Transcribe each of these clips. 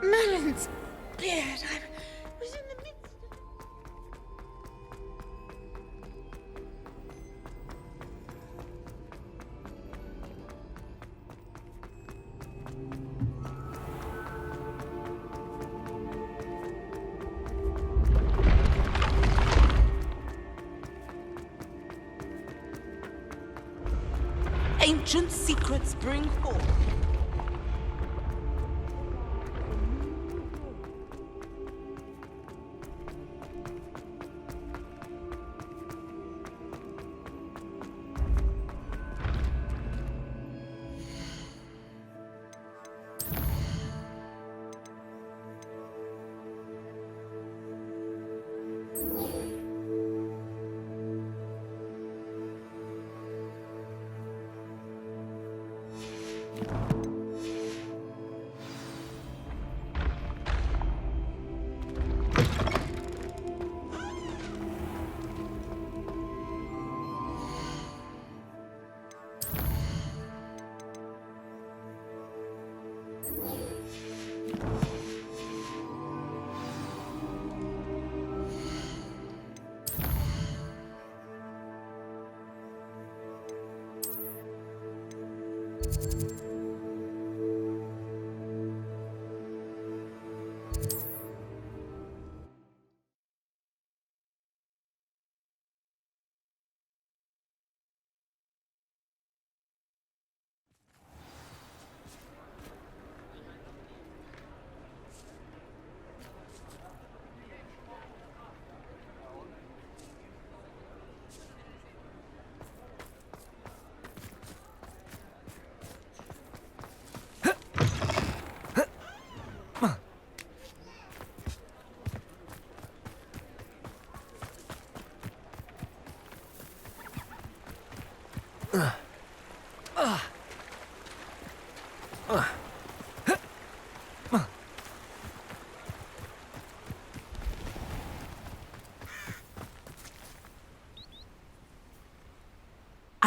Merlin's beard. I was in the midst. Ancient secrets bring forth.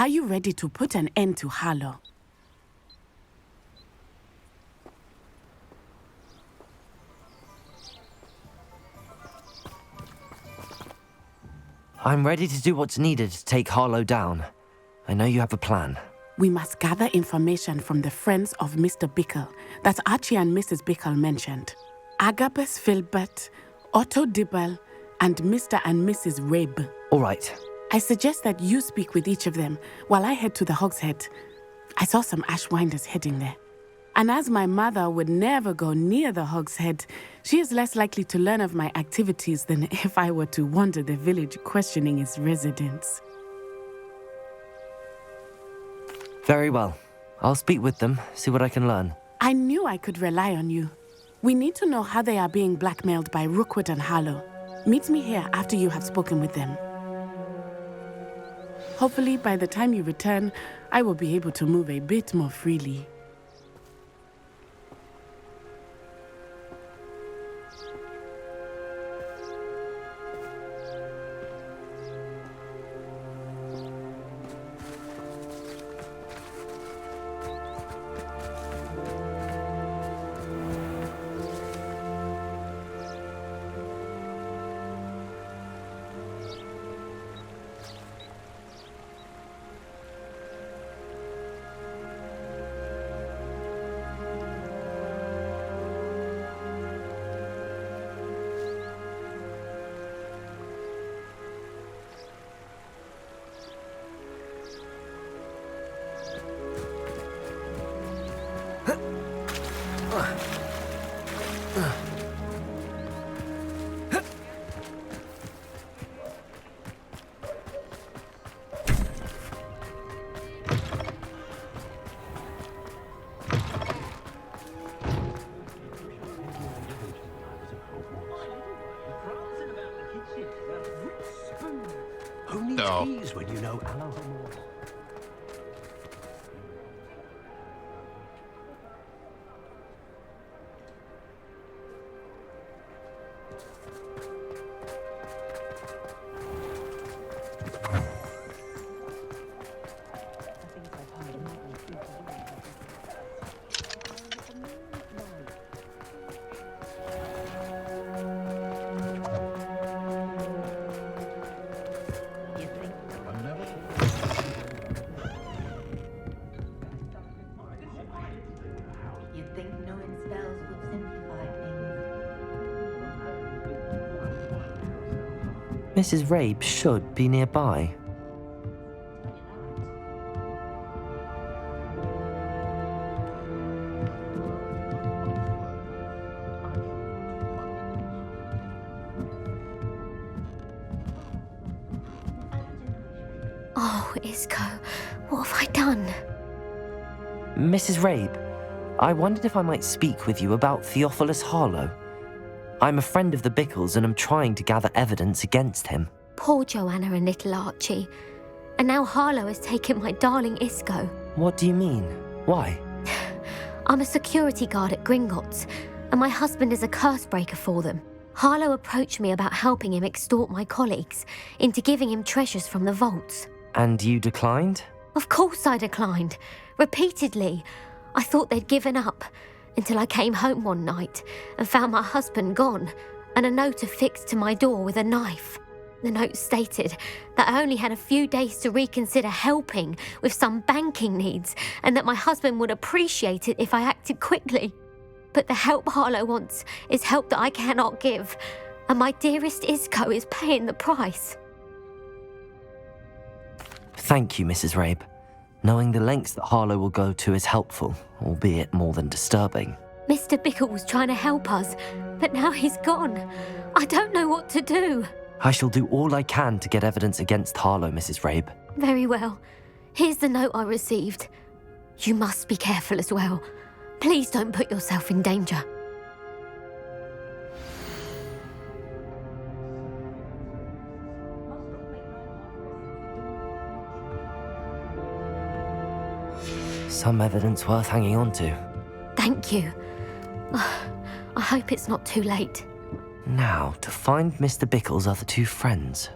Are you ready to put an end to Harlow? I'm ready to do what's needed to take Harlow down. I know you have a plan. We must gather information from the friends of Mr. Bickle that Archie and Mrs. Bickle mentioned. Agabus Filbert, Otto Dibble, and Mr. and Mrs. Rabe. All right. I suggest that you speak with each of them while I head to the Hogshead. I saw some Ashwinders heading there. And as my mother would never go near the Hogshead, she is less likely to learn of my activities than if I were to wander the village questioning its residents. Very well. I'll speak with them, see what I can learn. I knew I could rely on you. We need to know how they are being blackmailed by Rookwood and Harlow. Meet me here after you have spoken with them. Hopefully, by the time you return, I will be able to move a bit more freely. Mrs. Rabe should be nearby. Oh, Isco, what have I done? Mrs. Rabe, I wondered if I might speak with you about Theophilus Harlow. I'm a friend of the Bickles and I'm trying to gather evidence against him. Poor Joanna and little Archie. And now Harlow has taken my darling Isco. What do you mean? Why? I'm a security guard at Gringotts, and my husband is a curse breaker for them. Harlow approached me about helping him extort my colleagues into giving him treasures from the vaults. And you declined? Of course I declined. Repeatedly. I thought they'd given up, until I came home one night and found my husband gone, and a note affixed to my door with a knife. The note stated that I only had a few days to reconsider helping with some banking needs, and that my husband would appreciate it if I acted quickly. But the help Harlow wants is help that I cannot give, and my dearest Isco is paying the price. Thank you, Mrs. Rabe. Knowing the lengths that Harlow will go to is helpful, albeit more than disturbing. Mr. Bickle was trying to help us, but now he's gone. I don't know what to do. I shall do all I can to get evidence against Harlow, Mrs. Rabe. Very well. Here's the note I received. You must be careful as well. Please don't put yourself in danger. Some evidence worth hanging on to. Thank you. I hope it's not too late. Now, to find Mr. Bickle's other two friends.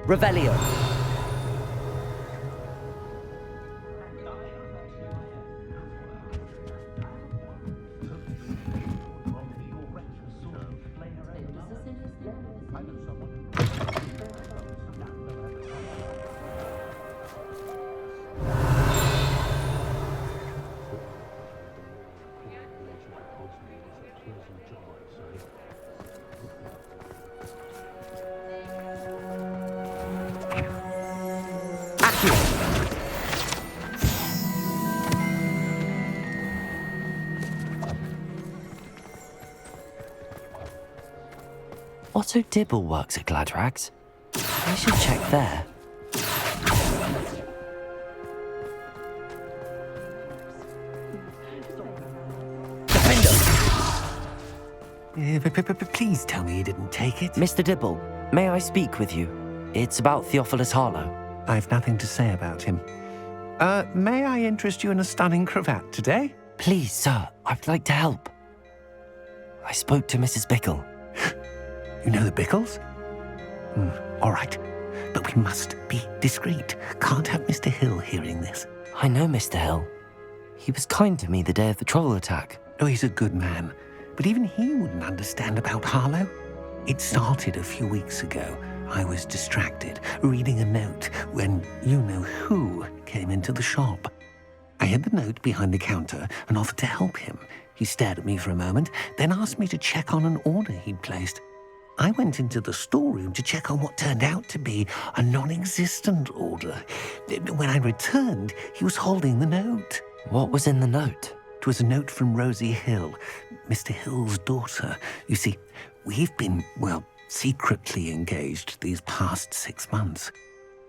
Revelio. Otto Dibble works at Gladrags. I should check there. Please tell me you didn't take it. Mr. Dibble, may I speak with you? It's about Theophilus Harlow. I've nothing to say about him. May I interest you in a stunning cravat today? Please, sir, I'd like to help. I spoke to Mrs. Bickle. You know the Bickles? All right, but we must be discreet. Can't have Mr. Hill hearing this. I know Mr. Hill. He was kind to me the day of the troll attack. Oh, he's a good man, but even he wouldn't understand about Harlow. It started a few weeks ago. I was distracted, reading a note, when you-know-who came into the shop. I hid the note behind the counter and offered to help him. He stared at me for a moment, then asked me to check on an order he'd placed. I went into the storeroom to check on what turned out to be a non-existent order. When I returned, he was holding the note. What was in the note? It was a note from Rosie Hill, Mr. Hill's daughter. You see, we've been, secretly engaged these past 6 months.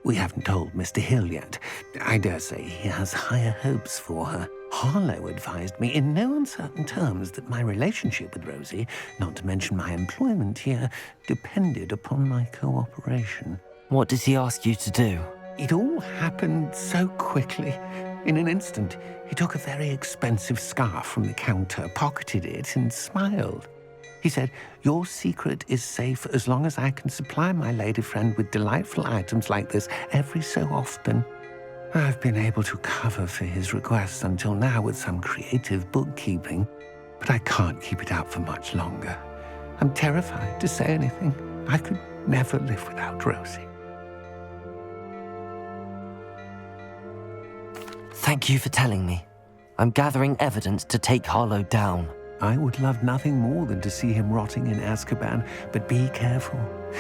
We haven't told Mr. Hill yet. I dare say he has higher hopes for her. Harlow advised me in no uncertain terms that my relationship with Rosie, not to mention my employment here, depended upon my cooperation. What does he ask you to do? It all happened so quickly. In an instant, he took a very expensive scarf from the counter, pocketed it, and smiled. He said, "Your secret is safe as long as I can supply my lady friend with delightful items like this every so often." I've been able to cover for his requests until now with some creative bookkeeping, but I can't keep it up for much longer. I'm terrified to say anything. I could never live without Rosie. Thank you for telling me. I'm gathering evidence to take Harlow down. I would love nothing more than to see him rotting in Azkaban, but be careful.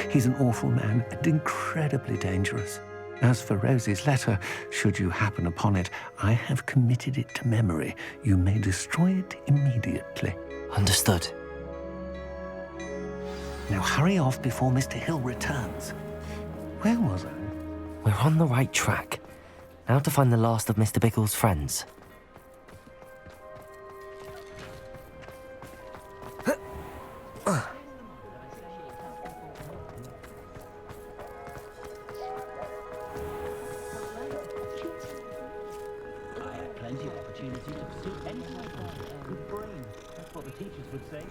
He's an awful man and incredibly dangerous. As for Rosie's letter, should you happen upon it, I have committed it to memory. You may destroy it immediately. Understood. Now hurry off before Mr. Hill returns. Where was I? We're on the right track. Now to find the last of Mr. Bickle's friends. Plenty of opportunity to pursue any good brain. That's what the teachers would say.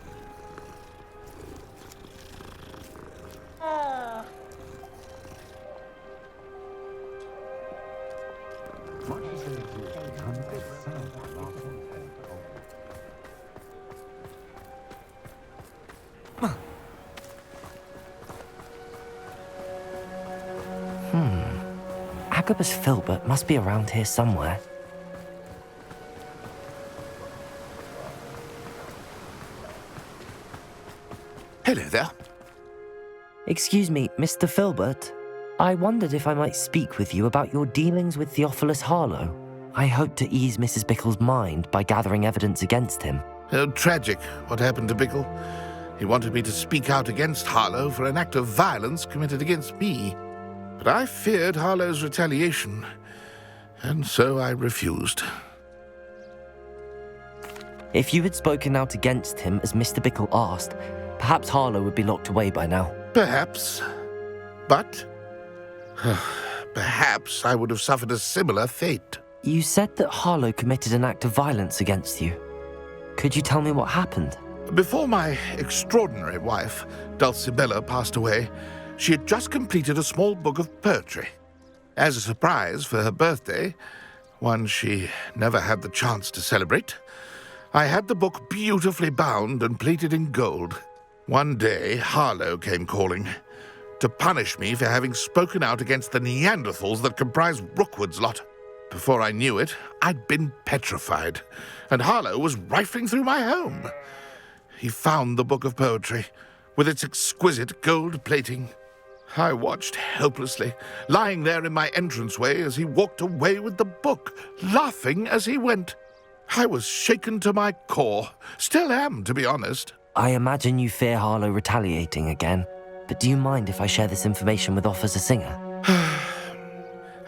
Agabus Filbert must be around here somewhere. Hello there. Excuse me, Mr. Filbert. I wondered if I might speak with you about your dealings with Theophilus Harlow. I hope to ease Mrs. Bickle's mind by gathering evidence against him. Oh, tragic what happened to Bickle. He wanted me to speak out against Harlow for an act of violence committed against me. But I feared Harlow's retaliation, and so I refused. If you had spoken out against him as Mr. Bickle asked, perhaps Harlow would be locked away by now. Perhaps. But perhaps I would have suffered a similar fate. You said that Harlow committed an act of violence against you. Could you tell me what happened? Before my extraordinary wife, Dulcibella, passed away, she had just completed a small book of poetry. As a surprise for her birthday, one she never had the chance to celebrate, I had the book beautifully bound and plated in gold. One day, Harlow came calling to punish me for having spoken out against the Neanderthals that comprise Rookwood's lot. Before I knew it, I'd been petrified, and Harlow was rifling through my home. He found the book of poetry, with its exquisite gold plating. I watched helplessly, lying there in my entranceway as he walked away with the book, laughing as he went. I was shaken to my core. Still am, to be honest. I imagine you fear Harlow retaliating again, but do you mind if I share this information with Officer Singer?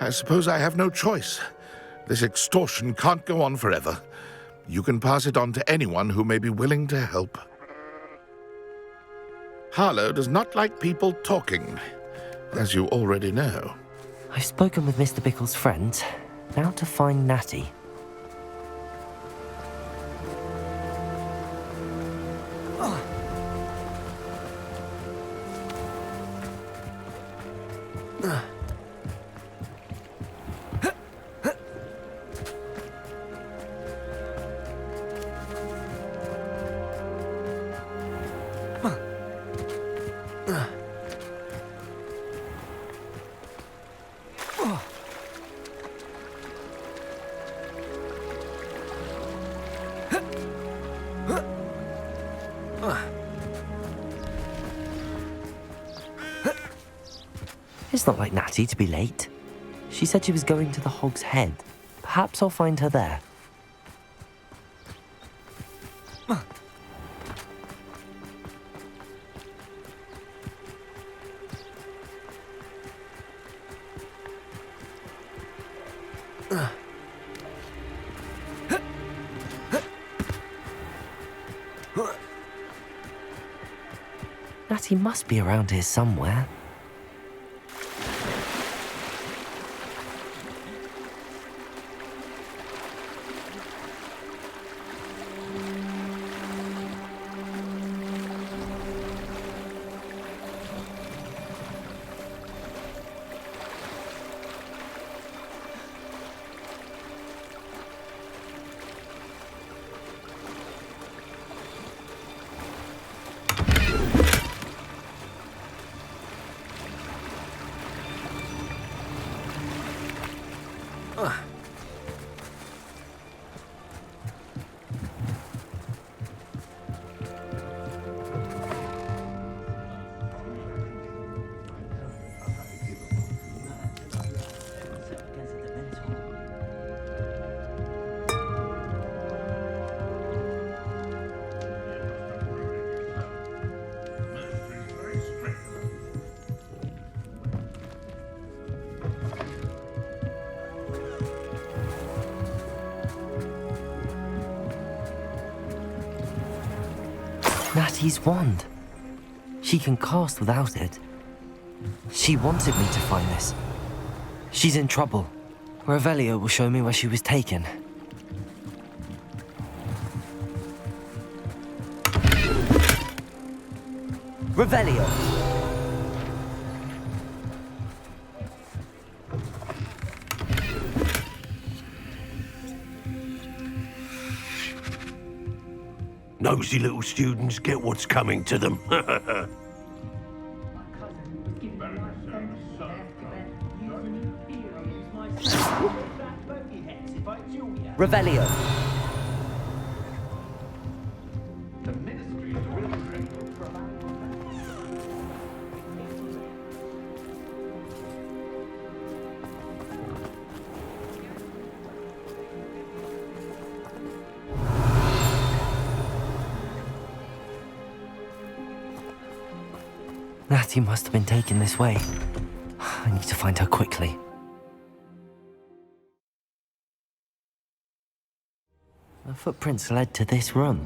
I suppose I have no choice. This extortion can't go on forever. You can pass it on to anyone who may be willing to help. Harlow does not like people talking, as you already know. I've spoken with Mr. Bickle's friend. Now to find Natty. It's not like Natty to be late. She said she was going to the Hog's Head. Perhaps I'll find her there. Natty must be around here somewhere. Artie's wand. She can cast without it. She wanted me to find this. She's in trouble. Revelio will show me where she was taken. Revelio! Nosy little students get what's coming to them. Revelio! Natty must have been taken this way. I need to find her quickly. The footprints led to this room.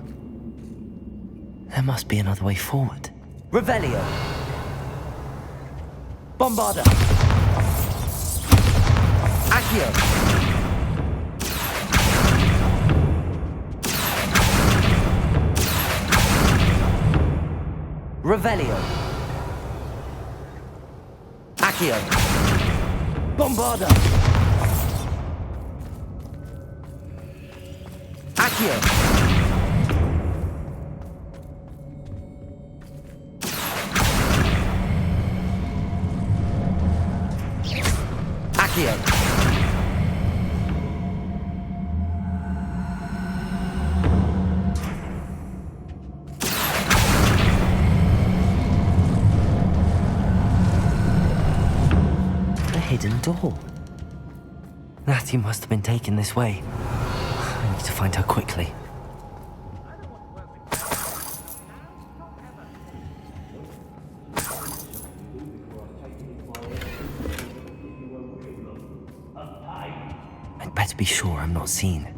There must be another way forward. Revelio! Bombarda! Accio! Revelio! Accio! Bombarda! Accio! Accio! The hidden door. Natty must have been taken this way. I need to find her quickly. I'd better be sure I'm not seen.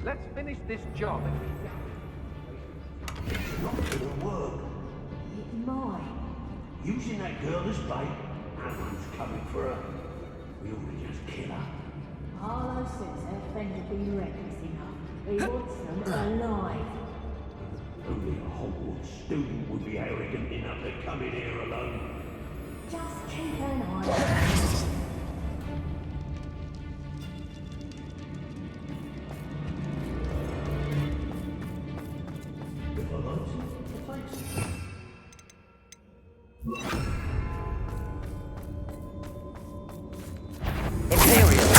Let's finish this job. It's not gonna work. It's mine. Using that girl as bait, Anne's coming for her. We ought to just kill her. Harlow says her friend had been reckless enough. He wants them alive. Only a Hogwarts student would be arrogant enough to come in here alone. Just keep an eye on her. If I like to face it. Imperial!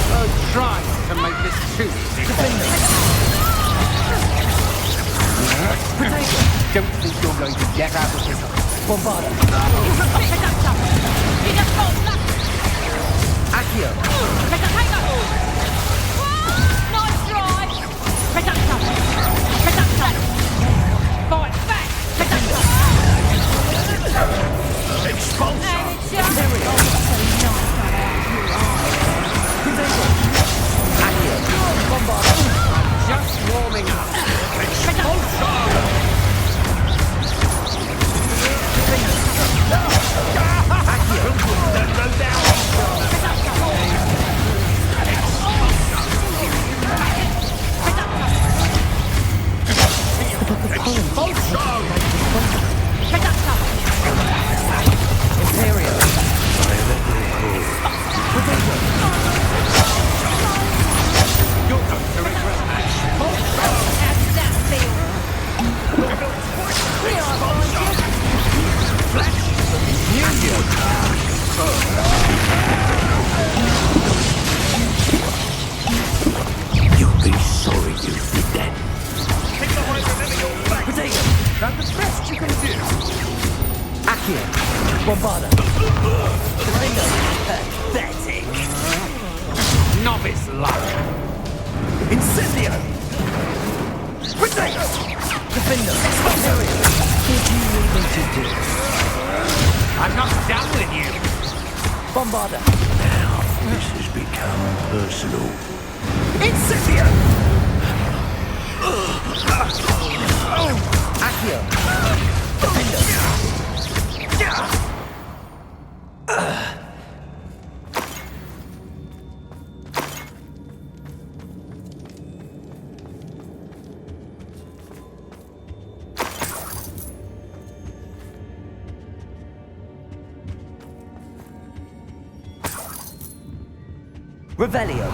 Don't try to make this too easy. Don't think you're going to get out of this. Bombarda! Accio! Nice drive! Reductor! Reductor! Fight back! Reductor! Expulsion! Accio! Bombarda! Just warming up. You'll be sorry you did that. That's the best you can do. Accio! Bombarda! Pathetic! Novice luck. Incendio! Potato! Defender! What do you need me to do? I'm not done with you! Bombarda! Now, this has become personal. Incendio! Accio! Defendo! Revelio.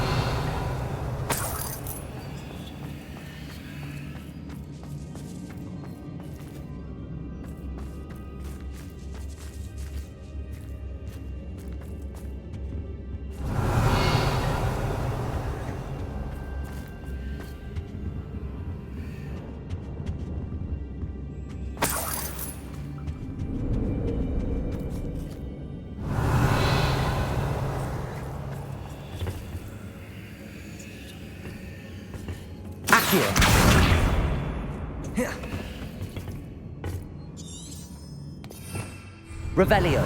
Revelio.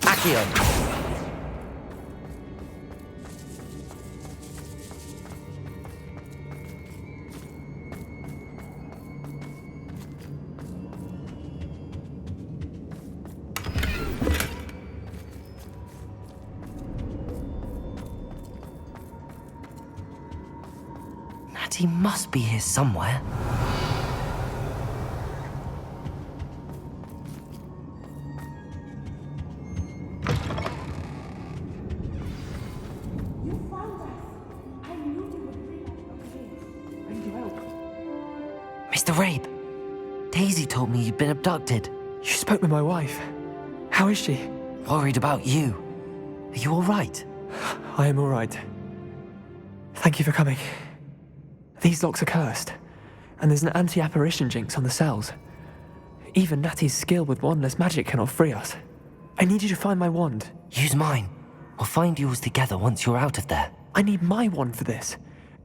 Accio. Natty must be here somewhere. Mr. Rabe, Daisy told me you'd been abducted. You spoke with my wife. How is she? Worried about you. Are you all right? I am all right. Thank you for coming. These locks are cursed, and there's an anti-apparition jinx on the cells. Even Natty's skill with wandless magic cannot free us. I need you to find my wand. Use mine. We'll find yours together once you're out of there. I need my wand for this.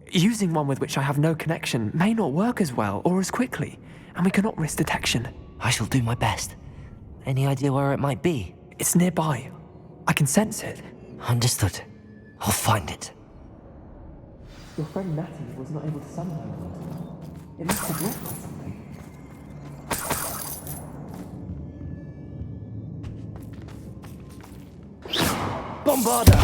Using one with which I have no connection may not work as well or as quickly, and we cannot risk detection. I shall do my best. Any idea where it might be? It's nearby. I can sense it. Understood. I'll find it. Your friend Natty was not able to summon my wand. It must have worked by something. Bombarda!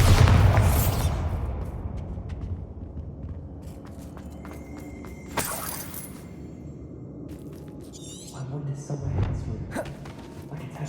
My wand is somewhere in this room. I can tell.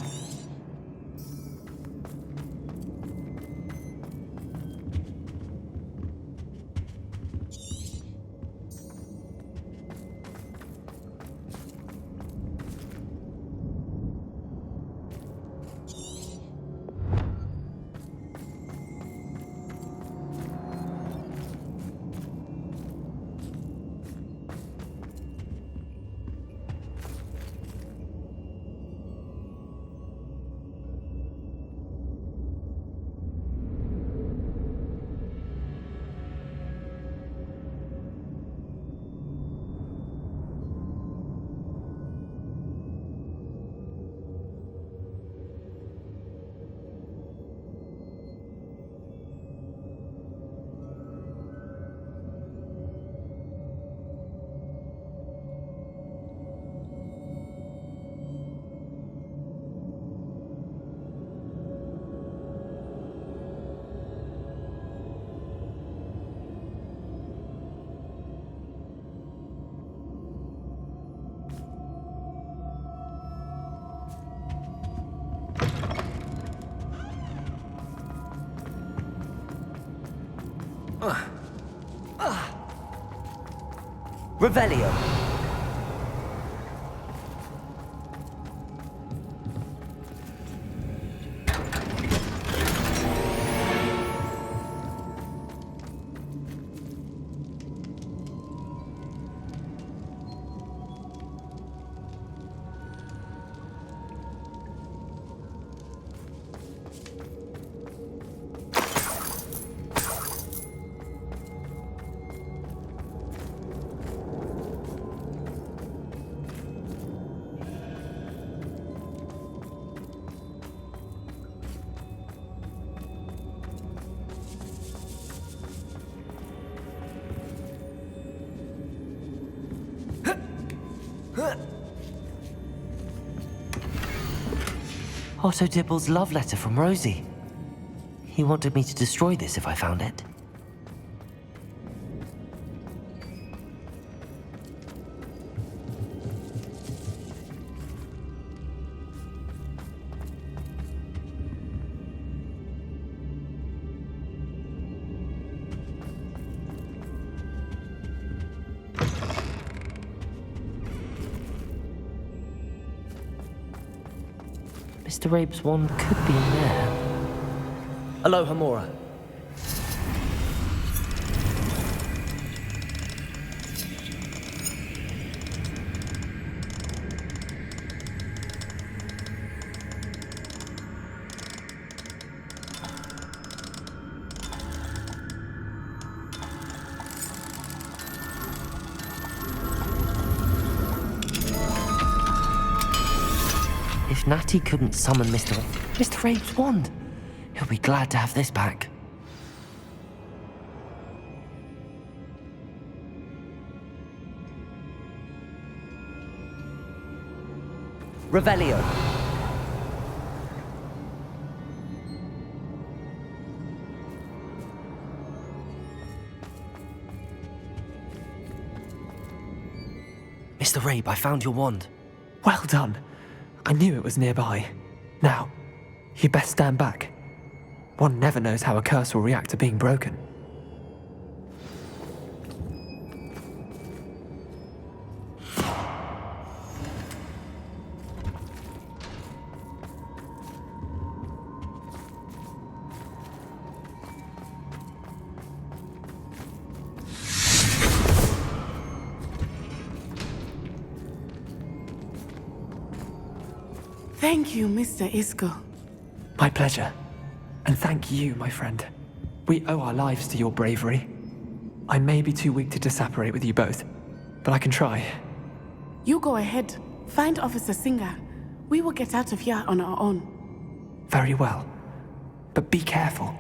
Revelio. Otto Dibble's love letter from Rosie. He wanted me to destroy this if I found it. Mr. Rabe's wand could be in there. Aloha, Mora. If Natty couldn't summon Mr. Rabe's wand, he'll be glad to have this back. Revelio. Mr. Rabe, I found your wand. Well done. I knew it was nearby. Now, you best stand back. One never knows how a curse will react to being broken. Thank you, Mr. Isco. My pleasure. And thank you, my friend. We owe our lives to your bravery. I may be too weak to disapparate with you both, but I can try. You go ahead. Find Officer Singer. We will get out of here on our own. Very well. But be careful.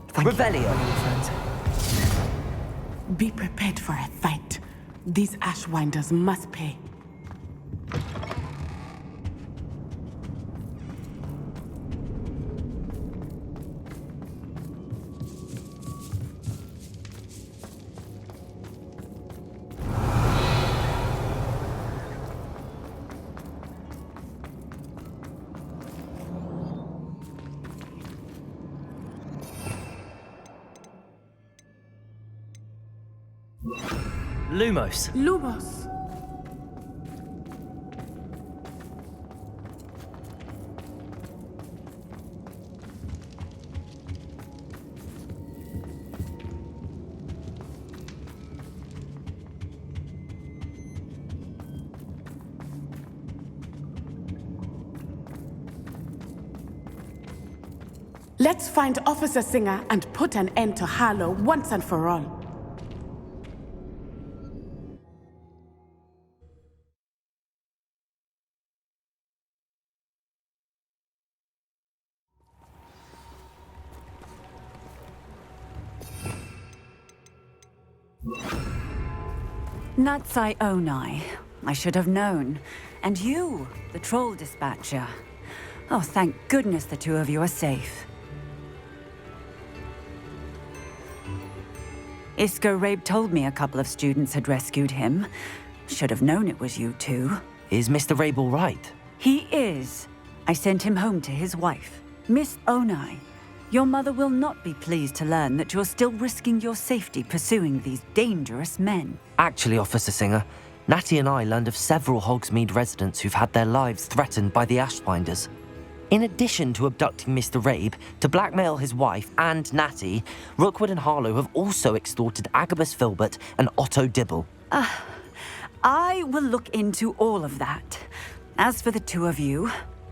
Thank Revelio. you, my friends. Be prepared for a fight. These Ashwinders must pay. Lumos. Lumos. Let's find Officer Singer and put an end to Harlow once and for all. Natsai Onai. I should have known. And you, the troll dispatcher. Oh, thank goodness the two of you are safe. Isco Rabe told me a couple of students had rescued him. Should have known it was you two. Is Mr. Rabe all right? He is. I sent him home to his wife, Miss Onai. Your mother will not be pleased to learn that you're still risking your safety pursuing these dangerous men. Actually, Officer Singer, Natty and I learned of several Hogsmeade residents who've had their lives threatened by the Ashwinders. In addition to abducting Mr. Rabe to blackmail his wife and Natty, Rookwood and Harlow have also extorted Agabus Filbert and Otto Dibble. I will look into all of that. As for the two of you,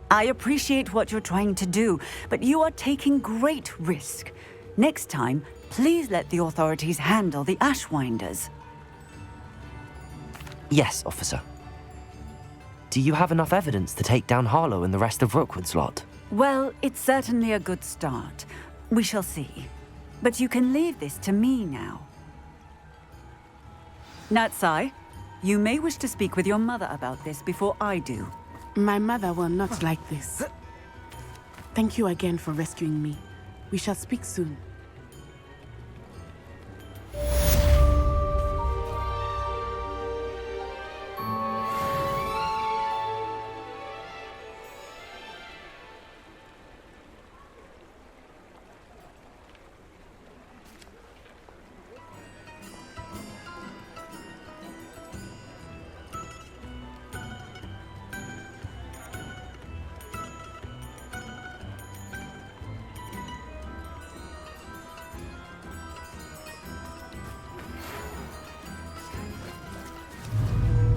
I appreciate what you're trying to do, but you are taking great risk. Next time, please let the authorities handle the Ashwinders. Yes, officer. Do you have enough evidence to take down Harlow and the rest of Rookwood's lot? Well, it's certainly a good start. We shall see. But you can leave this to me now. Natsai, you may wish to speak with your mother about this before I do. My mother will not like this. Thank you again for rescuing me. We shall speak soon.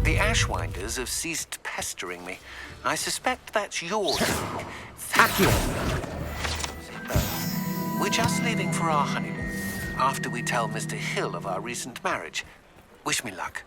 The Ashwinders have ceased pestering me. I suspect that's your doing. Thank you. We're just leaving for our honeymoon, after we tell Mr. Hill of our recent marriage. Wish me luck.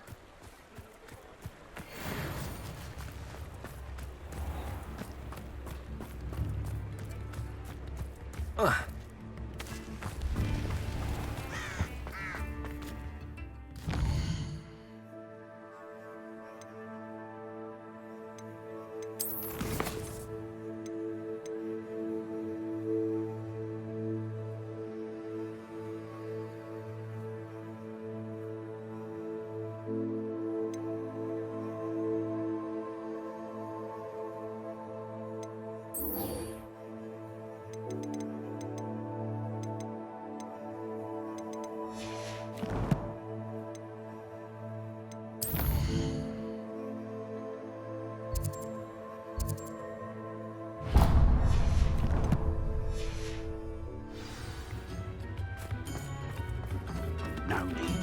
No need.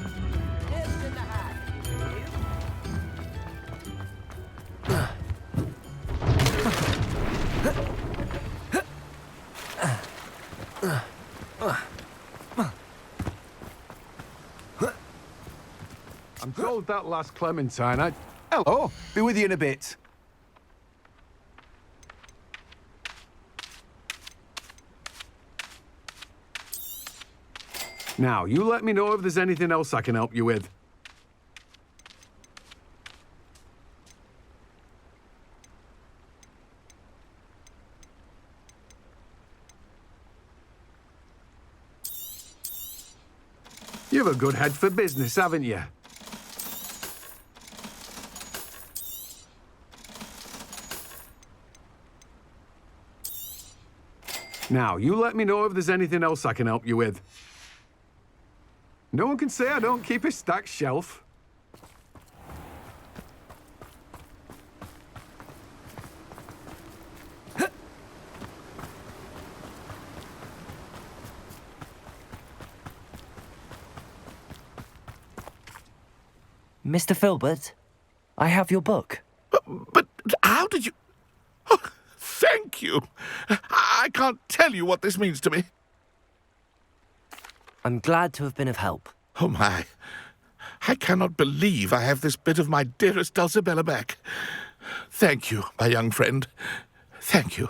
I'm told that last Clementine, Hello, be with you in a bit. Now, you let me know if there's anything else I can help you with. You've a good head for business, haven't you? Now, you let me know if there's anything else I can help you with. No one can say I don't keep a stacked shelf. Mr. Filbert, I have your book. But how did you... Oh, thank you. I can't tell you what this means to me. I'm glad to have been of help. Oh, my. I cannot believe I have this bit of my dearest Dulcibella back. Thank you, my young friend. Thank you.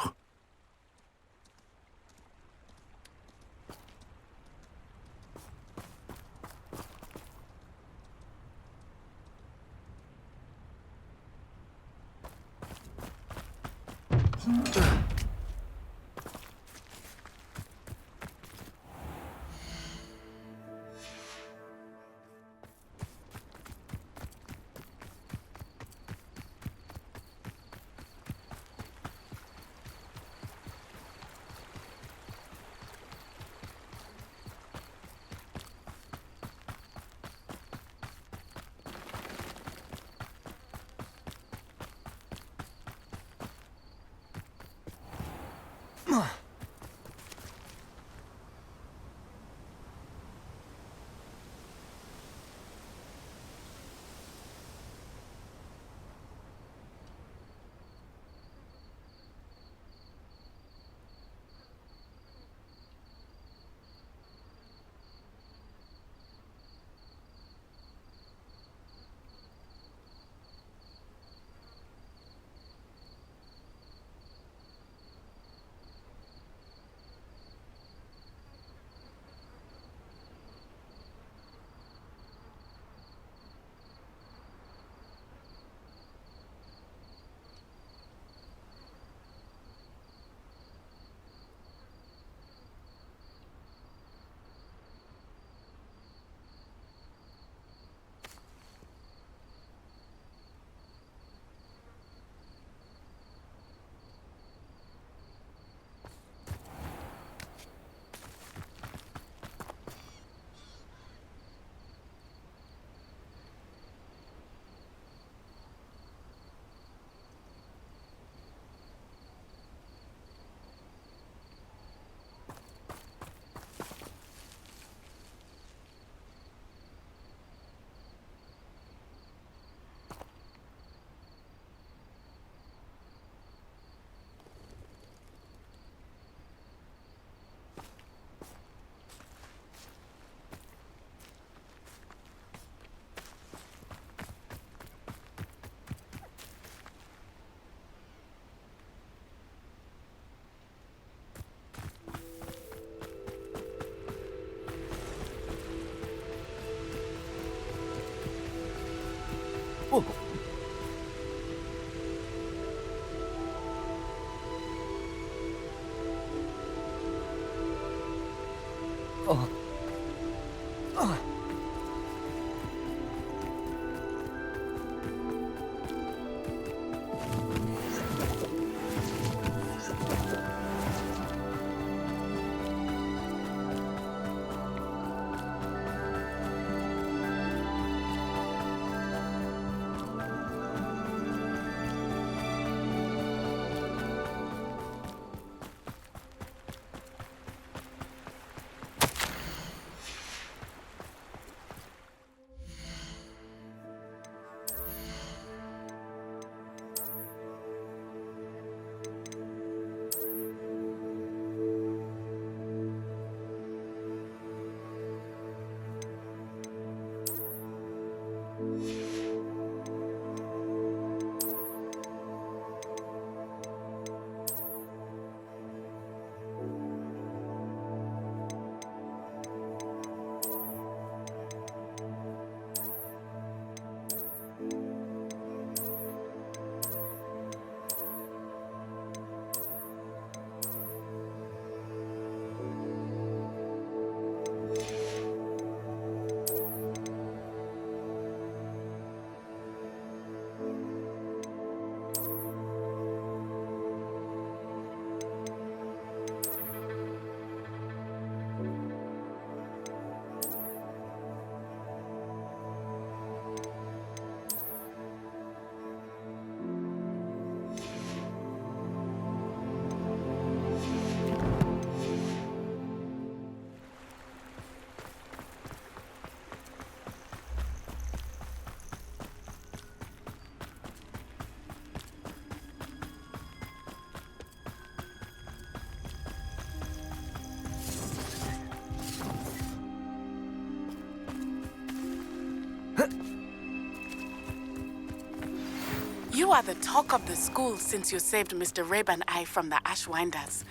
You are the talk of the school since you saved Mr. Rabe and I from the Ashwinders.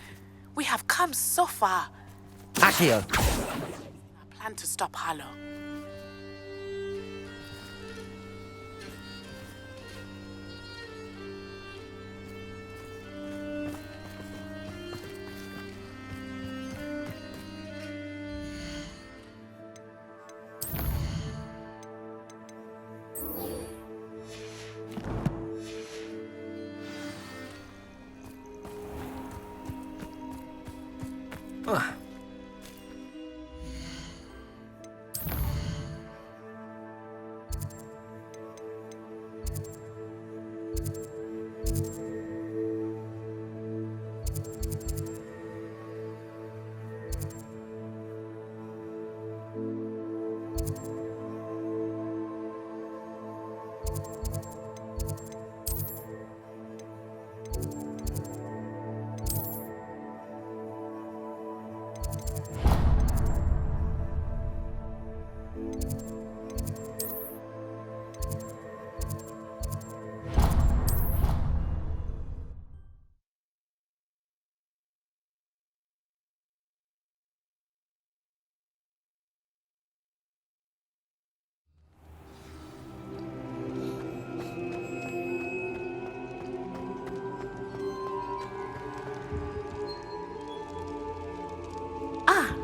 We have come so far. Accio! I plan to stop Harlow.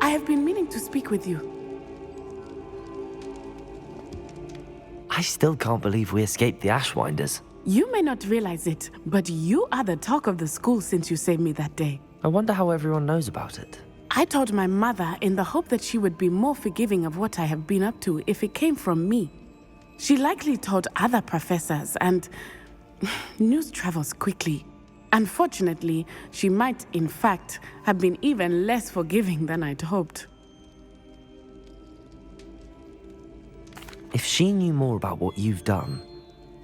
I have been meaning to speak with you. I still can't believe we escaped the Ashwinders. You may not realize it, but you are the talk of the school since you saved me that day. I wonder how everyone knows about it. I told my mother in the hope that she would be more forgiving of what I have been up to if it came from me. She likely told other professors, and news travels quickly. Unfortunately, she might, in fact, have been even less forgiving than I'd hoped. If she knew more about what you've done,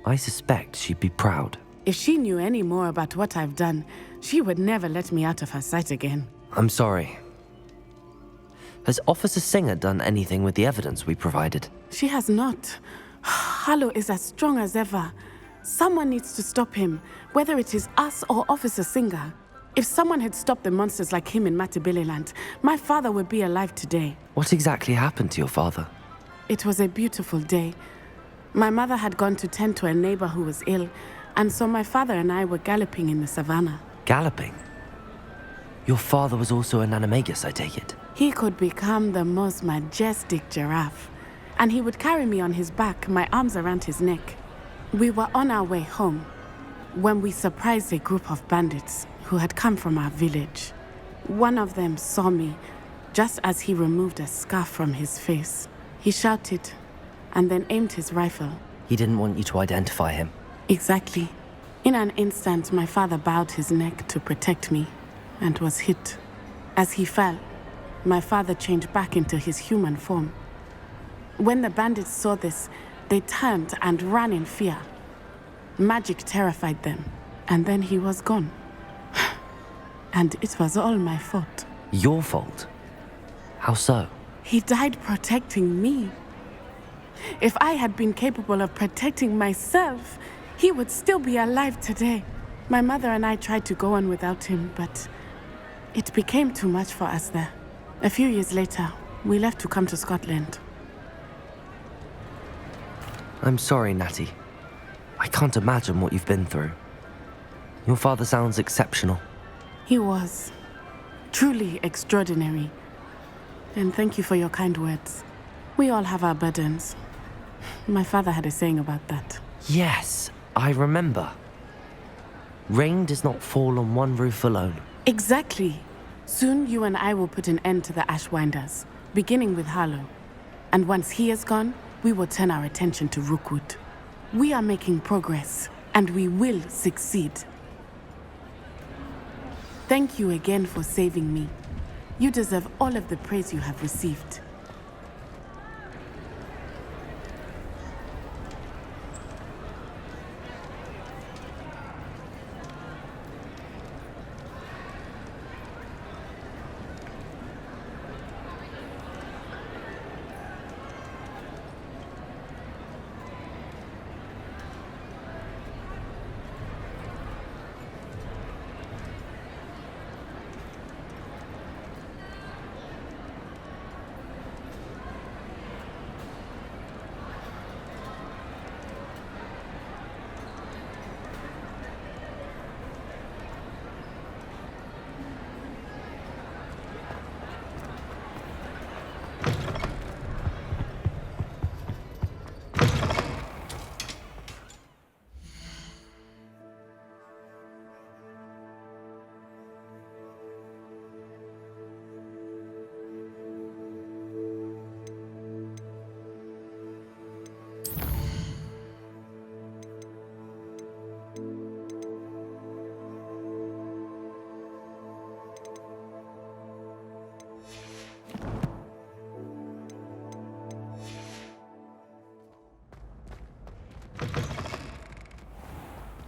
I suspect she'd be proud. If she knew any more about what I've done, she would never let me out of her sight again. I'm sorry. Has Officer Singer done anything with the evidence we provided? She has not. Harlow is as strong as ever. Someone needs to stop him, whether it is us or Officer Singer. If someone had stopped the monsters like him in Matabeleland, my father would be alive today. What exactly happened to your father? It was a beautiful day. My mother had gone to tend to a neighbor who was ill, and so my father and I were galloping in the savannah. Galloping? Your father was also an animagus, I take it? He could become the most majestic giraffe, and he would carry me on his back, my arms around his neck. We were on our way home when we surprised a group of bandits who had come from our village. One of them saw me just as he removed a scarf from his face. He shouted and then aimed his rifle. He didn't want you to identify him. Exactly. In an instant, my father bowed his neck to protect me and was hit. As he fell, my father changed back into his human form. When the bandits saw this, they turned and ran in fear. Magic terrified them, and then he was gone. And it was all my fault. Your fault? How so? He died protecting me. If I had been capable of protecting myself, he would still be alive today. My mother and I tried to go on without him, but it became too much for us there. A few years later, we left to come to Scotland. I'm sorry, Natty. I can't imagine what you've been through. Your father sounds exceptional. He was truly extraordinary. And thank you for your kind words. We all have our burdens. My father had a saying about that. Yes, I remember. Rain does not fall on one roof alone. Exactly. Soon you and I will put an end to the Ashwinders, beginning with Harlow. And once he is gone, we will turn our attention to Rookwood. We are making progress, and we will succeed. Thank you again for saving me. You deserve all of the praise you have received.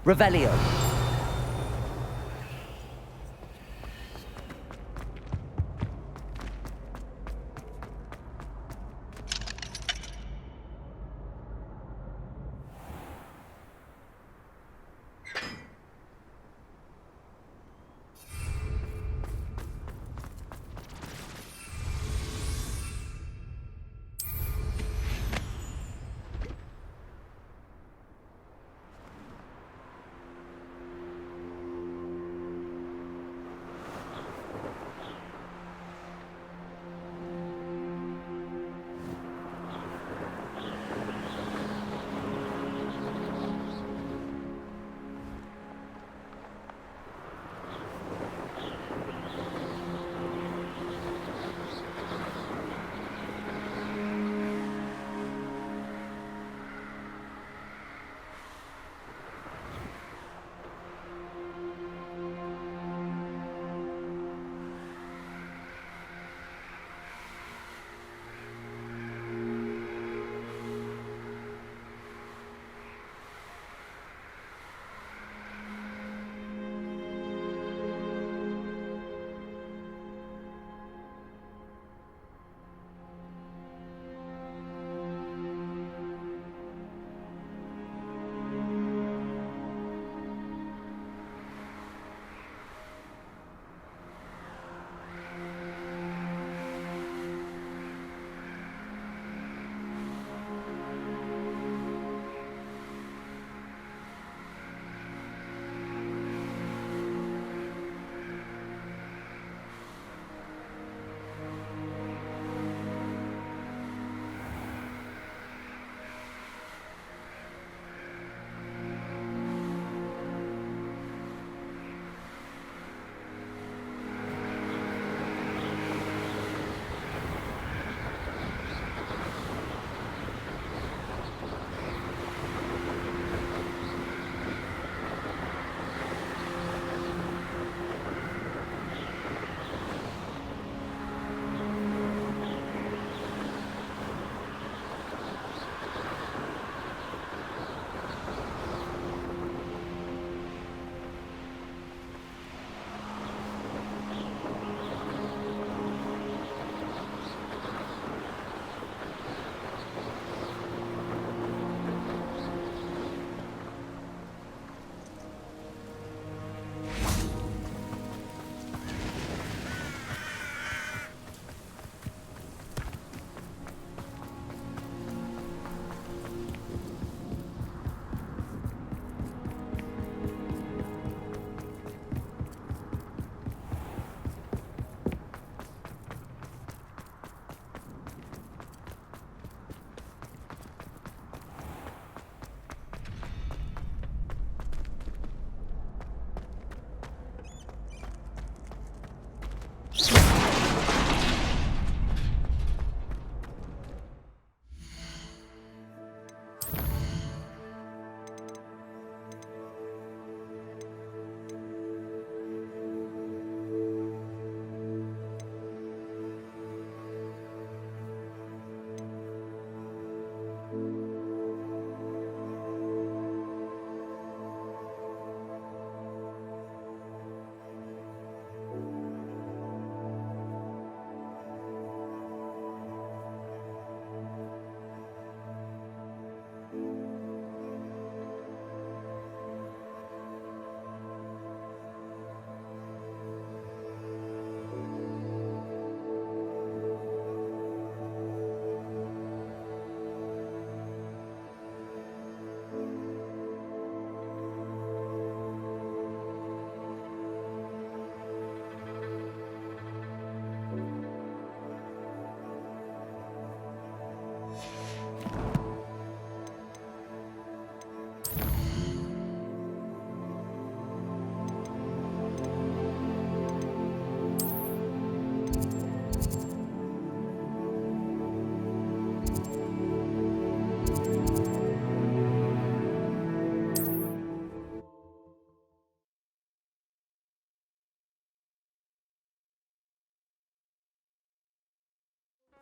Revelio.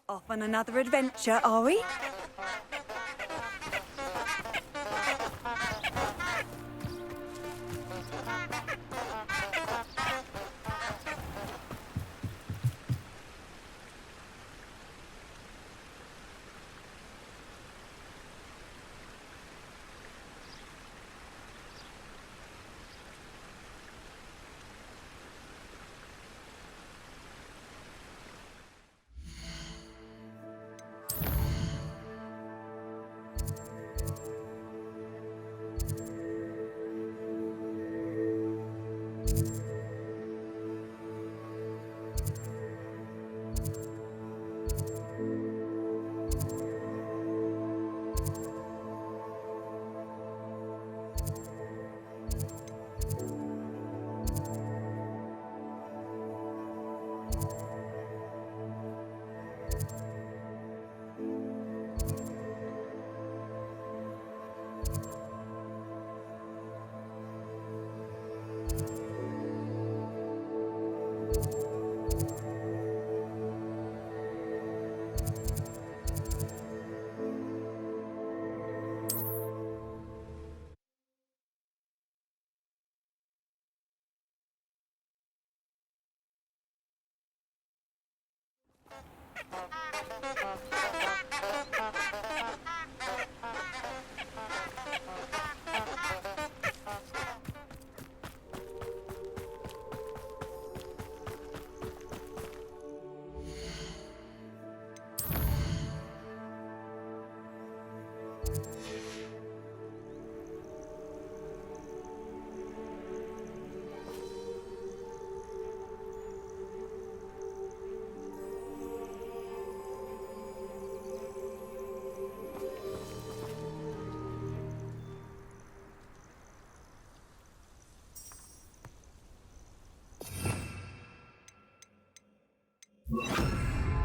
Off on another adventure, are we?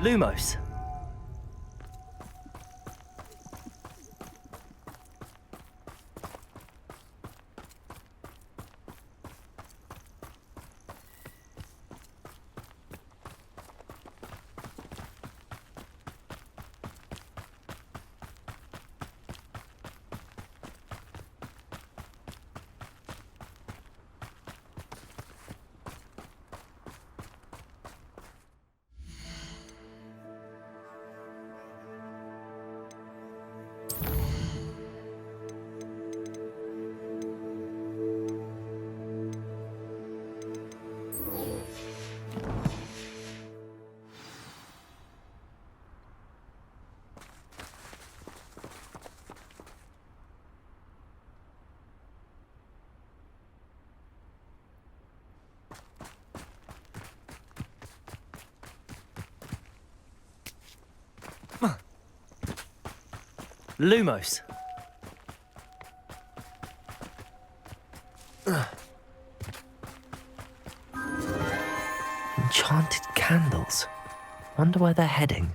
Lumos. Lumos. Enchanted candles. Wonder where they're heading.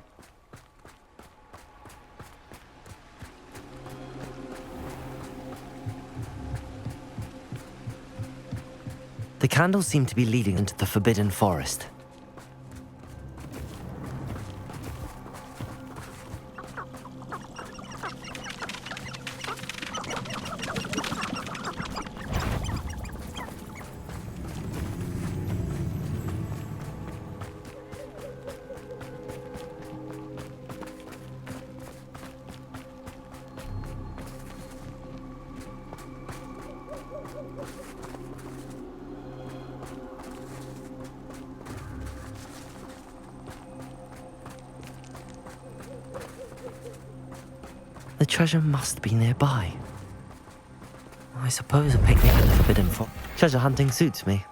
The candles seem to be leading into the Forbidden Forest. The treasure must be nearby. I suppose a picnic at the Forbidden Forest. Treasure hunting suits me.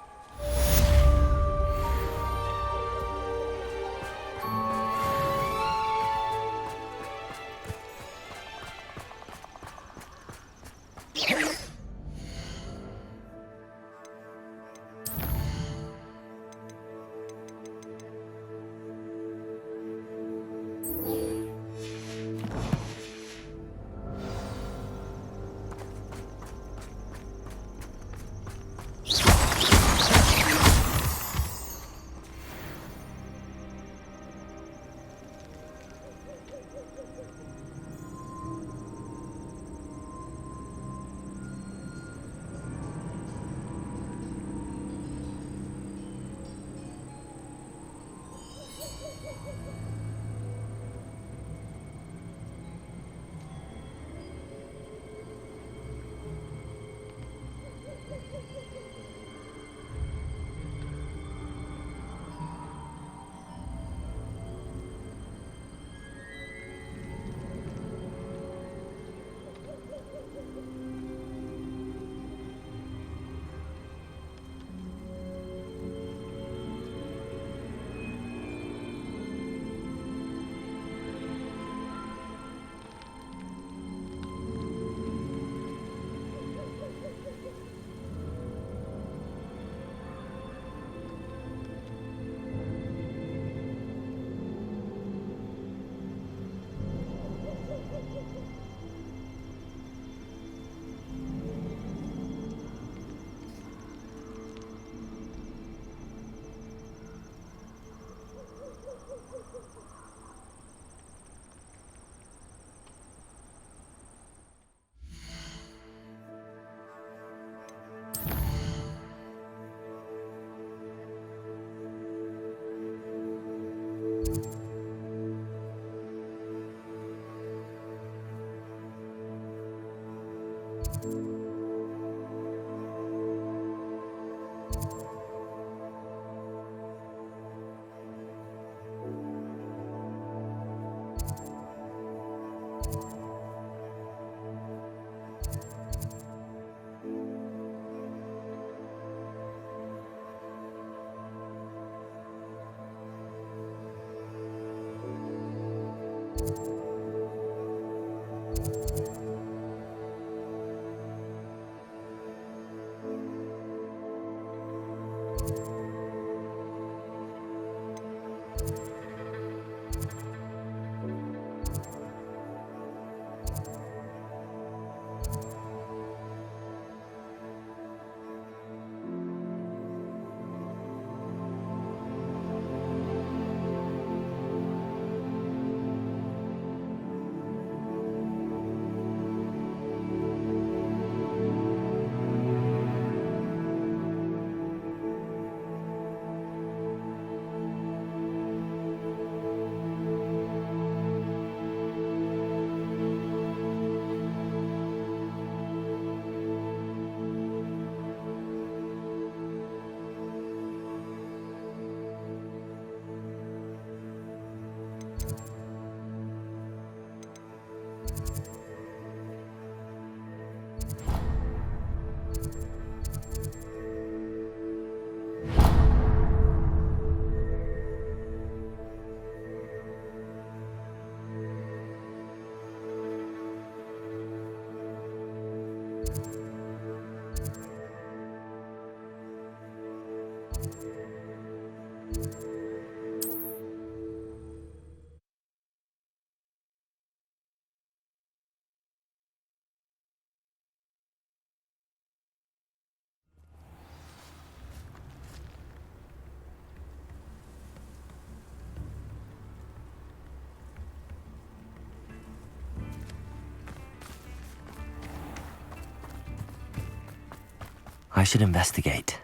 I should investigate.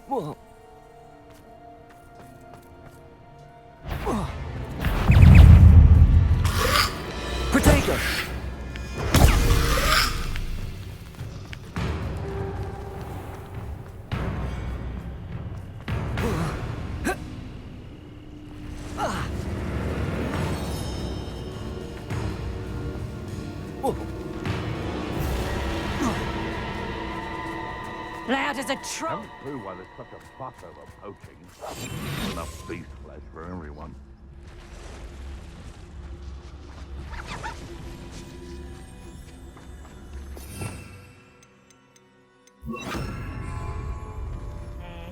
Whoa. Protego! Loud as a troll. Haven't a clue why there's such a fuss over poaching. Enough beast flesh for everyone.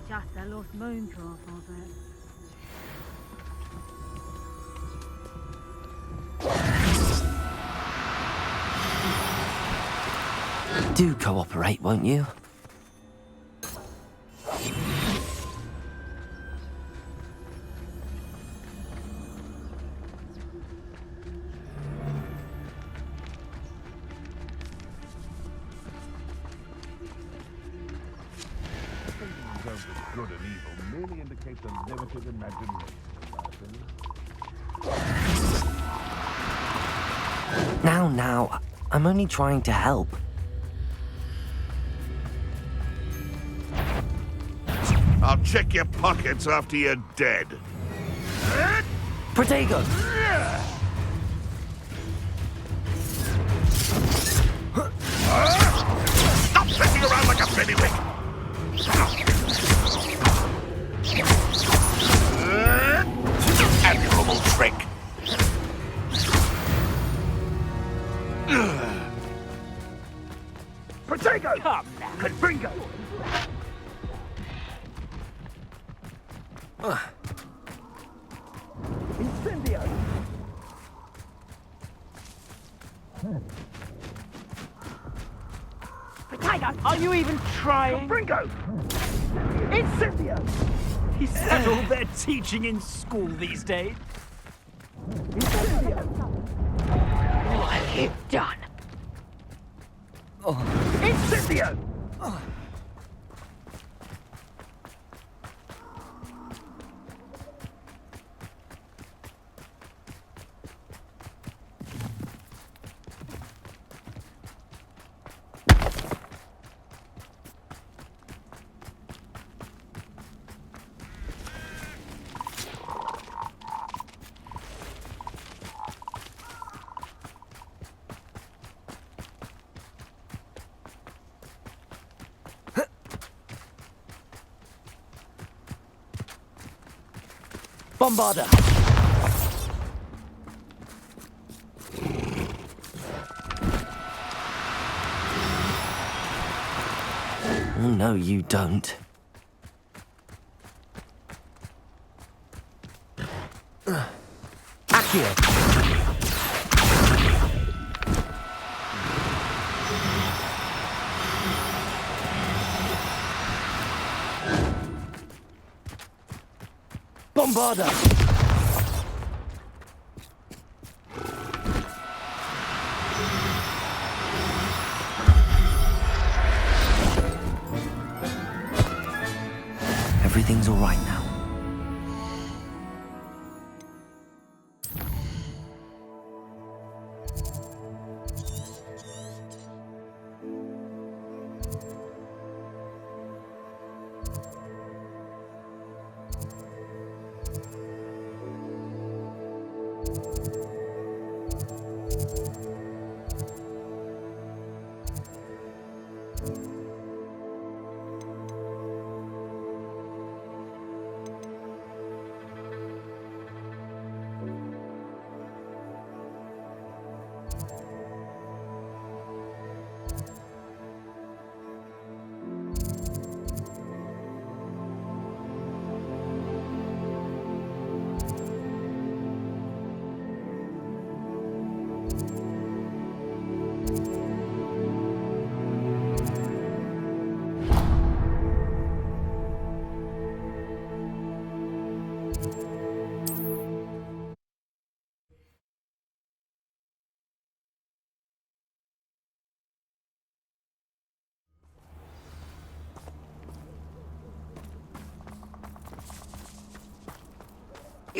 Just a lost moon trough of it. Do cooperate, won't you? In terms of good and evil, merely indicates a limited imagination, in my opinion. Now, I'm only trying to help. I'll check your pockets after you're dead. Protego! Stop messing around like a pennywig! Admirable trick. Protego! Come now. Confringo! Incendio! Potato, are you even trying? Confringo! Incendio! Is that all they're teaching in school these days? Incendio! What have you done? Incendio! Bombarder! Oh, no, you don't. Accio! Bombarder! Everything's all right now.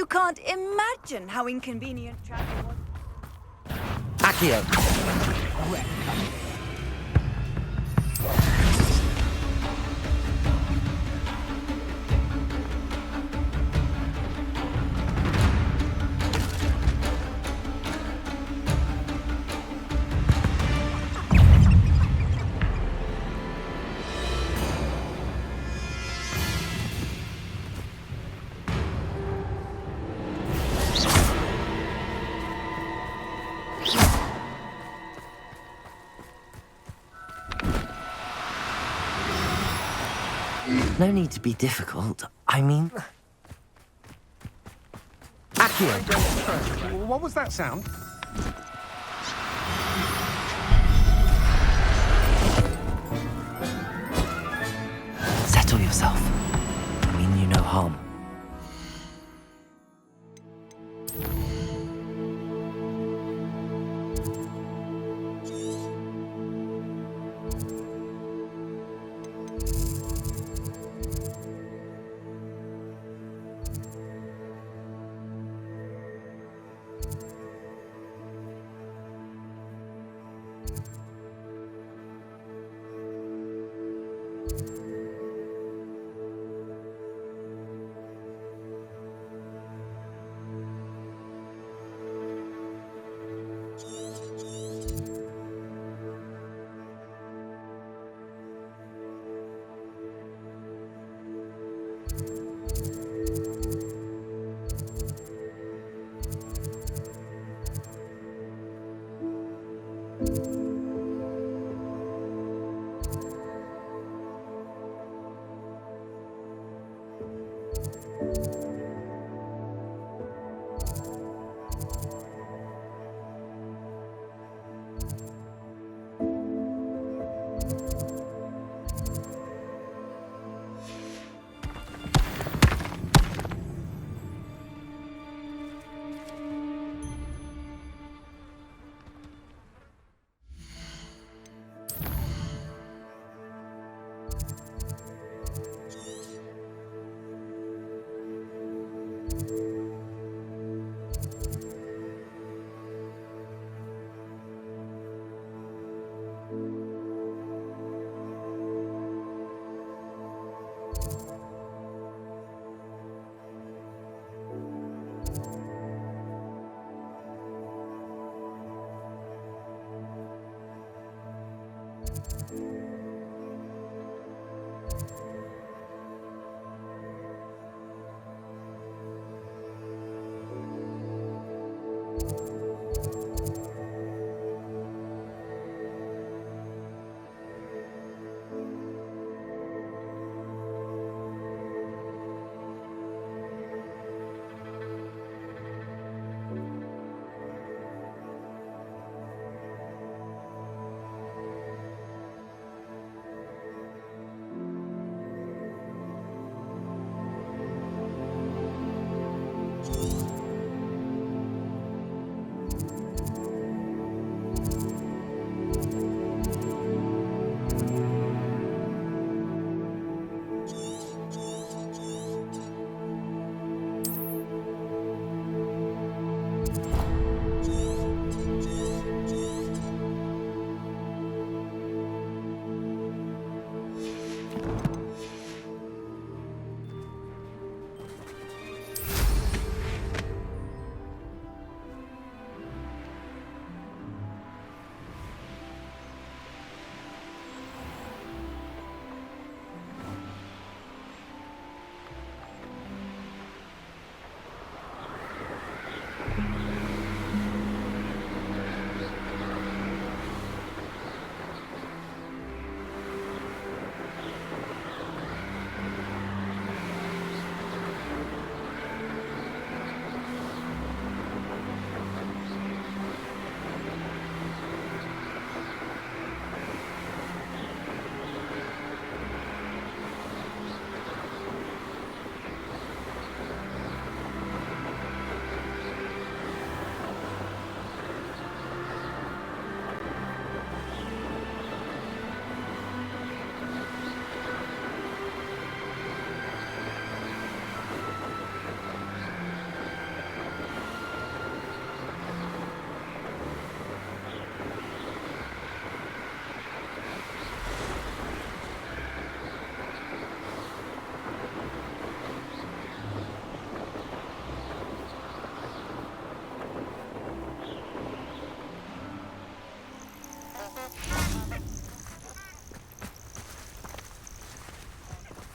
You can't imagine how inconvenient travel was. Accio! No need to be difficult. I mean... Accio! What was that sound? Settle yourself. I mean you no harm.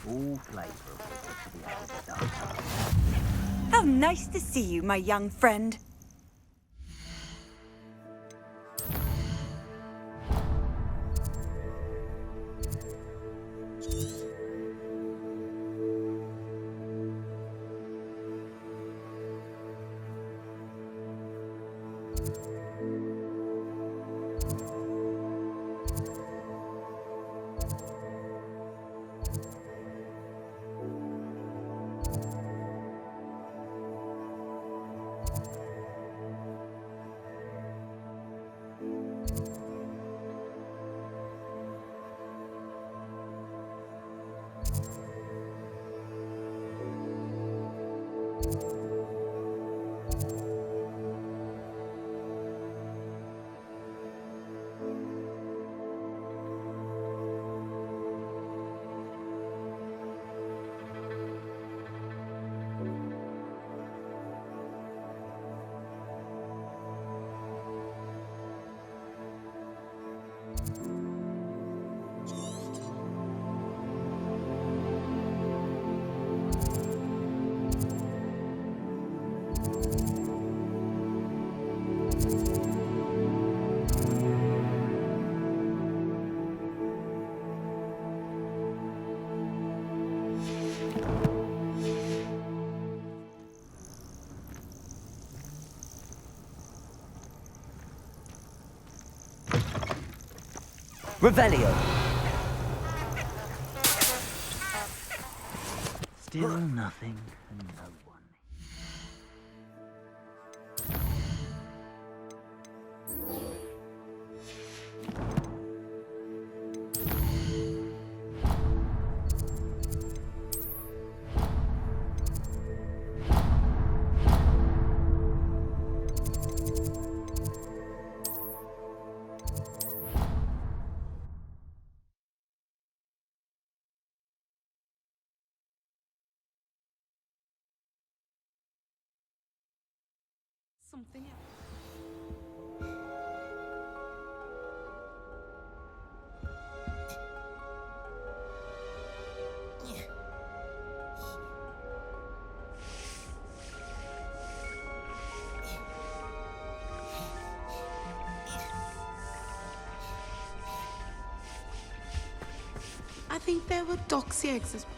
Full flavour of what the added stuff. How nice to see you, my young friend. Revelio. Still nothing and no one. Something else. I think there were doxy eggs as well.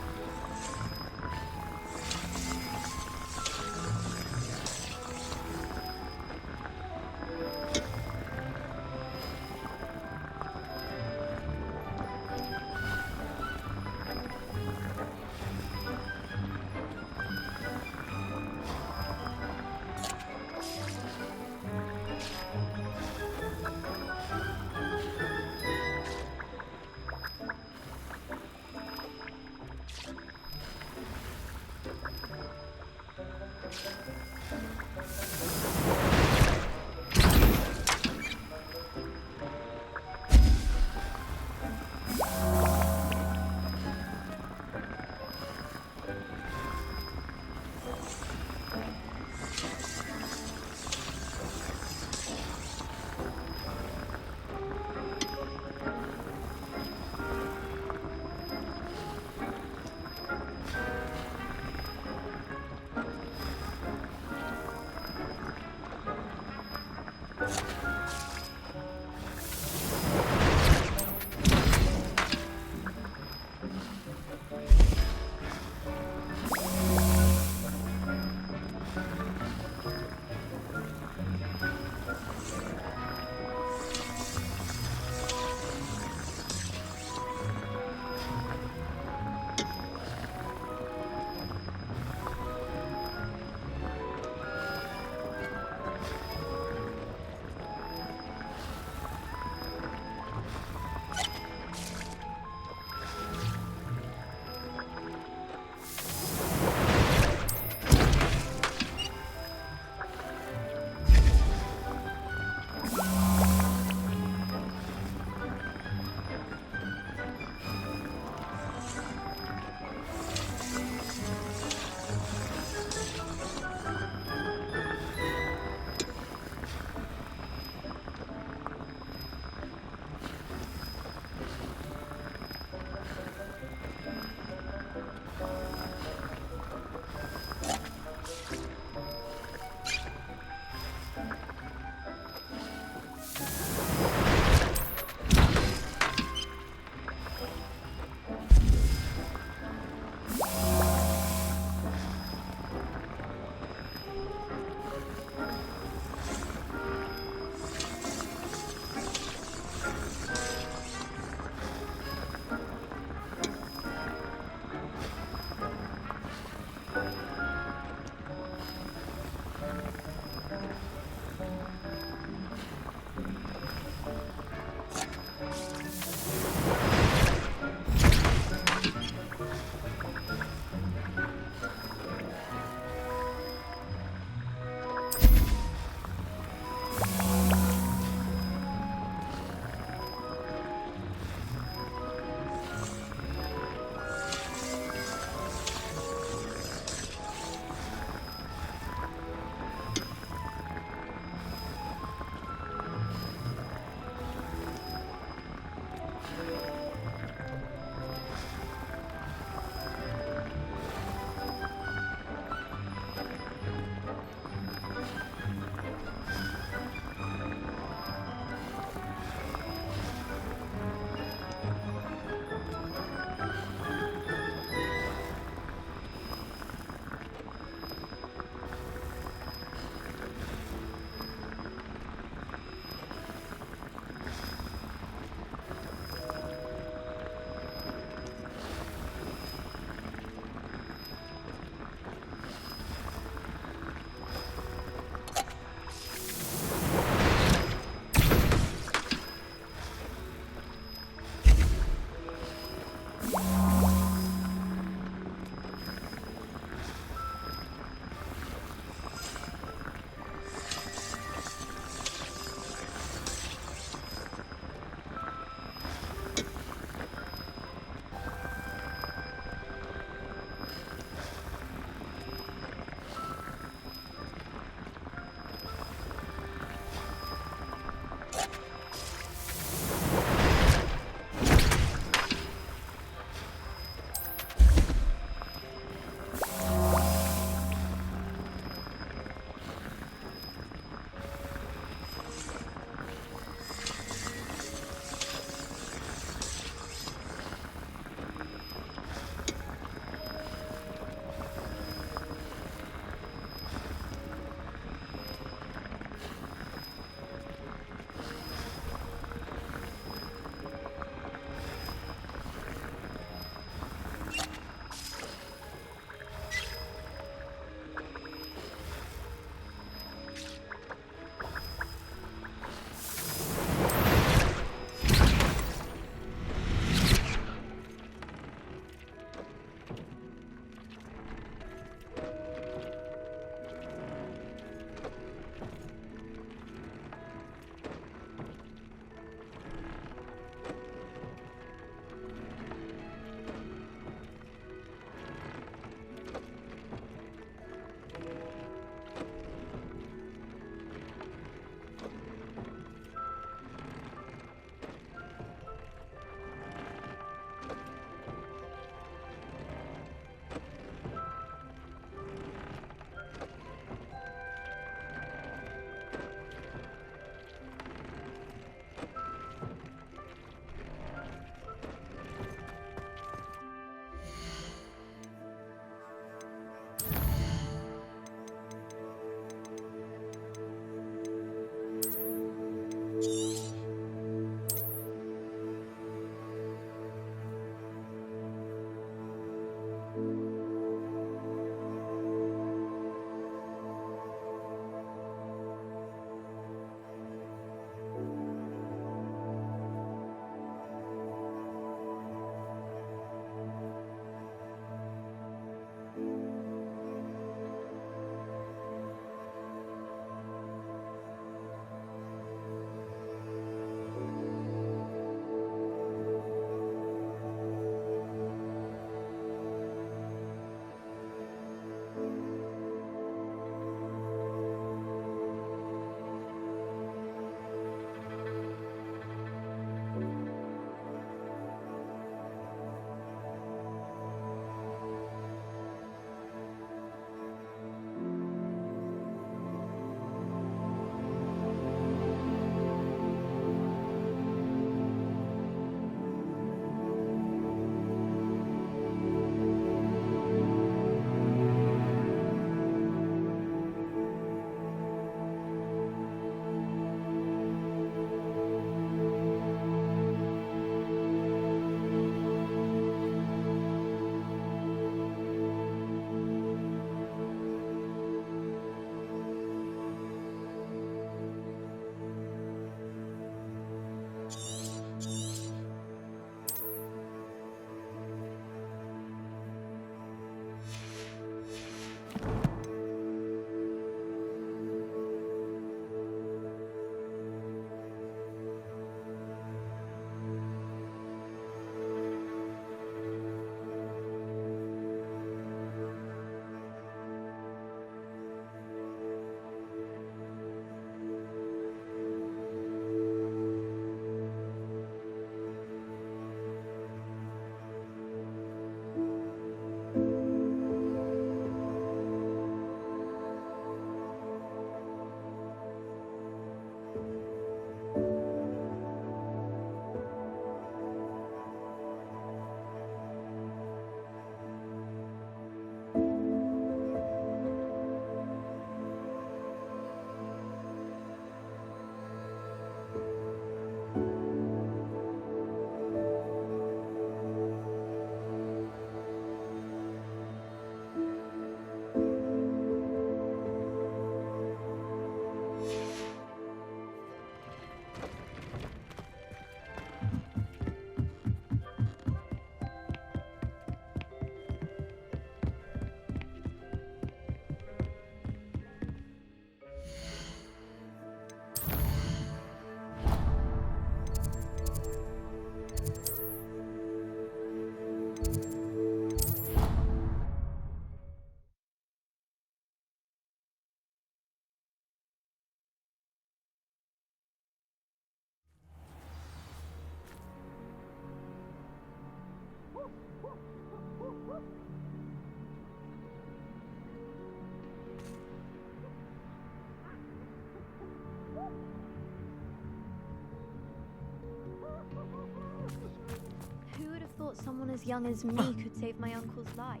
young as me could save my uncle's life.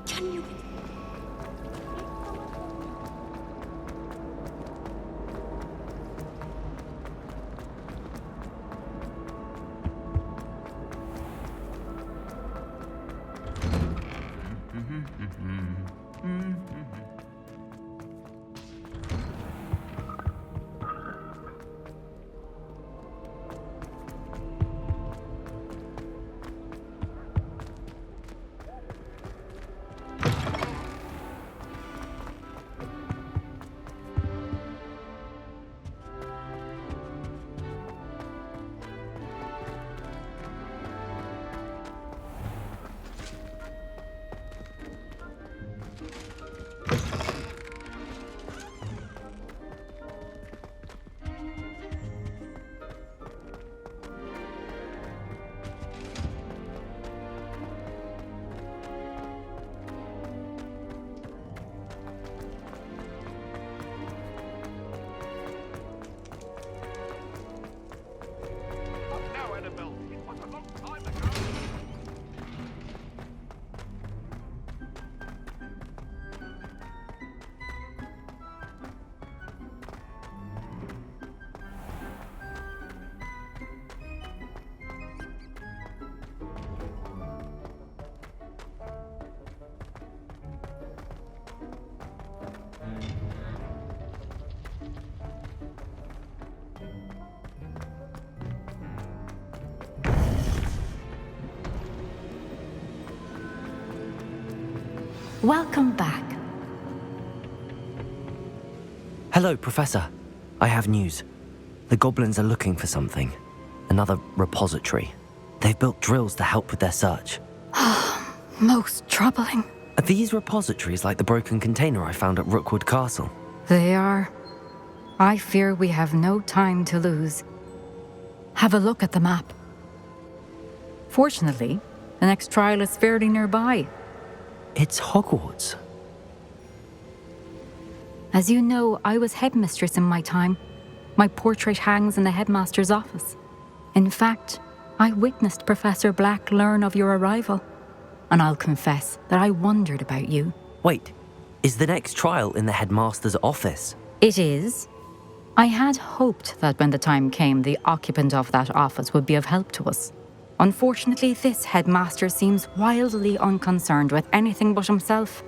Can you... Welcome back. Hello, Professor. I have news. The goblins are looking for something. Another repository. They've built drills to help with their search. Most troubling. Are these repositories like the broken container I found at Rookwood Castle? They are. I fear we have no time to lose. Have a look at the map. Fortunately, the next trial is fairly nearby. It's Hogwarts. As you know, I was headmistress in my time. My portrait hangs in the headmaster's office. In fact, I witnessed Professor Black learn of your arrival. And I'll confess that I wondered about you. Wait, is the next trial in the headmaster's office? It is. I had hoped that when the time came, the occupant of that office would be of help to us. Unfortunately, this headmaster seems wildly unconcerned with anything but himself.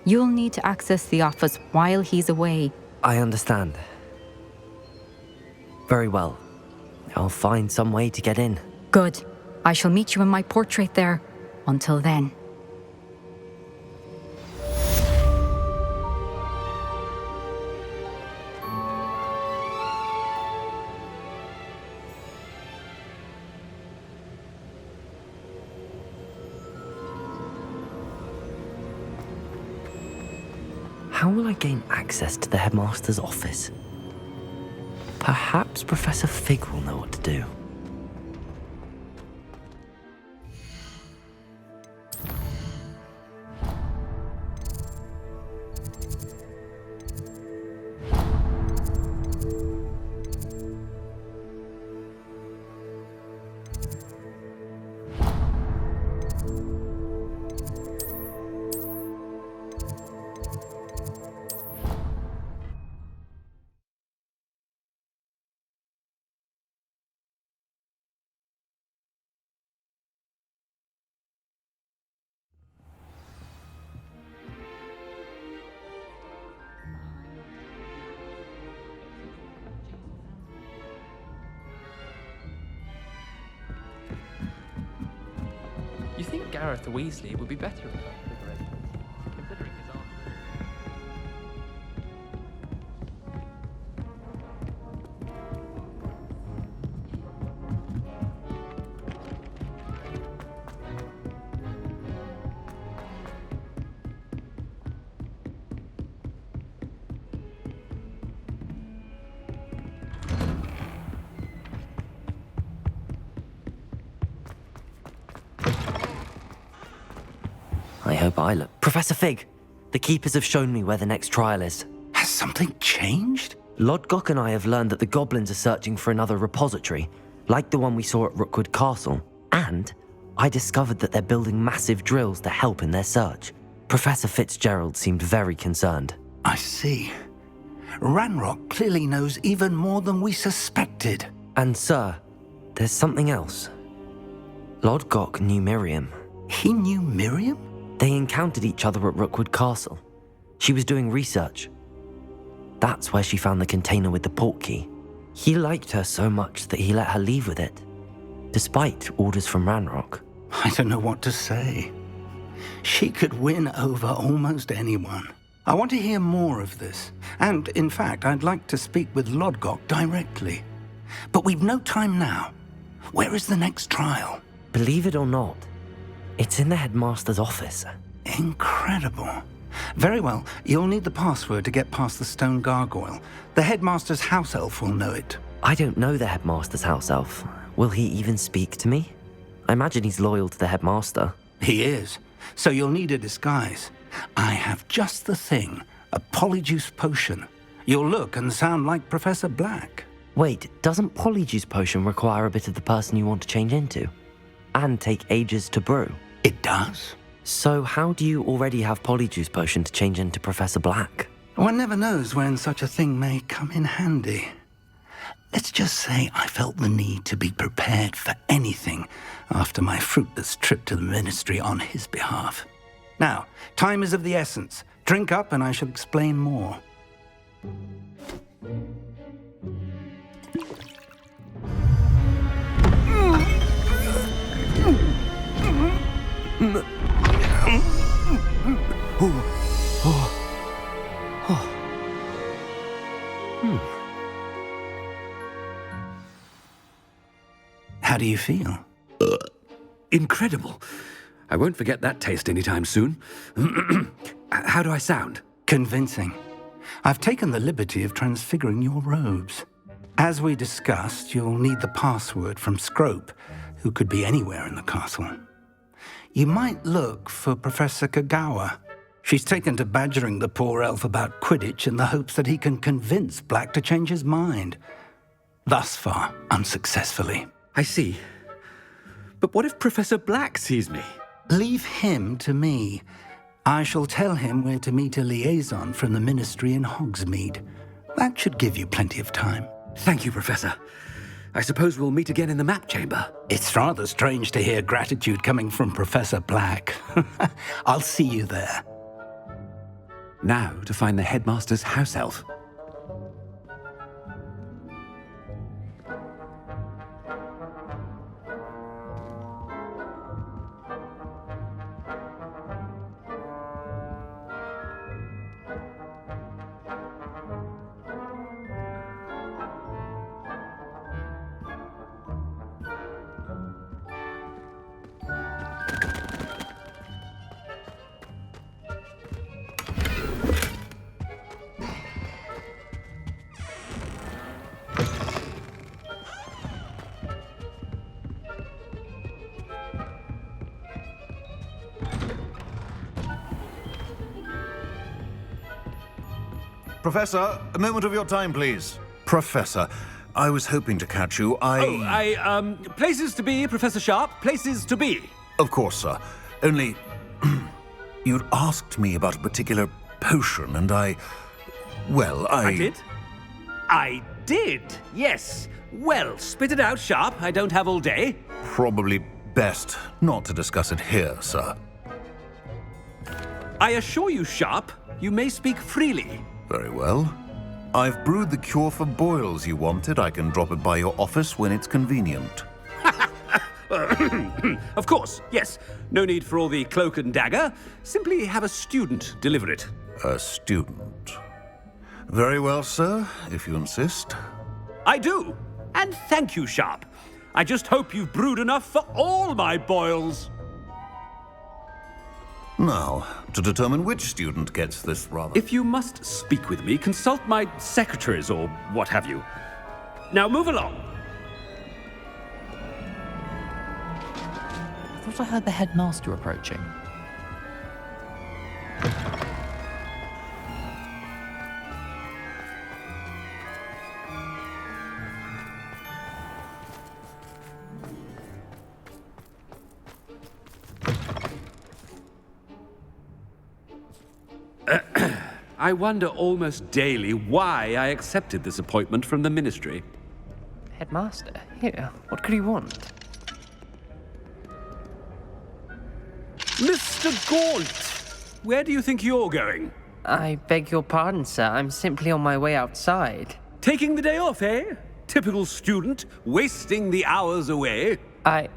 You'll need to access the office while he's away. I understand. Very well. I'll find some way to get in. Good. I shall meet you in my portrait there. Until then. How will I gain access to the headmaster's office? Perhaps Professor Fig will know what to do. You think Gareth Weasley would be better about preparations, considering his arms? I hope I look... Professor Fig! The Keepers have shown me where the next trial is. Has something changed? Lodgok and I have learned that the goblins are searching for another repository, like the one we saw at Rookwood Castle. And I discovered that they're building massive drills to help in their search. Professor Fitzgerald seemed very concerned. I see. Ranrock clearly knows even more than we suspected. And sir, there's something else. Lodgok knew Miriam. He knew Miriam? They encountered each other at Rookwood Castle. She was doing research. That's where she found the container with the portkey. He liked her so much that he let her leave with it, despite orders from Ranrock. I don't know what to say. She could win over almost anyone. I want to hear more of this. And, in fact, I'd like to speak with Lodgok directly. But we've no time now. Where is the next trial? Believe it or not, it's in the headmaster's office. Incredible. Very well, you'll need the password to get past the stone gargoyle. The headmaster's house elf will know it. I don't know the headmaster's house elf. Will he even speak to me? I imagine he's loyal to the headmaster. He is. So you'll need a disguise. I have just the thing. A polyjuice potion. You'll look and sound like Professor Black. Wait, doesn't polyjuice potion require a bit of the person you want to change into? And take ages to brew? It does. So how do you already have polyjuice potion to change into Professor Black? One never knows when such a thing may come in handy. Let's just say I felt the need to be prepared for anything after my fruitless trip to the ministry on his behalf. Now, time is of the essence. Drink up and I shall explain more. How do you feel? Incredible. I won't forget that taste anytime soon. How do I sound? Convincing. I've taken the liberty of transfiguring your robes. As we discussed, you'll need the password from Scrope, who could be anywhere in the castle. You might look for Professor Kagawa. She's taken to badgering the poor elf about Quidditch in the hopes that he can convince Black to change his mind. Thus far, unsuccessfully. I see. But what if Professor Black sees me? Leave him to me. I shall tell him where to meet a liaison from the ministry in Hogsmeade. That should give you plenty of time. Thank you, Professor. I suppose we'll meet again in the map chamber. It's rather strange to hear gratitude coming from Professor Black. I'll see you there. Now to find the headmaster's house elf. Professor, a moment of your time, please. Professor, I was hoping to catch you. Places to be, Professor Sharp. Places to be. Of course, sir. Only, you'd asked me about a particular potion, and I did? I did, yes. Well, spit it out, Sharp. I don't have all day. Probably best not to discuss it here, sir. I assure you, Sharp, you may speak freely. Very well. I've brewed the cure for boils you wanted. I can drop it by your office when it's convenient. Of course, yes. No need for all the cloak and dagger. Simply have a student deliver it. A student? Very well, sir, if you insist. I do. And thank you, Sharp. I just hope you've brewed enough for all my boils. Now, to determine which student gets this rather... If you must speak with me, consult my secretaries or what have you. Now move along. I thought I heard the headmaster approaching. I wonder almost daily why I accepted this appointment from the Ministry. Headmaster? Here, what could he want? Mr. Gaunt! Where do you think you're going? I beg your pardon, sir. I'm simply on my way outside. Taking the day off, eh? Typical student, wasting the hours away. I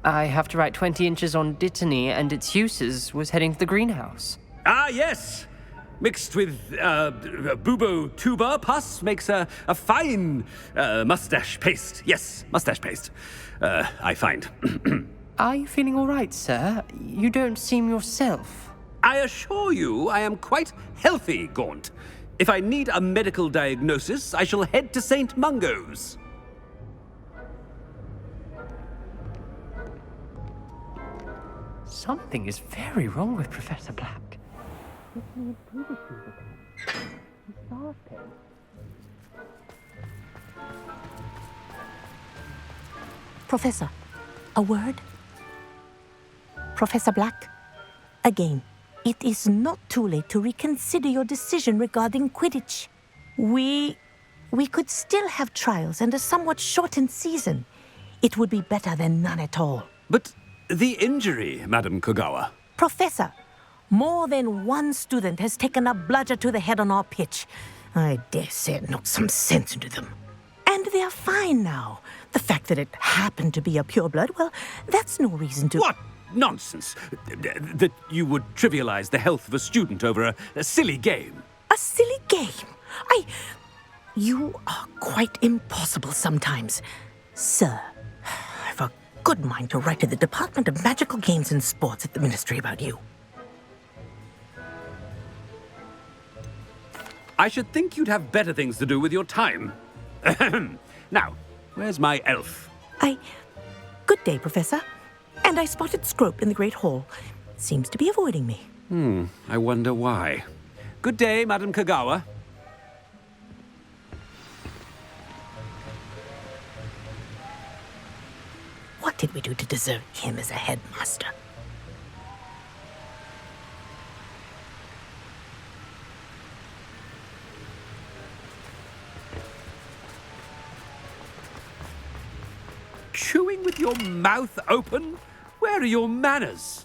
have to write 20 inches on Dittany and its uses. Was heading to the greenhouse. Ah, yes! Mixed with bubo tuber pus makes a fine mustache paste. Yes, mustache paste. I find. Are you feeling all right, sir? You don't seem yourself. I assure you I am quite healthy, Gaunt. If I need a medical diagnosis, I shall head to St. Mungo's. Something is very wrong with Professor Black. Professor, a word? Professor Black, again, it is not too late to reconsider your decision regarding Quidditch. We could still have trials and a somewhat shortened season. It would be better than none at all. But the injury, Madam Kogawa. Professor, more than one student has taken a bludger to the head on our pitch. I dare say it knocked some sense into them. And they're fine now. The fact that it happened to be a pureblood, well, that's no reason to... What nonsense! That you would trivialize the health of a student over a silly game. A silly game? You are quite impossible sometimes. Sir, I've a good mind to write to the Department of Magical Games and Sports at the Ministry about you. I should think you'd have better things to do with your time. Now, where's my elf? Good day, Professor. And I spotted Scrope in the Great Hall. Seems to be avoiding me. I wonder why. Good day, Madam Kogawa. What did we do to deserve him as a headmaster? Chewing with your mouth open? Where are your manners?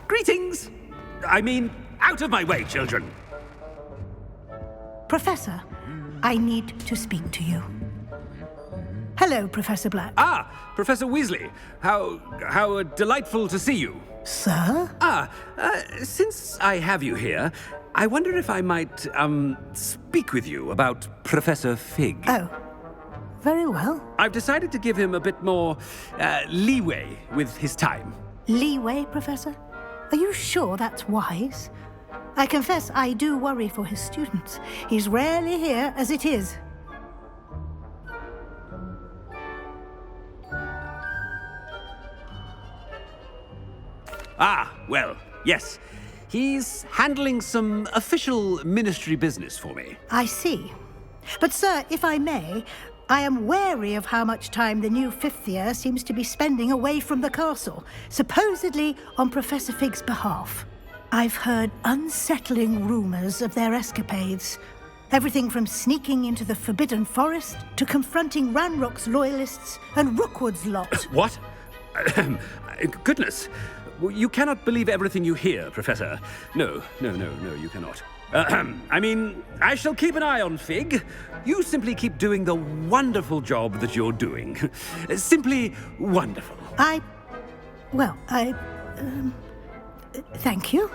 Greetings! I mean, out of my way, children! Professor, I need to speak to you. Hello, Professor Black. Ah, Professor Weasley. How delightful to see you. Sir? Since I have you here, I wonder if I might, speak with you about Professor Fig. Oh, very well. I've decided to give him a bit more, leeway with his time. Leeway, Professor? Are you sure that's wise? I confess I do worry for his students. He's rarely here as it is. Ah, well, yes. He's handling some official ministry business for me. I see. But, sir, if I may, I am wary of how much time the new fifth year seems to be spending away from the castle, supposedly on Professor Fig's behalf. I've heard unsettling rumors of their escapades. Everything from sneaking into the Forbidden Forest to confronting Ranrock's loyalists and Rookwood's lot. What? Goodness. You cannot believe everything you hear, Professor. No, you cannot. I mean, I shall keep an eye on Fig. You simply keep doing the wonderful job that you're doing. Simply wonderful. Thank you.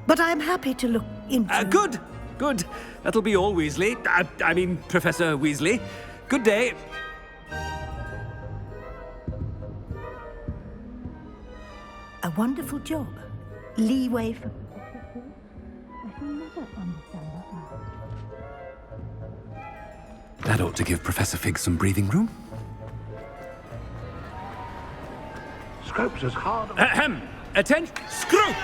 But I'm happy to look into... Good. Good. That'll be all, Weasley. I mean, Professor Weasley. Good day. A wonderful job. Leeway for... I shall never understand that now. That ought to give Professor Fig some breathing room. Scrope's as hard... Ahem! Attention! Scrope!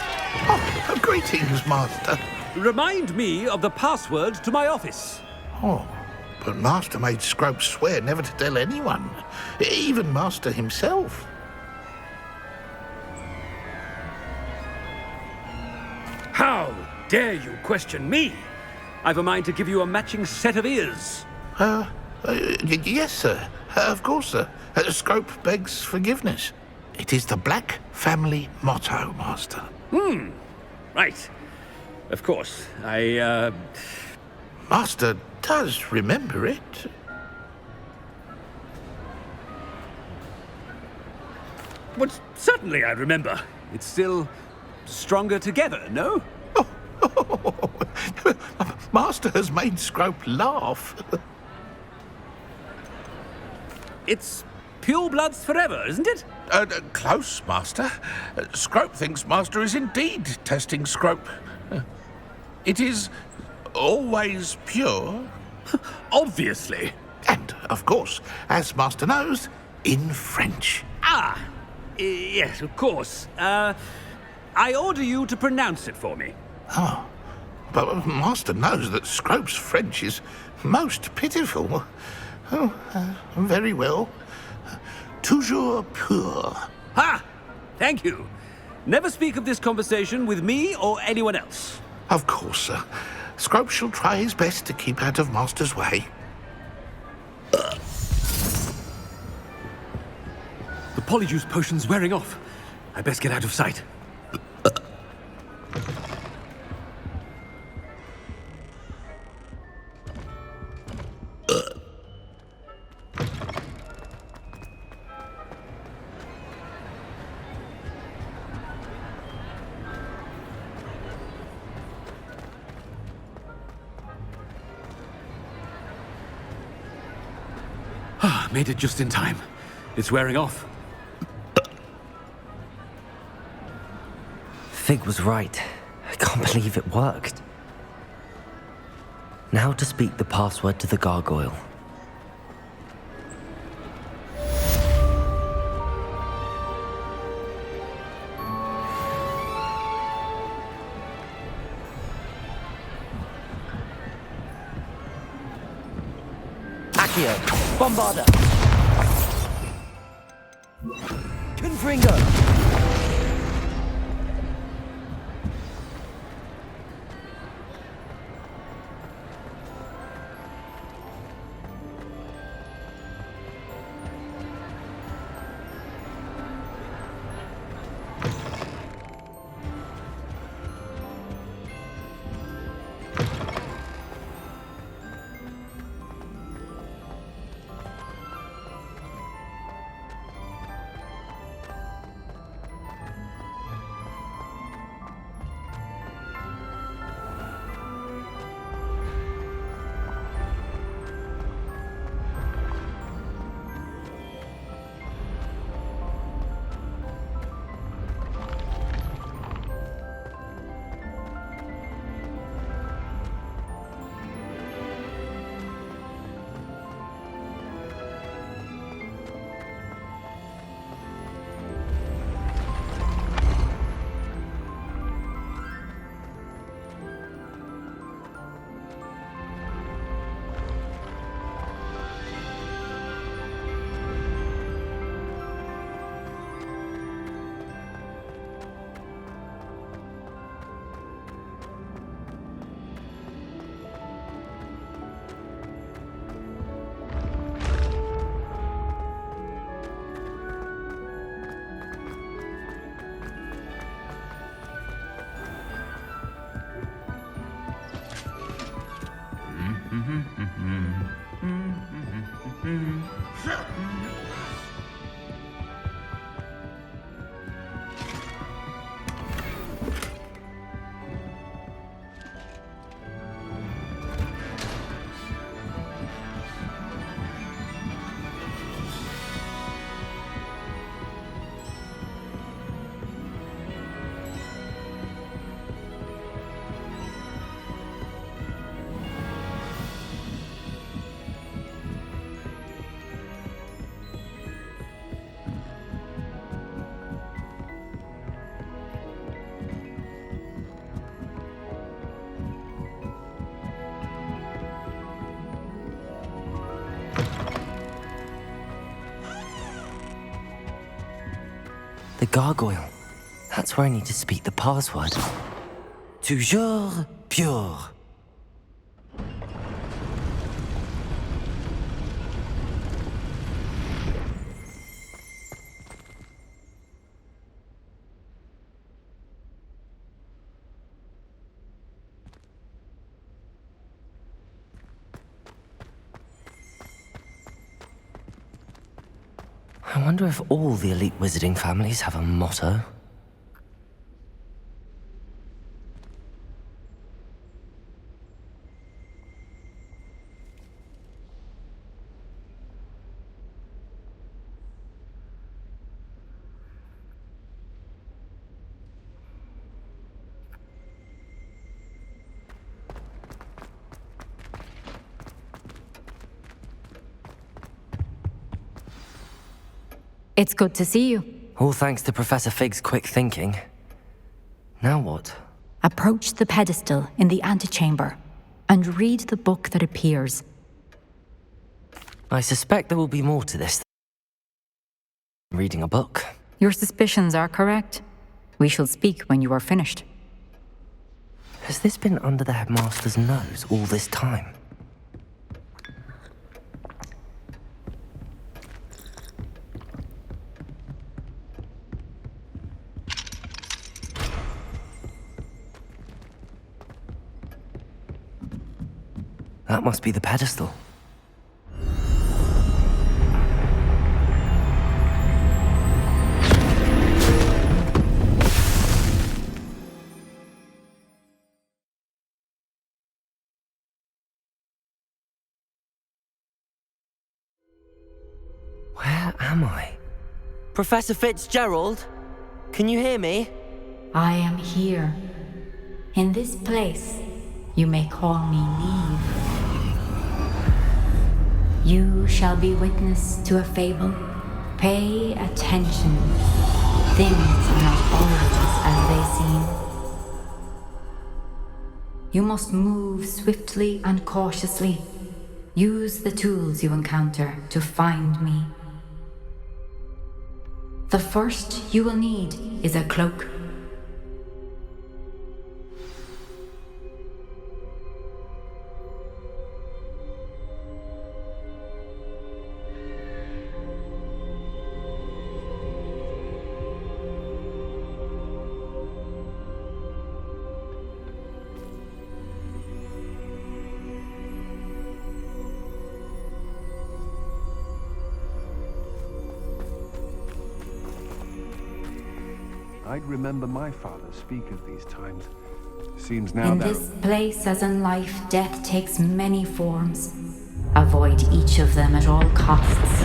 Oh, greetings, Master. Remind me of the password to my office. Oh, but Master made Scrope swear never to tell anyone, even Master himself. How dare you question me? I've a mind to give you a matching set of ears. Yes, sir. Of course, sir. Scrope begs forgiveness. It is the Black family motto, Master. Right. Of course. Master does remember it. But certainly I remember. It's still stronger together, no? Master has made Scrope laugh. It's pure bloods forever, isn't it? Close, Master. Scrope thinks Master is indeed testing Scrope. It is always pure. Obviously. And, of course, as Master knows, in French. Yes, of course. I order you to pronounce it for me. Oh, but Master knows that Scrope's French is most pitiful. Very well. Toujours pur. Ha! Thank you. Never speak of this conversation with me or anyone else. Of course, sir. Scrope shall try his best to keep out of Master's way. The polyjuice potion's wearing off. I best get out of sight. Made it just in time. It's wearing off. Fig was right. I can't believe it worked. Now to speak the password to the gargoyle. Accio, Bombarda! Confringo! gargoyle. That's where I need to speak the password. Toujours pure. I wonder if all the elite wizarding families have a motto. It's good to see you. All thanks to Professor Fig's quick thinking. Now what? Approach the pedestal in the antechamber and read the book that appears. I suspect there will be more to this than reading a book. Your suspicions are correct. We shall speak when you are finished. Has this been under the headmaster's nose all this time? That must be the pedestal. Where am I? Professor Fitzgerald? Can you hear me? I am here. In this place, you may call me Neve. You shall be witness to a fable. Pay attention. Things are not always as they seem. You must move swiftly and cautiously. Use the tools you encounter to find me. The first you will need is a cloak. I'd remember my father speak of these times. Seems now In that... this place, as in life, death takes many forms. Avoid each of them at all costs.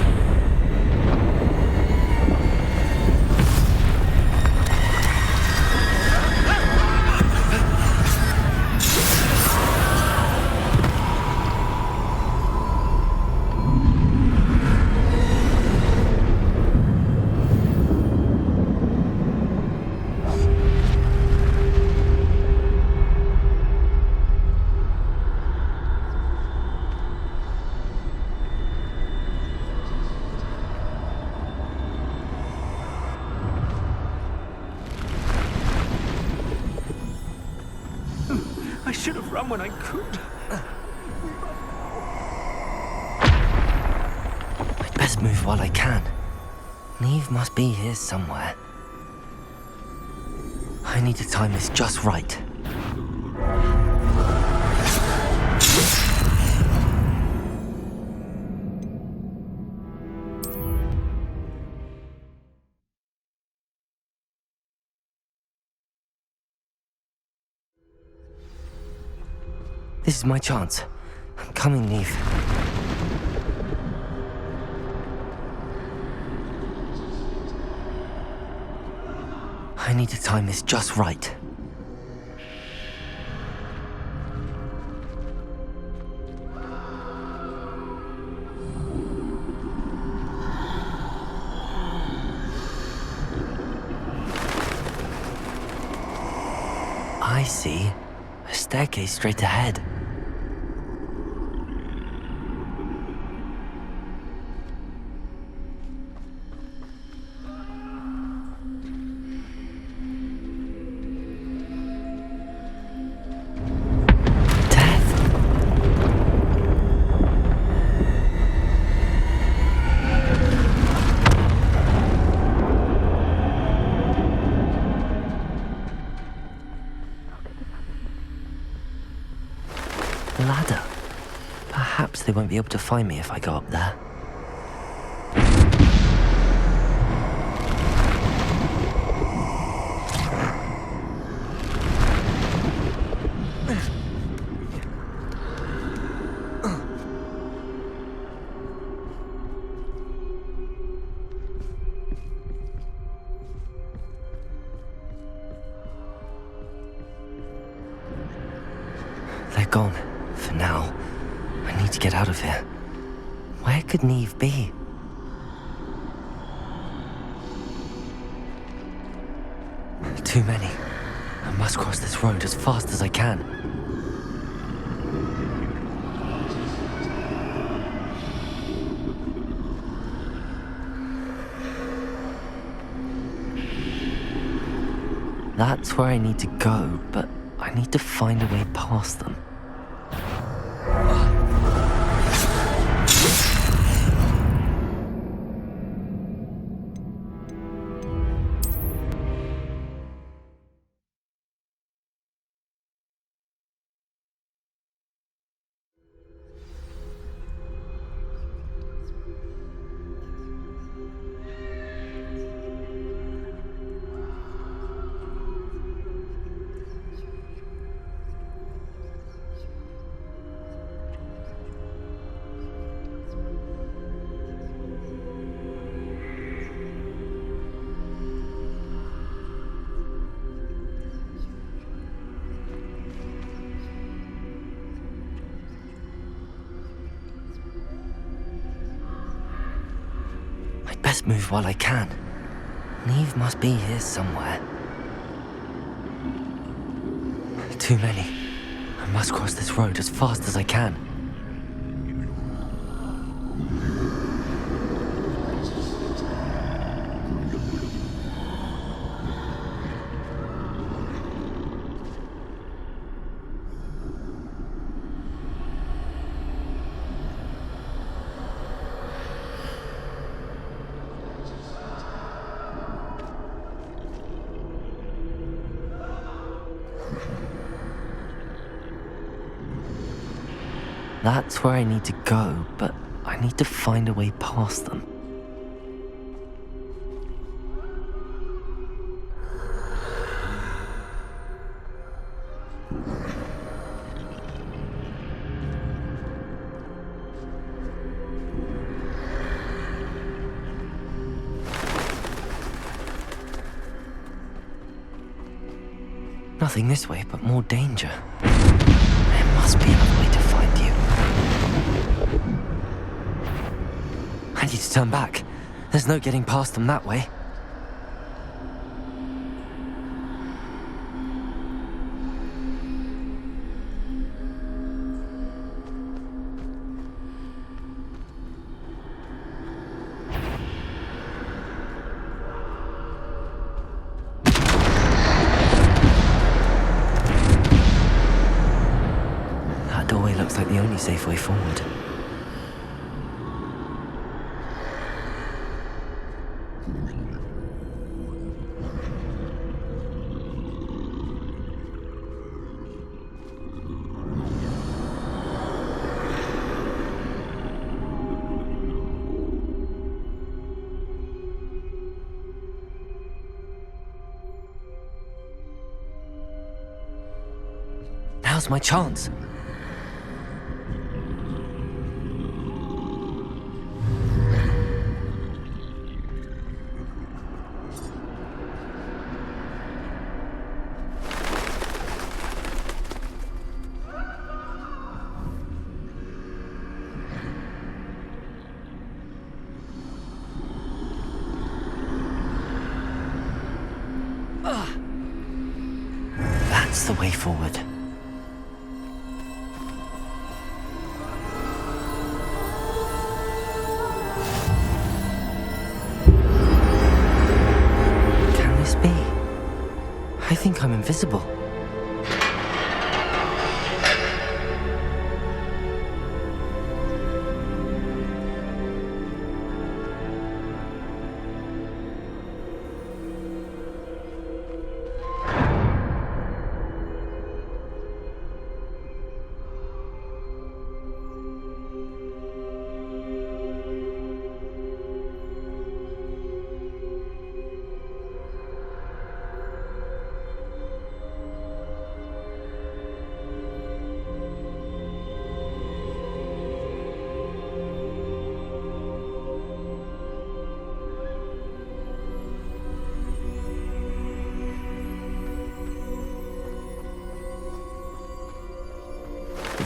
I should have run when I could. I'd best move while I can. Neve must be here somewhere. I need to time this just right. This is my chance. I'm coming, Neve. I need to time this just right. I see. A staircase straight ahead. Perhaps they won't be able to find me if I go up there. They're gone, for now. I need to get out of here. Where could Neve be? Too many. I must cross this road as fast as I can. That's where I need to go, but I need to find a way past them. Best move while I can. Neve must be here somewhere. Too many. I must cross this road as fast as I can. That's where I need to go, but I need to find a way past them. Nothing this way, but more danger. There must be another way to find you. I need to turn back. There's no getting past them that way. That doorway looks like the only safe way forward. Now's my chance. That's the way forward. Can this be? I think I'm invisible.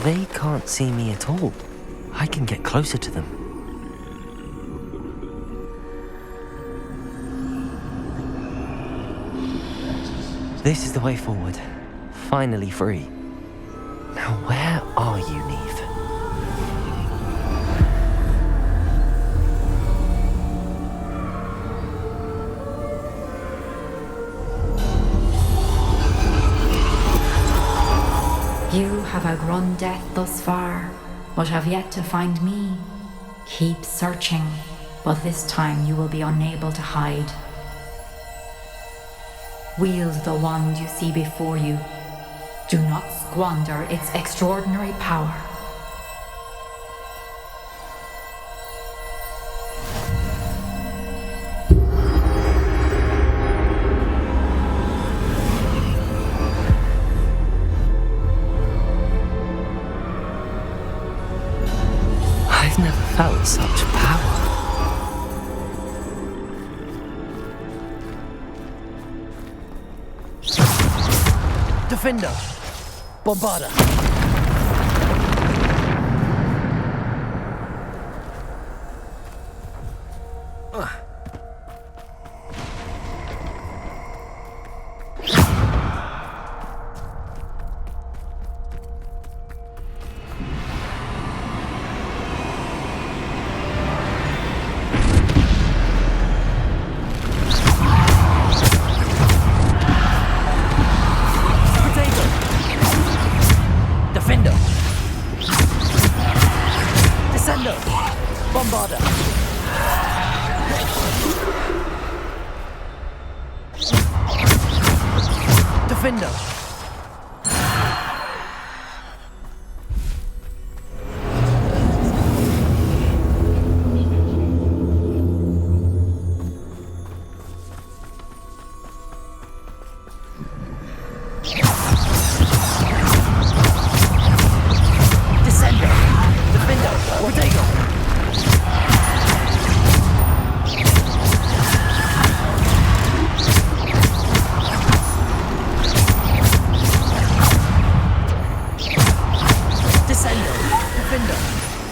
They can't see me at all. I can get closer to them. This is the way forward. Finally free. Now where are you, Neve? You have outrun death thus far, but have yet to find me. Keep searching, but this time you will be unable to hide. Wield the wand you see before you. Do not squander its extraordinary power. I've never felt such power. Defender! Bombarder! Defender!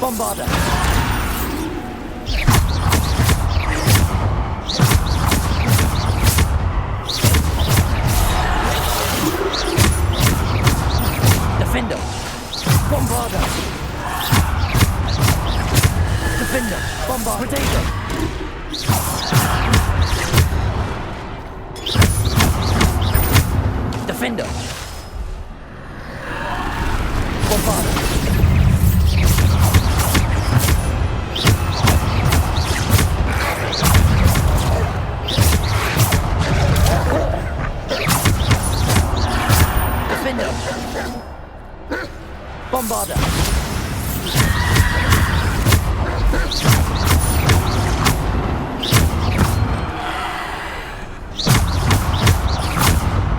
Bombarder! Defender! Bombarder! Defender! Bombarder! Potato! Defender! Bombarder! Bombarder!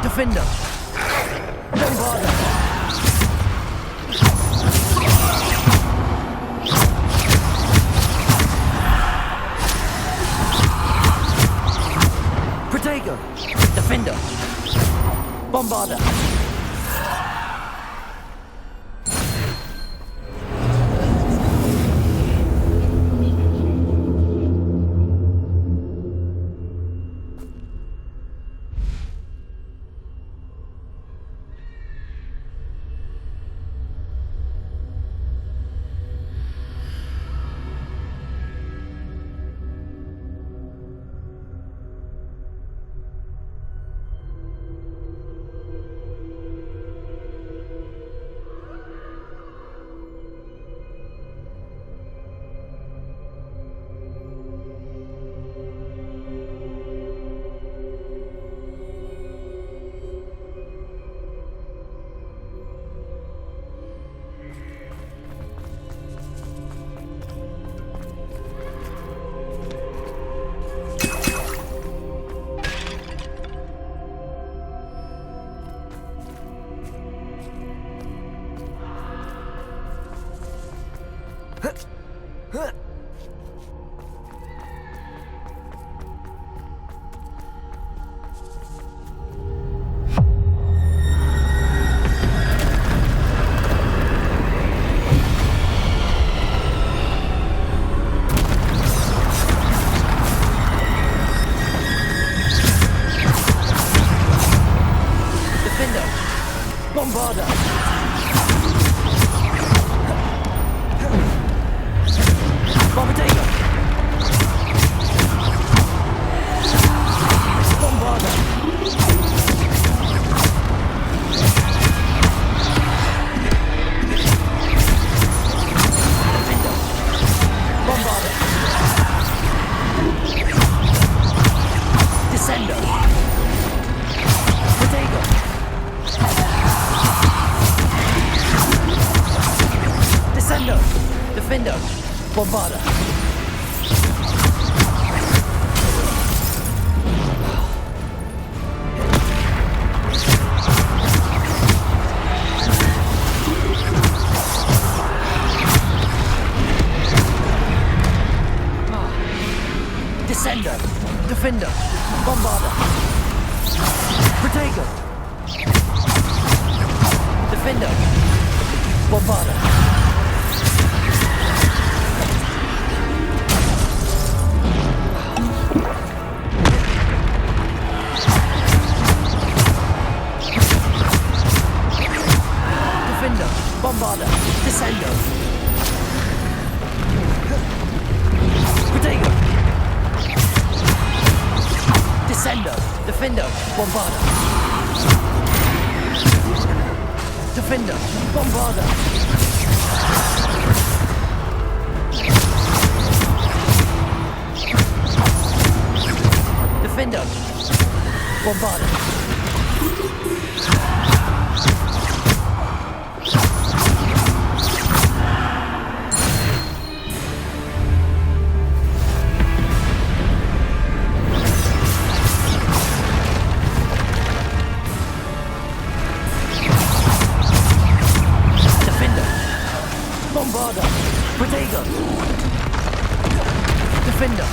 Defender! Bombarder! Protego! Defender! Bombarder! Defender! Bombarda! Descender! Defender! Bombarda! Protego! Defender! Bombarda! Defender! Bombarda! Descendo! Protego! Descendo! Defender! Bombarda! Defender! Bombarda! Defender! Bombarda! Bombarda! Protego! Defender!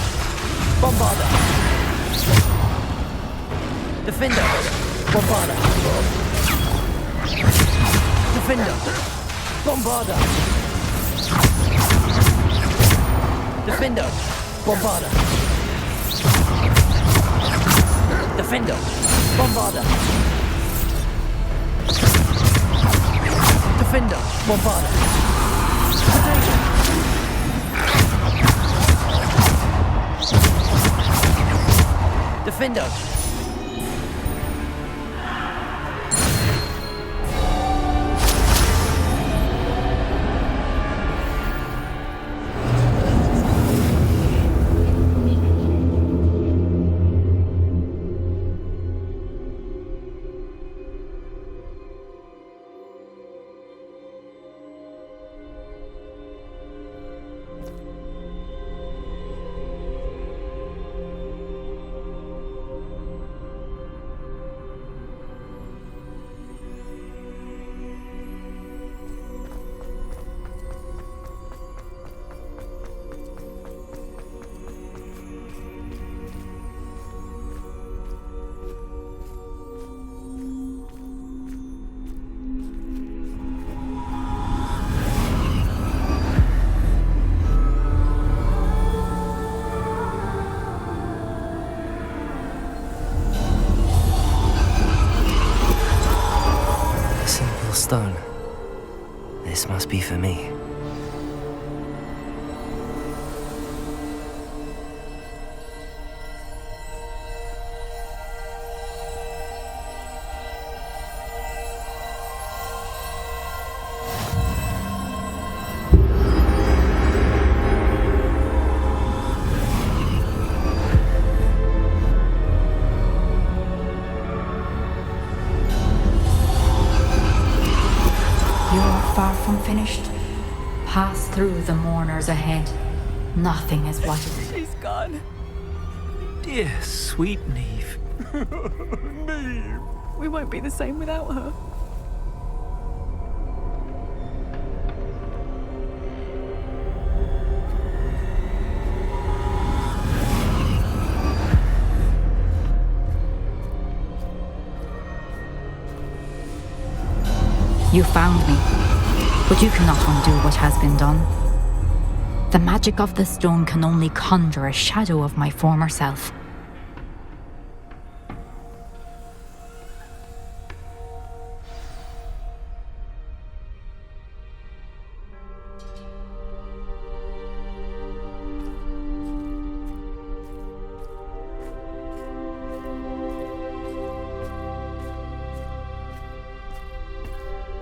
Bombarda! Defender! Bombarda! Defender! Bombarda! Defender! Bombarda! Defender! Bombarda! Defender! Bombarda! Defender! Stone. This must be for me. Far from finished. Pass through the mourners ahead. Nothing is what it is. She's gone. Dear sweet Neve. Neve! We won't be the same without her. You found me, but you cannot undo what has been done. The magic of the stone can only conjure a shadow of my former self.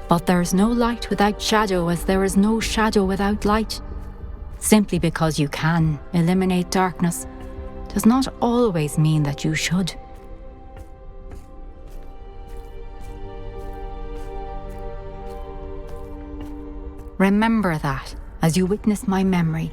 But there is no light without shadow, as there is no shadow without light. Simply because you can eliminate darkness does not always mean that you should. Remember that, as you witness my memory.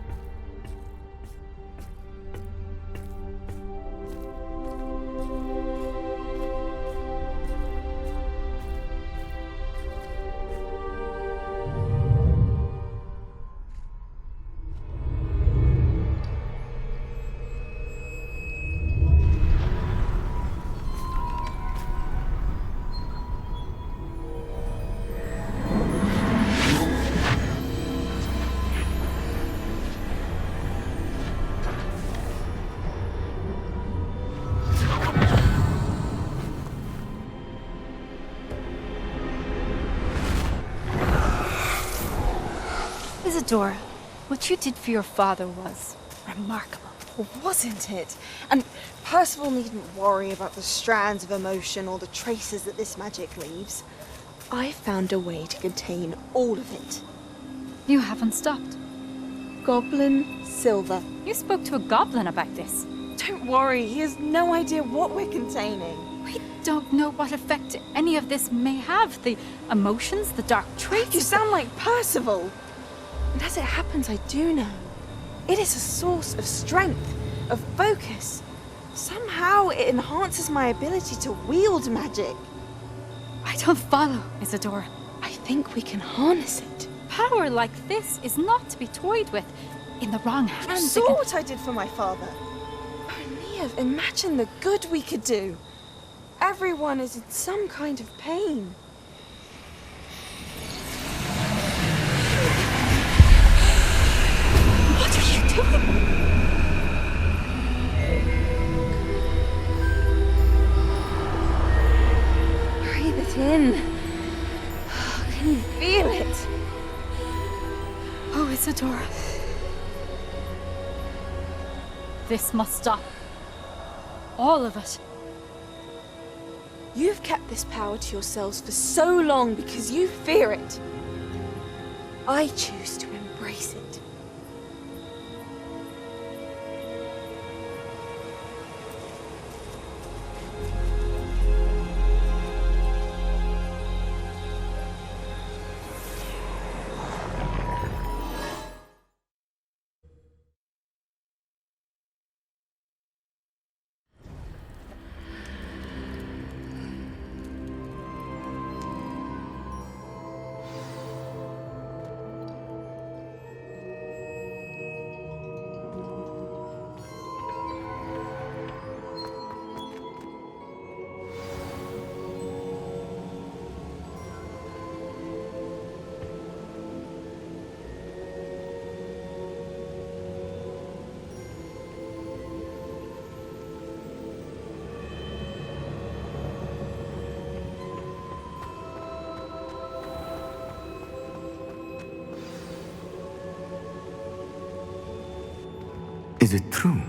Isadora, what you did for your father was remarkable, wasn't it? And Percival needn't worry about the strands of emotion or the traces that this magic leaves. I found a way to contain all of it. You haven't stopped. Goblin Silver. You spoke to a goblin about this. Don't worry, he has no idea what we're containing. We don't know what effect any of this may have. The emotions, the dark traits. You sound like Percival. And as it happens, I do know. It is a source of strength, of focus. Somehow it enhances my ability to wield magic. I don't follow, Isadora. I think we can harness it. Power like this is not to be toyed with. In the wrong hands. You saw what I did for my father. Oh, Neve, imagine the good we could do. Everyone is in some kind of pain. What are you doing? Breathe it in. Can you feel it? Oh, Isadora. This must stop. All of it. You've kept this power to yourselves for so long because you fear it. I choose to embrace it. Is it true?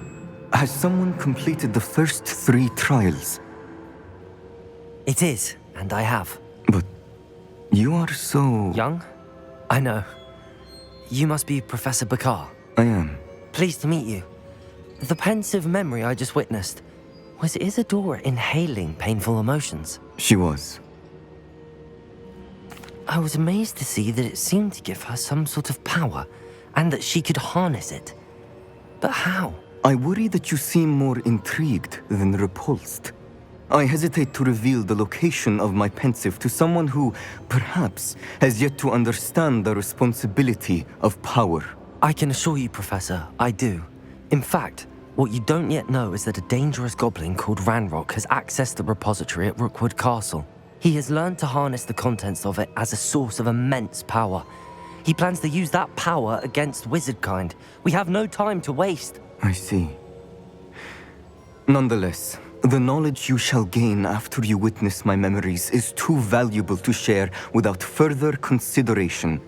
Has someone completed the first 3 trials? It is, and I have. But you are so... Young? I know. You must be Professor Bakar. I am. Pleased to meet you. The pensive memory I just witnessed, was Isadora inhaling painful emotions? She was. I was amazed to see that it seemed to give her some sort of power, and that she could harness it. But how? I worry that you seem more intrigued than repulsed. I hesitate to reveal the location of my pensive to someone who, perhaps, has yet to understand the responsibility of power. I can assure you, Professor, I do. In fact, what you don't yet know is that a dangerous goblin called Ranrock has accessed the repository at Rookwood Castle. He has learned to harness the contents of it as a source of immense power. He plans to use that power against wizardkind. We have no time to waste. I see. Nonetheless, the knowledge you shall gain after you witness my memories is too valuable to share without further consideration.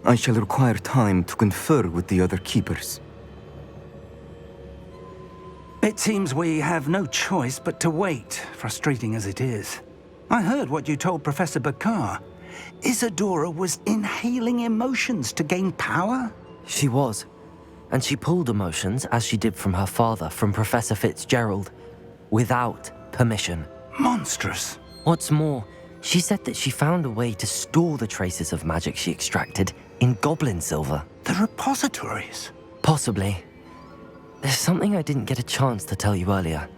I shall require time to confer with the other keepers. It seems we have no choice but to wait, frustrating as it is. I heard what you told Professor Bakar. Isadora was inhaling emotions to gain power? She was. And she pulled emotions, as she did from her father, from Professor Fitzgerald, without permission. Monstrous. What's more, she said that she found a way to store the traces of magic she extracted In goblin silver. The repositories? Possibly. There's something I didn't get a chance to tell you earlier.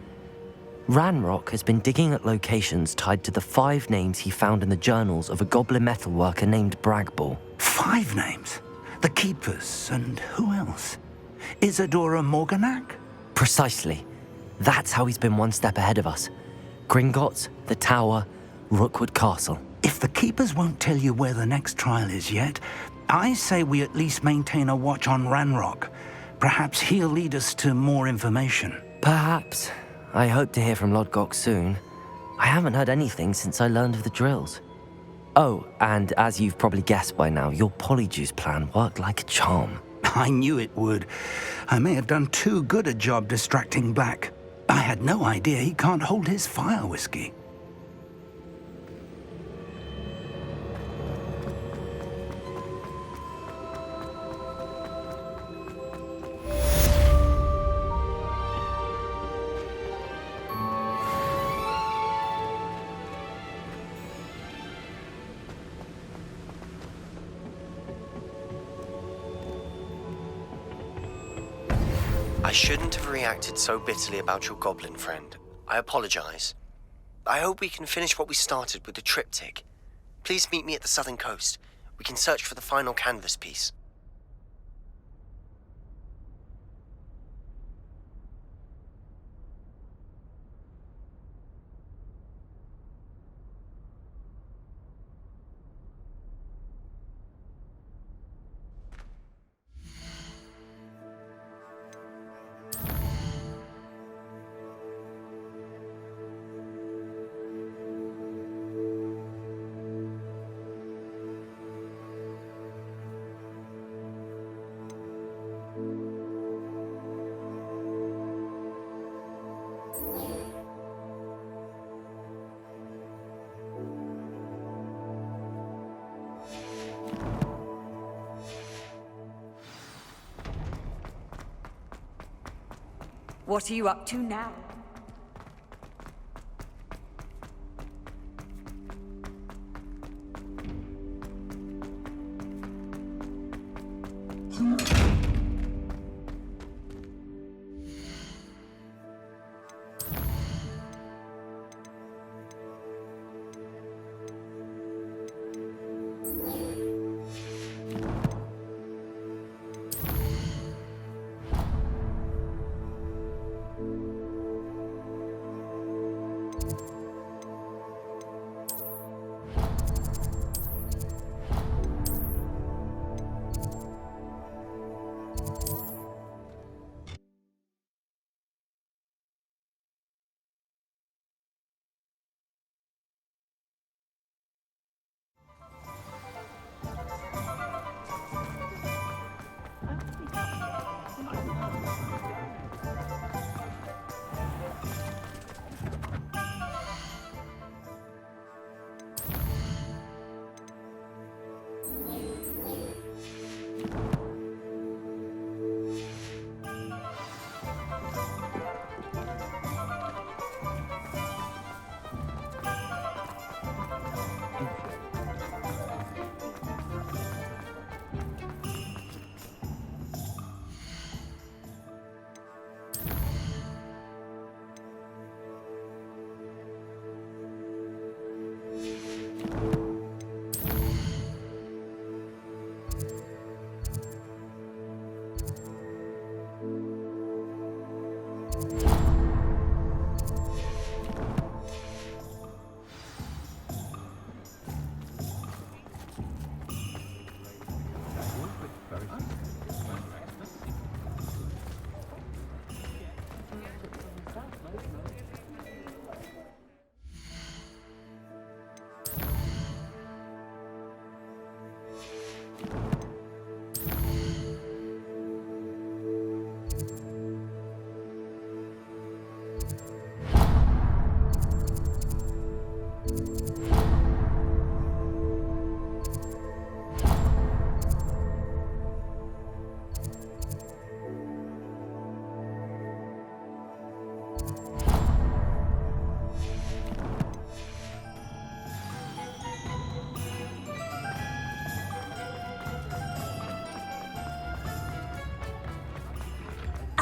Ranrock has been digging at locations tied to the 5 names he found in the journals of a goblin metalworker named Bragball. 5 names? The Keepers, and who else? Isadora Morganac? Precisely. That's how he's been one step ahead of us. Gringotts, the Tower, Rookwood Castle. If the Keepers won't tell you where the next trial is yet, I say we at least maintain a watch on Ranrock. Perhaps he'll lead us to more information. Perhaps. I hope to hear from Lodgok soon. I haven't heard anything since I learned of the drills. Oh, and as you've probably guessed by now, your Polyjuice plan worked like a charm. I knew it would. I may have done too good a job distracting Black. I had no idea he can't hold his fire whiskey. I shouldn't have reacted so bitterly about your goblin friend. I apologize. I hope we can finish what we started with the triptych. Please meet me at the southern coast. We can search for the final canvas piece. What are you up to now?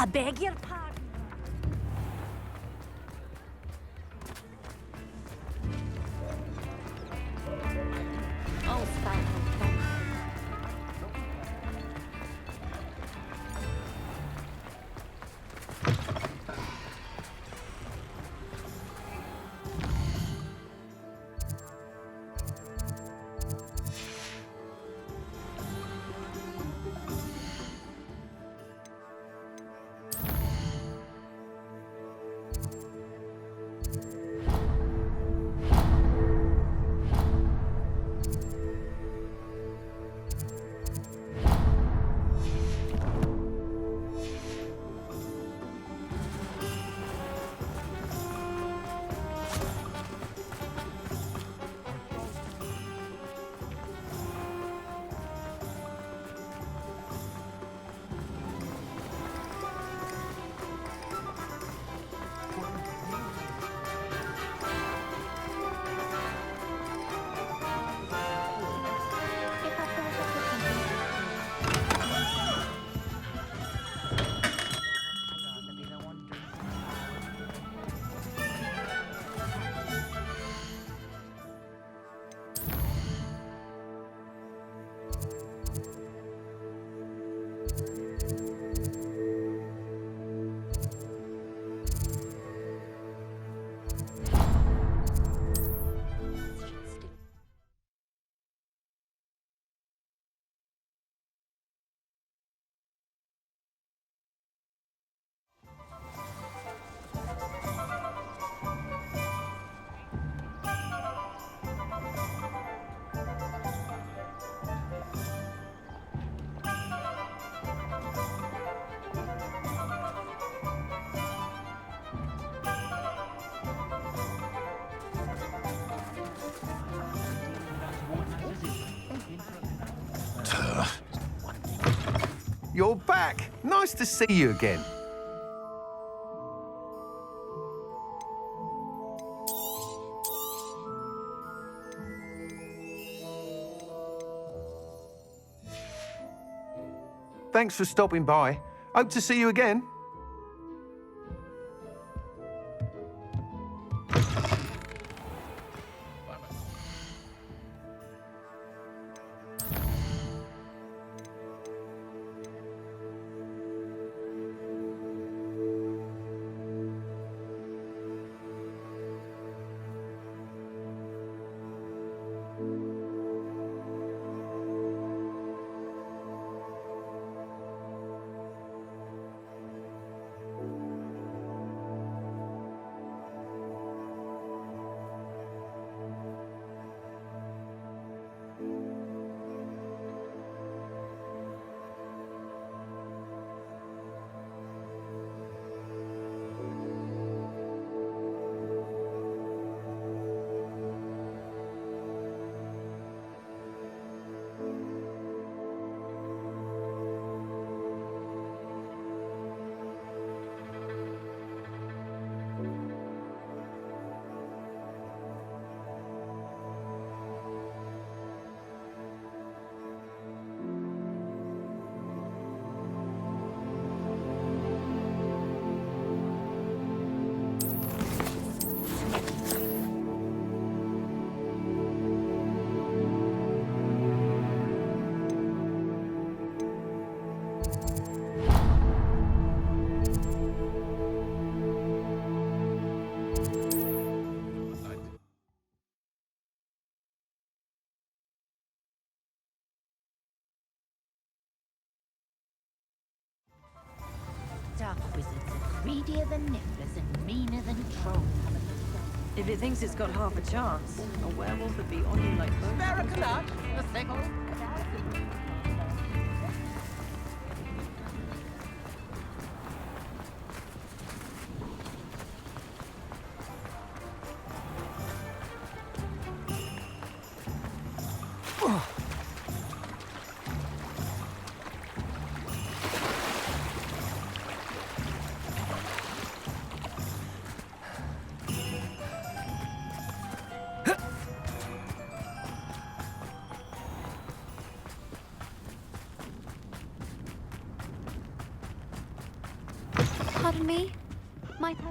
I beg your pardon. Oh, Starlight, don't. You're back. Nice to see you again. Thanks for stopping by. Hope to see you again. Dark wizards are greedier than nifflers and meaner than trolls. If it thinks it's got half a chance, a werewolf would be on you like both. Barracuda, the sickle. Pardon me? Might I?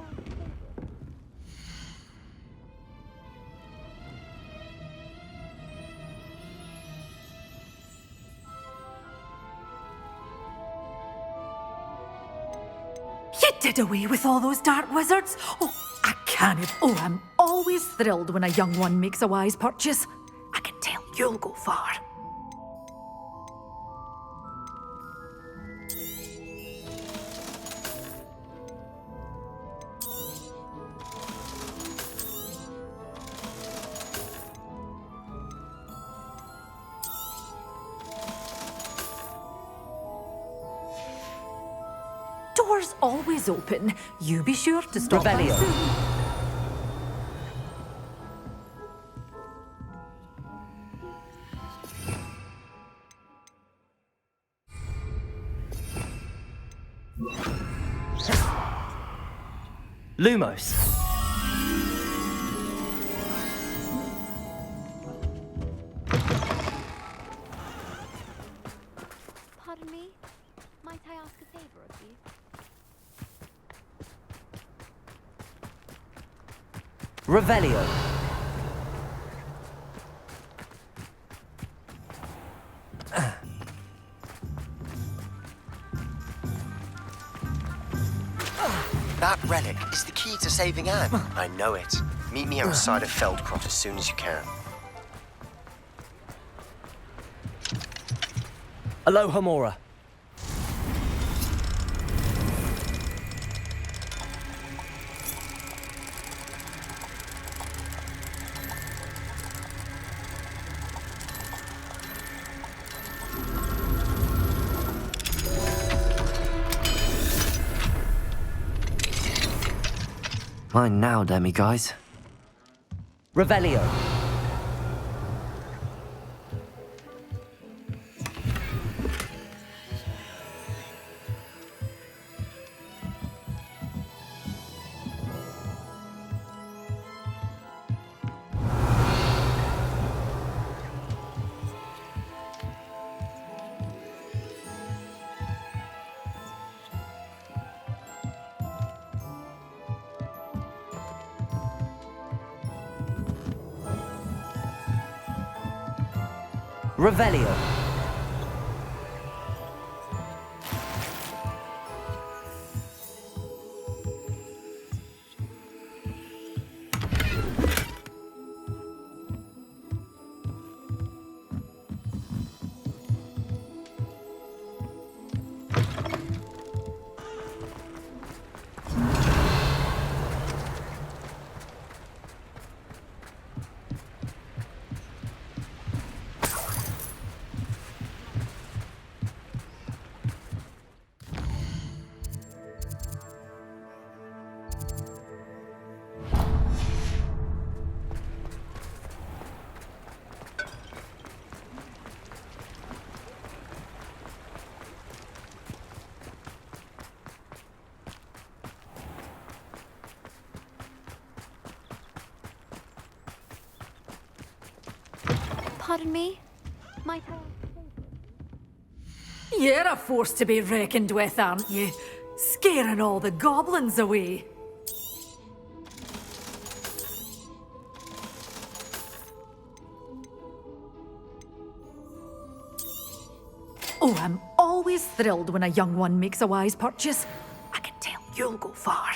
You did away with all those dark wizards? Oh, I can't. Oh, I'm always thrilled when a young one makes a wise purchase. I can tell you'll go far. Door's always open. You be sure to stop by Revelio. soon. Lumos. Pardon me? Might I ask a favor of you? Revelio. That relic is the key to saving Anne. I know it. Meet me outside of Feldcroft as soon as you can. Aloha Mora. Mine now, demi-guys. Revelio. Revelio. Pardon me? Might I? You're a force to be reckoned with, aren't you? Scaring all the goblins away. Oh, I'm always thrilled when a young one makes a wise purchase. I can tell you'll go far.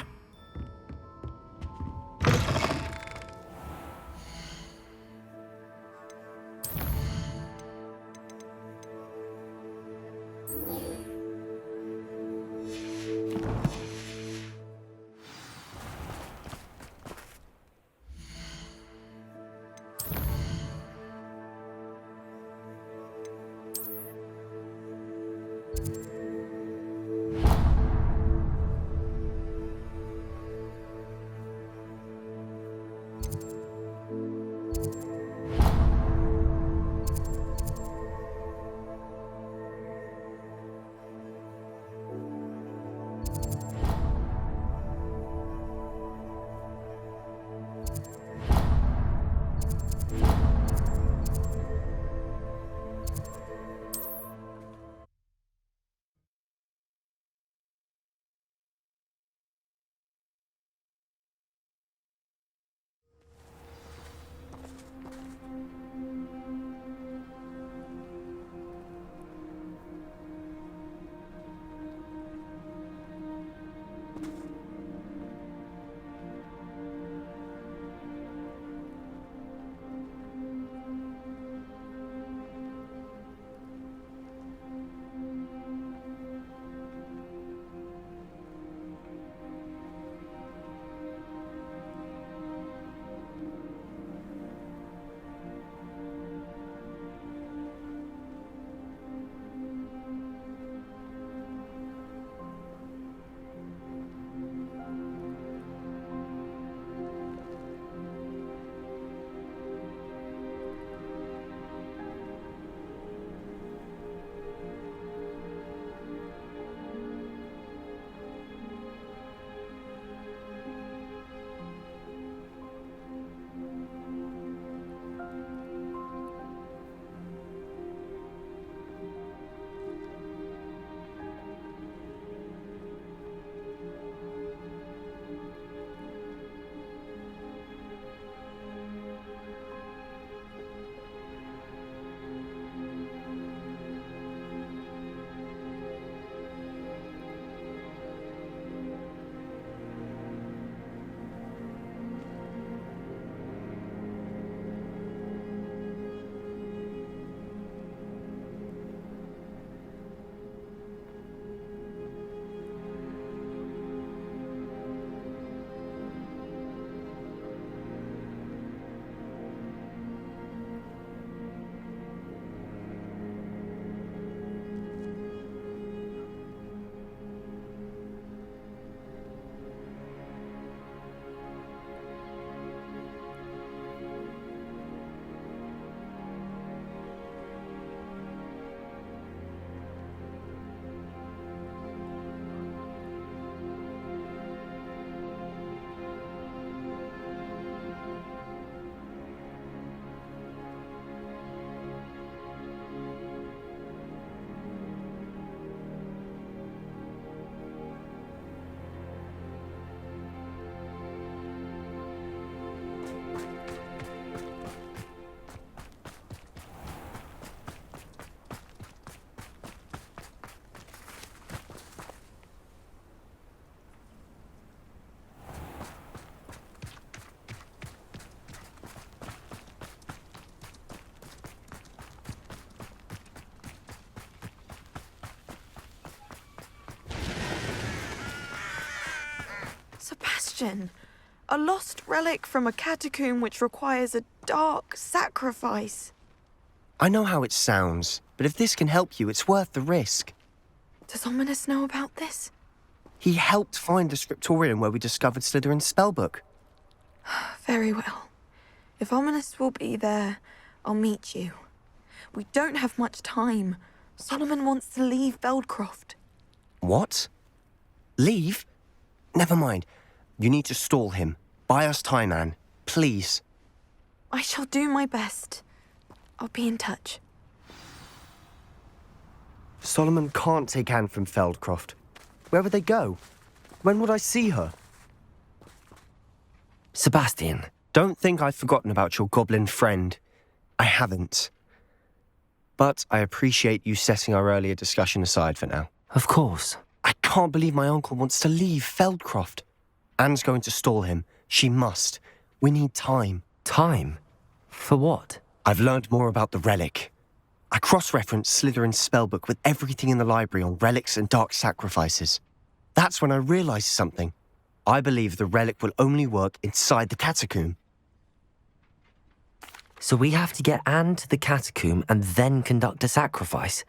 question. A lost relic from a catacomb which requires a dark sacrifice. I know how it sounds, but if this can help you, it's worth the risk. Does Ominous know about this? He helped find the scriptorium where we discovered Slytherin's spellbook. Very well. If Ominous will be there, I'll meet you. We don't have much time. Solomon wants to leave Feldcroft. What? Leave? Never mind. You need to stall him. Buy us time, Anne. Please. I shall do my best. I'll be in touch. Solomon can't take Anne from Feldcroft. Where would they go? When would I see her? Sebastian. Don't think I've forgotten about your goblin friend. I haven't. But I appreciate you setting our earlier discussion aside for now. Of course. I can't believe my uncle wants to leave Feldcroft. Anne's going to stall him. She must. We need time. Time? For what? I've learned more about the relic. I cross-referenced Slytherin's spellbook with everything in the library on relics and dark sacrifices. That's when I realized something. I believe the relic will only work inside the catacomb. So we have to get Anne to the catacomb and then conduct a sacrifice?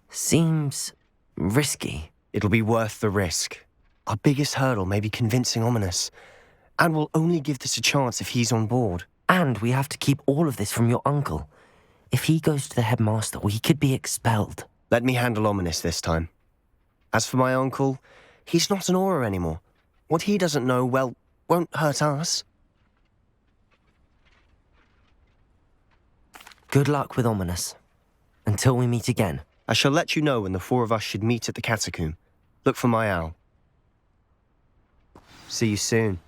Seems risky. It'll be worth the risk. Our biggest hurdle may be convincing Ominous. And we'll only give this a chance if he's on board. And we have to keep all of this from your uncle. If he goes to the headmaster, we could be expelled. Let me handle Ominous this time. As for my uncle, he's not an Auror anymore. What he doesn't know, well, won't hurt us. Good luck with Ominous. Until we meet again. I shall let you know when the four of us should meet at the catacomb. Look for my owl. See you soon.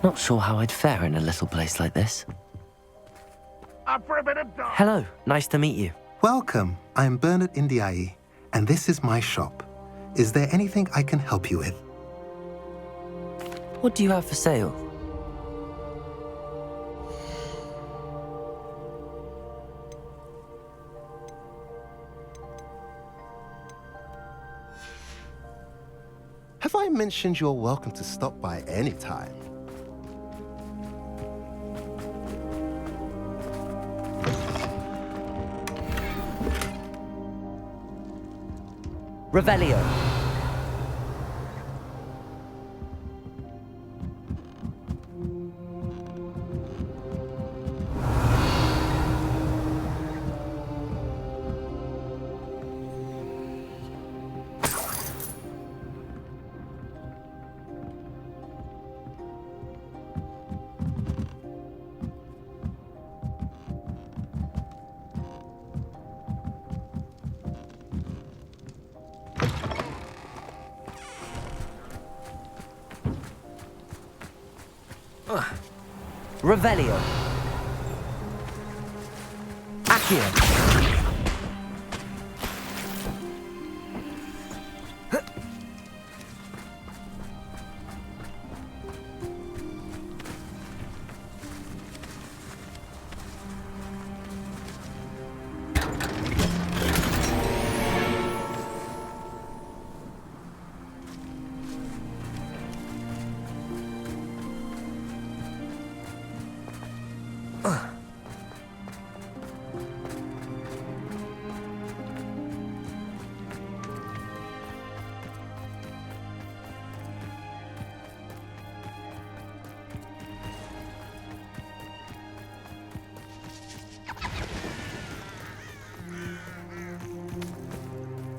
Not sure how I'd fare in a little place like this. Up for a bit of Hello, nice to meet you. Welcome. I'm Bernard Indiai, and this is my shop. Is there anything I can help you with? What do you have for sale? Have I mentioned you're welcome to stop by any time? Revelio. Revelio. Accio.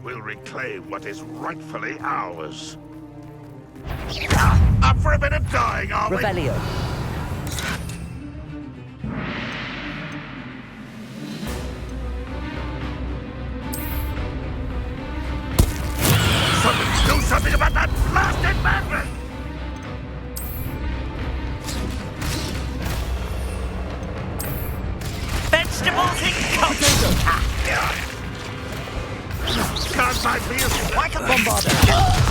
We'll reclaim what is rightfully ours. Up for a bit of dying, are we? Revelio. Somebody do something about that blasted madman! vegetables in Can't find me like a bombardier.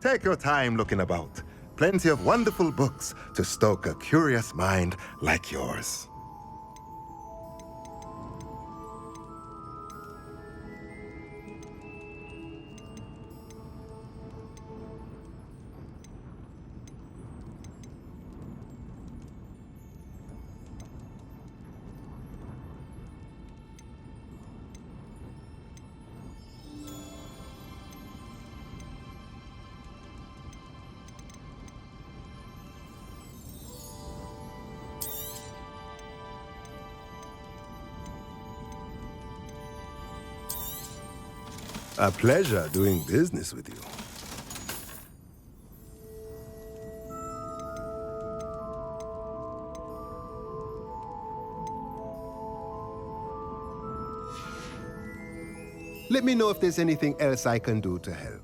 Take your time looking about. Plenty of wonderful books to stoke a curious mind like yours. A pleasure doing business with you. Let me know if there's anything else I can do to help.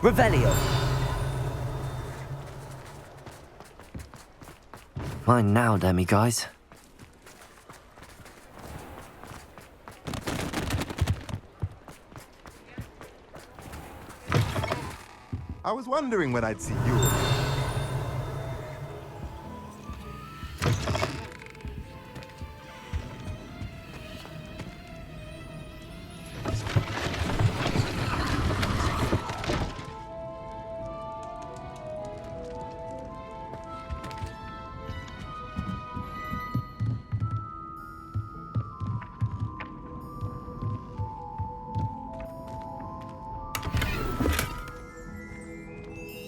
Revelio. Fine now, demi-guys. I was wondering when I'd see you.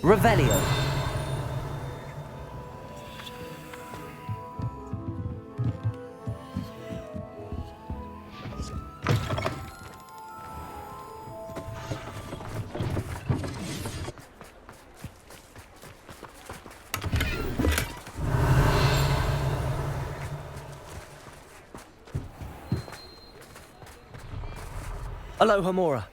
Revelio. Aloha Mora.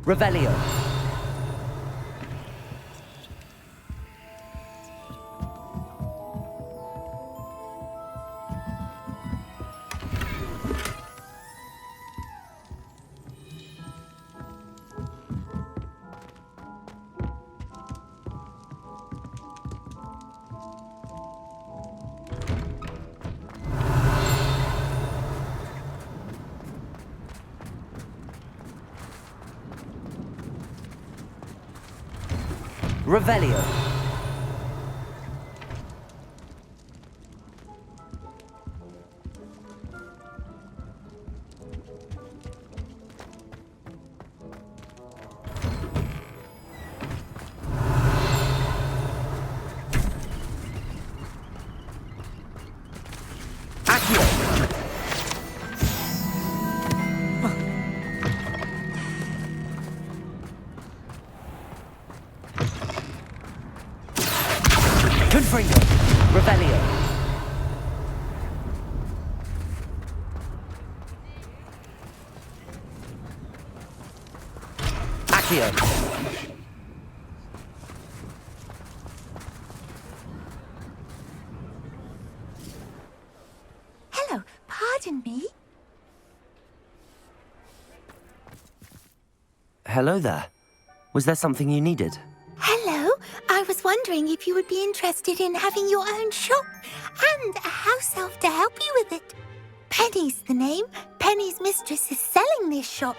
Revelio. Revelio. Confringo. Revelio. Accio. Hello, pardon me? Hello there. Was there something you needed? Hello, I was wondering if you would be interested in having your own shop and a house elf to help you with it. Penny's the name. Penny's mistress is selling this shop.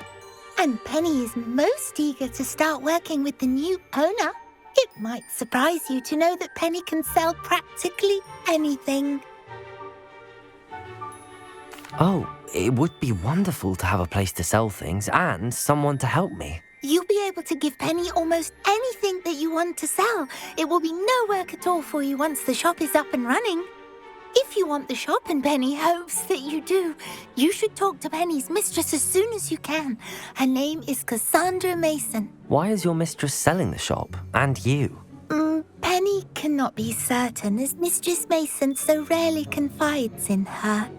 And Penny is most eager to start working with the new owner. It might surprise you to know that Penny can sell practically anything. Oh, it would be wonderful to have a place to sell things and someone to help me. You'll be able to give Penny almost anything that you want to sell. It will be no work at all for you once the shop is up and running. If you want the shop and Penny hopes that you do, you should talk to Penny's mistress as soon as you can. Her name is Cassandra Mason. Why is your mistress selling the shop? And you? Penny cannot be certain as Mistress Mason so rarely confides in her.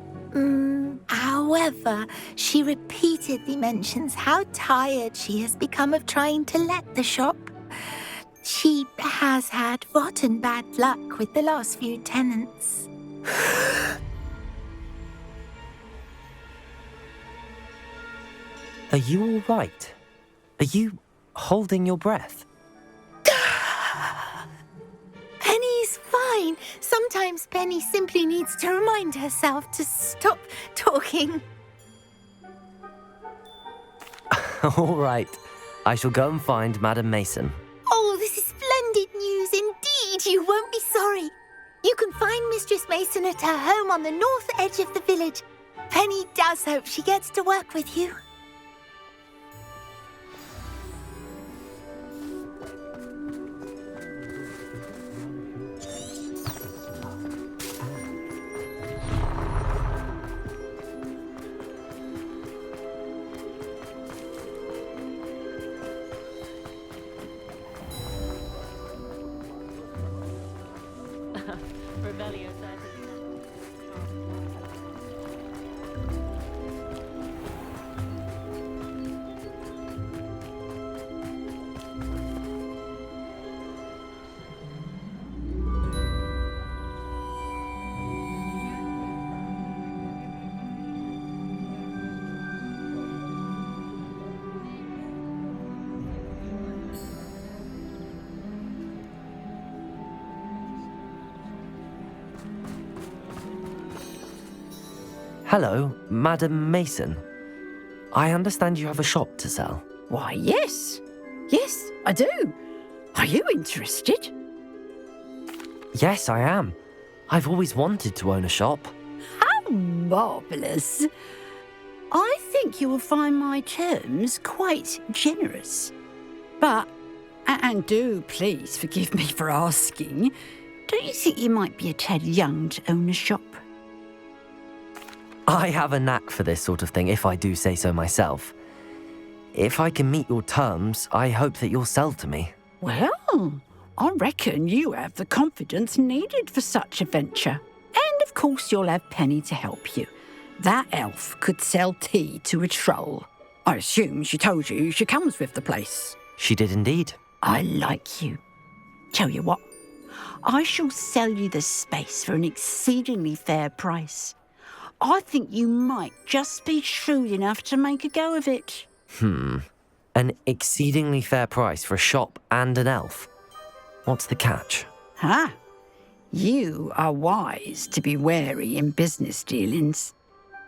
However, she repeatedly mentions how tired she has become of trying to let the shop. She has had rotten bad luck with the last few tenants. Are you all right? Are you holding your breath? Penny's fine. Sometimes Penny simply needs to remind herself to stop talking. All right. I shall go and find Madam Mason. Oh, this is splendid news indeed. You won't be sorry. You can find Mistress Mason at her home on the north edge of the village. Penny does hope she gets to work with you. Revelio says it's Hello, Madam Mason. I understand you have a shop to sell. Why, yes. Yes, I do. Are you interested? Yes, I am. I've always wanted to own a shop. How marvellous. I think you will find my terms quite generous. But, and do please forgive me for asking, don't you think you might be a tad young to own a shop? I have a knack for this sort of thing, if I do say so myself. If I can meet your terms, I hope that you'll sell to me. Well, I reckon you have the confidence needed for such a venture. And of course you'll have Penny to help you. That elf could sell tea to a troll. I assume she told you she comes with the place. She did indeed. I like you. Tell you what, I shall sell you the space for an exceedingly fair price. I think you might just be shrewd enough to make a go of it. An exceedingly fair price for a shop and an elf. What's the catch? Ah, you are wise to be wary in business dealings.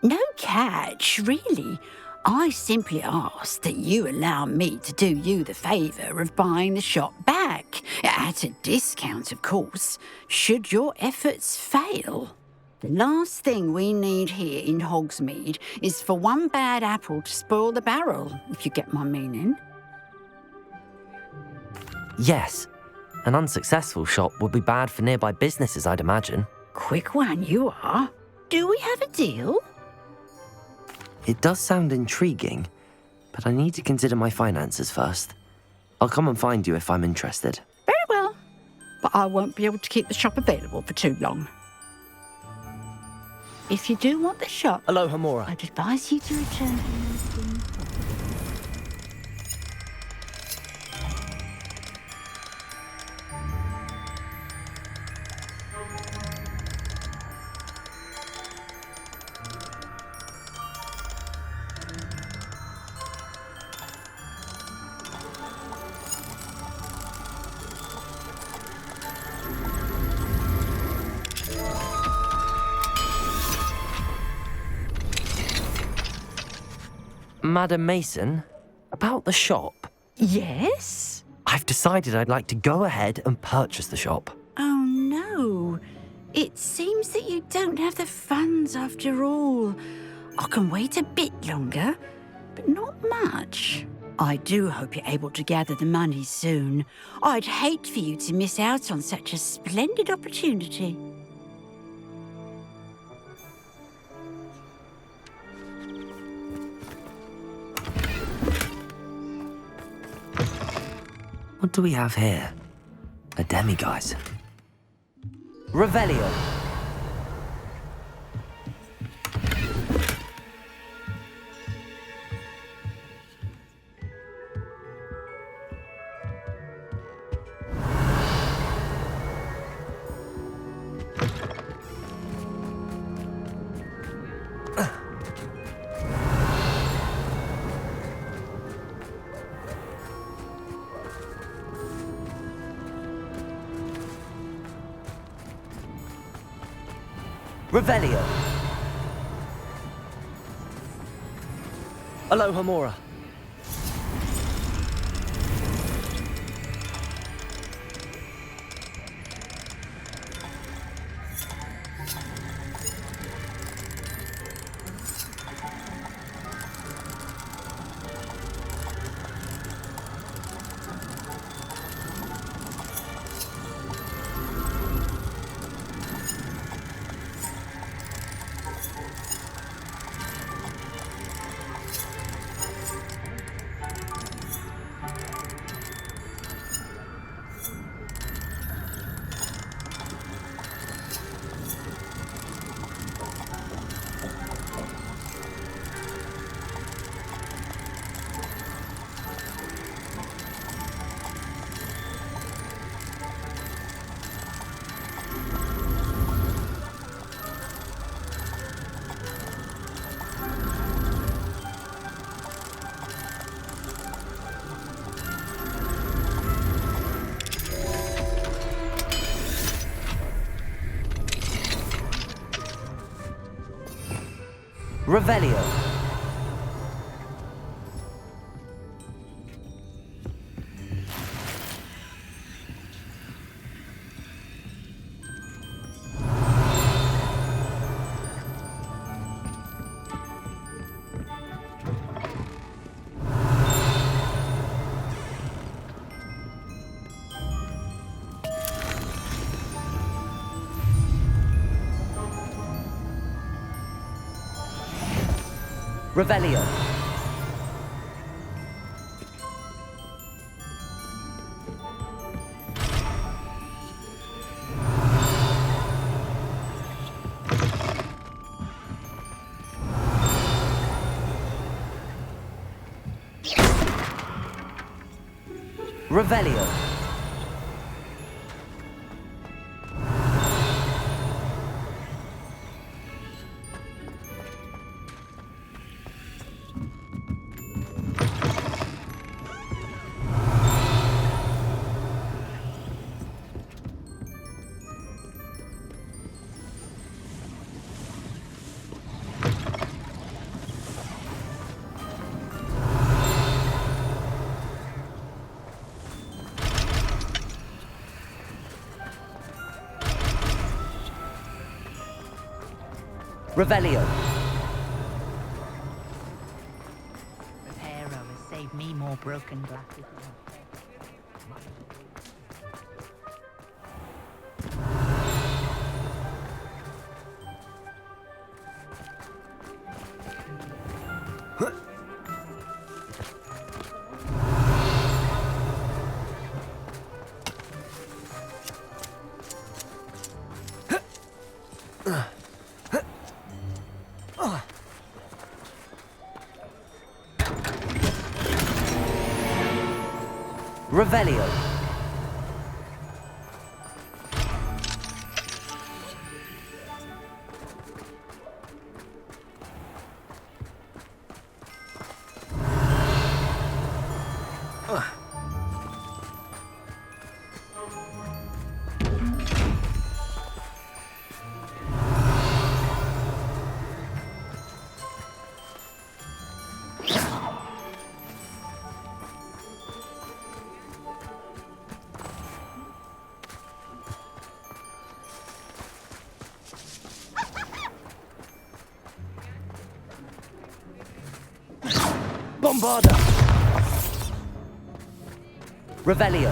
No catch, really. I simply ask that you allow me to do you the favour of buying the shop back, at a discount, of course, should your efforts fail. The last thing we need here in Hogsmeade is for one bad apple to spoil the barrel, if you get my meaning. Yes. An unsuccessful shop would be bad for nearby businesses, I'd imagine. Quick one you are. Do we have a deal? It does sound intriguing, but I need to consider my finances first. I'll come and find you if I'm interested. Very well. But I won't be able to keep the shop available for too long. If you do want the shop, Aloha Mora. I'd advise you to return to the Madam Mason, about the shop. Yes? I've decided I'd like to go ahead and purchase the shop. Oh, no. It seems that you don't have the funds after all. I can wait a bit longer, but not much. I do hope you're able to gather the money soon. I'd hate for you to miss out on such a splendid opportunity. What do we have here? A demiguise. Revelio. Revelio. Aloha Mora. Revelio. Revelio. Revelio. Revelio. Reparo has saved me more broken glasses. Revelio. Bombarda. Revelio.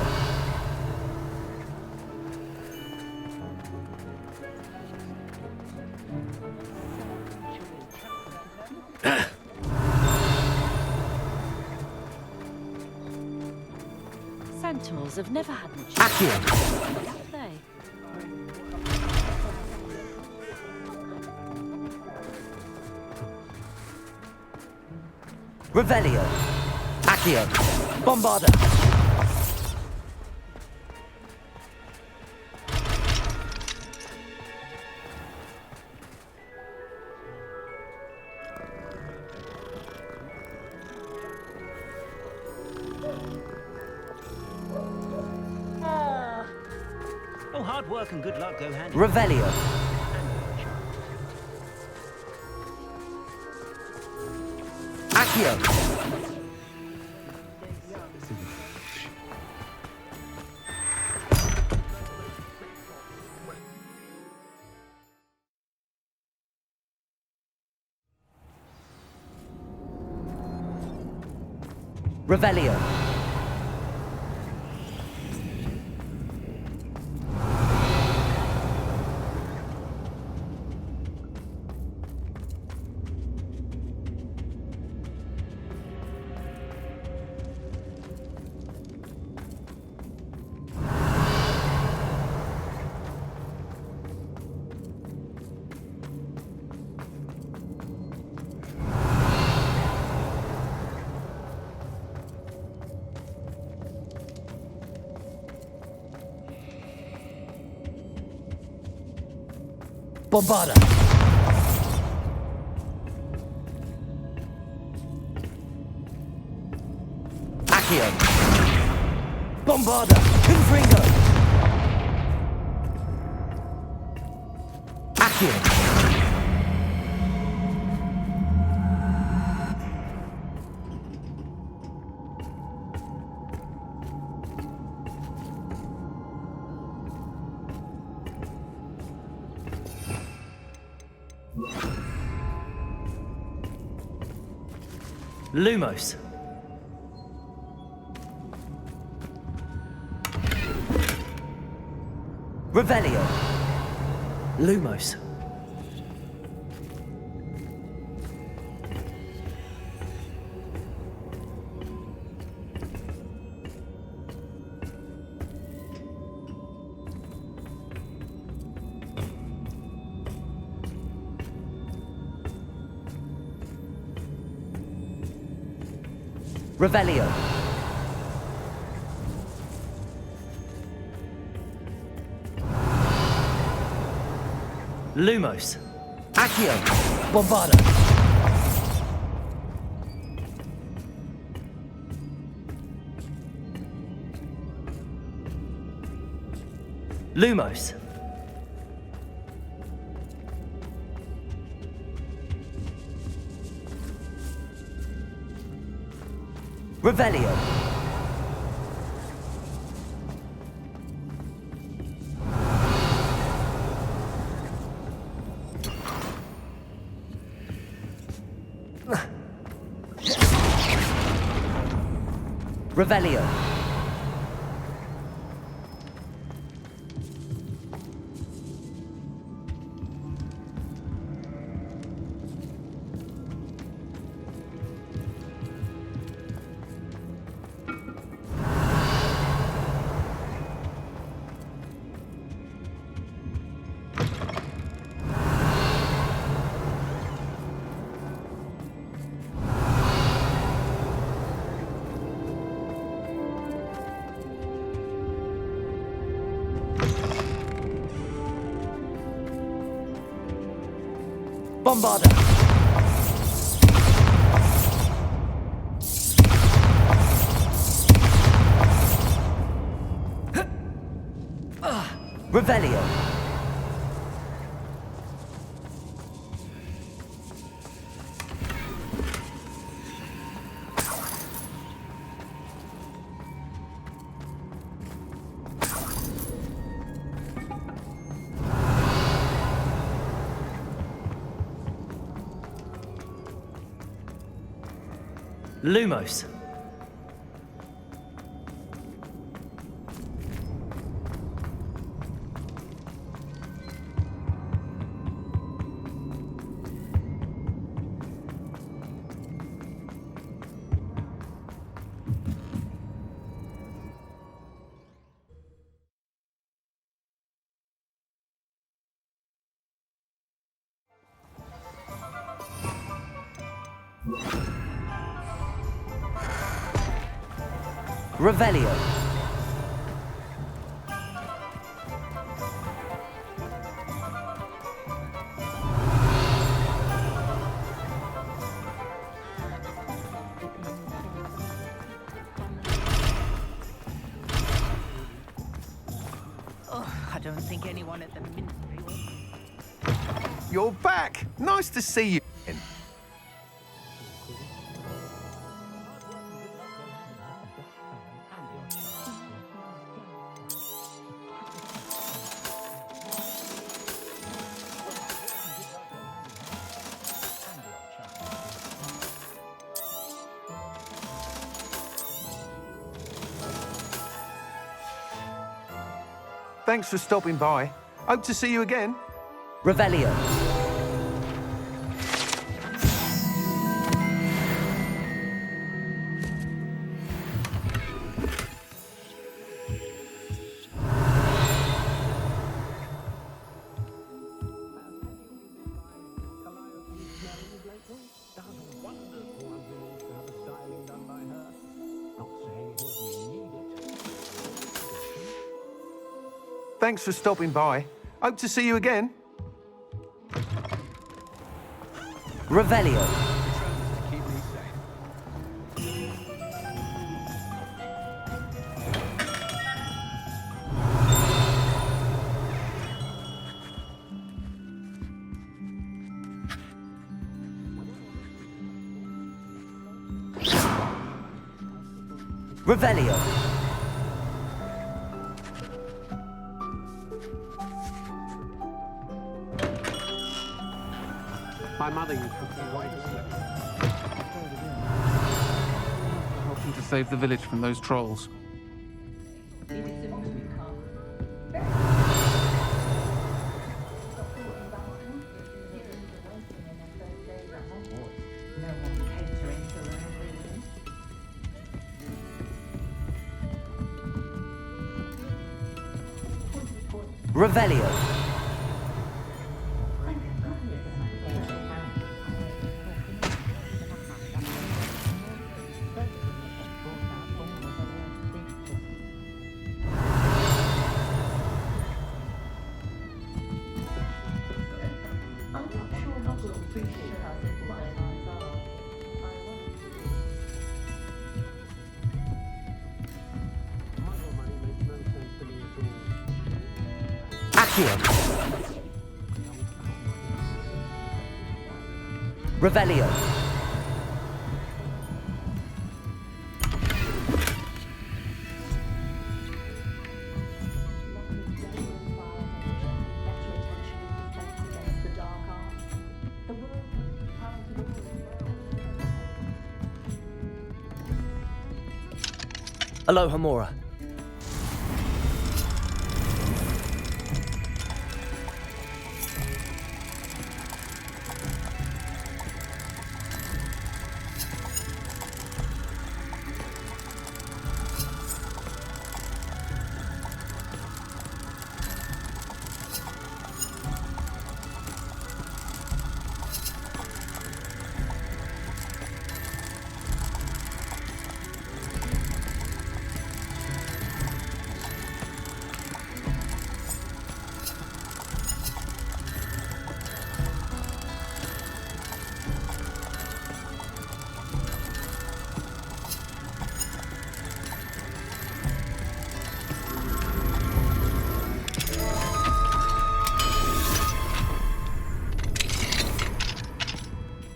Sentinels have never had much. Accio. Have they? Revelio. Accio. Bombarda. Oh, hard work and good luck go hand in hand. Revelio. Accio. Revelio. Bombarda. Accio. Bombarda. Confringo. Accio. Lumos. Revelio. Lumos. Revelio. Lumos. Accio. Bombarda. Lumos. Revelio. Revelio. Bombarda. Revelio. Lumos. Revelio. Oh, I don't think anyone at the ministry will. You're back. Nice to see you again. Thanks for stopping by. Hope to see you again. Revelio. Thanks for stopping by. Hope to see you again. Revelio. Revelio. My mother used to write a slip. save the village from those trolls. Revelio. Accio. Revelio. Aloha Mora.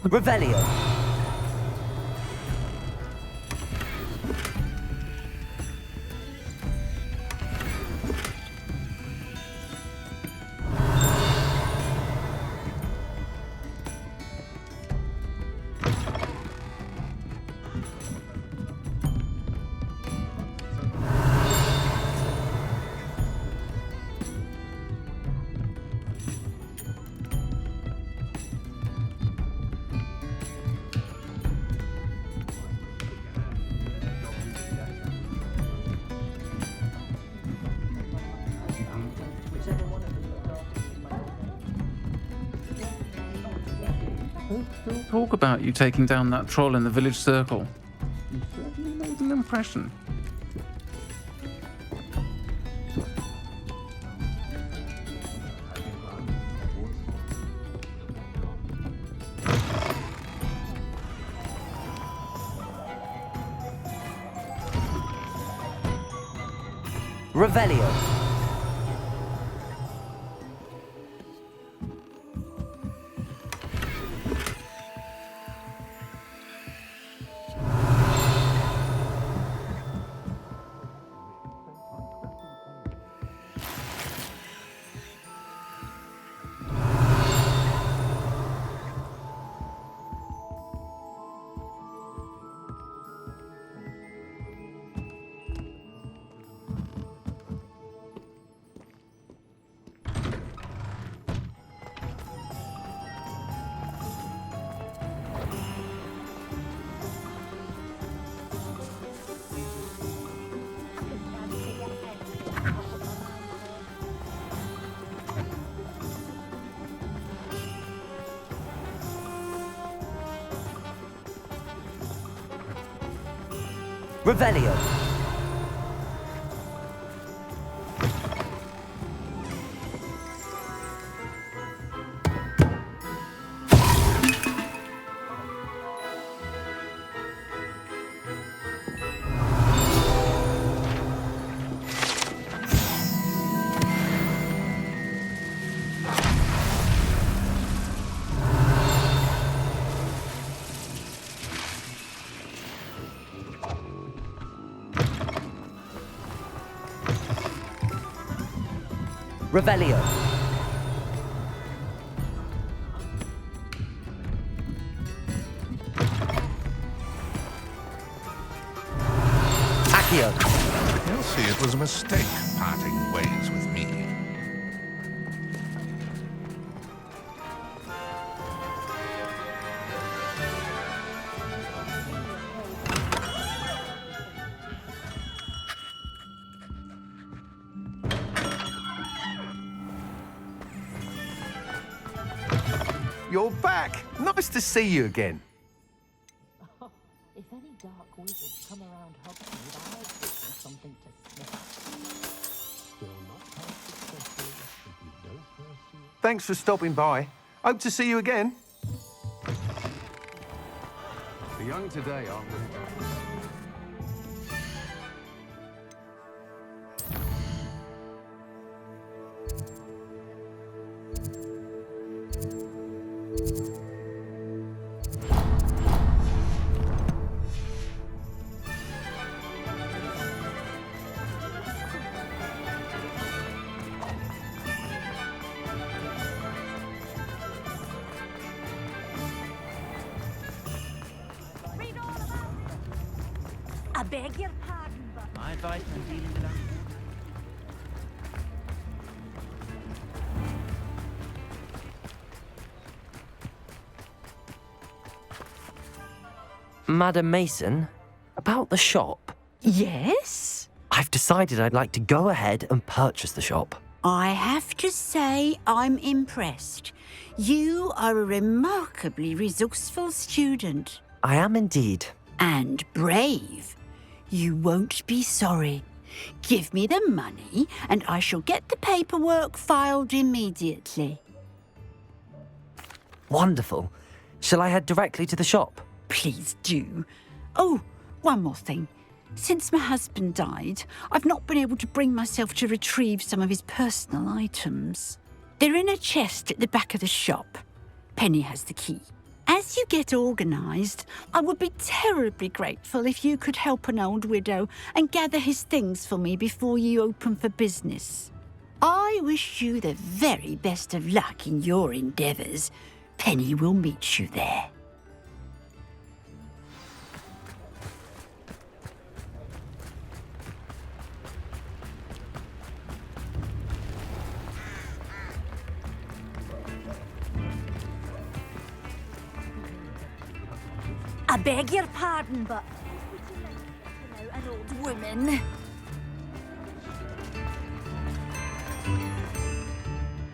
Revelio. Talk about you taking down that troll in the village circle. You certainly made an impression. Revelio. Revelio. Revelio. Revelio. He'll see it was a mistake parting ways with me. You're back! Nice to see you again. If any dark wizards come around Hogwarts, I'll give them something to sniff. You'll not have successes if you don't pursue. Thanks for stopping by. Hope to see you again. The young today aren't really... I beg your pardon, but... My advice when dealing with us. Madam Mason, about the shop. Yes? I've decided I'd like to go ahead and purchase the shop. I have to say I'm impressed. You are a remarkably resourceful student. I am indeed. And brave. You won't be sorry. Give me the money and I shall get the paperwork filed immediately. Wonderful. Shall I head directly to the shop? Please do. Oh, one more thing. Since my husband died, I've not been able to bring myself to retrieve some of his personal items. They're in a chest at the back of the shop. Penny has the key. As you get organised, I would be terribly grateful if you could help an old widow and gather his things for me before you open for business. I wish you the very best of luck in your endeavours. Penny will meet you there. I beg your pardon, but would you like to know an old woman?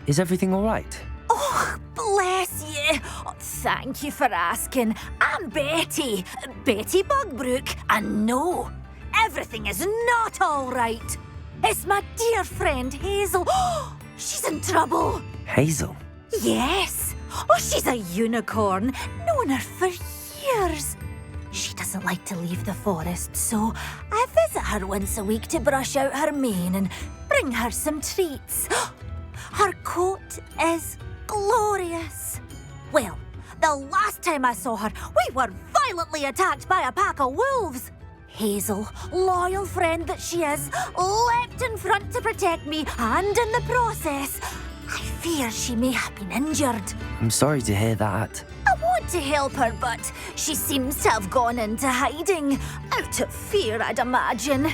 Is everything all right? Oh, bless you. Oh, thank you for asking. I'm Betty, Betty Bugbrook, and no, everything is not all right. It's my dear friend Hazel. Oh, she's in trouble. Hazel? Yes. Oh, she's a unicorn. Known her for years. She doesn't like to leave the forest, so I visit her once a week to brush out her mane and bring her some treats. Her coat is glorious. Well, the last time I saw her, we were violently attacked by a pack of wolves. Hazel, loyal friend that she is, leapt in front to protect me, and in the process, I fear she may have been injured. I'm sorry to hear that. I want to help her, but she seems to have gone into hiding. Out of fear, I'd imagine.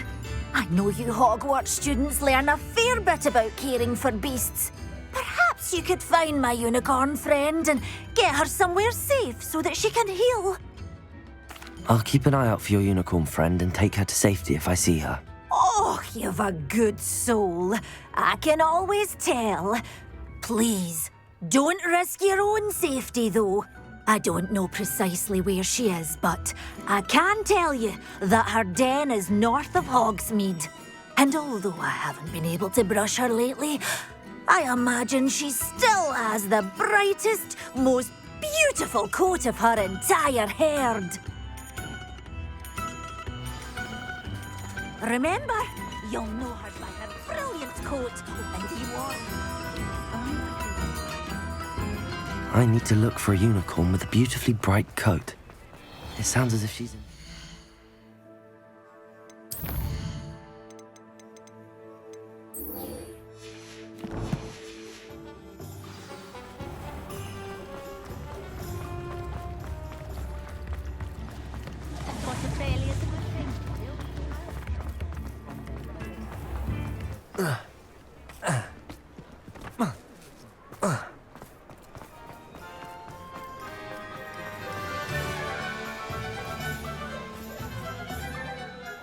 I know you Hogwarts students learn a fair bit about caring for beasts. Perhaps you could find my unicorn friend and get her somewhere safe so that she can heal. I'll keep an eye out for your unicorn friend and take her to safety if I see her. Oh, you've a good soul. I can always tell. Please, don't risk your own safety, though. I don't know precisely where she is, but I can tell you that her den is north of Hogsmeade. And although I haven't been able to brush her lately, I imagine she still has the brightest, most beautiful coat of her entire herd. Remember, you'll know her by her brilliant coat and you are. I need to look for a unicorn with a beautifully bright coat. It sounds as if she's in...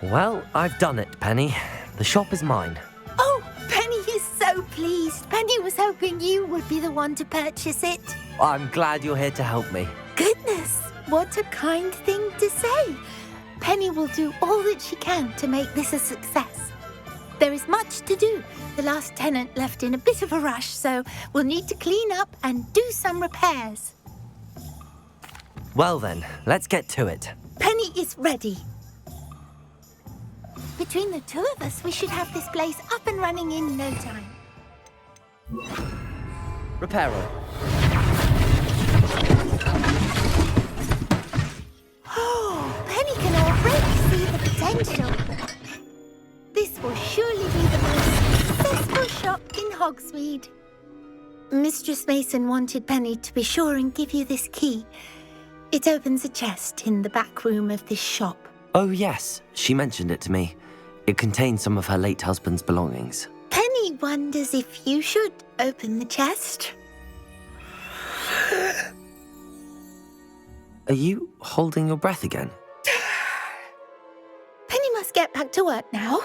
Well, I've done it, Penny. The shop is mine. Oh, Penny is so pleased. Penny was hoping you would be the one to purchase it. I'm glad you're here to help me. Goodness, what a kind thing to say. Penny will do all that she can to make this a success. There is much to do. The last tenant left in a bit of a rush, so we'll need to clean up and do some repairs. Well then, let's get to it. Penny is ready. Between the two of us, we should have this place up and running in no time. Reparo. Oh, Penny can already see the potential. This will surely be the most successful shop in Hogsmeade. Mistress Mason wanted Penny to be sure and give you this key. It opens a chest in the back room of this shop. Oh yes, she mentioned it to me. It contains some of her late husband's belongings. Penny wonders if you should open the chest. Are you holding your breath again? Penny must get back to work now.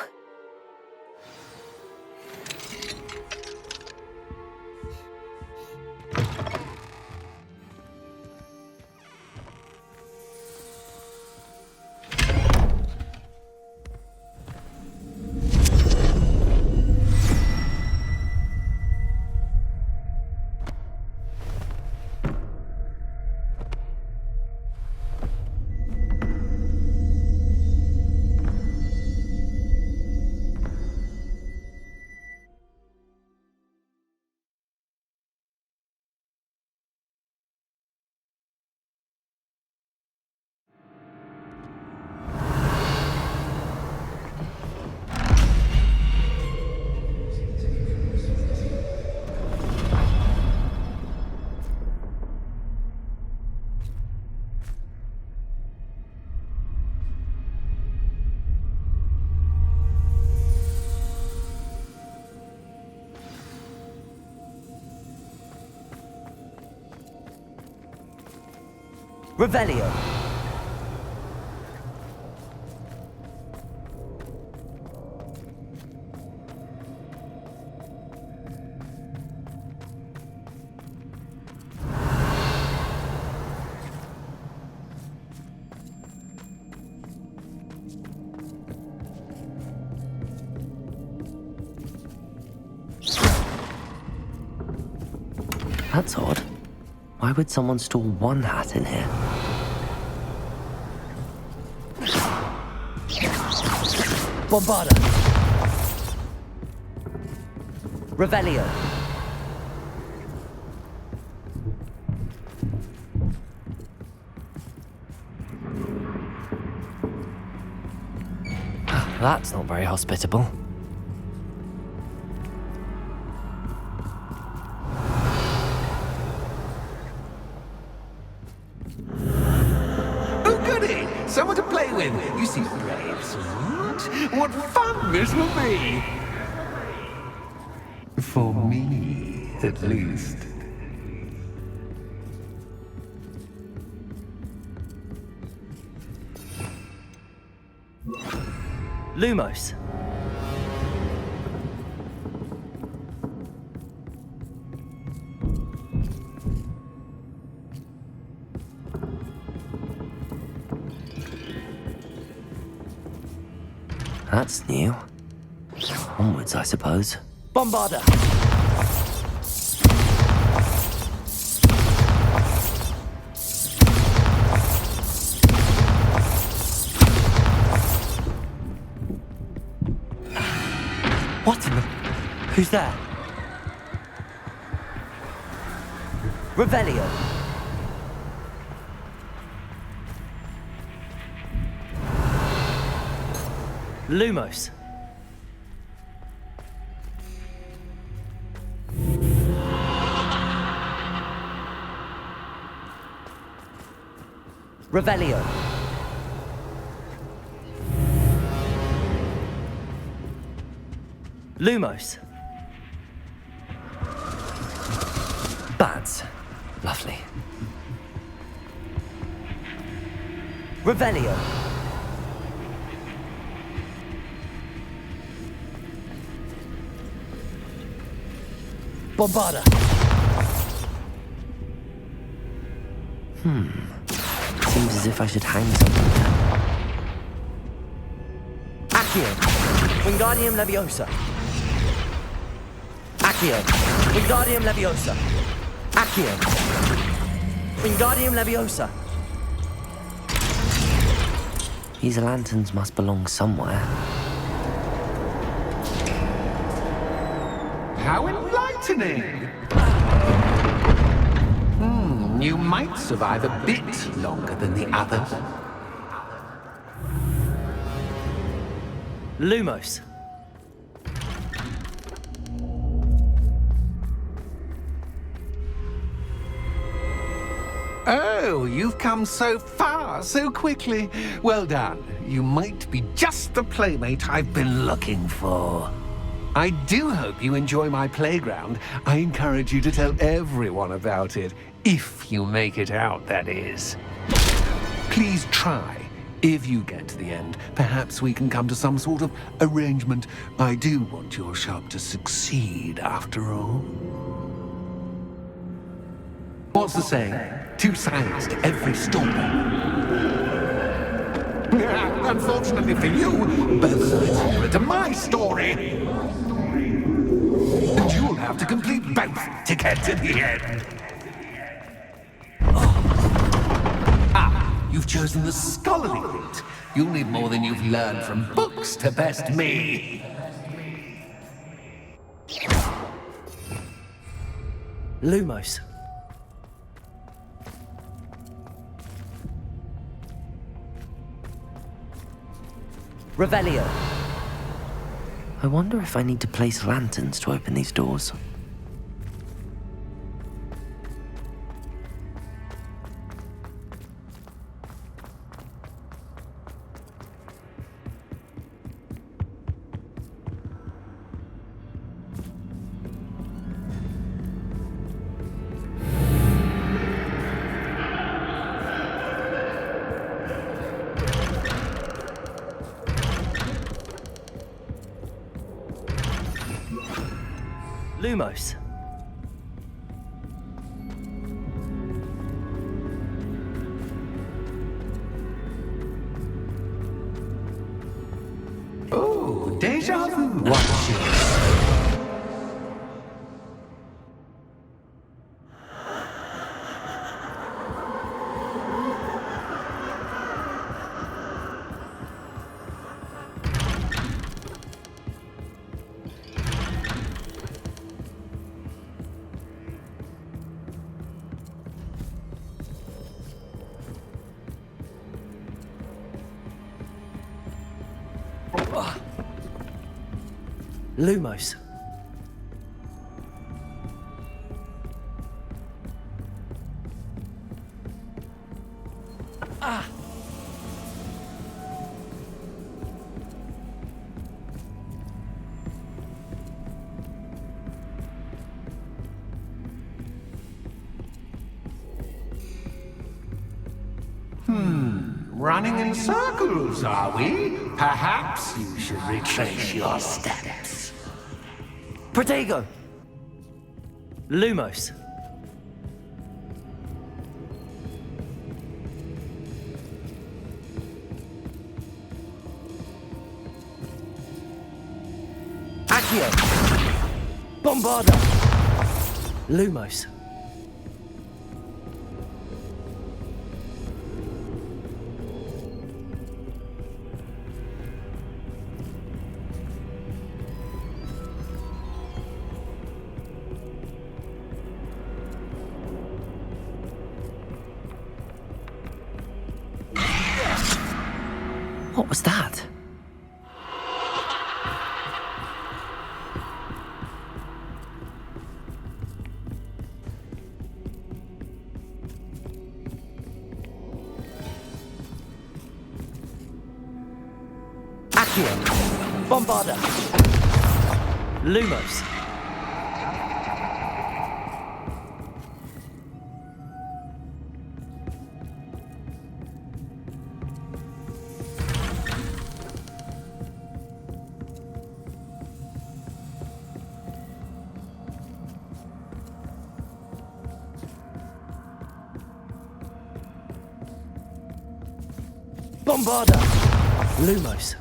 Revelio. That's odd. Why would someone store one hat in here? Bombarda. Revelio. That's not very hospitable. Oh, goody! Someone to play with. You seem brave, sweet. What fun this will be! For me, at least. Lumos. That's new. Onwards, I suppose. Bombarda! What in the... Who's there? Revelio. Lumos. Revelio. Lumos. Bats. Lovely. Revelio. Bombarda. Seems as if I should hang something there. Accio. Wingardium Leviosa. Accio. Wingardium Leviosa. Accio. Wingardium Leviosa. These lanterns must belong somewhere. How enlightening! You might survive a bit longer than the others. Lumos. Oh, you've come so far, so quickly. Well done. You might be just the playmate I've been looking for. I do hope you enjoy my playground. I encourage you to tell everyone about it. If you make it out, that is. Please try. If you get to the end, perhaps we can come to some sort of arrangement. I do want your shop to succeed, after all. What's the saying? 2 sides to every story. Unfortunately for you, both sides are to my story. And you'll have to complete both to get to the end. You've chosen the scholarly route. You'll need more than you've learned from books to best me. Lumos. Revelio. I wonder if I need to place lanterns to open these doors. Lumos. Oh, deja vu. Watch it. Lumos. Running in circles, are we? Perhaps you should retrace your steps. Protego. Lumos. Accio. Bombarda. Lumos. What was that? Accio. Bombarda. Lumos. Bombarda! Lumos.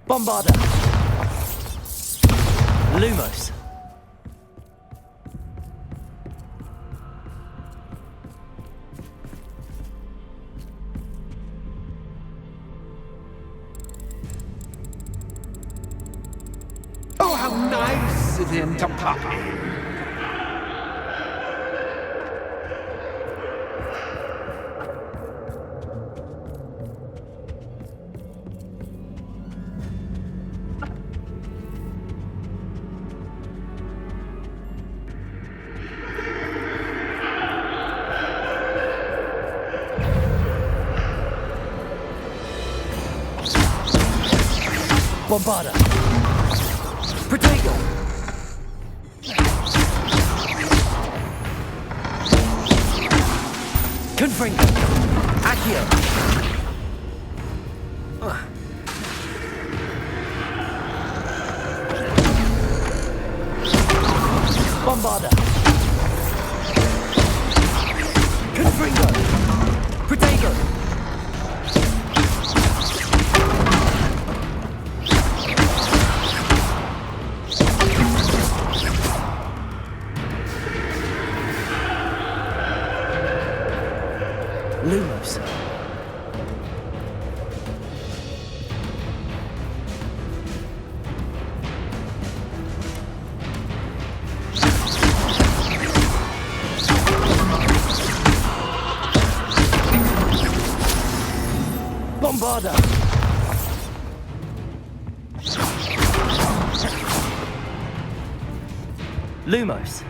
Bombarda! Lumos. Oh, how nice of him to pop in. Bombarda! Protego! Confringo! Accio! Bombarda! Confringo! Protego! Lumos. Bombarda. Lumos.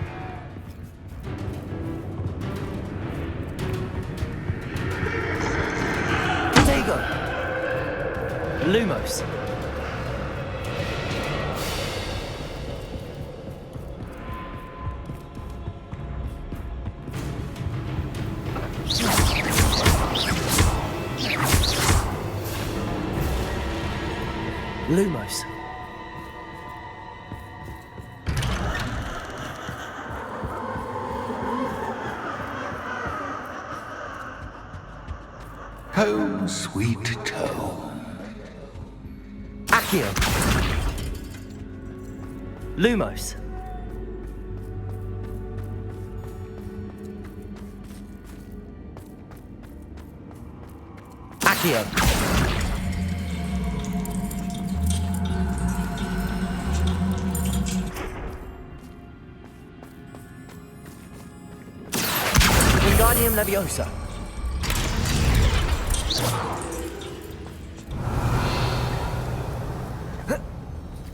Lumos. Lumos. Home, sweet home. Accio. Lumos. Accio. Wingardium Leviosa.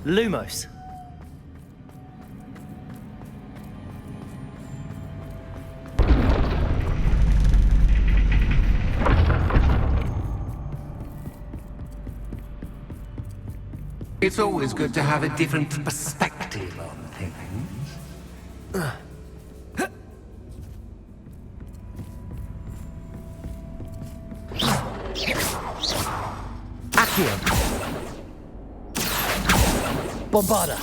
Lumos. It's always good to have a different perspective on things. Accio. Bombarda.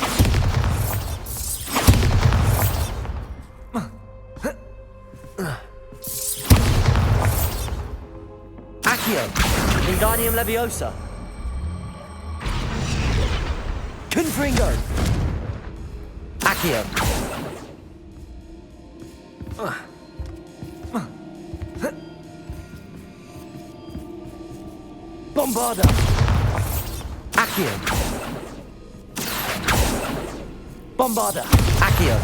Accio. Wingardium Leviosa. Confringo. Accio. Bombarda. Accio. Bombarda. Accio.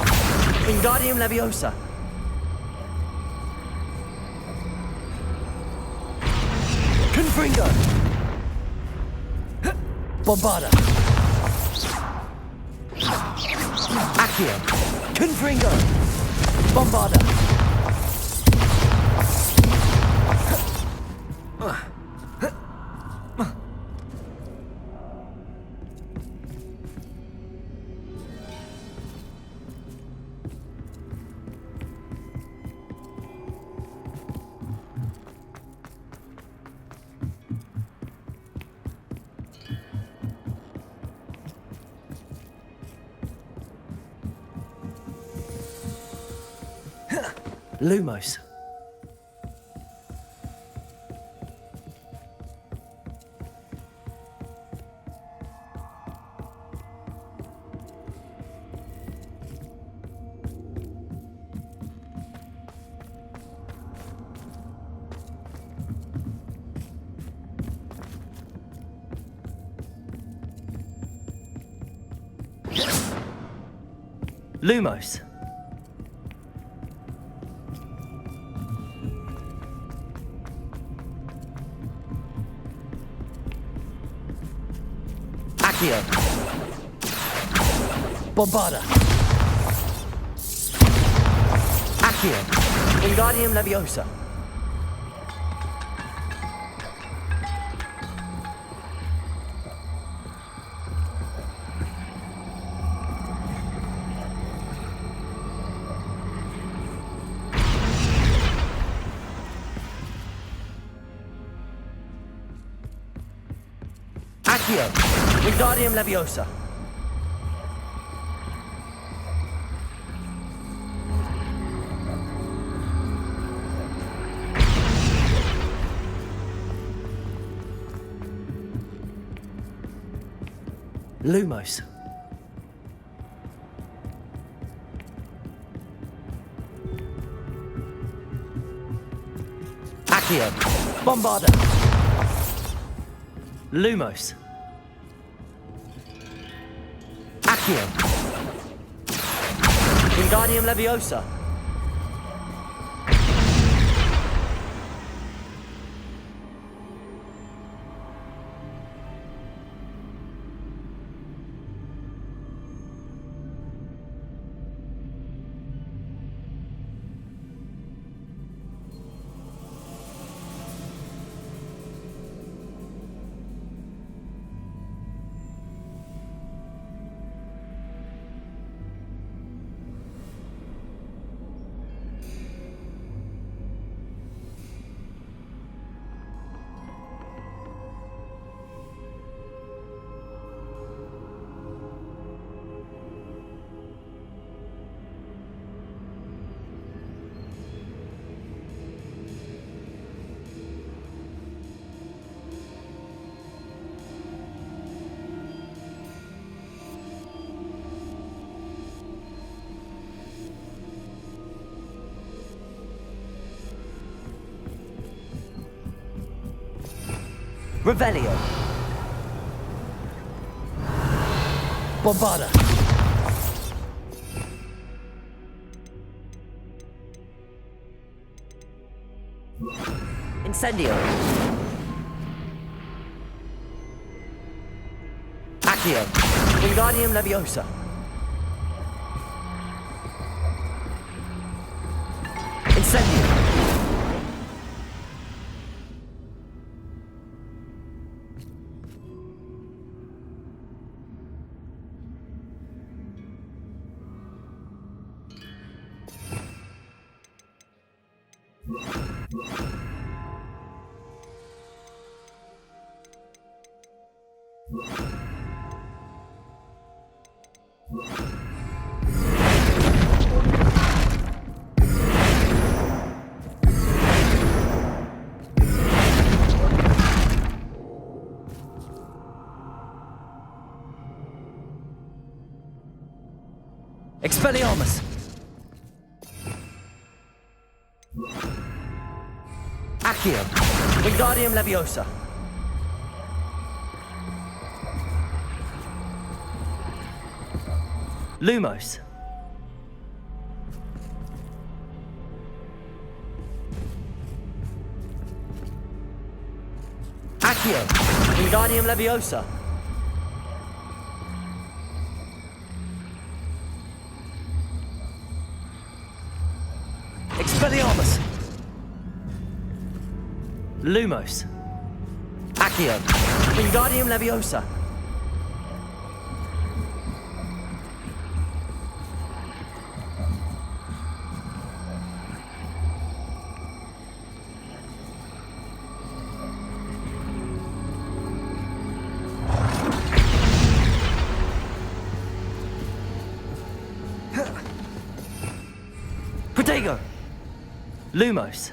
Wingardium Leviosa. Confringo. Bombarda. Accio. Confringo. Bombarda. Lumos. Lumos. Accio. Bombarda. Accio. Wingardium Leviosa. Accio. Wingardium Leviosa. Lumos. Accio. Bombarda. Lumos. Accio. Wingardium Leviosa. Revelio. Bombarda. Incendio. Accio. Wingardium Leviosa. Incendio. Expelliarmus. Accio. Wingardium Leviosa. Lumos. Accio. Wingardium Leviosa. Expelliarmus! Lumos. Accio. Wingardium Leviosa. Protego. Lumos.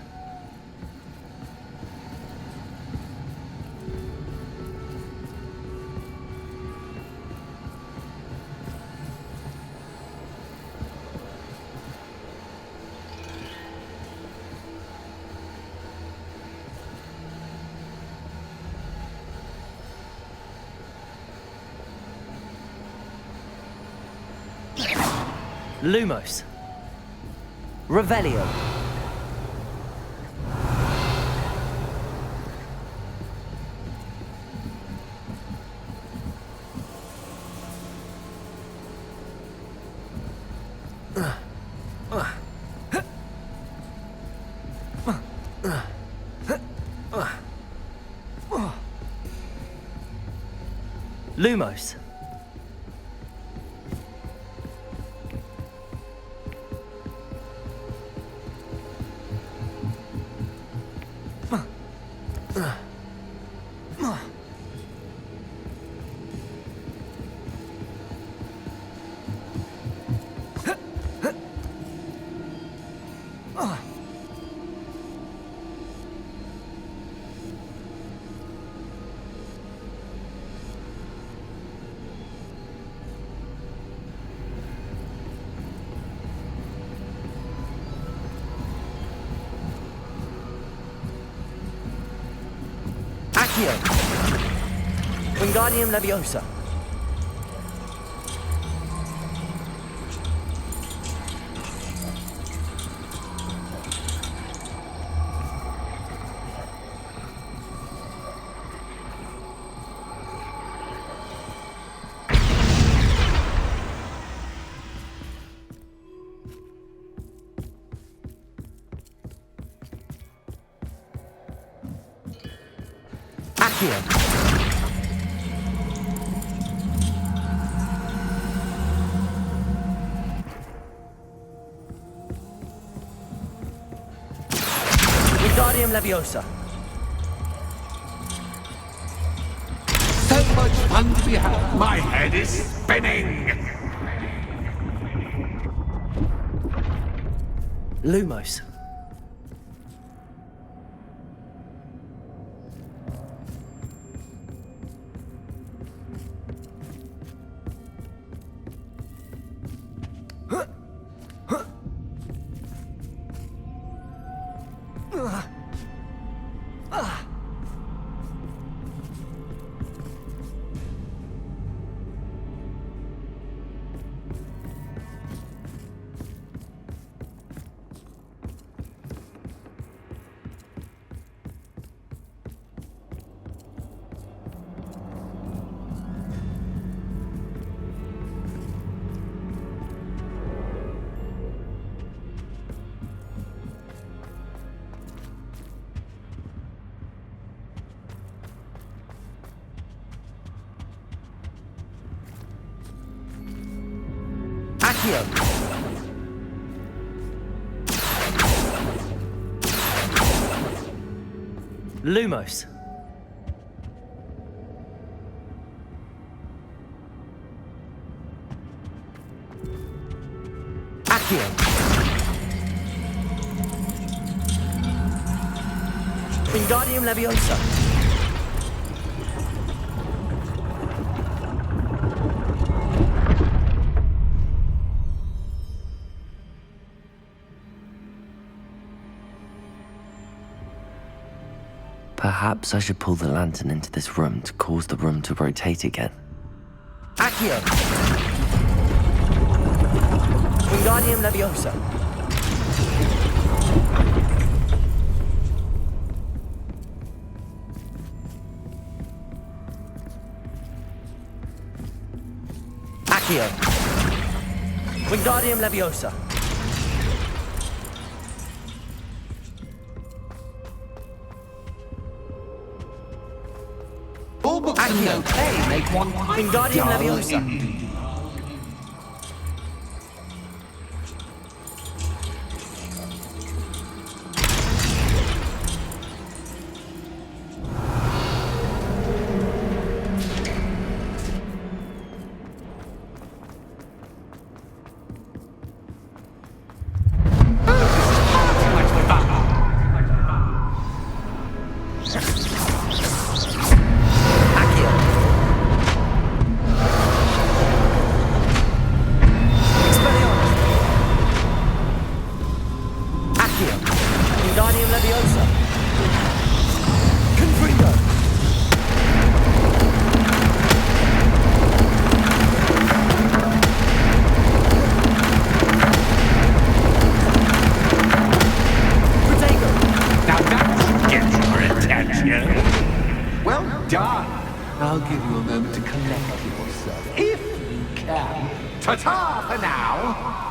Lumos. Revelio. Lumos. Accio. Wingardium Leviosa. Accio. Wingardium Leviosa. So much fun to be had. My head is spinning. Lumos. Accio. Lumos. Accio. Wingardium Leviosa. Perhaps I should pull the lantern into this room to cause the room to rotate again. Accio. Wingardium Leviosa. Accio. Wingardium Leviosa. books and notes make one Wingardium Leviosa. indeed. Wingardium Leviosa. Confringo. Protego. Now that gets your attention. Well done. I'll give you a moment to collect yourself, if you can. Ta-ta for now.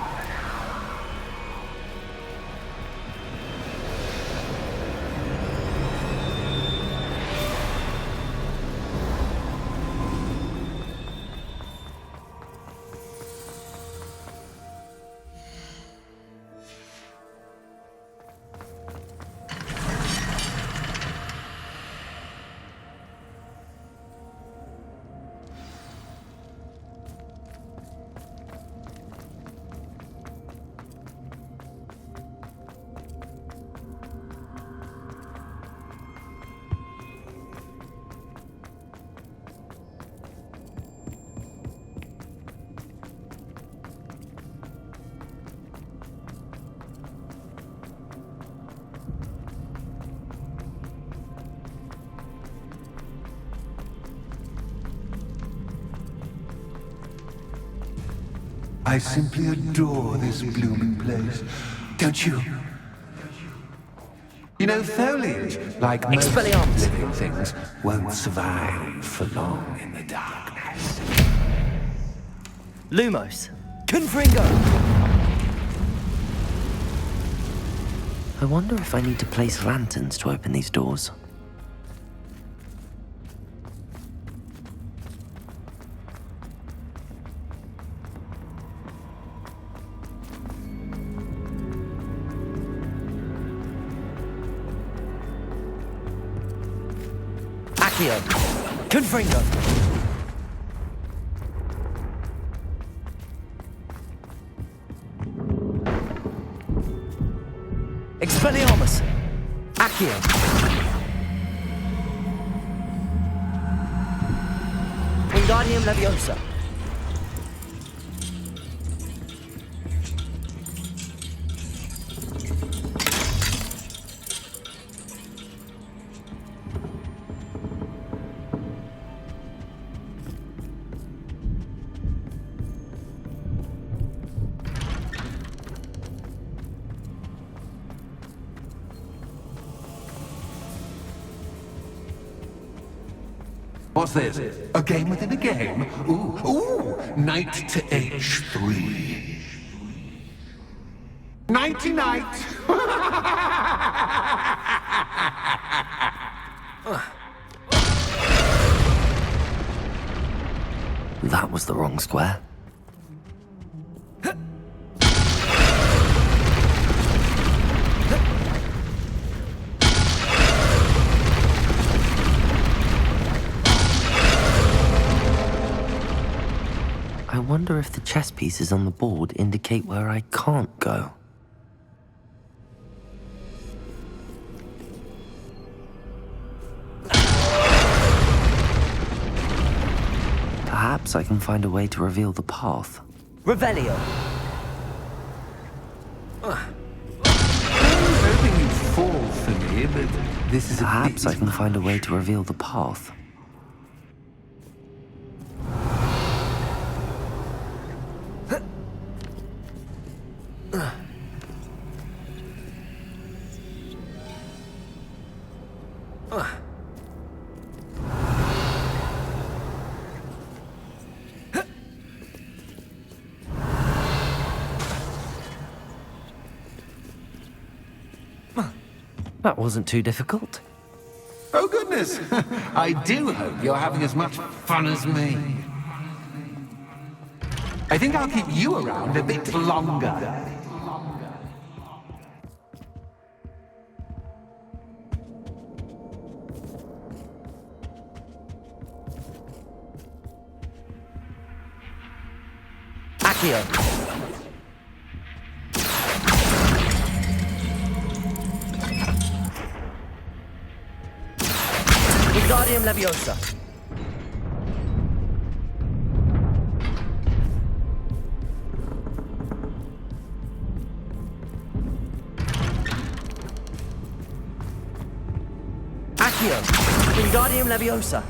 I simply adore this blooming place. Don't you? You know, foliage, like most Expelliarmus. living things, won't survive for long in the darkness. Lumos. Confringo. I wonder if I need to place lanterns to open these doors. Accio. Confringo. Expelliarmus. Accio. Wingardium Leviosa. What's this? A game within a game? Ooh, knight to H3. Nighty-night! That was the wrong square. I wonder if the chess pieces on the board indicate where I can't go. Perhaps I can find a way to reveal the path. Revelio. I'm hoping you'd fall for me, but this is Perhaps I can find a way to reveal the path. That wasn't too difficult. Oh, good goodness! I do hope you're having as much fun as me. I think I'll keep you around a bit longer. Accio. Wingardium Leviosa. Accio. Wingardium Leviosa.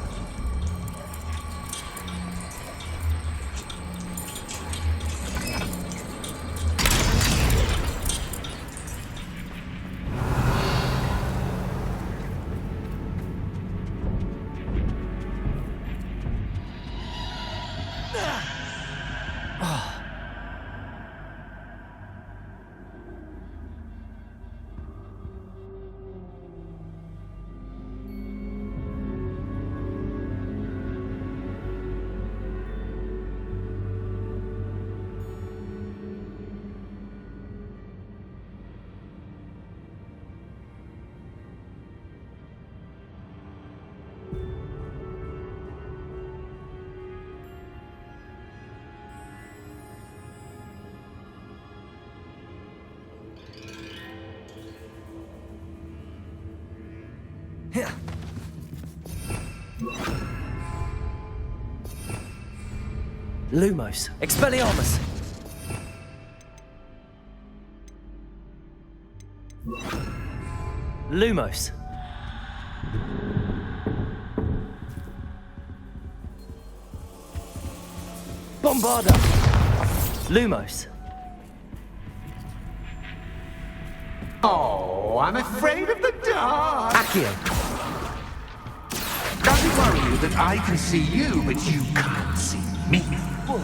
Lumos. Expelliarmus. Lumos. Bombarda. Lumos. Oh, I'm afraid of the dark. Accio. Does it worry you that I can see you, but you can't see me?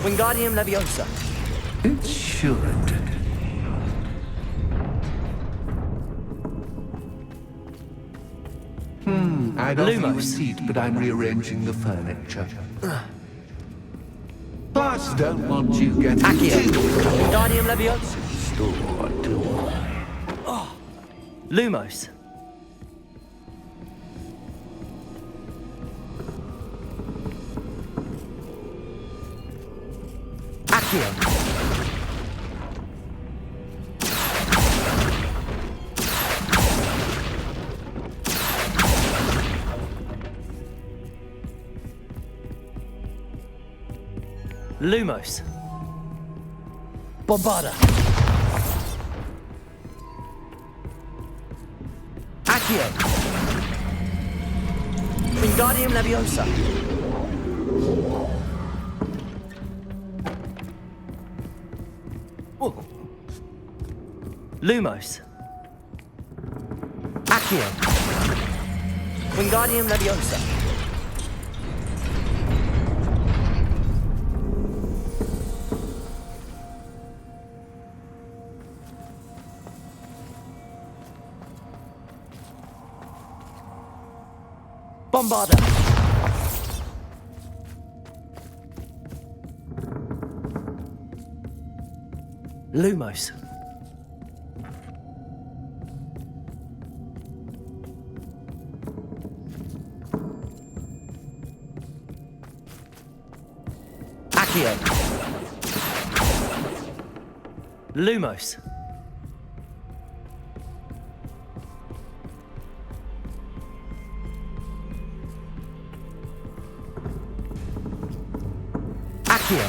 Wingardium Leviosa. It should. I'd offer you a seat, but I'm rearranging the furniture. Plus, don't want you getting Accio. too Wingardium Leviosa. stored. Lumos. Accio. Lumos. Bombarda. Accio. Wingardium Leviosa. Lumos. Accio. Wingardium Leviosa. Bombarda. Lumos. Accio. Lumos. Accio.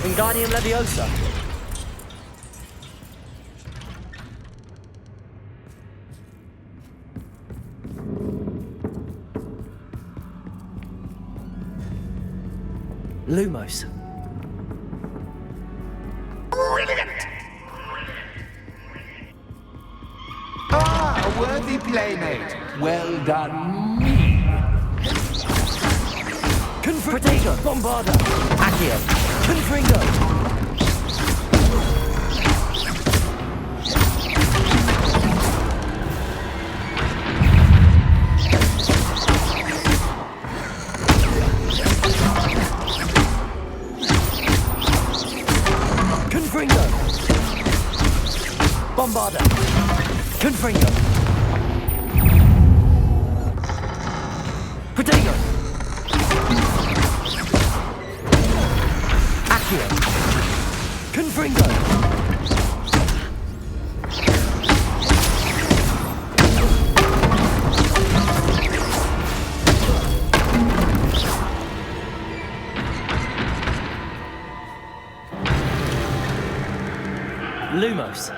Wingardium Leviosa. Lumos. Brilliant! Ah, a worthy playmate. Well done, me. Confringo. Bombarda. Accio. Confringo. Confringo! Bombarda! Confringo! Protego! Accio! Confringo! Lumos.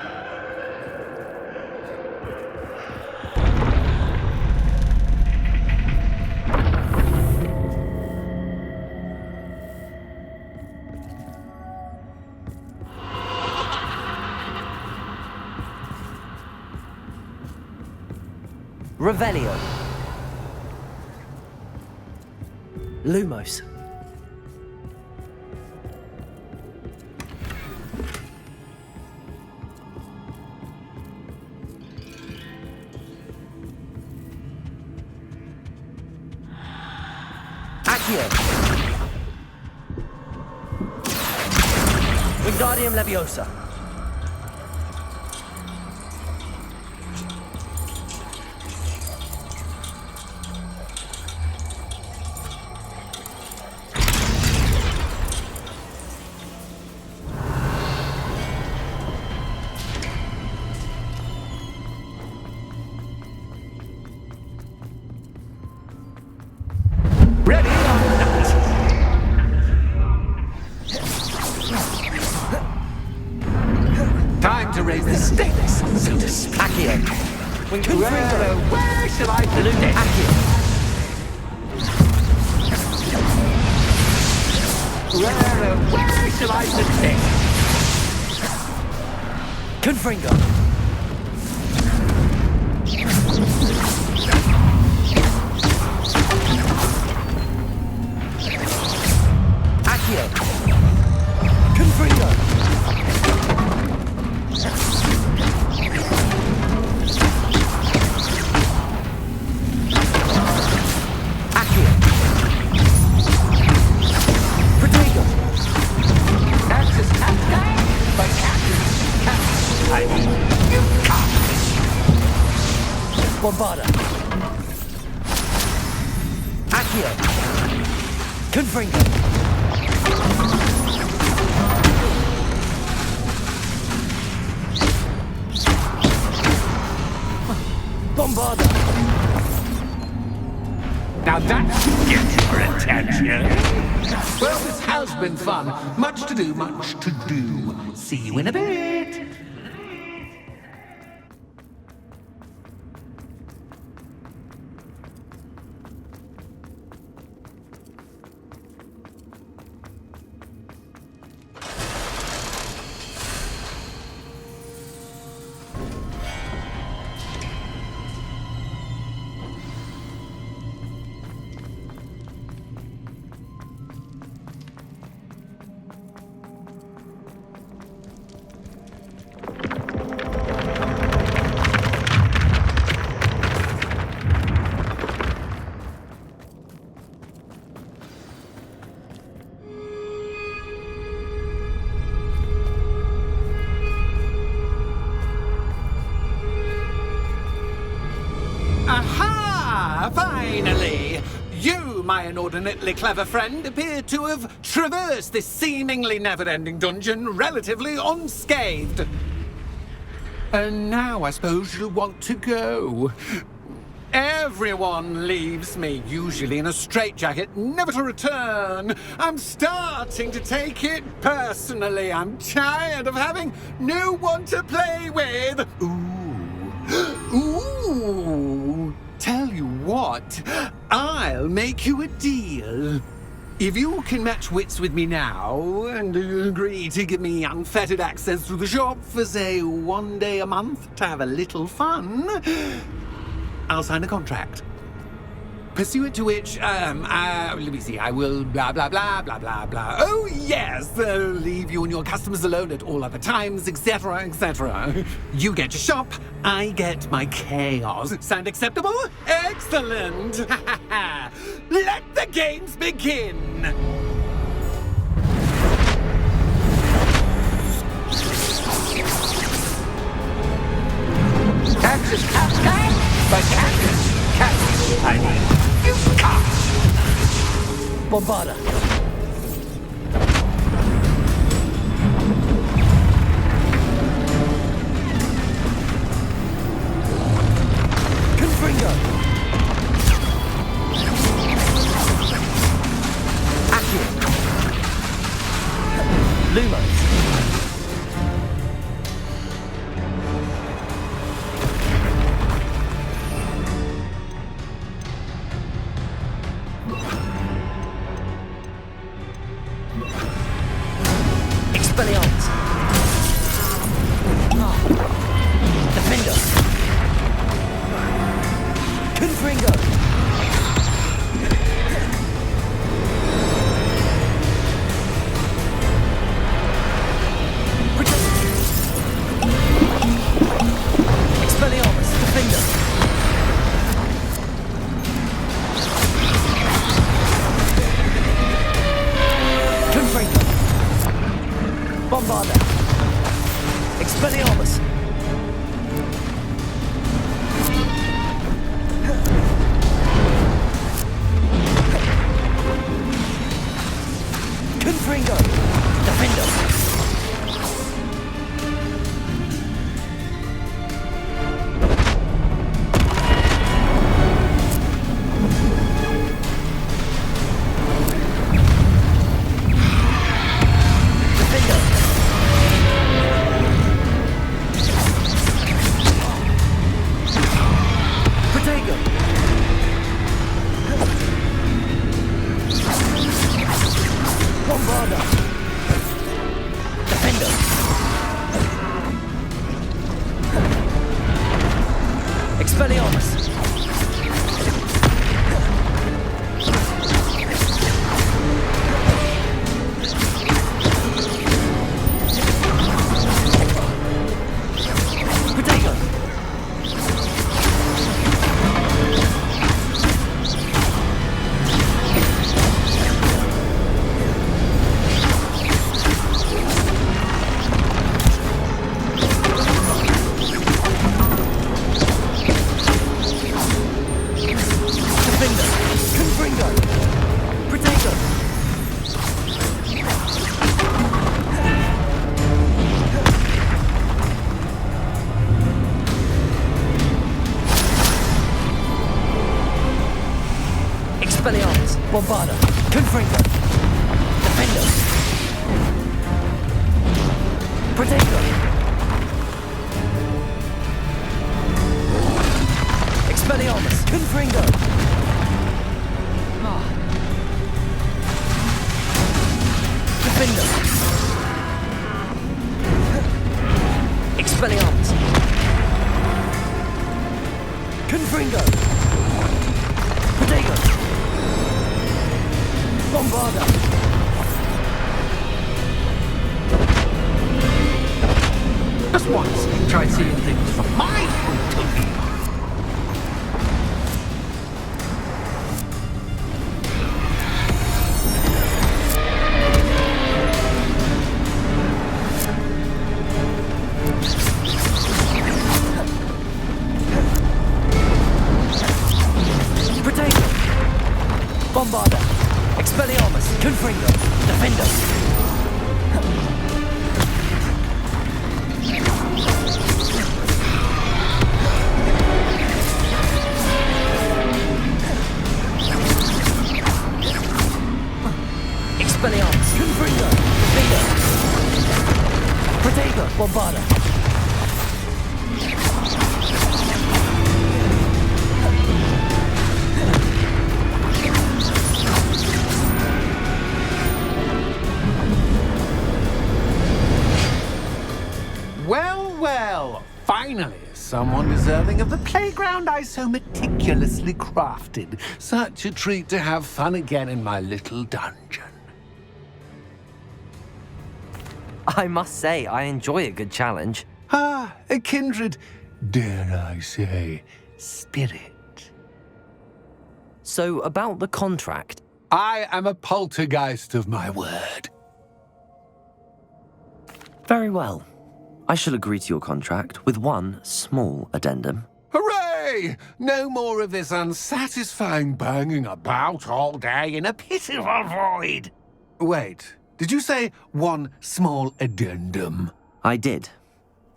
Revelio. Lumos. Wingardium Leviosa. Ready or not? Time to raise the stakes, so to speak. Accio. Where shall I put it? Accio. Where shall I put it? Confringo. Accio. Confringo. Accio. Protego. Axis Captain, but Captain, I mean, you can't. Bombarda. Accio. Confringo. Bombarda. Now that should get your attention. Well, this has been fun. Much to do, much to do. See you in a bit. Aha! Finally! You, my inordinately clever friend, appear to have traversed this seemingly never-ending dungeon relatively unscathed. And now I suppose you'll want to go. Everyone leaves me, usually in a straitjacket, never to return. I'm starting to take it personally. I'm tired of having no one to play with. Ooh. Tell you what, I'll make you a deal. If you can match wits with me now and agree to give me unfettered access to the shop for, say, 1 day a month to have a little fun, I'll sign a contract. Pursuant to which, let me see, I will blah, blah, blah, blah, blah, blah. Oh, yes, leave you and your customers alone at all other times, etc., etc. You get your shop, I get my chaos. Sound acceptable? Excellent! Let the games begin! Bombarda. Confringo. Accio. Lumos. Expelliarmus. Defender. Confringo. Expelliarmus. Defender. Confringo. Bombarda. Expelliarmus. Confringo. Defender. Bombarda. Defender. Expelliarmus. Protego. Expelliarmus. Bombarda. Confringo. Defender. Protego. Expelliarmus. Confringo. Defender. Expelliarmus. Confringo. Protego. Bombarda. Just once, try seeing things from my point of view. Protego. Bombarda. Expelliarmus. Confringo. Defender. Expelliarmus. Confringo. Defender. Protego. Bombarda. Well, well, finally, someone deserving of the playground I so meticulously crafted. Such a treat to have fun again in my little dungeon. I must say, I enjoy a good challenge. Ah, a kindred, dare I say, spirit. So, about the contract. I am a poltergeist of my word. Very well. I shall agree to your contract with one small addendum. Hooray! Hey! No more of this unsatisfying banging about all day in a pitiful void! Wait, did you say one small addendum? I did.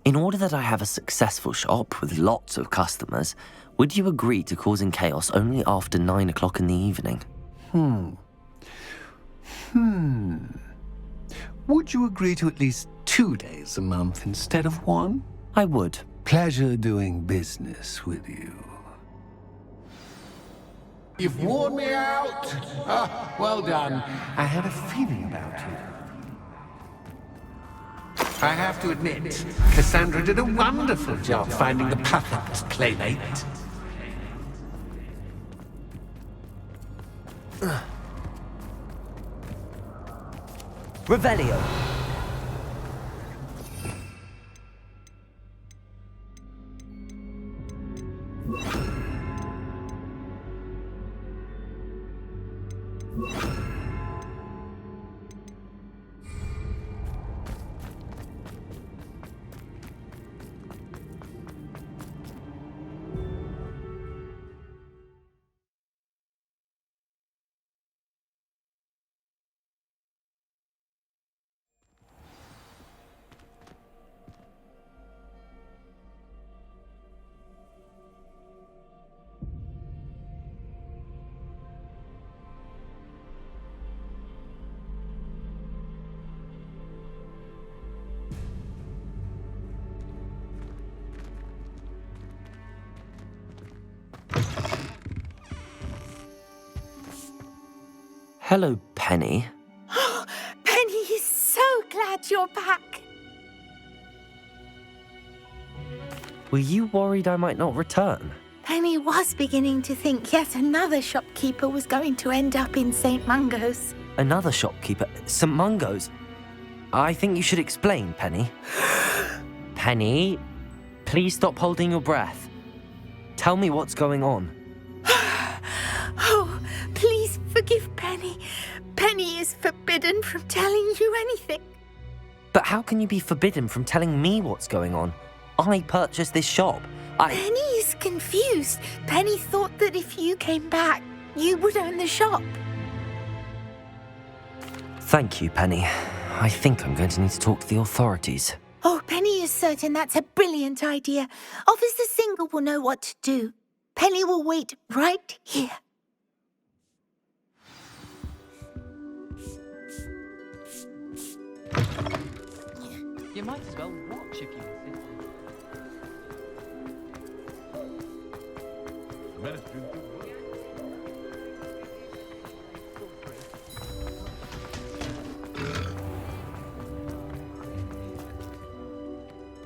In order that I have a successful shop with lots of customers, would you agree to causing chaos only after 9 o'clock in the evening? Would you agree to at least 2 days a month instead of 1? I would. Pleasure doing business with you. You've worn me out! Ah, well done. I had a feeling about you. I have to admit, Cassandra did a wonderful job finding the perfect playmate. Revelio. Hello, Penny. Penny is so glad you're back. Were you worried I might not return? Penny was beginning to think yet another shopkeeper was going to end up in St. Mungo's. Another shopkeeper? St. Mungo's? I think you should explain, Penny. Penny, please stop holding your breath. Tell me what's going on. Oh, please forgive Penny. Penny is forbidden from telling you anything. But how can you be forbidden from telling me what's going on? I purchased this shop. Penny is confused. Penny thought that if you came back, you would own the shop. Thank you, Penny. I think I'm going to need to talk to the authorities. Oh, Penny is certain that's a brilliant idea. Officer Single will know what to do. Penny will wait right here. You might as well watch if you insist.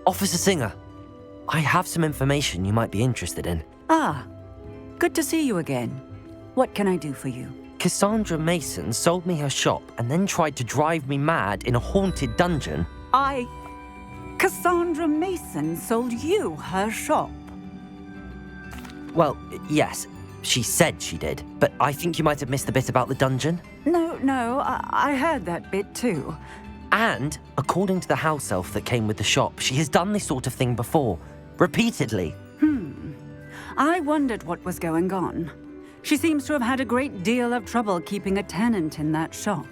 Officer Singer, I have some information you might be interested in. Ah, good to see you again. What can I do for you? Cassandra Mason sold me her shop and then tried to drive me mad in a haunted dungeon. Cassandra Mason sold you her shop? Well, yes, she said she did, but I think you might have missed the bit about the dungeon. No, I heard that bit too. And, according to the house elf that came with the shop, she has done this sort of thing before. Repeatedly. I wondered what was going on. She seems to have had a great deal of trouble keeping a tenant in that shop.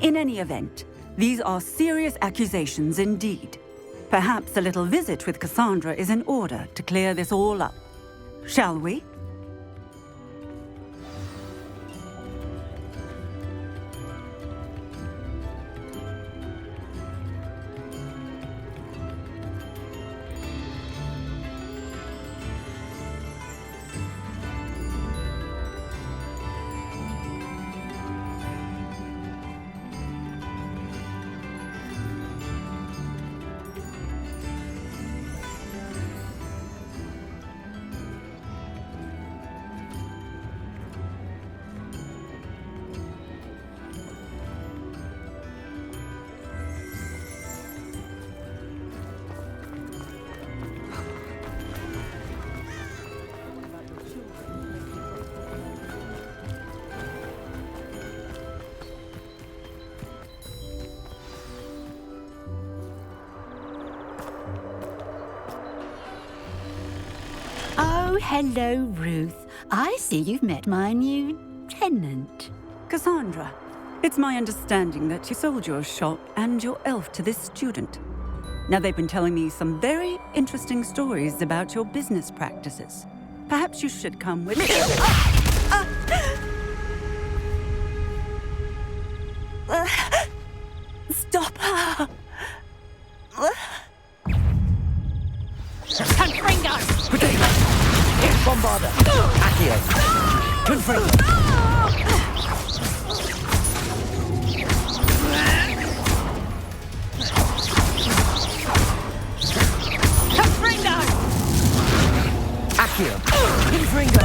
In any event, these are serious accusations indeed. Perhaps a little visit with Cassandra is in order to clear this all up. Shall we? Oh, hello, Ruth. I see you've met my new tenant. Cassandra, it's my understanding that you sold your shop and your elf to this student. Now, they've been telling me some very interesting stories about your business practices. Perhaps you should come with me. Stop her! Confringo! Bombarda! Accio! Confringo! Confringo! Accio! Confringo!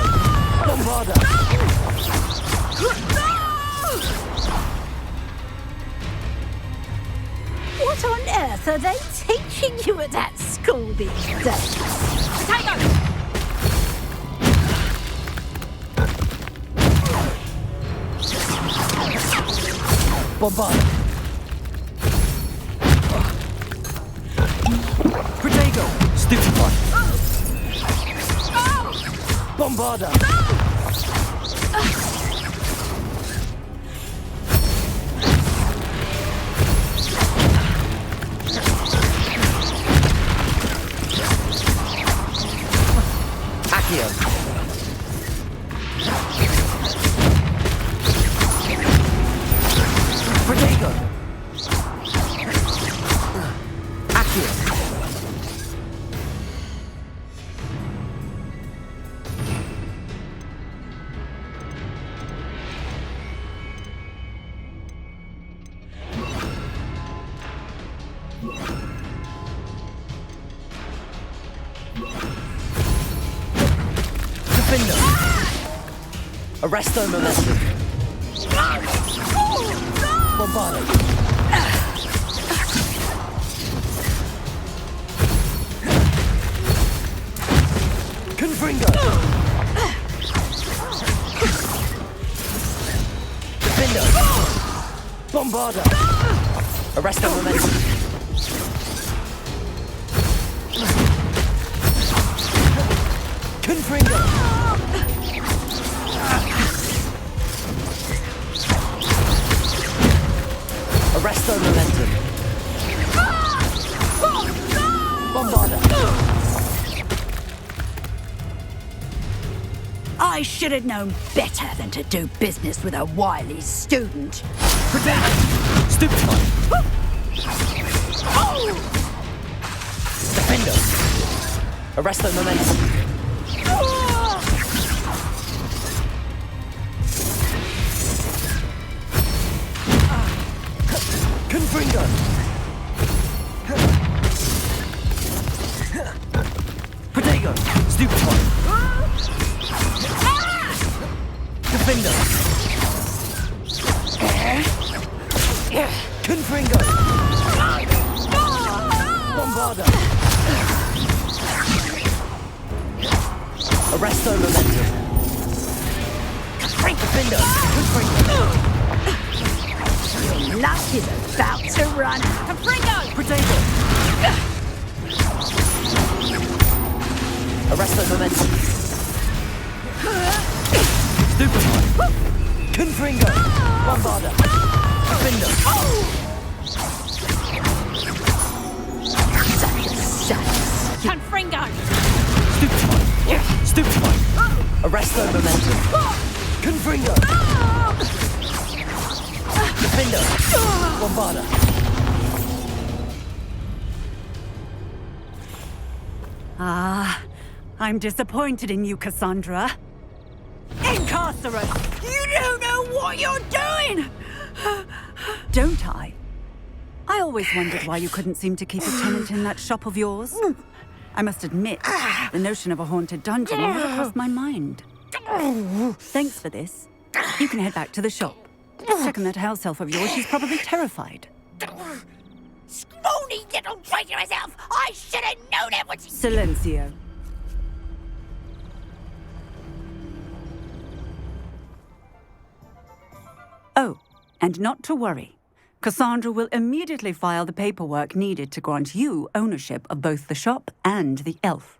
Bombarda! What on earth are they teaching you at that school these days? Potato! Bombarda! Protego! Stupefy! Bombarda! Accio! Protego! Accio! Defender! Arresto Momentum! Bombardo! Confringo! Defender! Bombardo! Arresto Momentum! Confringo! Arresto Momentum! Bombarda! I should have known better than to do business with a wily student. Protect! Stupefy! Defender! Arresto Momentum! Confringo! Protego! Stupefy! Defender! Confringo! Bombarda! Arresto Momentum! Defender! Confringo! Your luck is about to run out. Confringo! Protego! Arresto Momentum! Stupefy! Confringo! Bombarda! Defender! Confringo! Stupefy! Stupefy! Arresto Momentum! Confringo! Defender! Bombarda! Ah, I'm disappointed in you, Cassandra. Incarcerate! You don't know what you're doing! Don't I? I always wondered why you couldn't seem to keep a tenant in that shop of yours. I must admit, the notion of a haunted dungeon never crossed my mind. Thanks for this. You can head back to the shop. Check on that house elf of yours. She's probably terrified. Scrawny little traitor herself! I should have known it was... Silencio. Oh, and not to worry. Cassandra will immediately file the paperwork needed to grant you ownership of both the shop and the elf.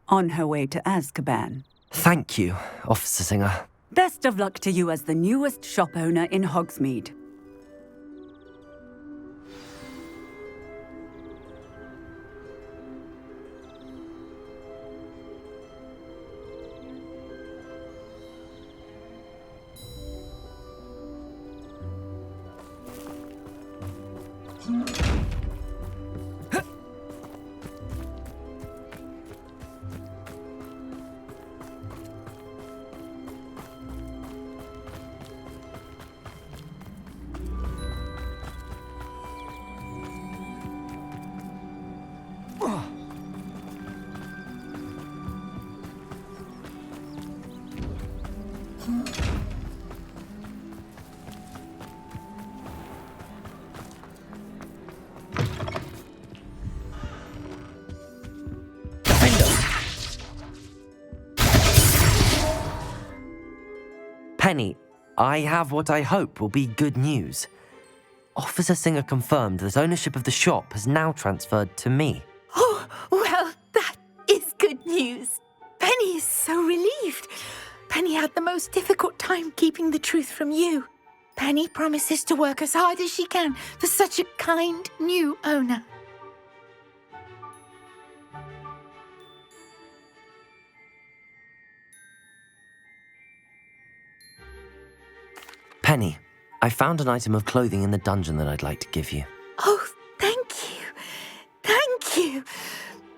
on her way to Azkaban. Thank you, Officer Singer. Best of luck to you as the newest shop owner in Hogsmeade. Penny, I have what I hope will be good news. Officer Singer confirmed that ownership of the shop has now transferred to me. Oh, well, that is good news. Penny is so relieved. Penny had the most difficult time keeping the truth from you. Penny promises to work as hard as she can for such a kind new owner. Penny, I found an item of clothing in the dungeon that I'd like to give you. Oh, thank you. Thank you.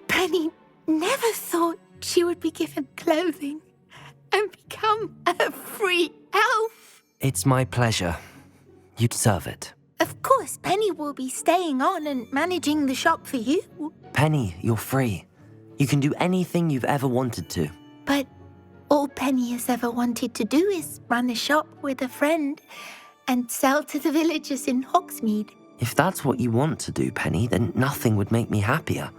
Penny never thought she would be given clothing and become a free elf. It's my pleasure. You deserve it. Of course, Penny will be staying on and managing the shop for you. Penny, you're free. You can do anything you've ever wanted to. But all Penny has ever wanted to do is run a shop with a friend and sell to the villagers in Hogsmeade. If that's what you want to do, Penny, then nothing would make me happier.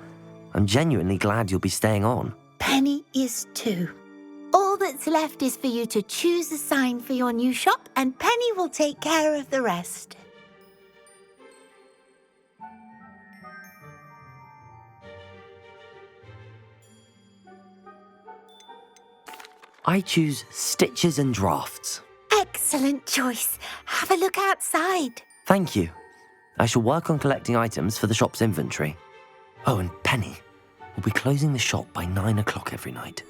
I'm genuinely glad you'll be staying on. Penny is too. All that's left is for you to choose a sign for your new shop, and Penny will take care of the rest. I choose stitches and drafts. Excellent choice. Have a look outside. Thank you. I shall work on collecting items for the shop's inventory. Oh, and Penny, we'll be closing the shop by 9 o'clock every night.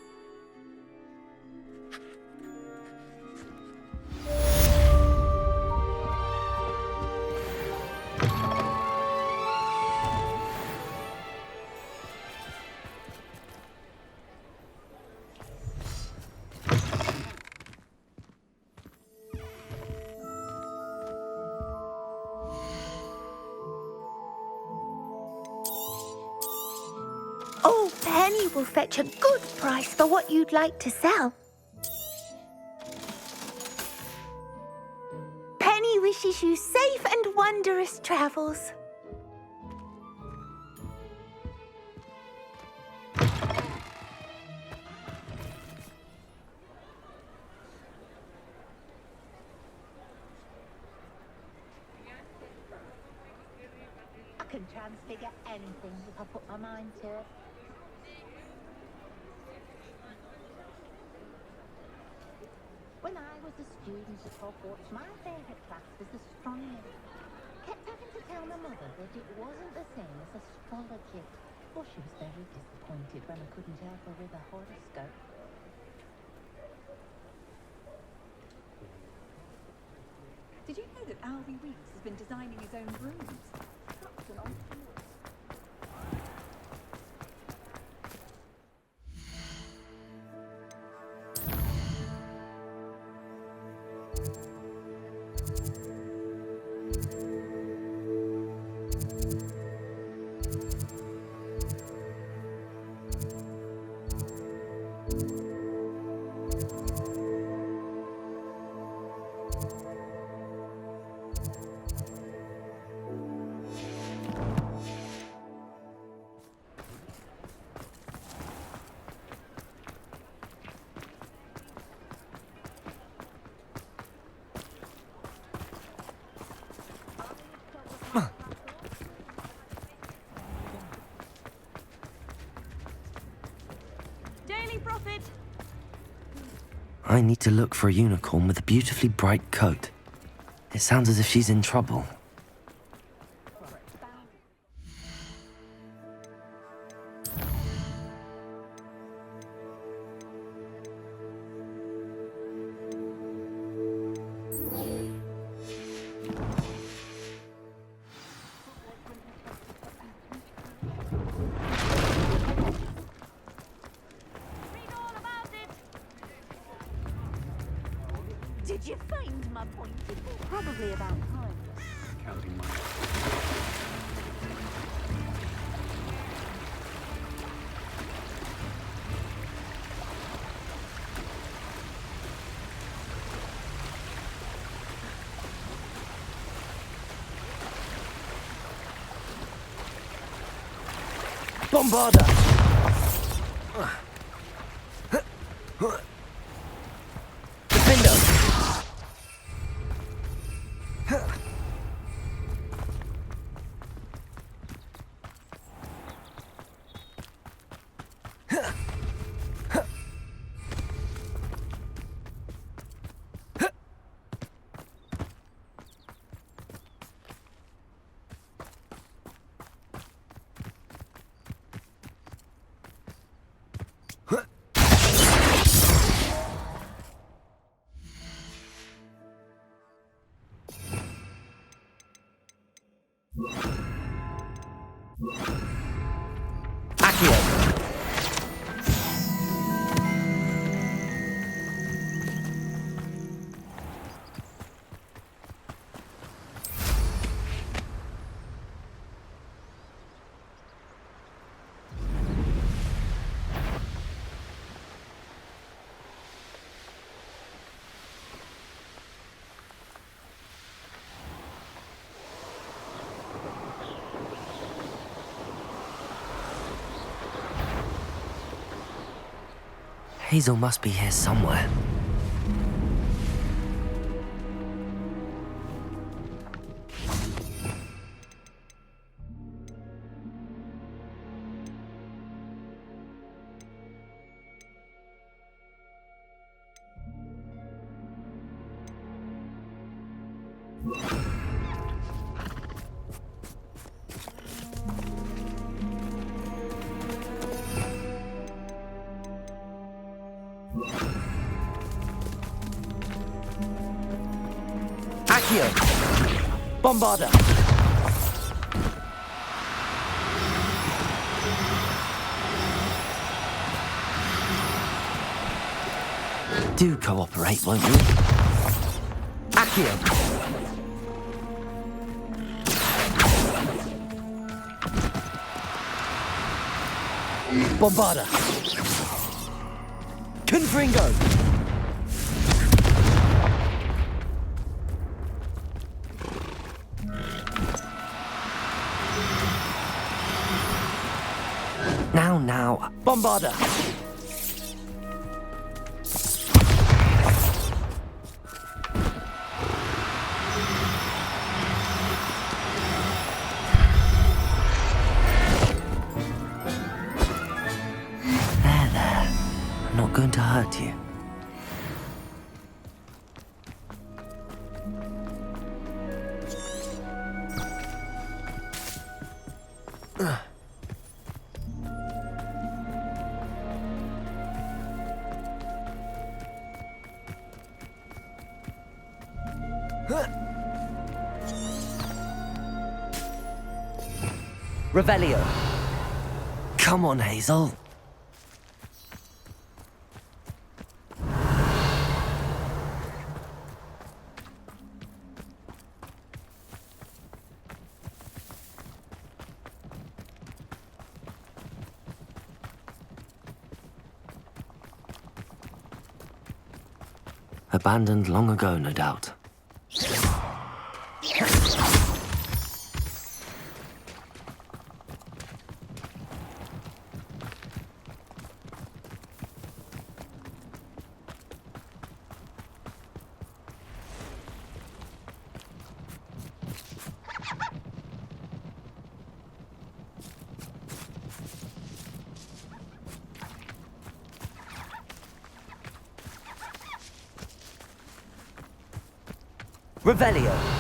Oh, Penny will fetch a good price for what you'd like to sell. Penny wishes you safe and wondrous travels. I can transfigure anything if I put my mind to it. When I was a student at Hogwarts, my favourite class was astronomy. Kept having to tell my mother that it wasn't the same as astrology. Well, she was very disappointed when I couldn't help her with a horoscope. Did you know that Albie Weeks has been designing his own rooms? That's an old I need to look for a unicorn with a beautifully bright coat. It sounds as if she's in trouble. Did you find my pointed ball? Probably about time. Counting money. Bombarda! Defender! Hazel must be here somewhere. Bombarda! Do cooperate, won't you? Accio! Bombarda! Confringo! Now. Bombarda! There. I'm not going to hurt you. Revelio. Come on, Hazel. Abandoned long ago, no doubt. Revelio.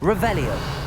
Revelio.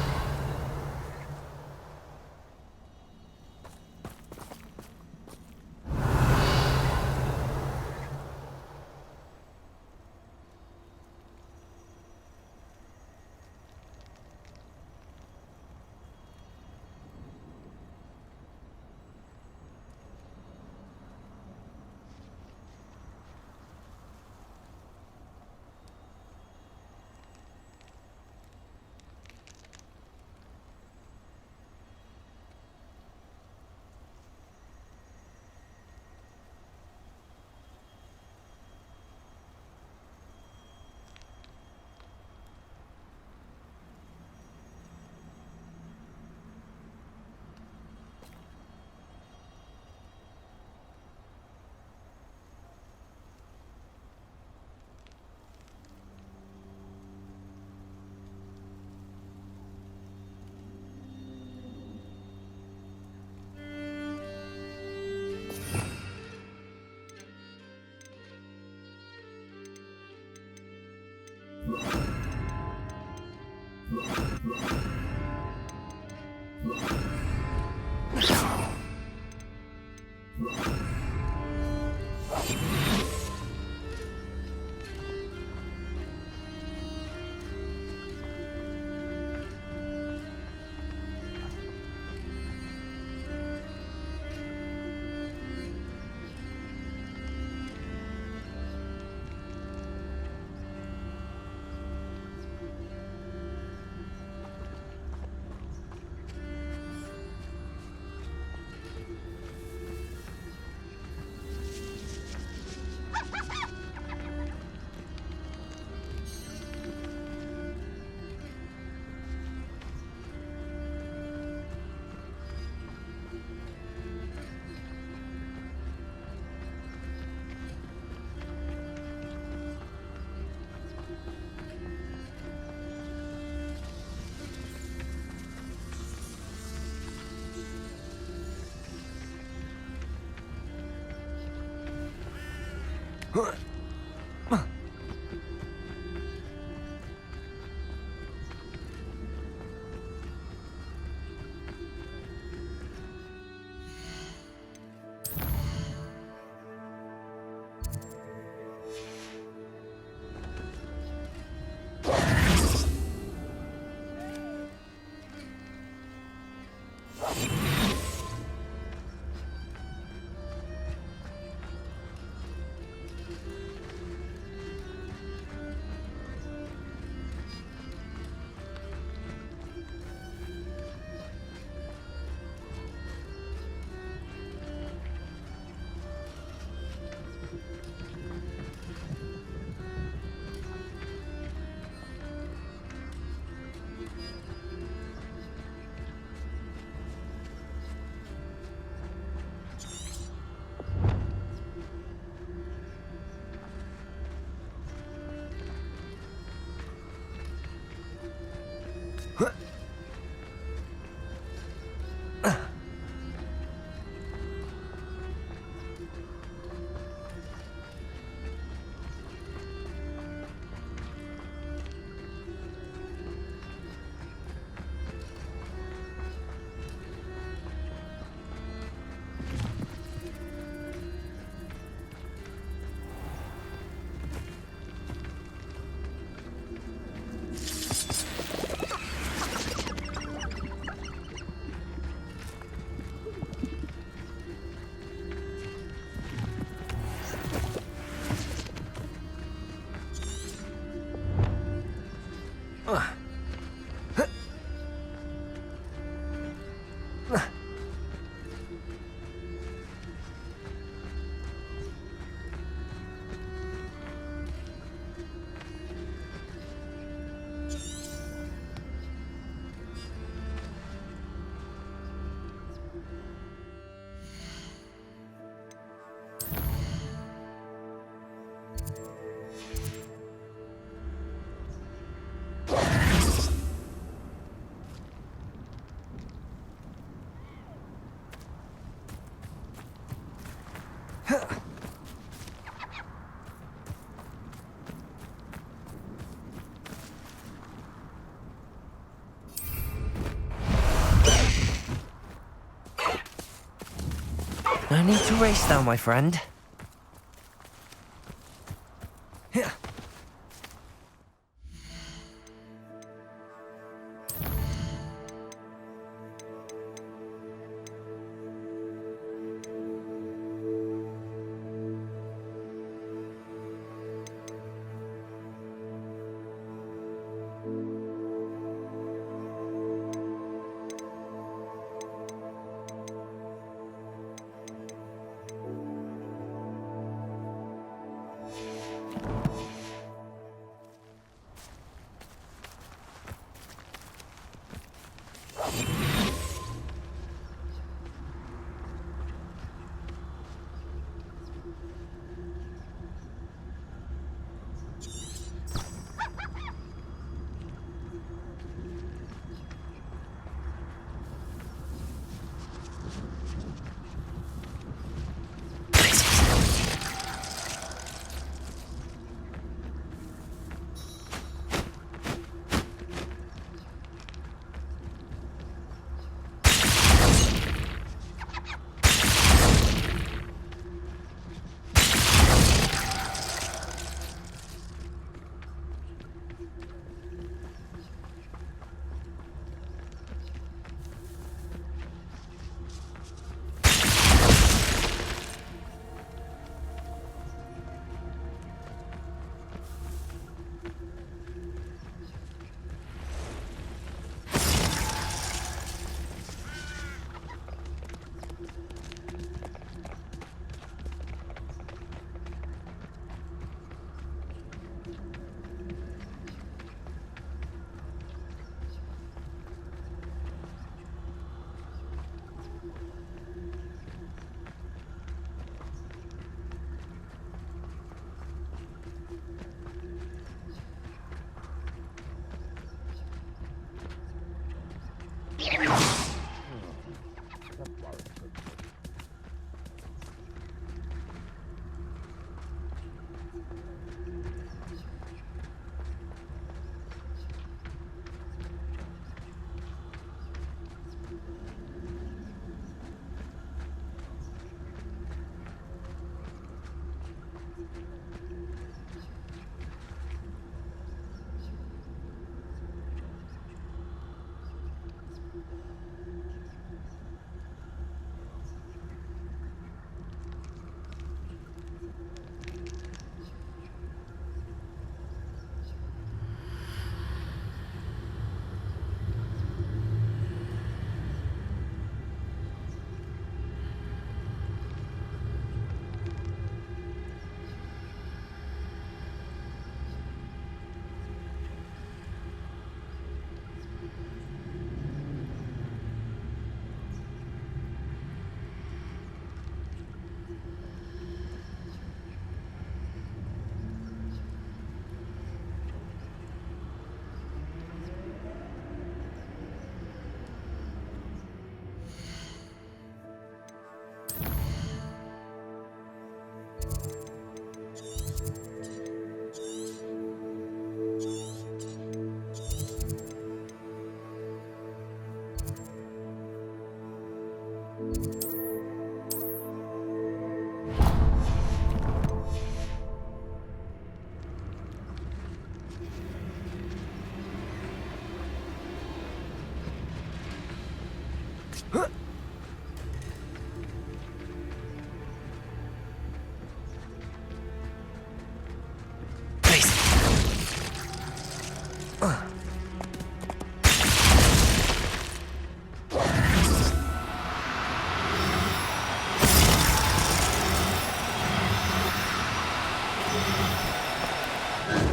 No need to race now, my friend.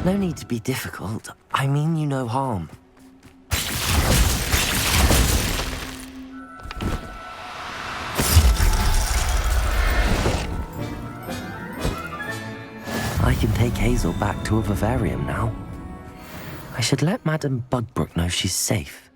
No need to be difficult. I mean you no harm. I can take Hazel back to a vivarium now. I should let Madame Bugbrook know she's safe.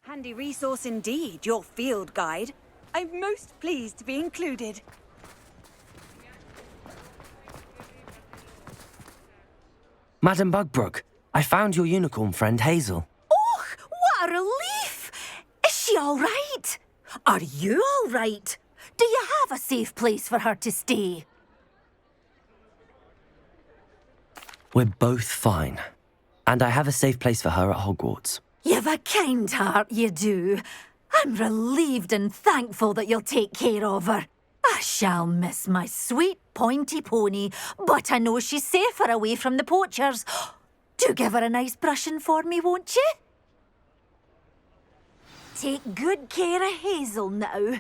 Handy resource indeed, your field guide. I'm most pleased to be included. Madam Bugbrook, I found your unicorn friend Hazel. Oh, what a relief! Is she all right? Are you all right? Do you have a safe place for her to stay? We're both fine. And I have a safe place for her at Hogwarts. You've a kind heart, you do. I'm relieved and thankful that you'll take care of her. I shall miss my sweet pointy pony, but I know she's safer away from the poachers. Do give her a nice brushing for me, won't you? Take good care of Hazel now.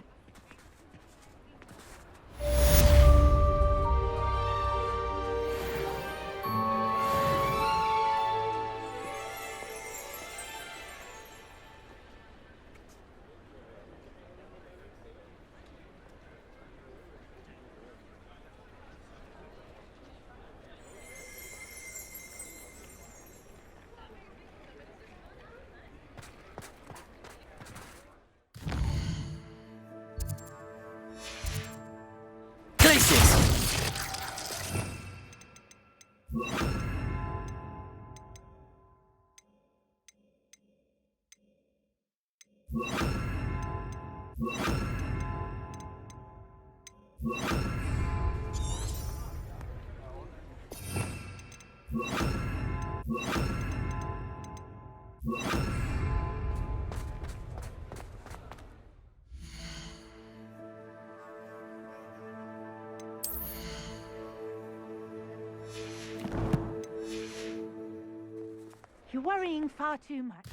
You're worrying far too much.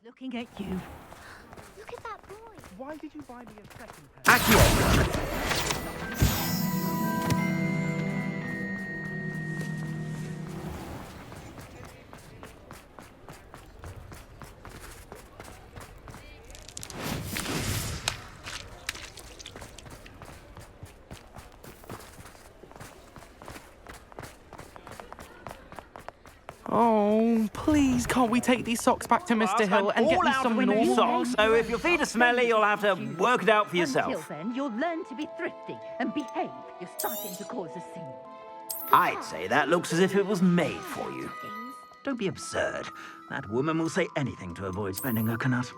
Looking at you. Look at that boy. Why did you buy me a second pair? Oh, please, can't we take these socks back to Mr. Hill and get me some normal socks, so if your feet are smelly, you'll have to work it out for yourself. Until then, you'll learn to be thrifty and behave. You're starting to cause a scene. I'd say that looks as if it was made for you. Don't be absurd. That woman will say anything to avoid spending her canut.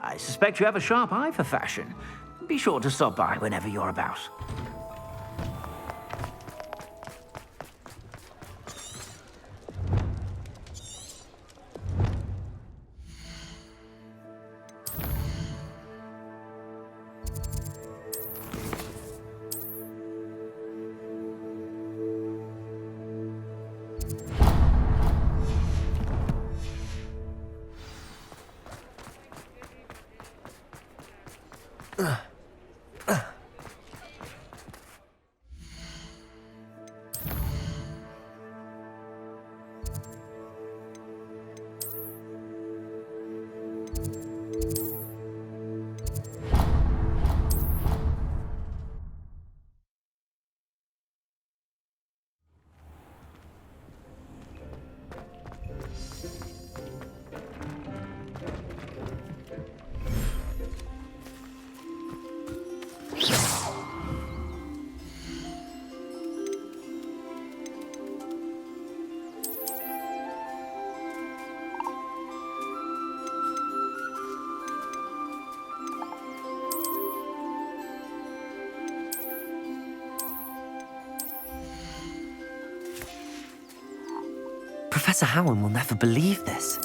I suspect you have a sharp eye for fashion. Be sure to stop by whenever you're about. Professor Howard will never believe this.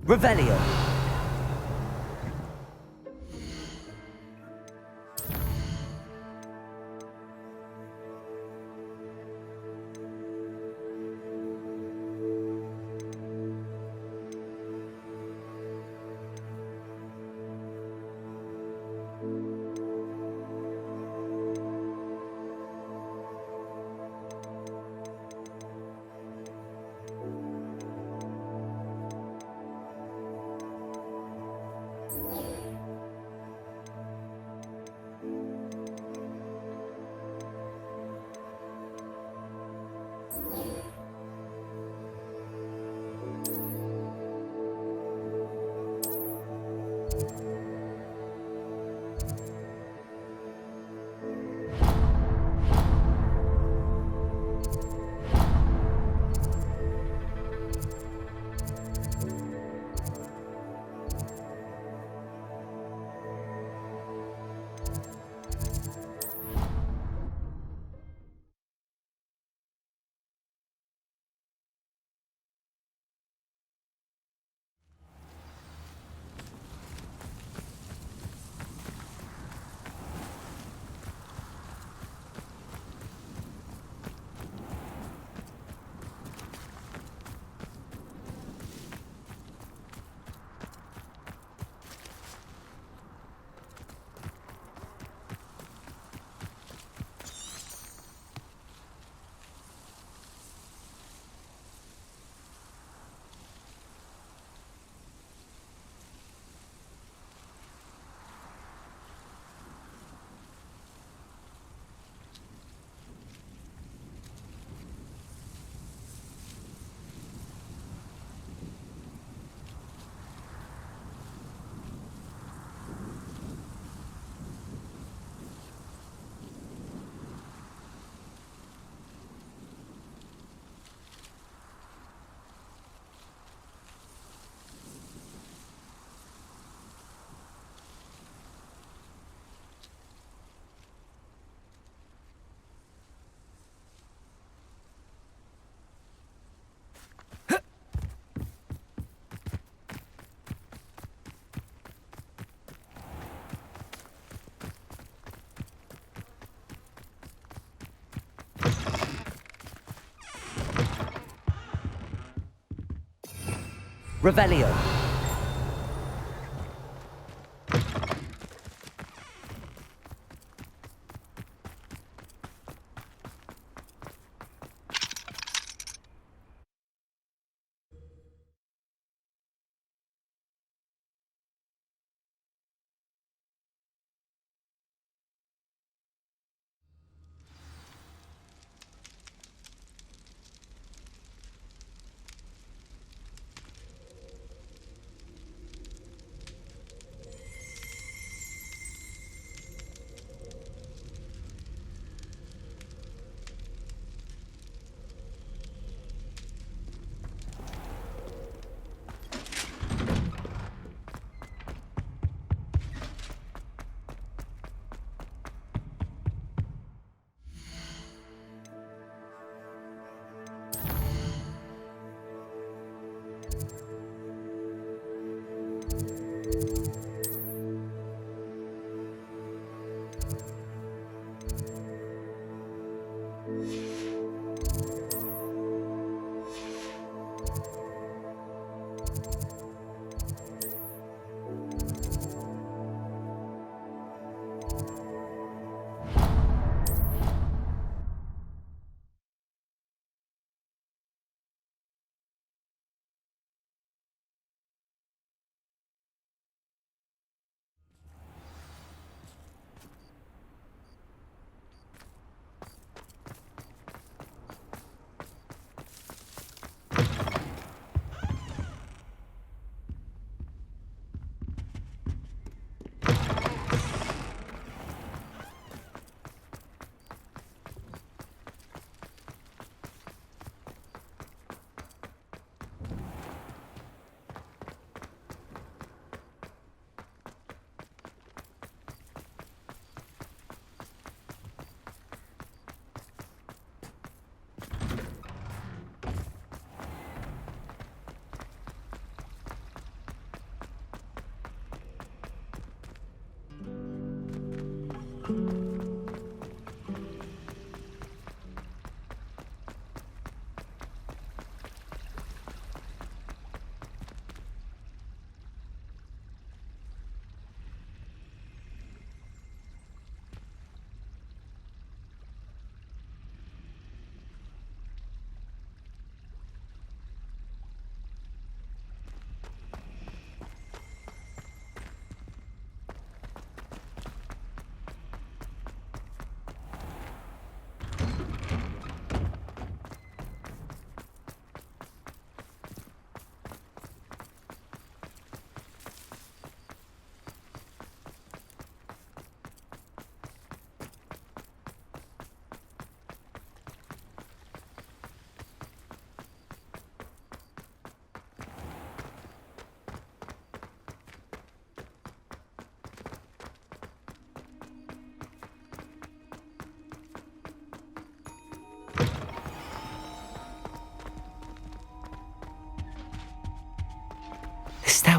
Revelio. Revelio.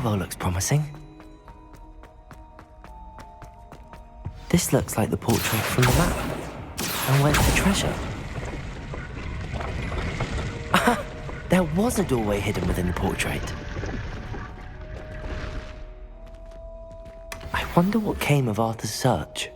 stairwell looks promising. This looks like the portrait from the map. And where's the treasure? There was a doorway hidden within the portrait. I wonder what came of Arthur's search.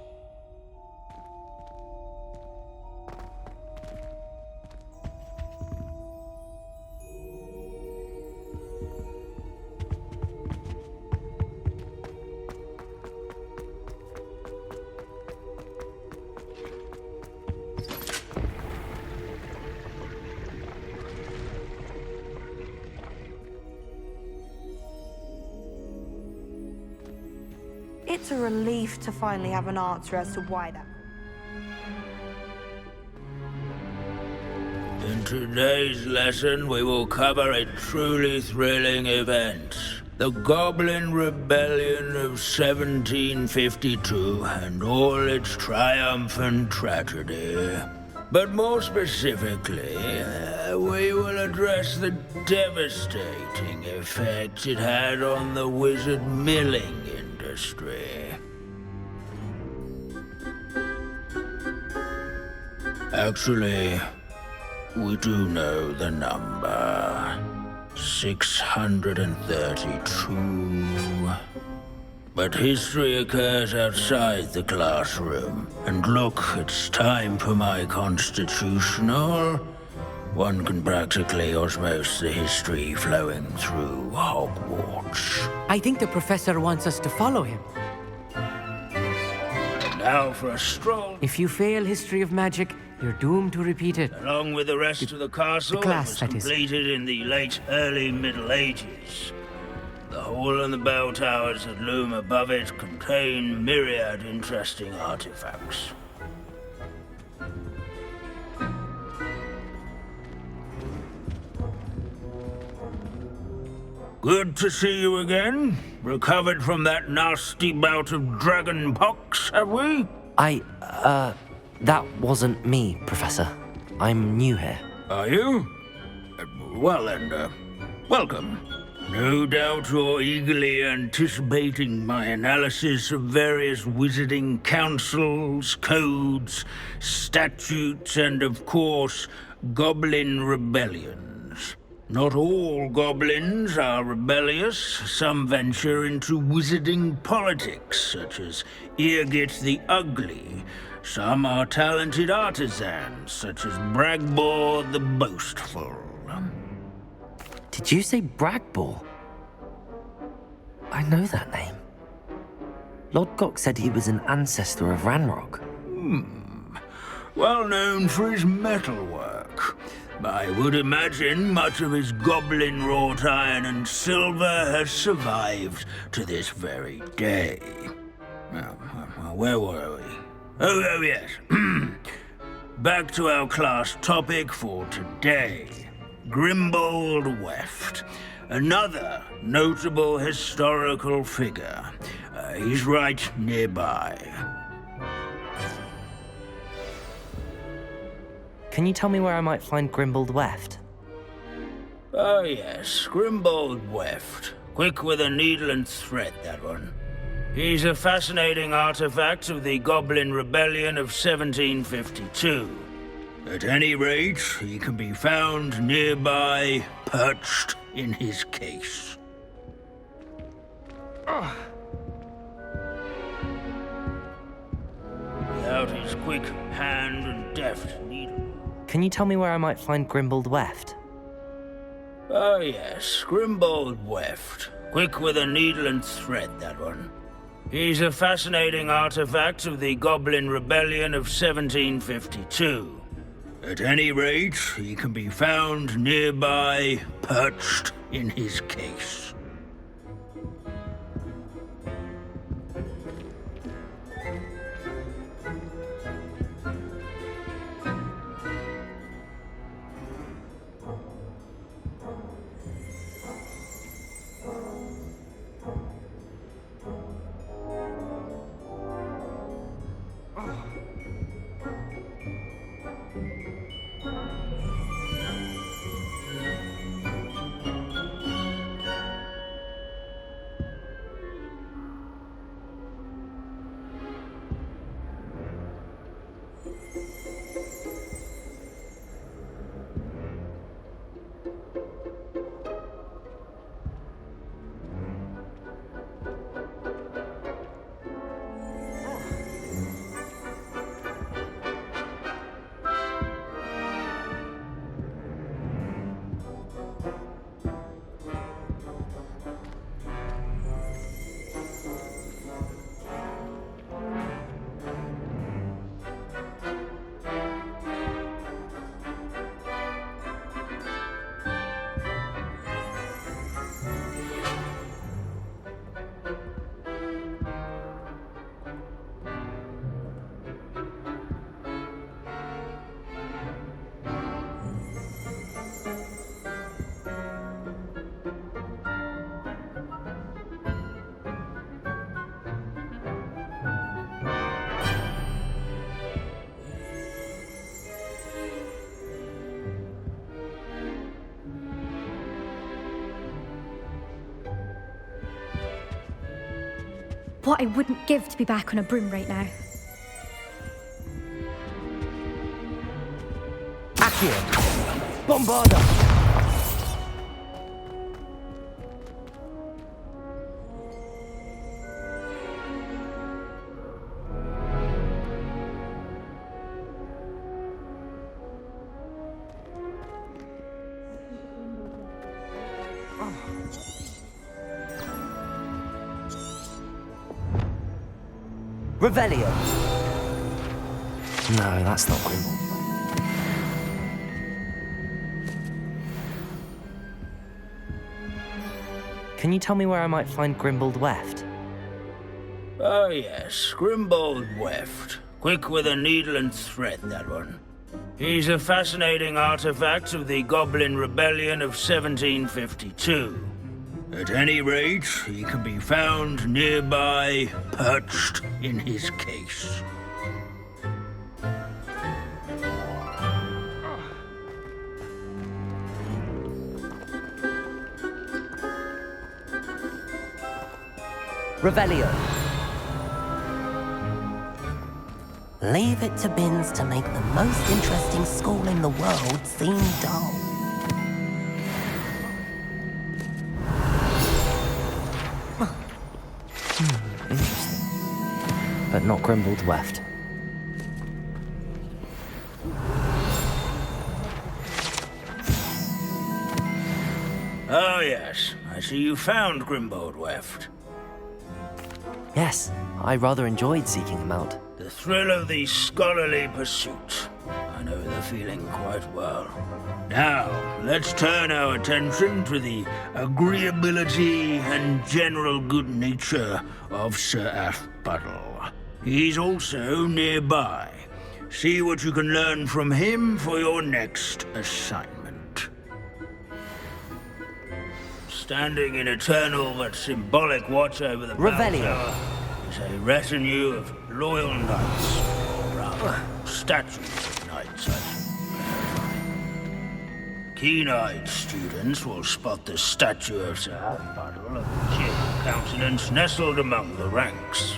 It's a relief to finally have an answer as to why that. In today's lesson, we will cover a truly thrilling event. The Goblin Rebellion of 1752 and all its triumphant tragedy. But more specifically, we will address the devastating effect it had on the wizard milling industry. Actually, we do know the number. 632. But history occurs outside the classroom. And look, it's time for my constitutional. One can practically osmose the history flowing through Hogwarts. I think the professor wants us to follow him. And now for a stroll. If you fail history of magic, you're doomed to repeat it. Along with the rest of the castle, class, was that is. completed in the late early Middle Ages. The hall and the bell towers that loom above it contain myriad interesting artifacts. Good to see you again. Recovered from that nasty bout of dragon pox, have we? That wasn't me, Professor. I'm new here. Are you? Well then, welcome. No doubt you're eagerly anticipating my analysis of various wizarding councils, codes, statutes, and of course, goblin rebellions. Not all goblins are rebellious. Some venture into wizarding politics, such as Eargit the Ugly. Some are talented artisans, such as Bragbor the Boastful. Did you say Bragbor? I know that name. Lodgok said he was an ancestor of Ranrock. Well known for his metalwork. I would imagine much of his goblin wrought iron and silver has survived to this very day. Now, where were we? Oh yes. Back to our class topic for today. Grimbold Weft. Another notable historical figure. He's right nearby. Can you tell me where I might find Grimbold Weft? Oh yes, Grimbold Weft. Quick with a needle and thread, that one. He's a fascinating artifact of the Goblin Rebellion of 1752. At any rate, he can be found nearby, perched in his case. Without his quick hand and deft needle. Can you tell me where I might find Grimbold Weft? Oh yes, Grimbold Weft. Quick with a needle and thread, that one. He's a fascinating artifact of the Goblin Rebellion of 1752. At any rate, he can be found nearby, perched in his case. what I wouldn't give to be back on a broom right now. Accio! Bombarda! Revelio. No, that's not Grimble. Can you tell me where I might find Grimbled Weft? Oh yes, Grimbold Weft. Quick with a needle and thread, that one. He's a fascinating artifact of the Goblin Rebellion of 1752. At any rate, he can be found nearby, perched in his case. Revelio. Leave it to Binns to make the most interesting school in the world seem dull. Interesting. But not Grimbled Weft. Oh yes, I see you found Grimbold Weft. Yes, I rather enjoyed seeking him out. The thrill of the scholarly pursuit. I know the feeling quite well. Now, let's turn our attention to the agreeability and general good nature of Sir Aphbuttle. He's also nearby. See what you can learn from him for your next assignment. Standing in eternal but symbolic watch over the bell tower is a retinue of loyal knights, or rather, statues of knights, I should. Keen-eyed students will spot the statue of Sir Aphbuttle, a cheerful countenance nestled among the ranks.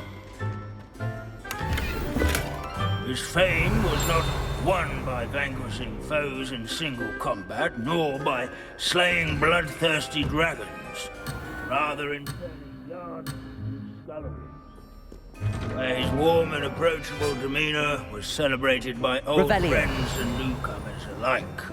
His fame was not won by vanquishing foes in single combat, nor by slaying bloodthirsty dragons, rather in turning yards and sculleries, where his warm and approachable demeanor was celebrated by old friends and newcomers alike.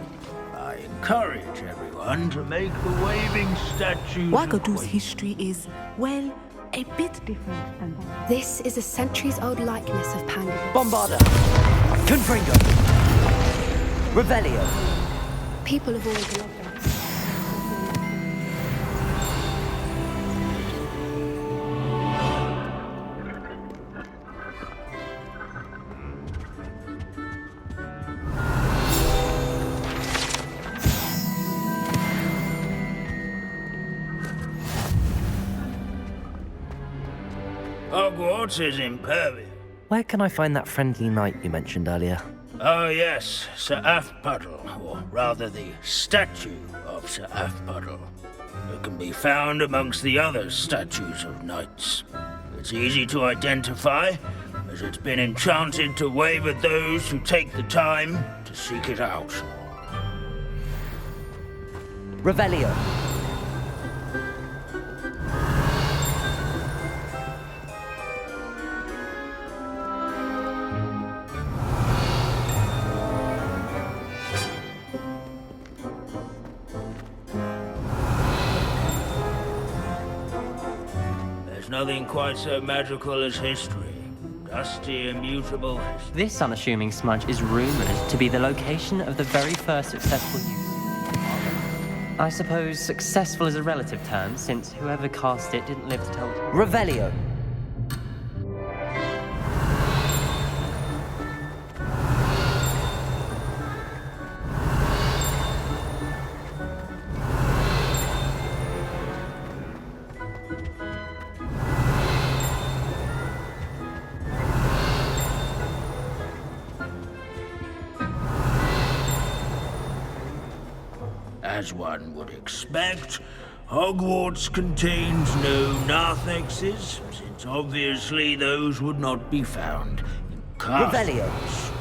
I encourage everyone to make the waving statue. Wagadu's history is, well, a bit different than that. This is a centuries-old likeness of Panda. Bombarda! Confringo! Revelio! People have always loved them. Hogwarts is impervious. Where can I find that friendly knight you mentioned earlier? Oh yes, Sir Aphbuttle, or rather the statue of Sir Aphbuttle. It can be found amongst the other statues of knights. It's easy to identify, as it's been enchanted to wave at those who take the time to seek it out. Revelio. There's nothing quite so magical as history. Dusty, immutable history. This unassuming smudge is rumored to be the location of the very first successful use. I suppose successful is a relative term, since whoever cast it didn't live to tell it. Revelio. As one would expect, Hogwarts contains no narthexes, since obviously those would not be found in Revelio. castles.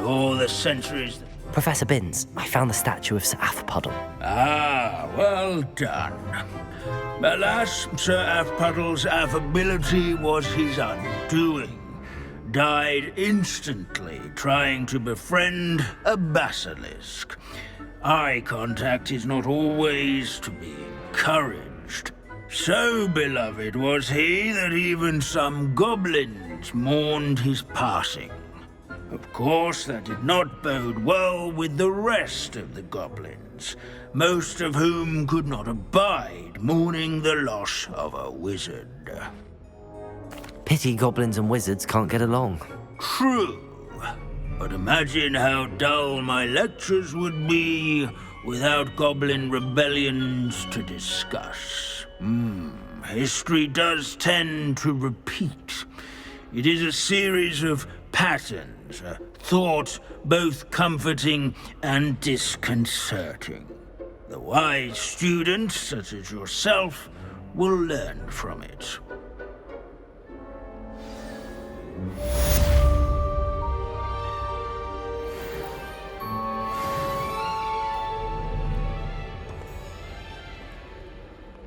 All the centuries. Professor Binns, I found the statue of Sir Afpuddle. Ah, well done. Alas, Sir Afpuddle's affability was his undoing. Died instantly trying to befriend a basilisk. Eye contact is not always to be encouraged. So beloved was he that even some goblins mourned his passing. Of course, that did not bode well with the rest of the goblins, most of whom could not abide mourning the loss of a wizard. Pity goblins and wizards can't get along. True, but imagine how dull my lectures would be without goblin rebellions to discuss. History does tend to repeat. It is a series of patterns, a thought both comforting and disconcerting. The wise student, such as yourself, will learn from it.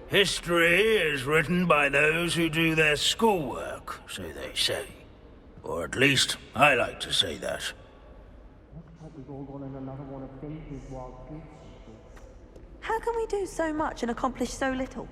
History is written by those who do their schoolwork, so they say. Or at least, I like to say that. How can we do so much and accomplish so little?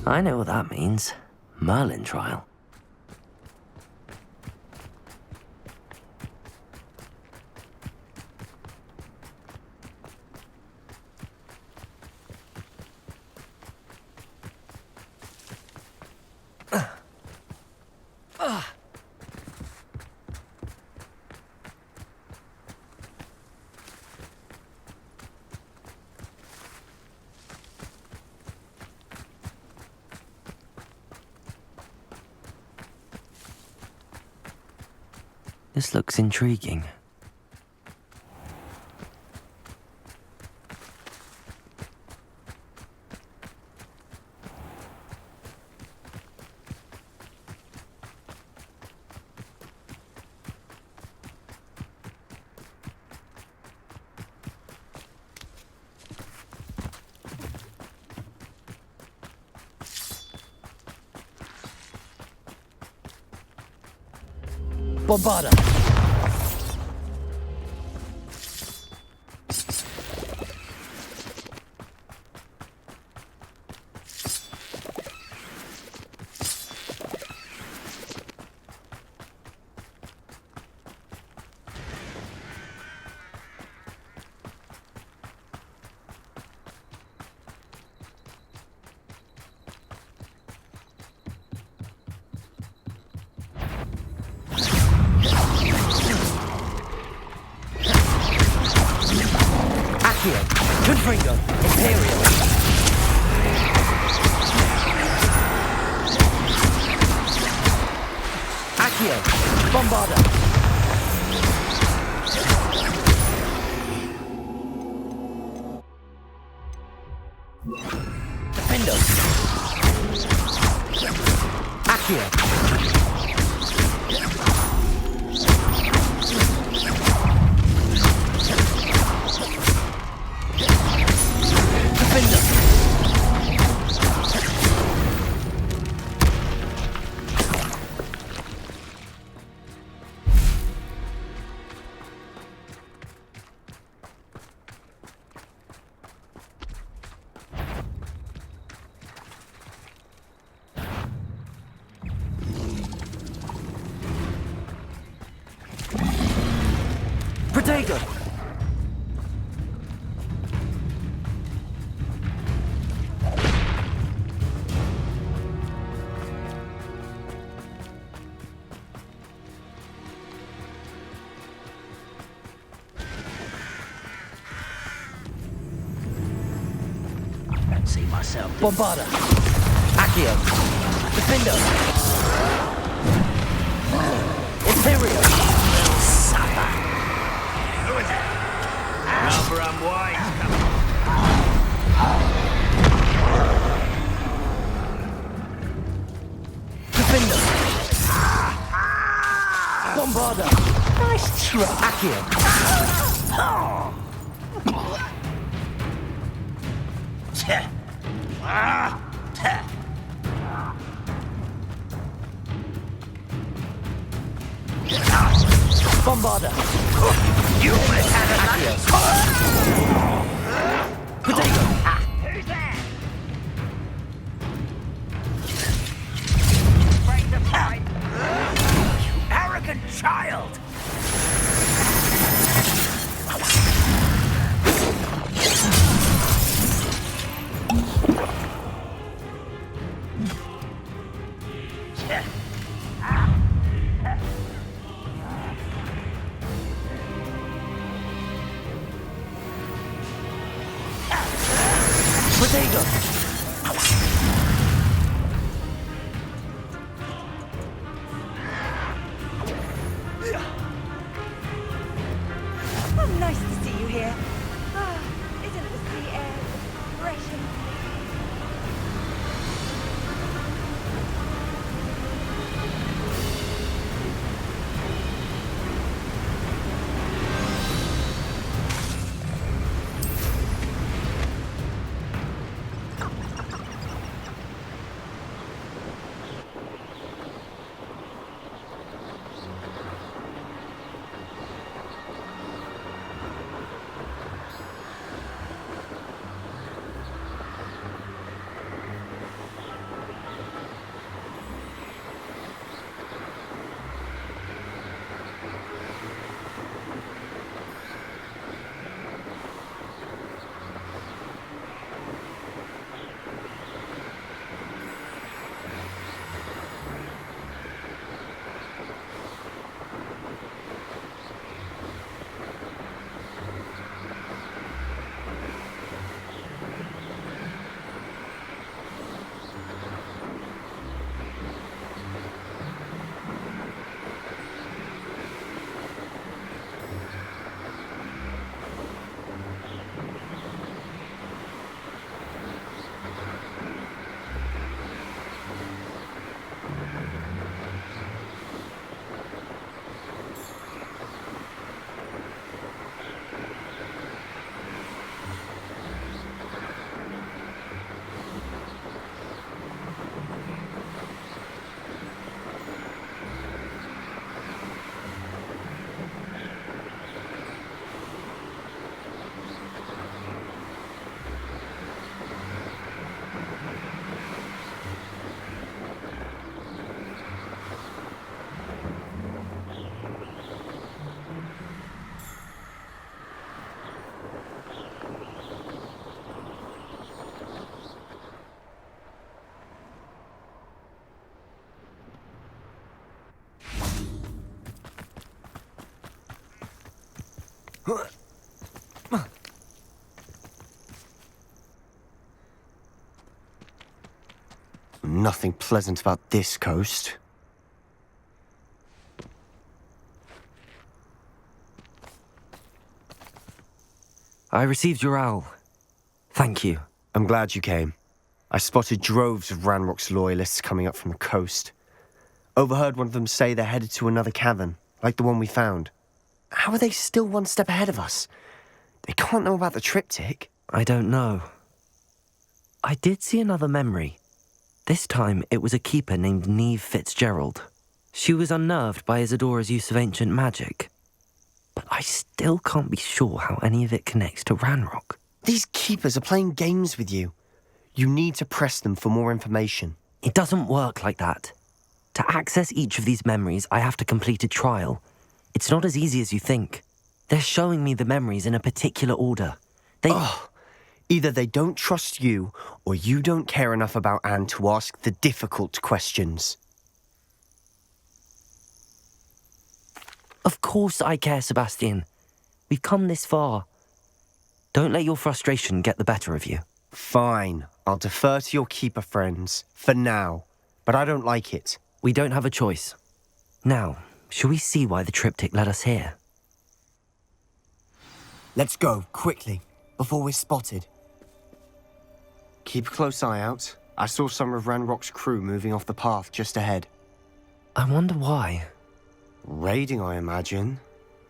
I know what that means. Merlin trial. This looks intriguing. Bombarda! Confringo, Imperial. Accio, Bombarda. Defendo. Accio. Protego! See myself. Bombarda! Accio! Defendo! Imperial! Supper! Who is it? Number and wise coming. Defendo! Bombarda! Nice try! Accio! Bombarda! You almost had a lunch. Potato! Who's there? Break the pipe! You arrogant child! Potato! Oh, nice to see you here. Ah, isn't the sea air refreshing? Nothing pleasant about this coast. I received your owl. Thank you. I'm glad you came. I spotted droves of Ranrock's loyalists coming up from the coast. Overheard one of them say they're headed to another cavern, like the one we found. How are they still one step ahead of us? They can't know about the triptych. I don't know. I did see another memory. This time, it was a keeper named Neve Fitzgerald. She was unnerved by Isadora's use of ancient magic. But I still can't be sure how any of it connects to Ranrock. These keepers are playing games with you. You need to press them for more information. It doesn't work like that. To access each of these memories, I have to complete a trial. It's not as easy as you think. They're showing me the memories in a particular order. Either they don't trust you, or you don't care enough about Anne to ask the difficult questions. Of course I care, Sebastian. We've come this far. Don't let your frustration get the better of you. Fine. I'll defer to your keeper friends, for now. But I don't like it. We don't have a choice. Now, shall we see why the triptych led us here? Let's go, quickly, before we're spotted. Keep a close eye out. I saw some of Ranrock's crew moving off the path just ahead. I wonder why. Raiding, I imagine.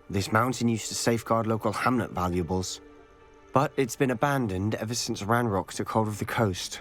This mountain used to safeguard local hamlet valuables. But it's been abandoned ever since Ranrock took hold of the coast.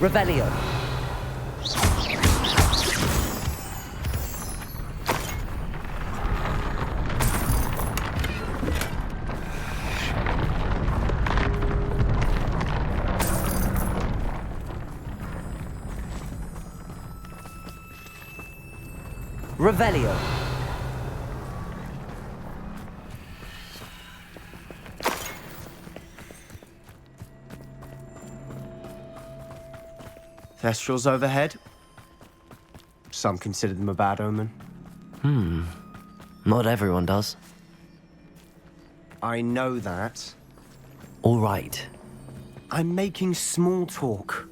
Revelio. Revelio. Thestrals overhead. Some consider them a bad omen. Not everyone does. I know that. All right. I'm making small talk.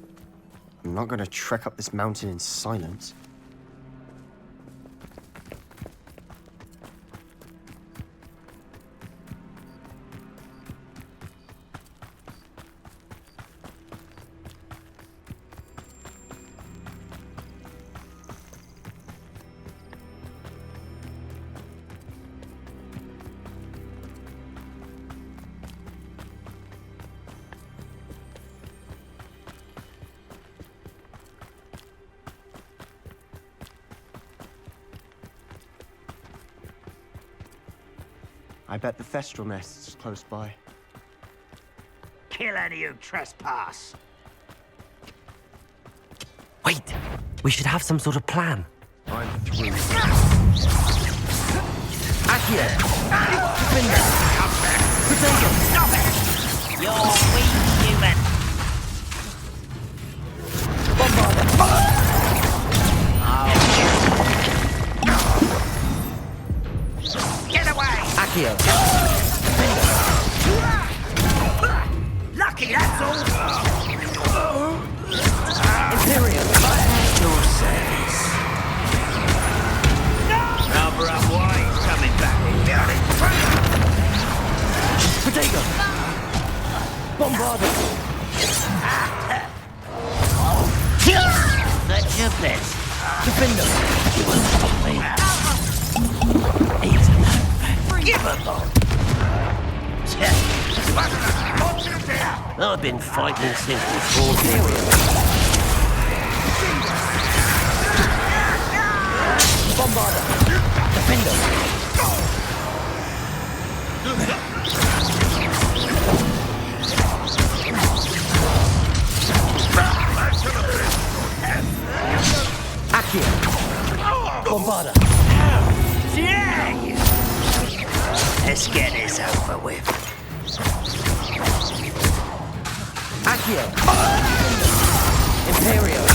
I'm not going to trek up this mountain in silence. I bet the Thestral nest's close by. Kill any who trespass. Wait! We should have some sort of plan. I'm through. Accio! Defender! Potato! Stop it! You're weak, human. Bombarder! Get away! Accio! Lucky, that's all. Imperium! Your service. Rather up why he's coming back. Potato! Bombarder! That's your best. Defender! You won't stop me. He's unforgivable. I've been fighting since before period. Bombarder! Defender! Accio! Bombarder! Yeah! Let's get this over with. Accio! Imperium!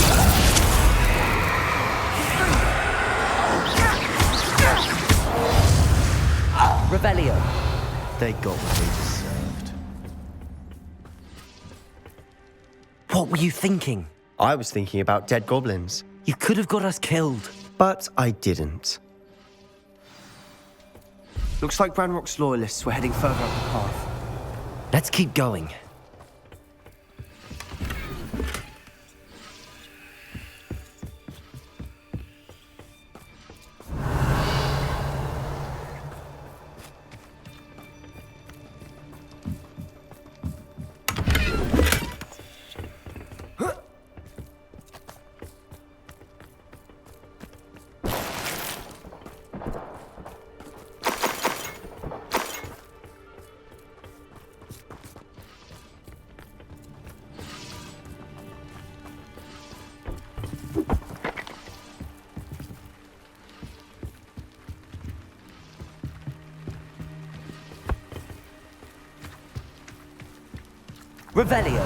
Revelio! They got what they deserved. What were you thinking? I was thinking about dead goblins. You could have got us killed. But I didn't. Looks like Ranrock's loyalists were heading further up the path. Let's keep going. Revelio!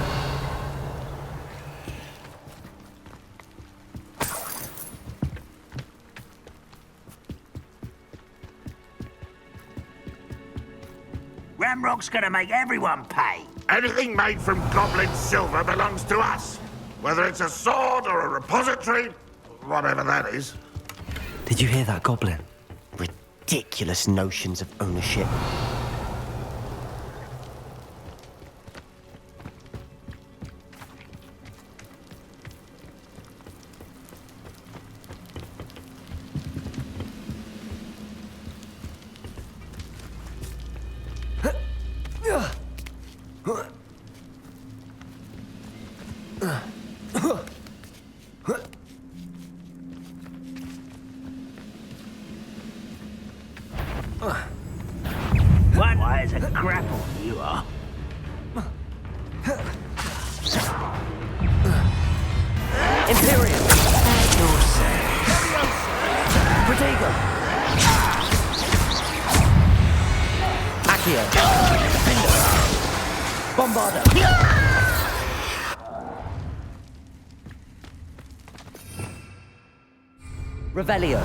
Ramrock's gonna make everyone pay. Anything made from goblin silver belongs to us. Whether it's a sword or a repository, whatever that is. Did you hear that, Goblin? Ridiculous notions of ownership. One wise a grapple, you are. Imperium! Your service. Protego! Accio! Defender! Bombarder! Revelio!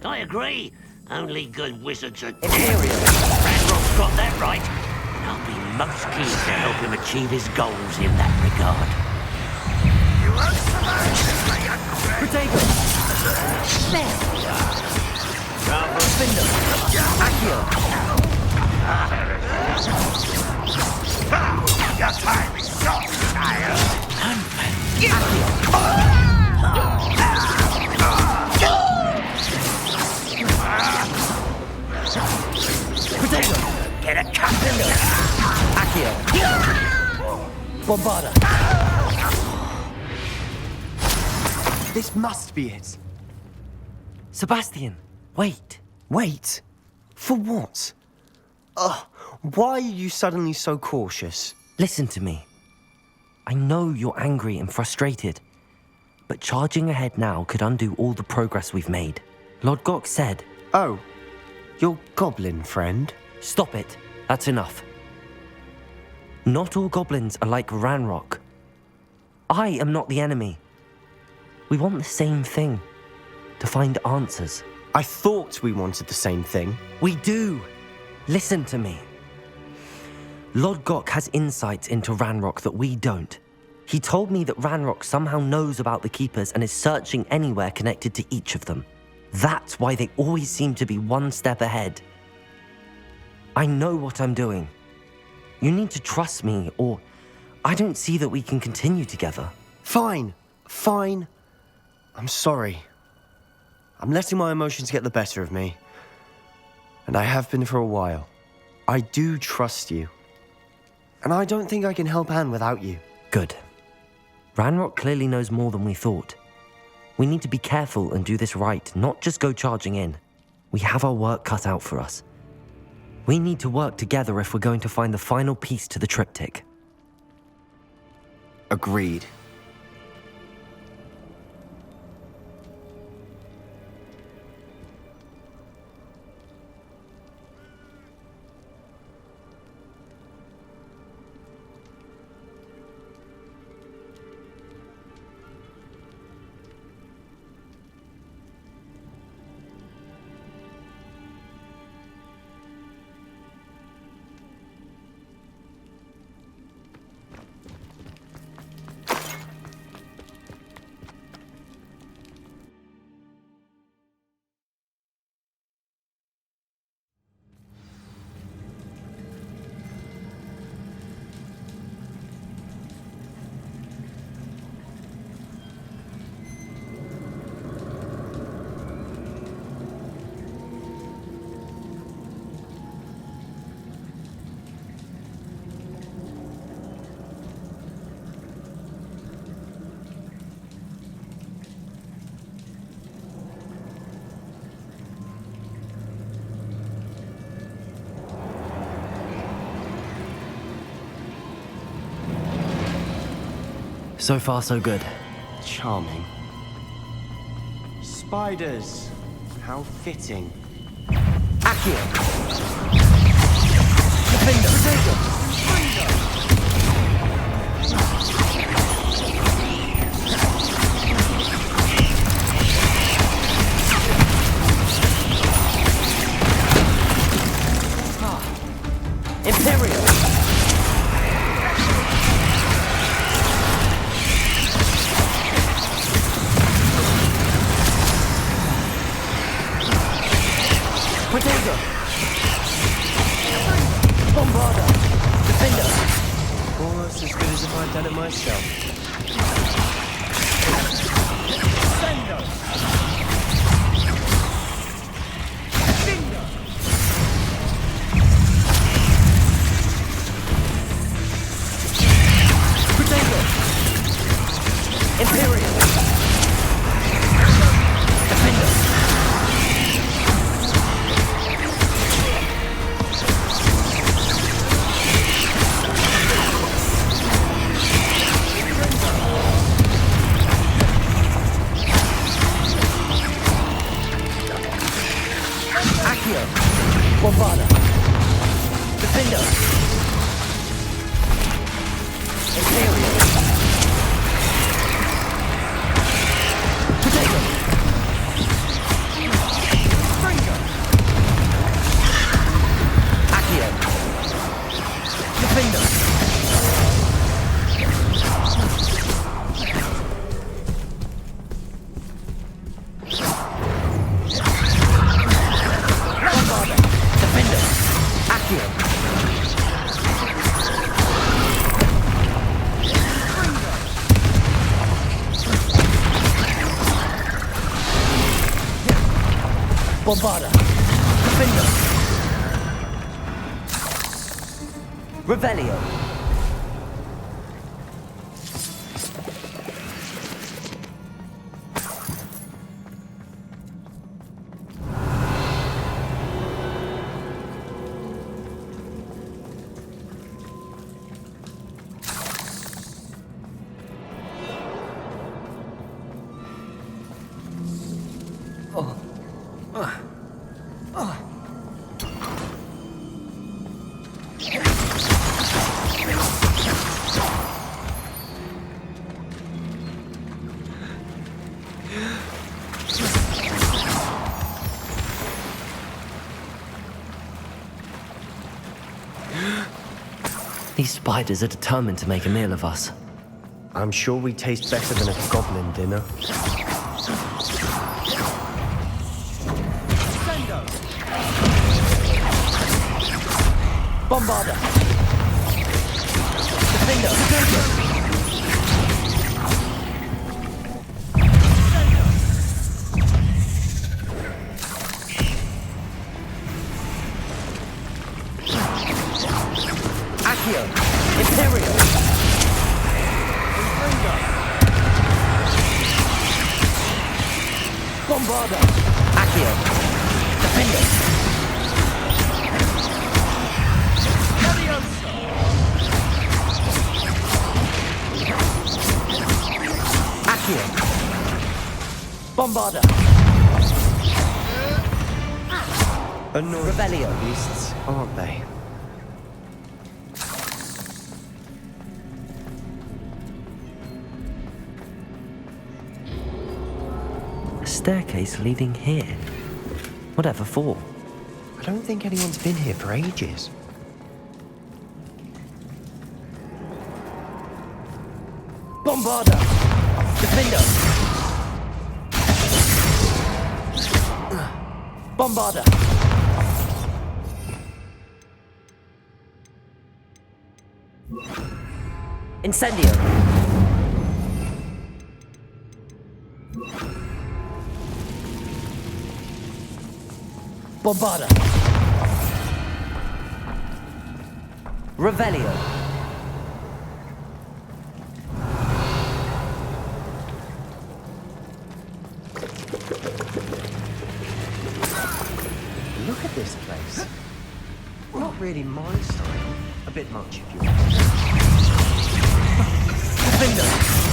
I agree. Only good wizards are dead. Ranrock's got that right. And I'll be most keen to help him achieve his goals in that regard. You won't survive this, my young friend. Protego! Defender! Accio! Your time is short, child. Accio! Bombarda! This must be it. Sebastian, wait. Wait? For what? Why are you suddenly so cautious? Listen to me. I know you're angry and frustrated, but charging ahead now could undo all the progress we've made. Lord Gok said... Oh, your goblin friend? Stop it. That's enough. Not all goblins are like Ranrock. I am not the enemy. We want the same thing. To find answers. I thought we wanted the same thing. We do. Listen to me. Lord Gok has insights into Ranrock that we don't. He told me that Ranrock somehow knows about the Keepers and is searching anywhere connected to each of them. That's why they always seem to be one step ahead. I know what I'm doing. You need to trust me, or I don't see that we can continue together. Fine. I'm sorry. I'm letting my emotions get the better of me. And I have been for a while. I do trust you. And I don't think I can help Anne without you. Good. Ranrock clearly knows more than we thought. We need to be careful and do this right, not just go charging in. We have our work cut out for us. We need to work together if we're going to find the final piece to the triptych. Agreed. So far, so good. Charming. Spiders. How fitting. Accio! Defender! Imperial! Potato! Bombarda! Defender! Almost as good as if I'd done it myself. Sendo! Finger! Potato! Imperial! Defender! Bombarda! Defender! Imperial! Potato! Springer! Accio! Defender! Bombarda! Defender! Revelio! These spiders are determined to make a meal of us. I'm sure we taste better than a goblin dinner. Bombarda! Defender! Accio! Imperial! Bombarda! Accio! Defender! Accio! Bombarda! Annoying Revelio. beasts, aren't they? A staircase leading here. Whatever for? I don't think anyone's been here for ages. Bombarda! Defender! Bombarda! Incendio! Bombarda! Revelio! Look at this place. Not really my style. A bit much, if you want. Defender!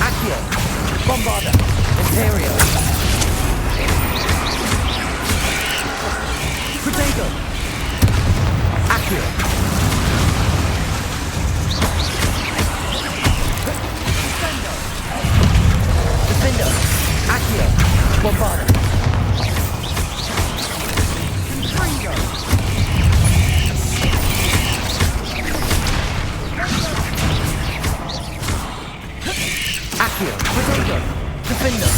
Accio! Bombarda! Imperio! Protego! Accio! Defender! Accio! Bombarda! Accio! Protego! Defender!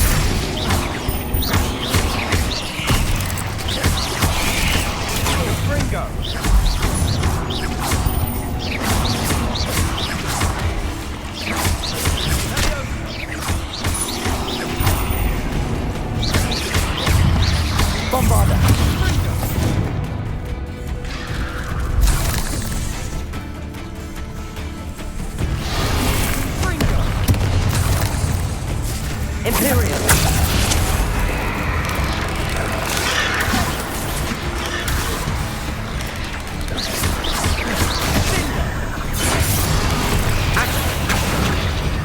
Ringo! Bombarda! Imperial!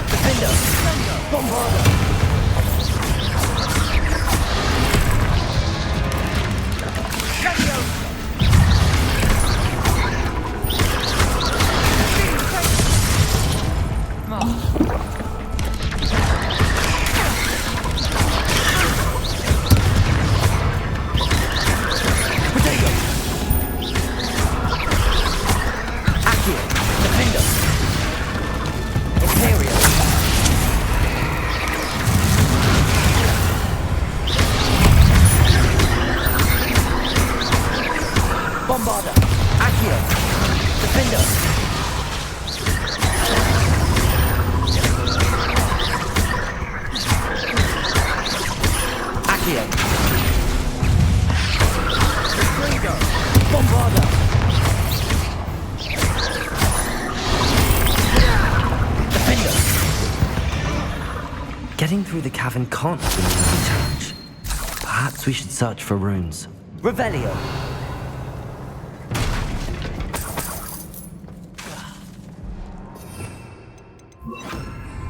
Defender! Bombarda! Bombarda! Accio! Defender! Accio! Bombarda! Defender! Getting through the cavern can't have been an easy challenge. Perhaps we should search for runes. Revelio!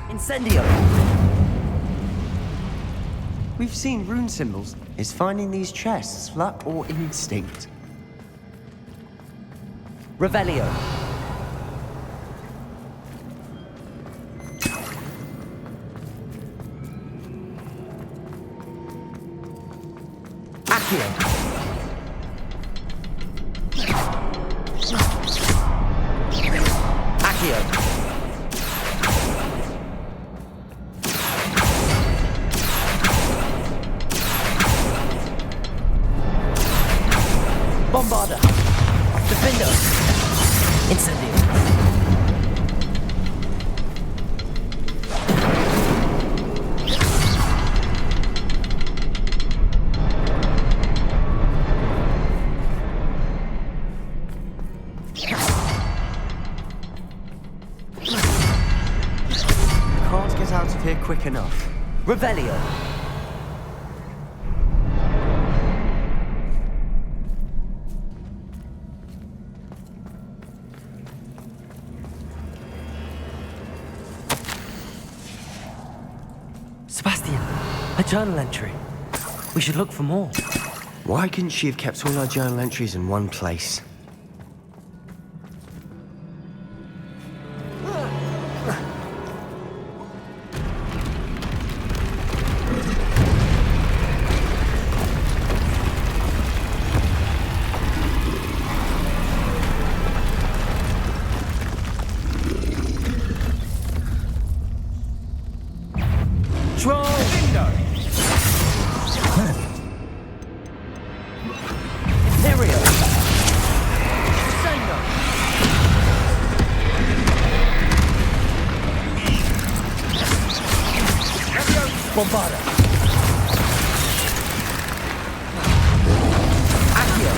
Incendio! We've seen rune symbols. Is finding these chests luck or instinct? Revelio! Accio! Accio. Bombarda. Defender. Incendio. Can't get out of here quick enough. Revelio. Sebastian, a journal entry. We should look for more. Why couldn't she have kept all our journal entries in one place? Troll! Imperial! Descendo! Bombarda! Accio!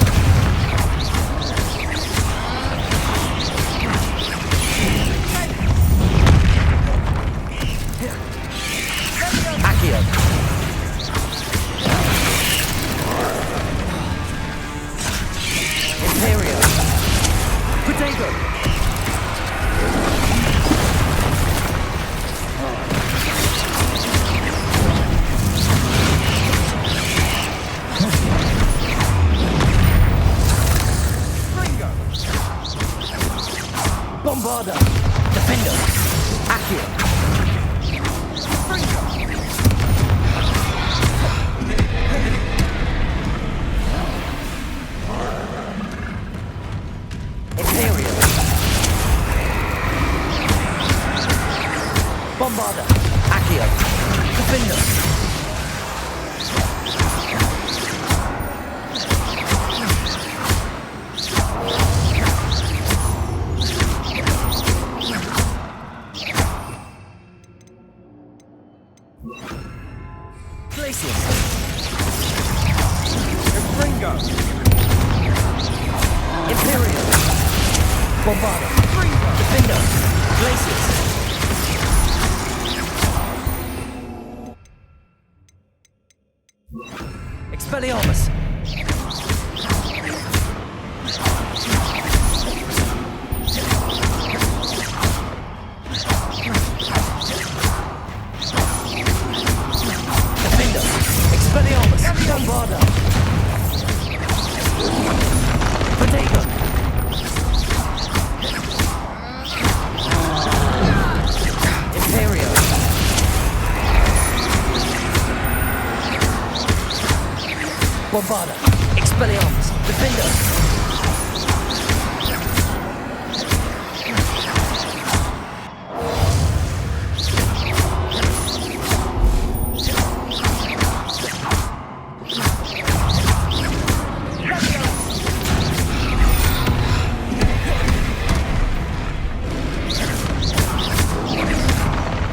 Accio! Imperial! Potato! Bombarda! Defender! Accio! Imperial! Bombarda! Accio! Defender! Glacius! Ringo! Imperial! Bombarda! Defender! Glacius! Expelliarmus! Defender! Expelliarmus! Bombarda! Potato! Imperial! Bombarda! Expelliarmus! Defender!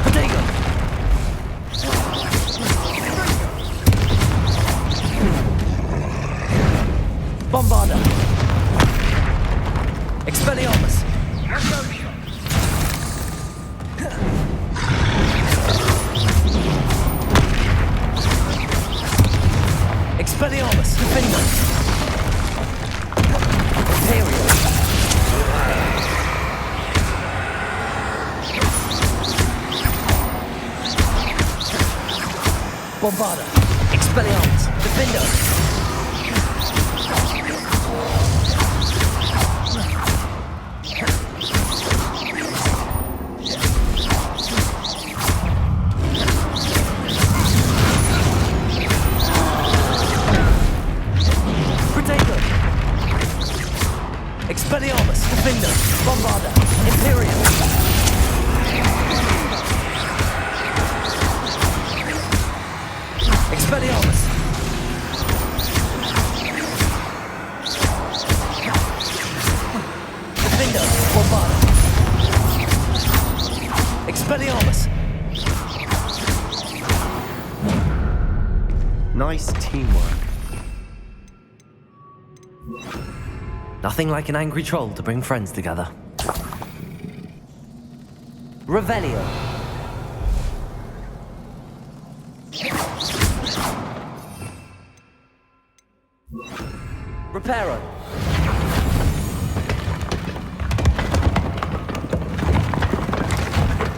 Potato! Bombarda! Expelliarmus! Expelliarmus! Defender! Imperial! Bombarda! Expelliarmus! Defender! Potato! Expelliarmus! Defender! Bombarda! Imperial! Expelliarmus! Nice teamwork. Nothing like an angry troll to bring friends together. Revelio. Reparo.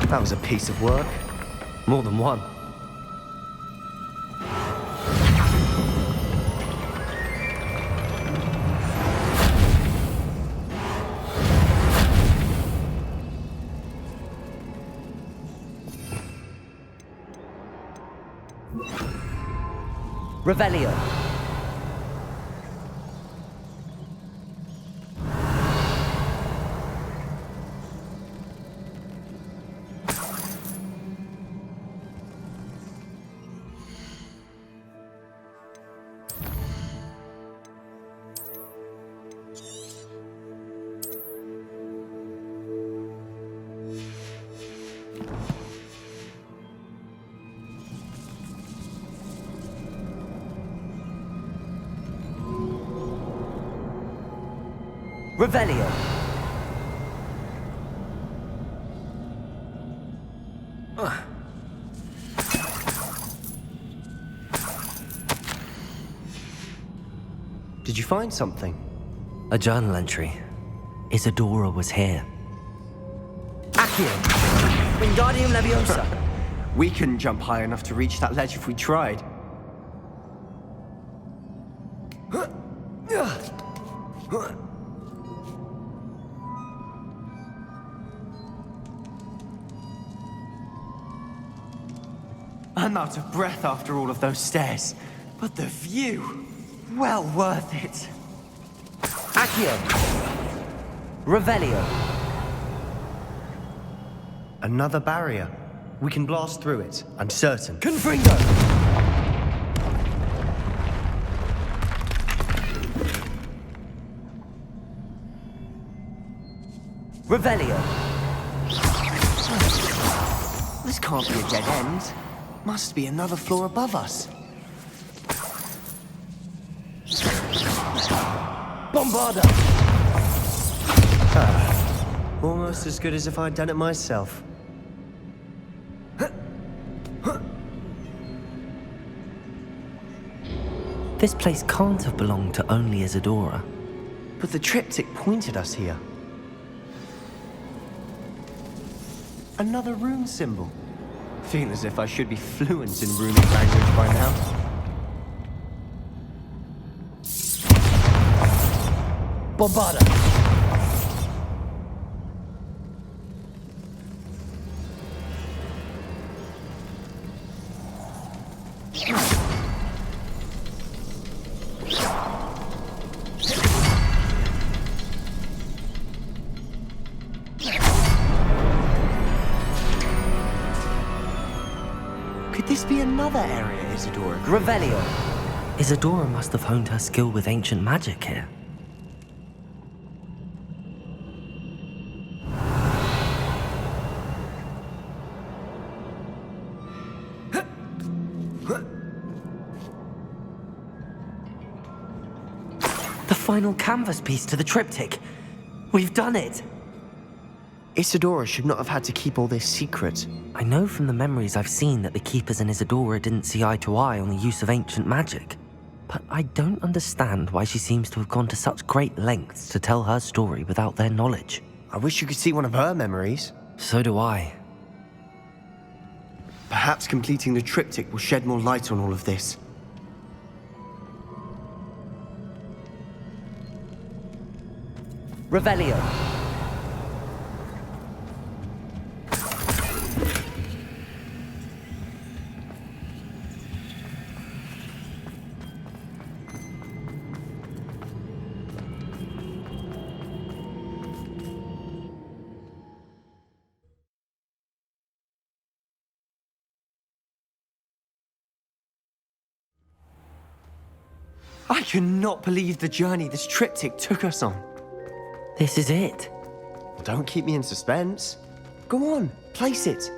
That was a piece of work. More than one. Revelio. Revelio. Did you find something? A journal entry. Isadora was here. Accio! Wingardium Leviosa! We couldn't jump high enough to reach that ledge if we tried. I'm out of breath after all of those stairs, but the view, well worth it. Accio. Revelio. Another barrier. We can blast through it, I'm certain. Confringo! Revelio. This can't be a dead end. Must be another floor above us. Bombarda! Almost as good as if I'd done it myself. This place can't have belonged to only Isadora. But the triptych pointed us here. Another rune symbol. Feel as if I should be fluent in runic language by now. Bombarda! Could this be another area Isadora? Revelio. Isadora must have honed her skill with ancient magic here. The final canvas piece to the triptych. We've done it. Isadora should not have had to keep all this secret. I know from the memories I've seen that the Keepers and Isadora didn't see eye to eye on the use of ancient magic. But I don't understand why she seems to have gone to such great lengths to tell her story without their knowledge. I wish you could see one of her memories. So do I. Perhaps completing the triptych will shed more light on all of this. Revelio. I cannot believe the journey this triptych took us on. This is it. Don't keep me in suspense. Go on, place it.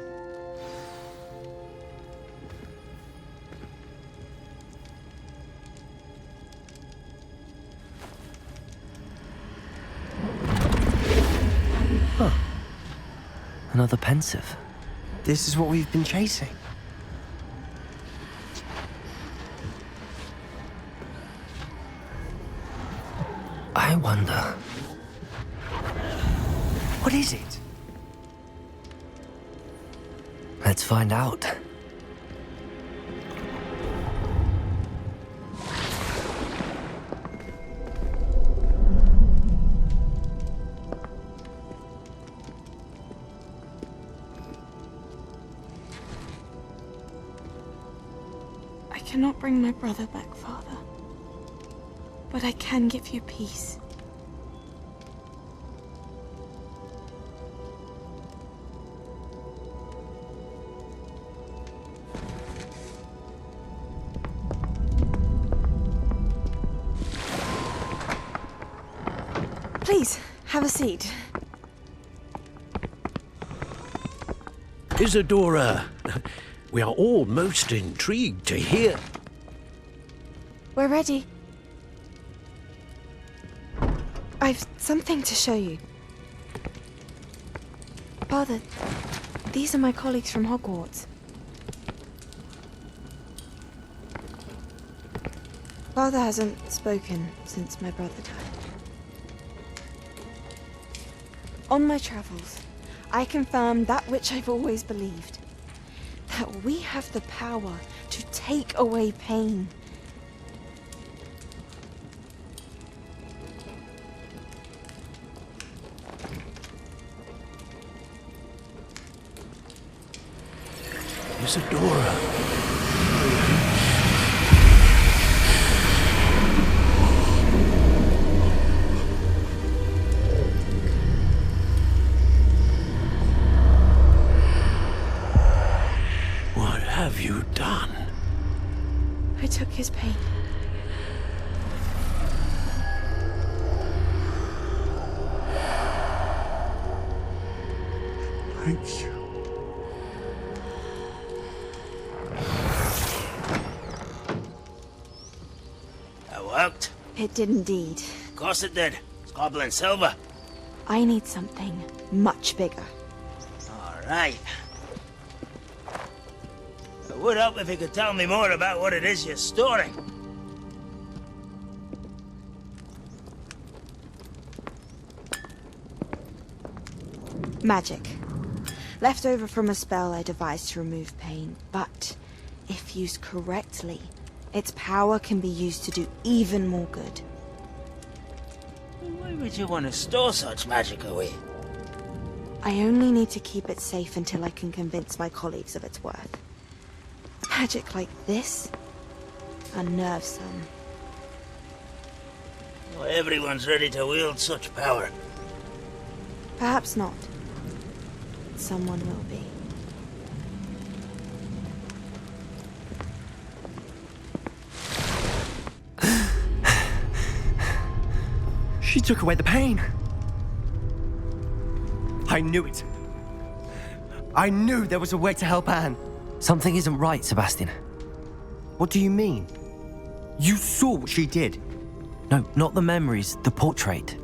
Another pensive. This is what we've been chasing. I wonder. What is it? Let's find out. I cannot bring my brother back, Father. But I can give you peace. Please, have a seat. Isadora, we are all most intrigued to hear. We're ready. I've something to show you. Father, these are my colleagues from Hogwarts. Father hasn't spoken since my brother died. On my travels, I confirmed that which I've always believed. That we have the power to take away pain. Isadora. What have you done? I took his pain. Thank you. Worked? It did indeed. Of course it did. It's goblin silver. I need something much bigger. All right. It would help if you could tell me more about what it is you're storing. Magic. Left over from a spell I devised to remove pain, but if used correctly, its power can be used to do even more good. Why would you want to store such magic away? I only need to keep it safe until I can convince my colleagues of its worth. Magic like this unnerves them. Not everyone's ready to wield such power. Perhaps not. Someone will be. She took away the pain. I knew it. I knew there was a way to help Anne. Something isn't right, Sebastian. What do you mean? You saw what she did. No, not the memories, the portrait.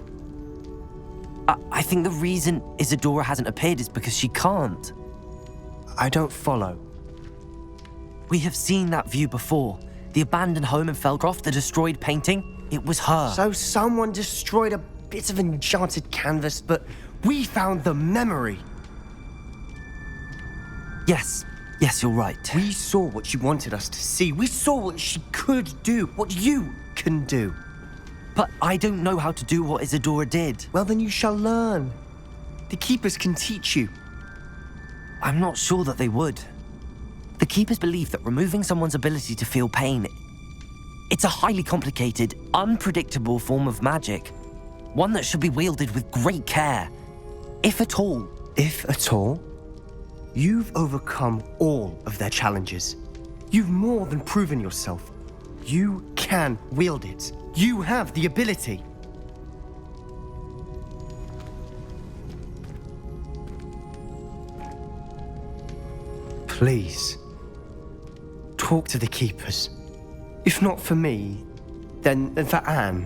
I think the reason Isadora hasn't appeared is because she can't. I don't follow. We have seen that view before. The abandoned home in Felcroft, the destroyed painting. It was her. So someone destroyed a bit of enchanted canvas, but we found the memory. Yes, you're right. We saw what she wanted us to see. We saw what she could do, what you can do. But I don't know how to do what Isadora did. Well, then you shall learn. The Keepers can teach you. I'm not sure that they would. The Keepers believe that removing someone's ability to feel pain, it's a highly complicated, unpredictable form of magic. One that should be wielded with great care. If at all. If at all? You've overcome all of their challenges. You've more than proven yourself. You can wield it. You have the ability. Please, talk to the Keepers. If not for me, then for Anne.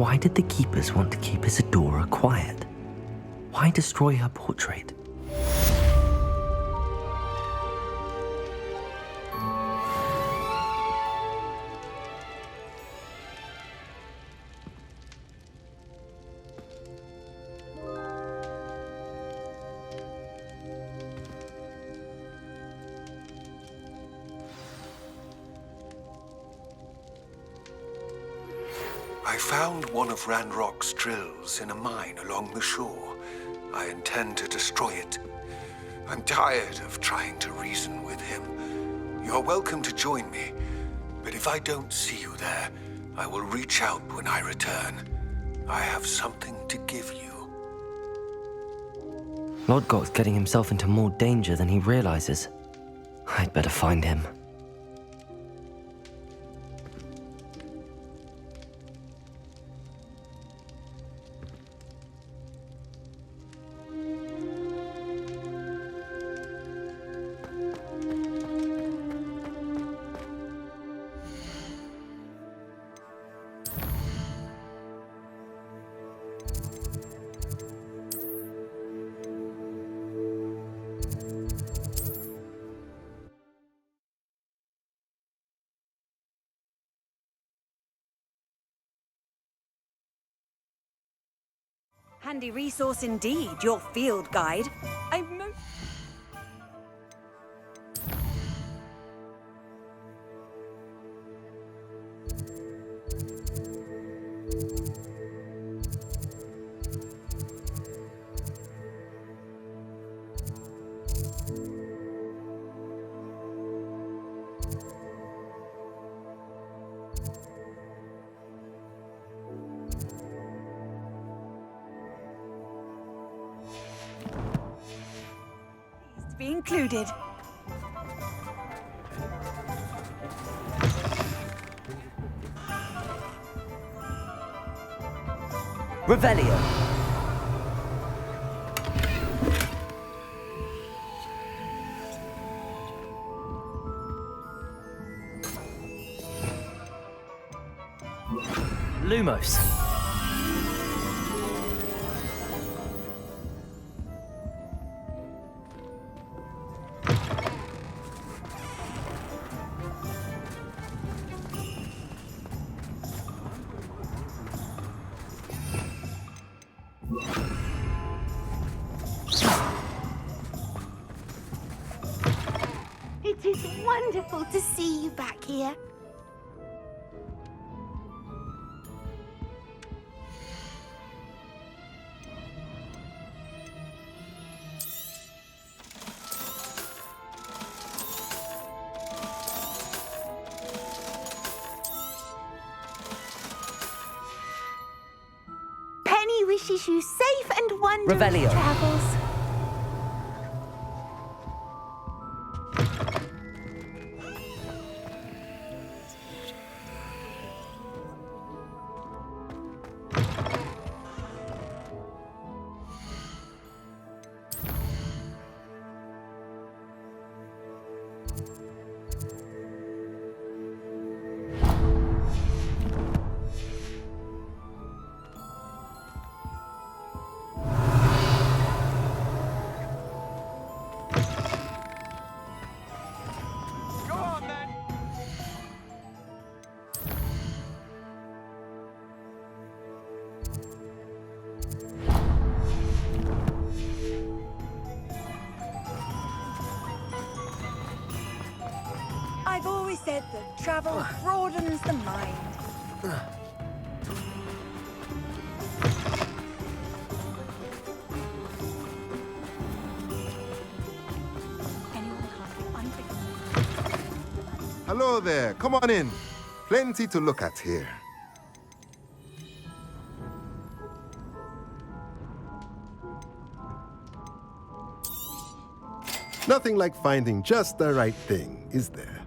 Why did the keepers want to keep Isadora quiet? Why destroy her portrait? I found one of Ranrock's drills in a mine along the shore. I intend to destroy it. I'm tired of trying to reason with him. You're welcome to join me, but if I don't see you there, I will reach out when I return. I have something to give you. Lodgok's getting himself into more danger than he realizes. I'd better find him. Handy resource indeed, your field guide. To be included. Revelio. Lumos. It is wonderful to see you back here. Penny wishes you safe and wondrous Revelio. travels. I've always said that travel broadens the mind. Hello there, come on in. Plenty to look at here. Nothing like finding just the right thing, is there?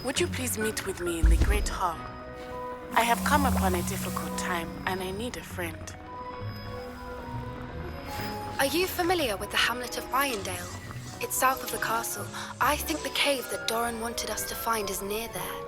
Would you please meet with me in the Great Hall? I have come upon a difficult time, and I need a friend. Are you familiar with the hamlet of Irondale? It's south of the castle. I think the cave that Doran wanted us to find is near there.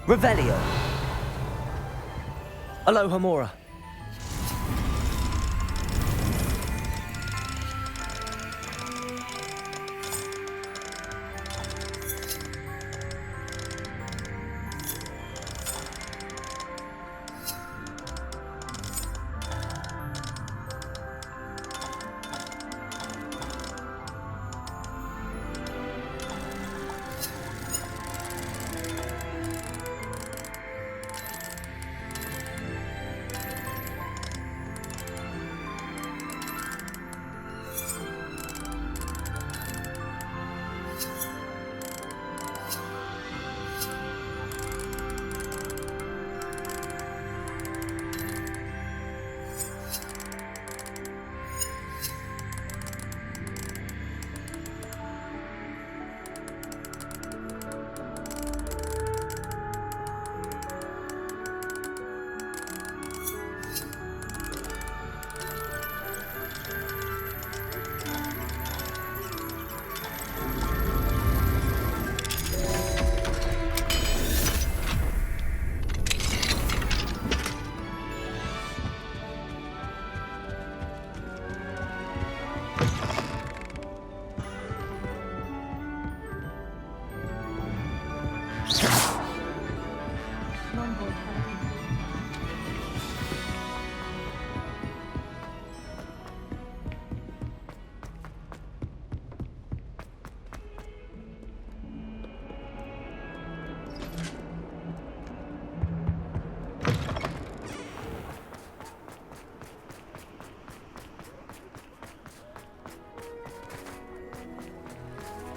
Revelio. Aloha Mora.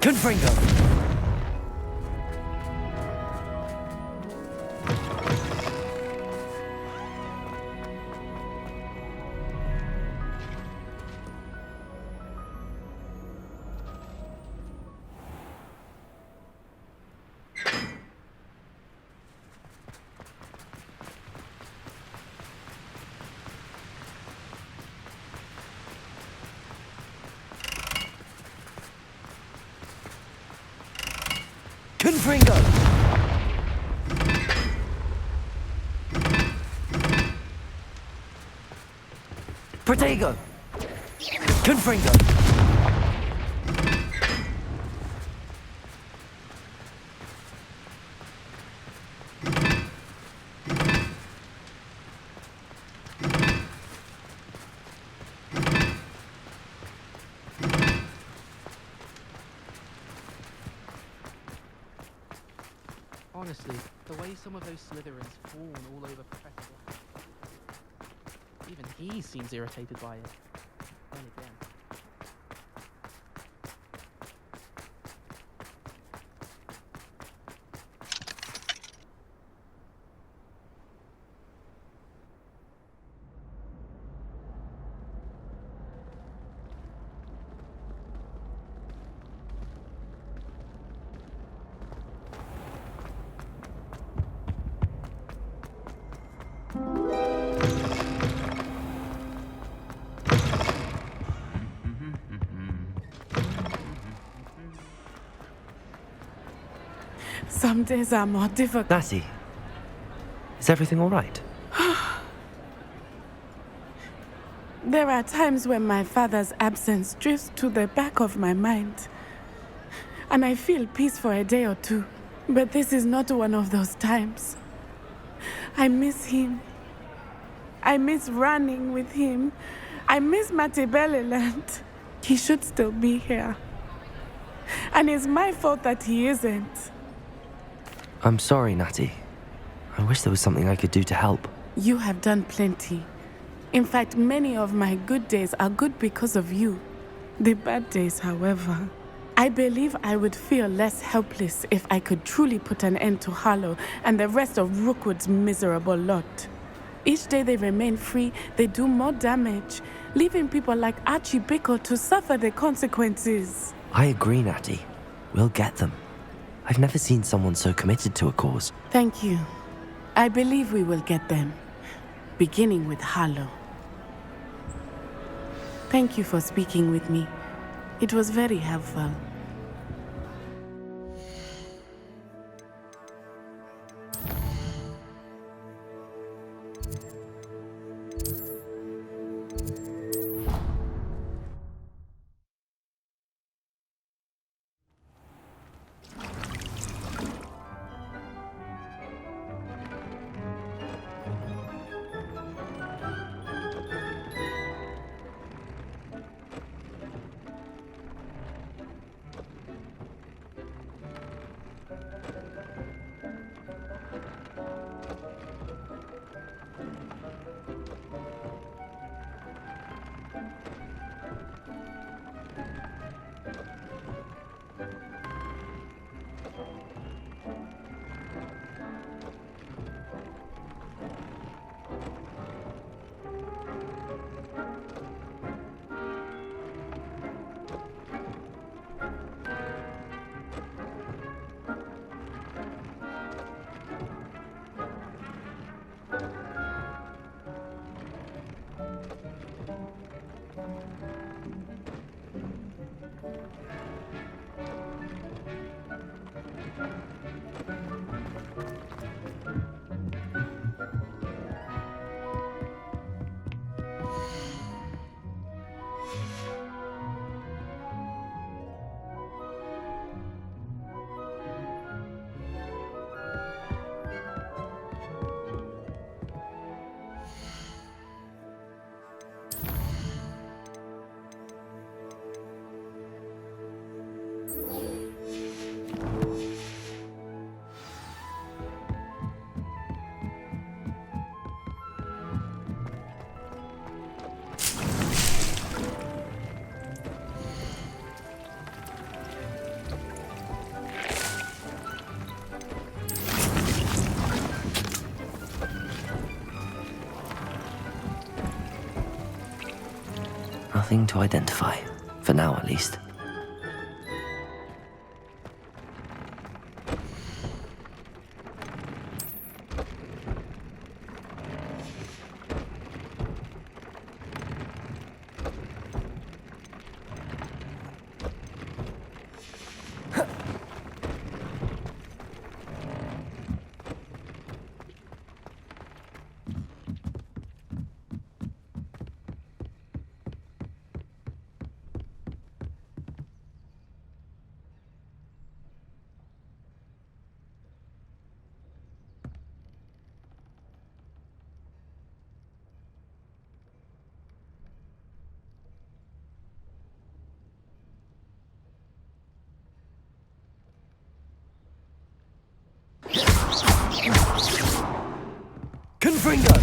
Confringo. Confringo! Protego! Confringo! Honestly, the way some of those Slytherins fawn all over Professor Black. Even he seems irritated by it. Then again. Some days are more difficult. Lassie, is everything all right? There are times when my father's absence drifts to the back of my mind, and I feel peace for a day or two. But this is not one of those times. I miss him. I miss running with him. I miss Matibeleland. He should still be here. And it's my fault that he isn't. I'm sorry, Natty. I wish there was something I could do to help. You have done plenty. In fact, many of my good days are good because of you. The bad days, however, I believe I would feel less helpless if I could truly put an end to Harlow and the rest of Rookwood's miserable lot. Each day they remain free, they do more damage, leaving people like Archie Bickle to suffer the consequences. I agree, Natty. We'll get them. I've never seen someone so committed to a cause. Thank you. I believe we will get them, beginning with Harlow. Thank you for speaking with me. It was very helpful. Nothing to identify, for now at least. Confringo!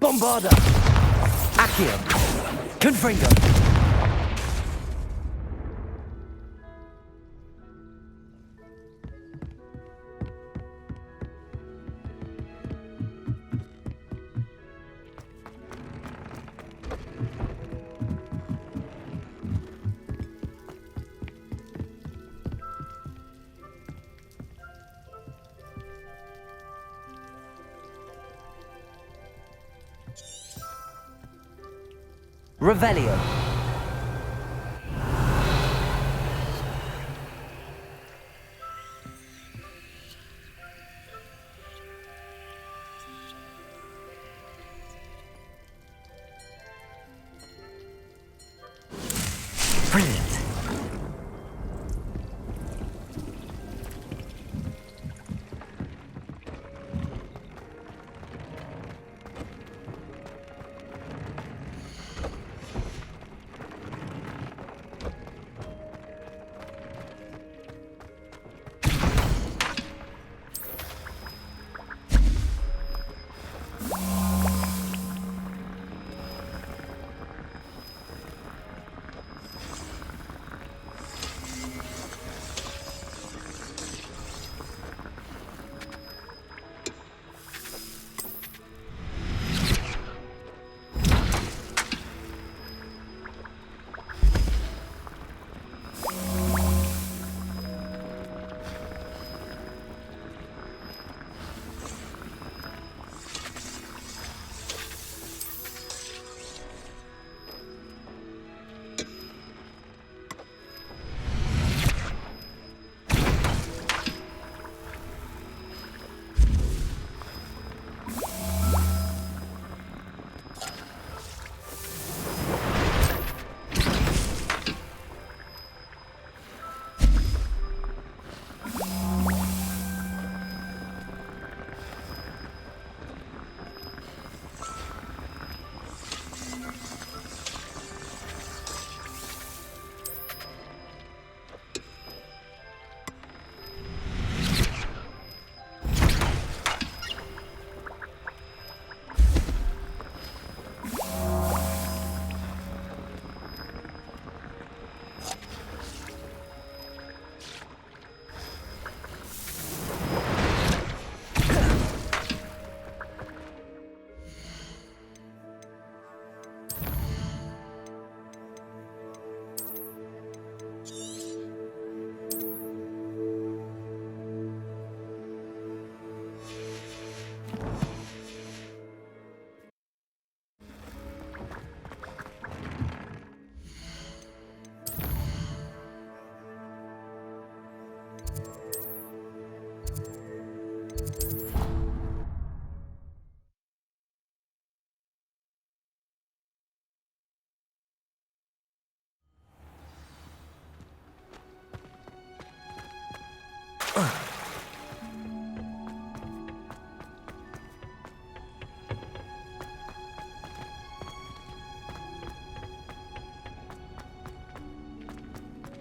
Bombarda! Accio! Confringo! Revelio. Brilliant.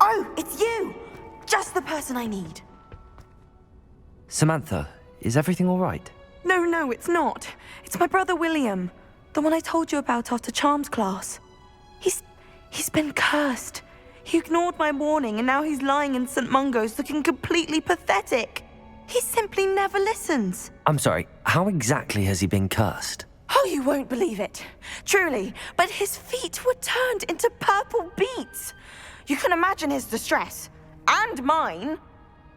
Oh, it's you! Just the person I need. Samantha, is everything all right? No, it's not. It's my brother William. The one I told you about after Charms class. He's been cursed. He ignored my warning and now he's lying in St. Mungo's looking completely pathetic. He simply never listens. I'm sorry, how exactly has he been cursed? Oh, you won't believe it. Truly, but his feet were turned into purple beets. You can imagine his distress. And mine.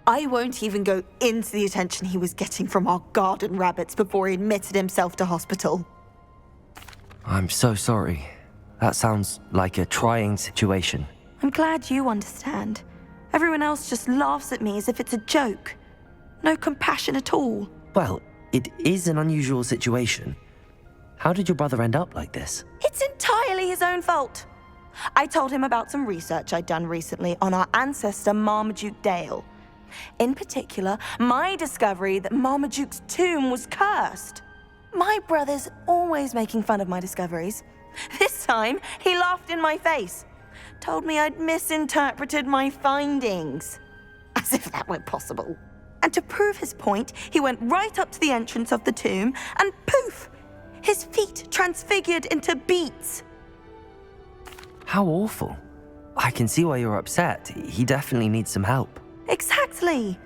I won't even go into the attention he was getting from our garden rabbits before he admitted himself to hospital. I'm so sorry. That sounds like a trying situation. I'm glad you understand. Everyone else just laughs at me as if it's a joke. No compassion at all. Well, it is an unusual situation. How did your brother end up like this? It's entirely his own fault. I told him about some research I'd done recently on our ancestor Marmaduke Dale. In particular, my discovery that Marmaduke's tomb was cursed. My brother's always making fun of my discoveries. This time, he laughed in my face. Told me I'd misinterpreted my findings. As if that were possible. And to prove his point, he went right up to the entrance of the tomb and poof! His feet transfigured into beets. How awful. I can see why you're upset. He definitely needs some help. Exactly.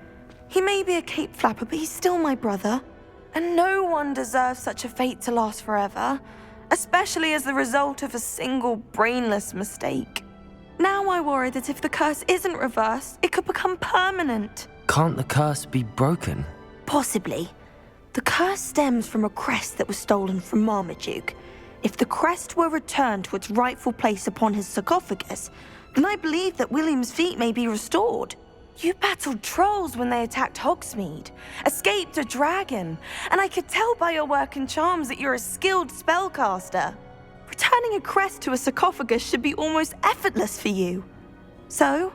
He may be a cape flapper, but he's still my brother. And no one deserves such a fate to last forever, especially as the result of a single brainless mistake. Now I worry that if the curse isn't reversed, it could become permanent. Can't the curse be broken? Possibly. The curse stems from a crest that was stolen from Marmaduke. If the crest were returned to its rightful place upon his sarcophagus, then I believe that William's feet may be restored. You battled trolls when they attacked Hogsmeade, escaped a dragon, and I could tell by your work and charms that you're a skilled spellcaster. Returning a crest to a sarcophagus should be almost effortless for you. So,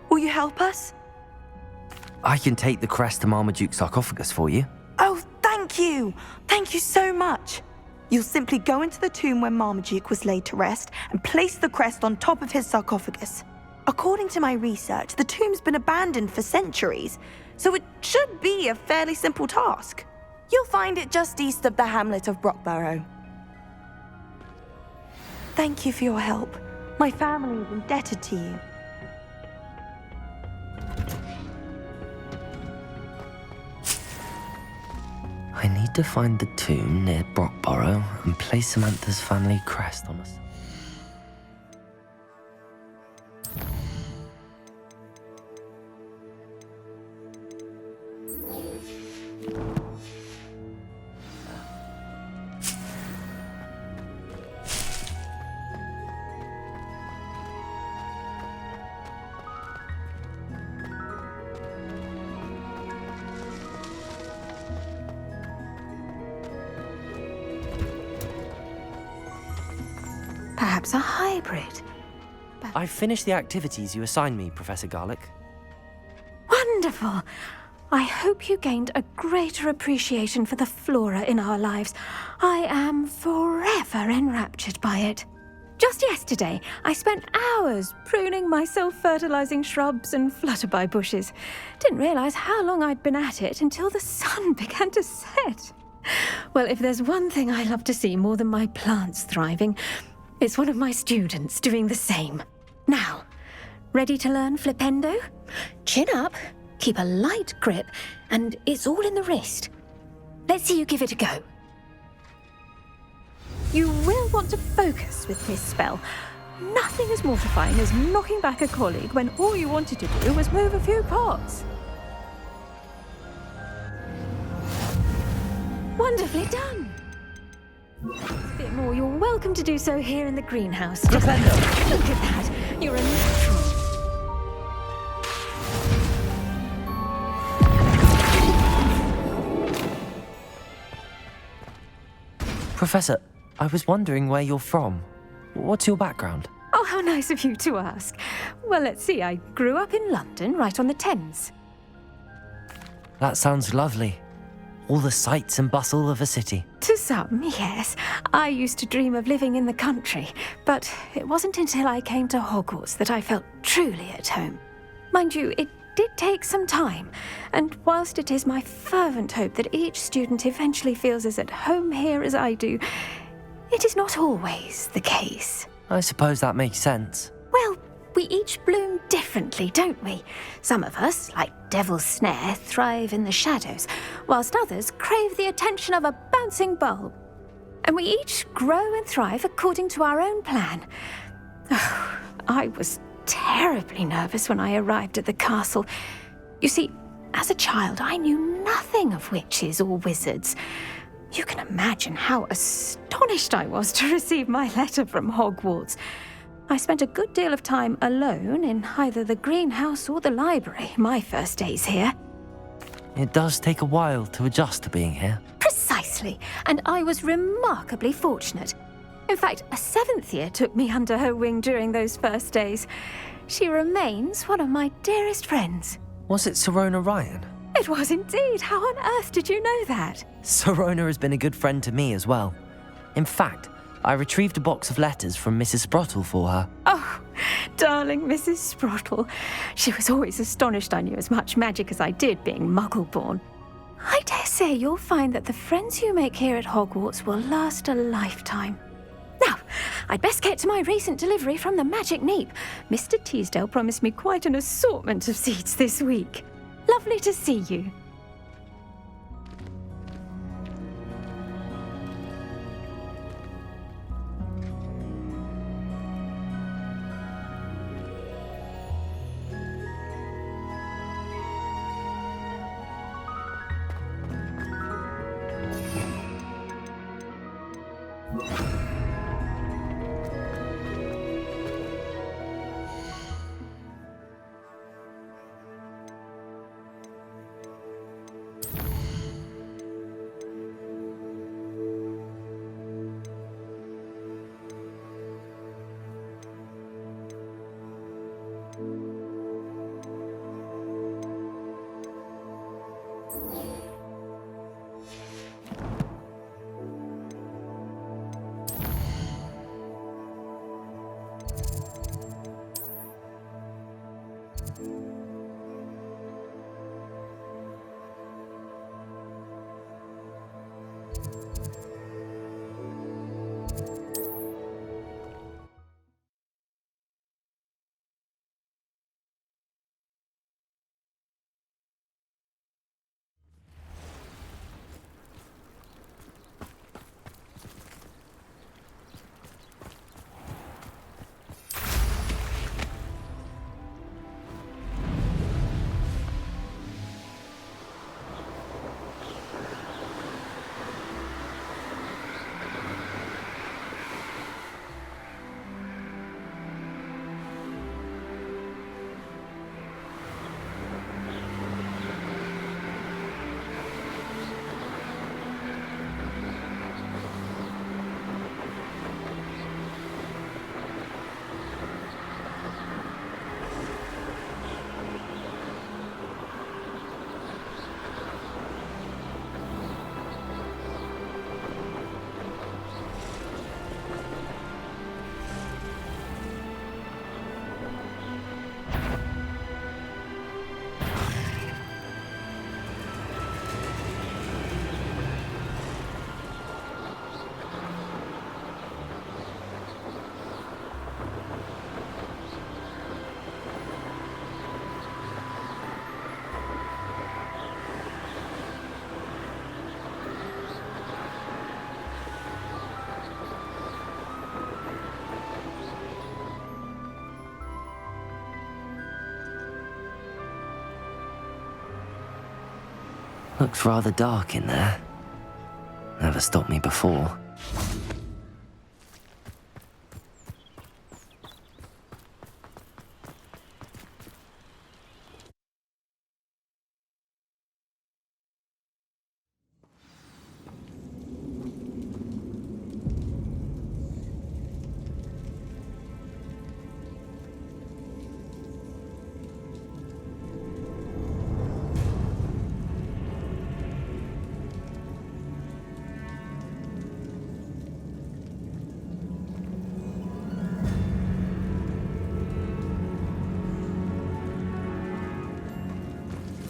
will you help us? I can take the crest to Marmaduke's sarcophagus for you. Oh, thank you! Thank you so much! You'll simply go into the tomb where Marmaduke was laid to rest and place the crest on top of his sarcophagus. According to my research, the tomb's been abandoned for centuries, so it should be a fairly simple task. You'll find it just east of the hamlet of Brockborough. Thank you for your help. My family is indebted to you. I need to find the tomb near Brockborough and place Samantha's family crest on us. Perhaps a hybrid. I've finished the activities you assigned me, Professor Garlick. Wonderful. I hope you gained a greater appreciation for the flora in our lives. I am forever enraptured by it. Just yesterday, I spent hours pruning my self-fertilizing shrubs and flutterby bushes. Didn't realize how long I'd been at it until the sun began to set. Well, if there's one thing I love to see more than my plants thriving, it's one of my students doing the same. Now, ready to learn Flipendo? Chin up, keep a light grip, and it's all in the wrist. Let's see you give it a go. You will want to focus with this spell. Nothing as mortifying as knocking back a colleague when all you wanted to do was move a few pots. Wonderfully done. A bit more, you're welcome to do so here in the greenhouse. Flipendo! Look at that, you're a natural. Professor, I was wondering where you're from. What's your background? Oh, how nice of you to ask. Well, let's see, I grew up in London, right on the Thames. That sounds lovely. All the sights and bustle of a city. To some, yes. I used to dream of living in the country, but it wasn't until I came to Hogwarts that I felt truly at home. Mind you, it did take some time, and whilst it is my fervent hope that each student eventually feels as at home here as I do, it is not always the case. I suppose that makes sense. Well, we each bloom differently, don't we? Some of us, like Devil's Snare, thrive in the shadows, whilst others crave the attention of a bouncing bulb. And we each grow and thrive according to our own plan. Oh, I was terribly nervous when I arrived at the castle. You see, as a child, I knew nothing of witches or wizards. You can imagine how astonished I was to receive my letter from Hogwarts. I spent a good deal of time alone in either the greenhouse or the library my first days here. It does take a while to adjust to being here. Precisely, and I was remarkably fortunate. In fact, a 7th year took me under her wing during those first days. She remains one of my dearest friends. Was it Serona Ryan? It was indeed. How on earth did you know that? Serona has been a good friend to me as well. In fact, I retrieved a box of letters from Mrs. Sprottle for her. Oh, darling Mrs. Sprottle. She was always astonished I knew as much magic as I did, being Muggle-born. I dare say you'll find that the friends you make here at Hogwarts will last a lifetime. Now, I'd best get to my recent delivery from the Magic Neep. Mr. Teasdale promised me quite an assortment of seeds this week. Lovely to see you. Looks rather dark in there. Never stopped me before.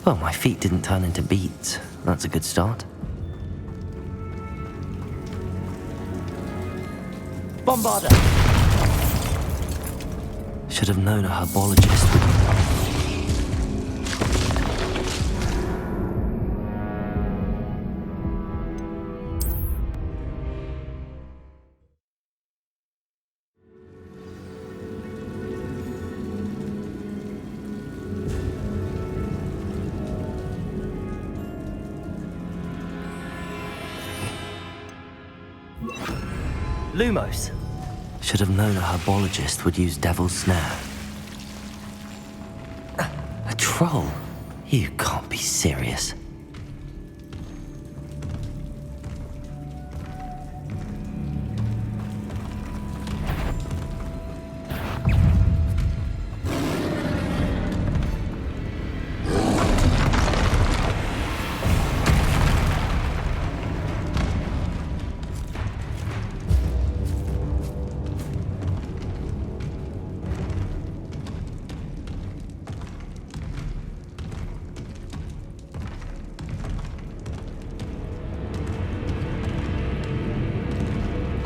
Well, my feet didn't turn into beets. That's a good start. Bombarder! Should have known a herbologist would... Lumos. Should have known a herbologist would use Devil's Snare. A troll? You can't be serious.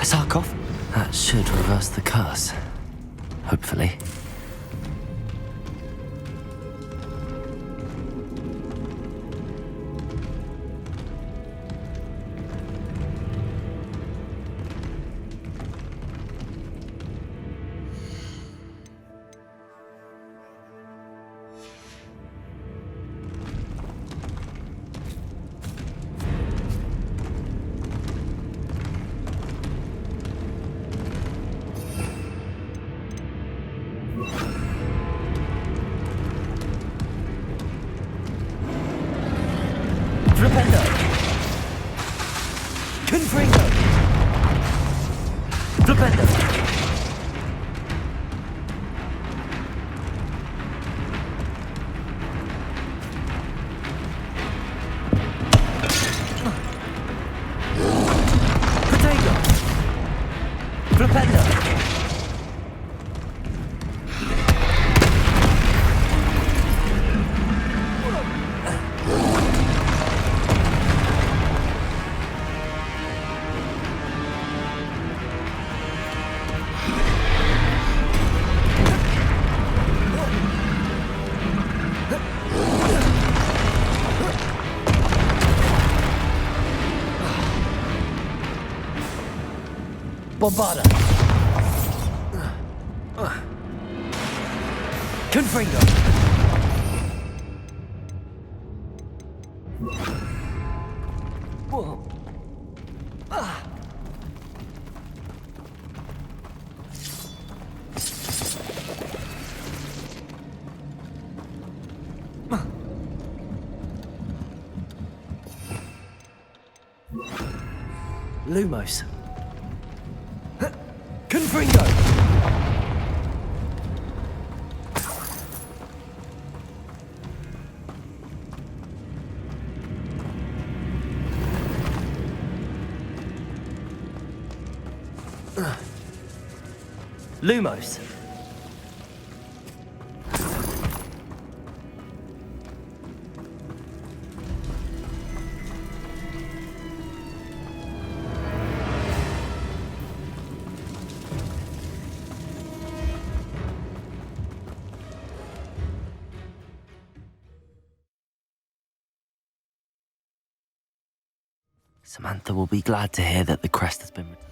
Sarkov? That should reverse the curse. Hopefully. Flipendo! Confringo! Flipendo! Protego! Flipendo! Bombarda! Confringo! Whoa. Lumos. Confringo! Lumos. Samantha will be glad to hear that the crest has been returned.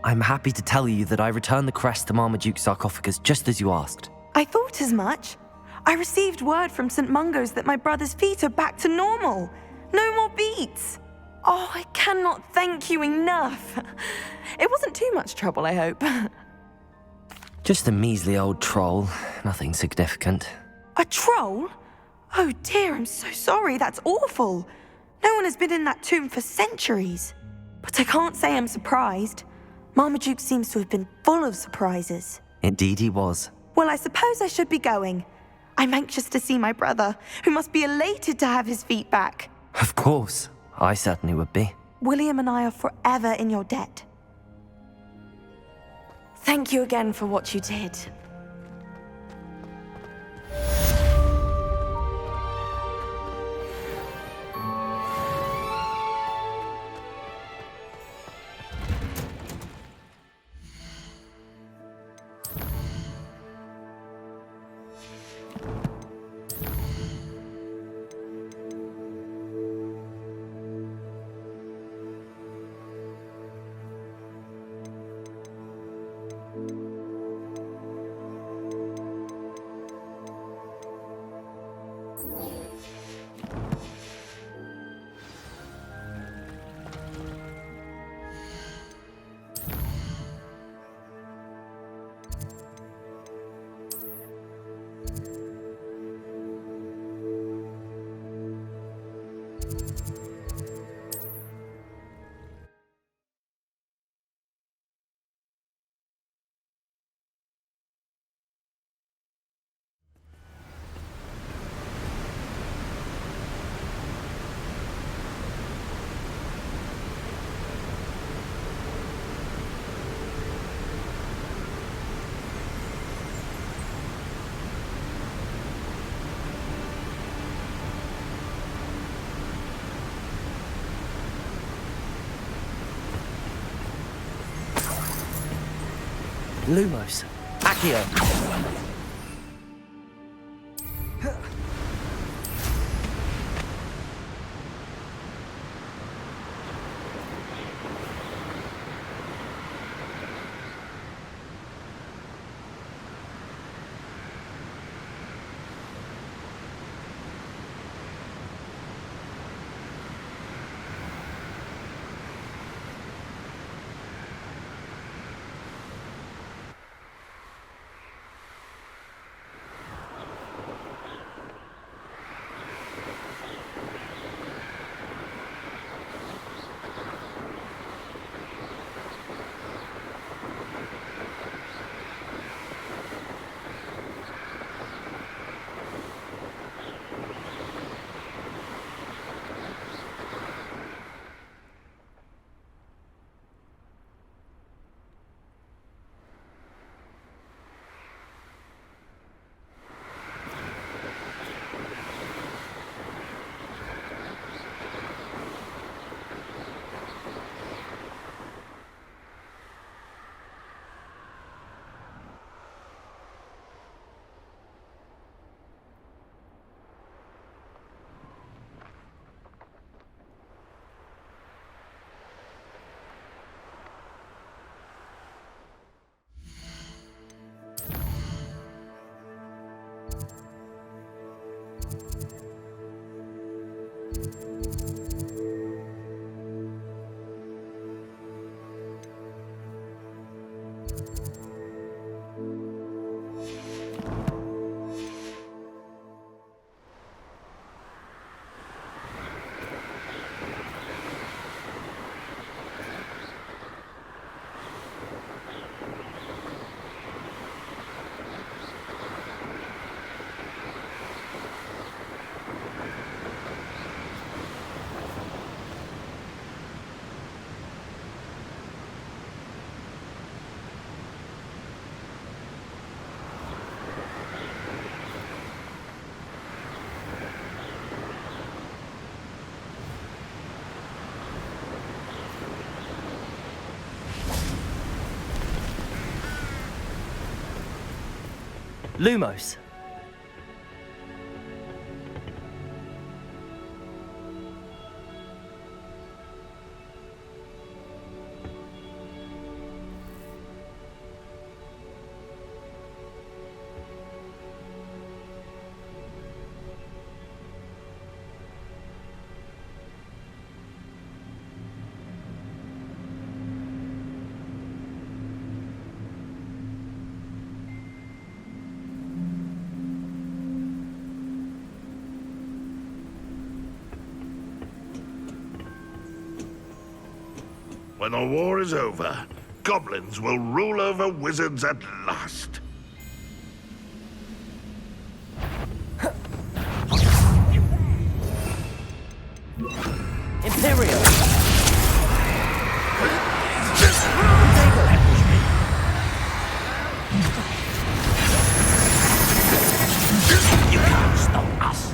I'm happy to tell you that I returned the crest to Marmaduke's sarcophagus just as you asked. I thought as much. I received word from St. Mungo's that my brother's feet are back to normal. No more beats. Oh, I cannot thank you enough. It wasn't too much trouble, I hope. Just a measly old troll, nothing significant. A troll? Oh dear, I'm so sorry. That's awful. No one has been in that tomb for centuries. But I can't say I'm surprised. Marmaduke seems to have been full of surprises. Indeed he was. Well, I suppose I should be going. I'm anxious to see my brother, who must be elated to have his feet back. Of course. I certainly would be. William and I are forever in your debt. Thank you again for what you did. Lumos. Accio. Lumos. When the war is over, goblins will rule over wizards at last. Imperial! You can't stop us.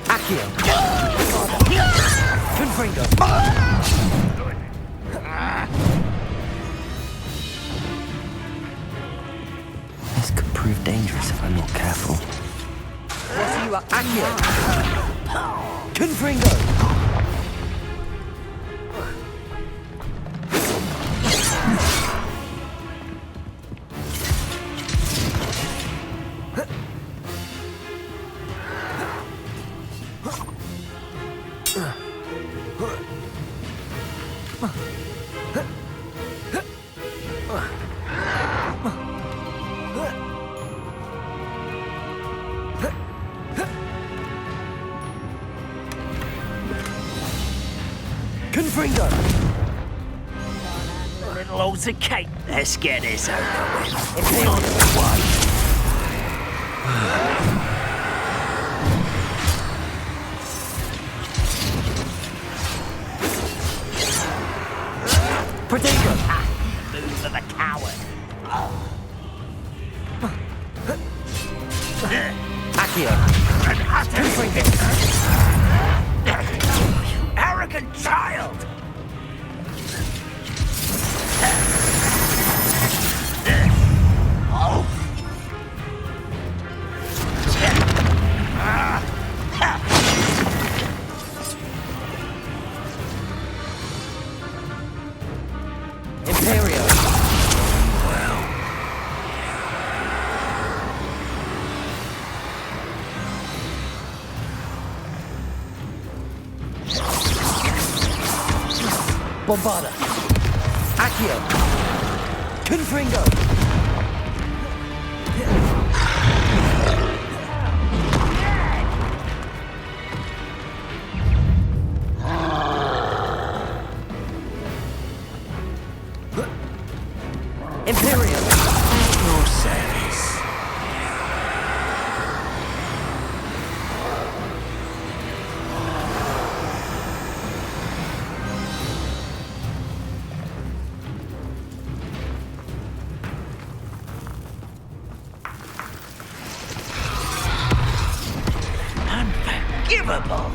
Accio! Confringo! This could prove dangerous if I'm not careful. What are you up? Accio! Confringo! Confringo! A little altercation. Let's get this over with. Imperial! Protego! Move of a coward. Accio! Confringo! You arrogant child! Imperial! Bombarda! Accio! Confringo! Imperial! At your service. Unforgivable!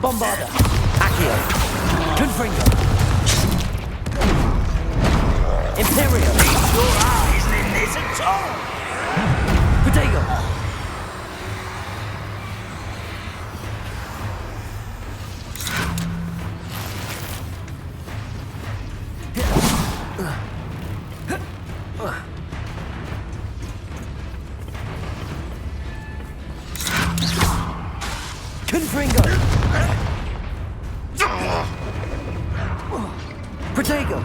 Bombarda! Accio! Confringo! Imperial! Your eye isn't in this at all! Protego! Confringo! Protego!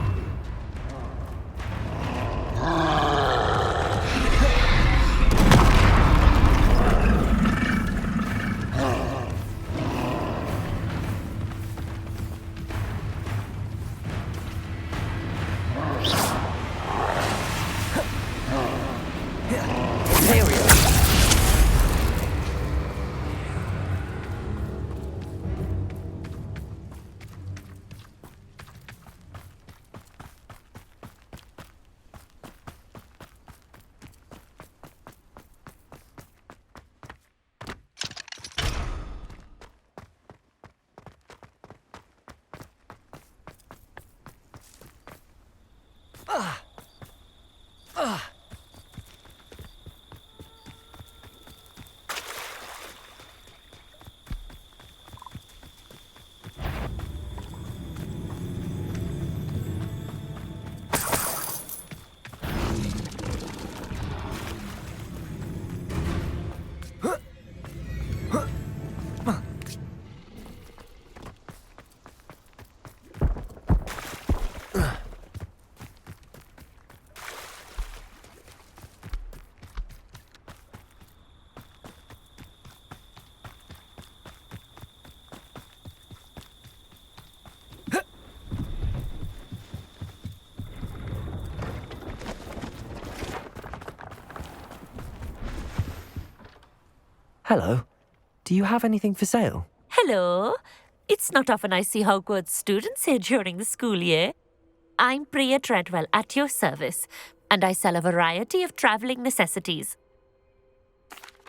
Imperial! Hello. Do you have anything for sale? Hello. It's not often I see Hogwarts students here during the school year. I'm Bria Treadwell, at your service, and I sell a variety of travelling necessities.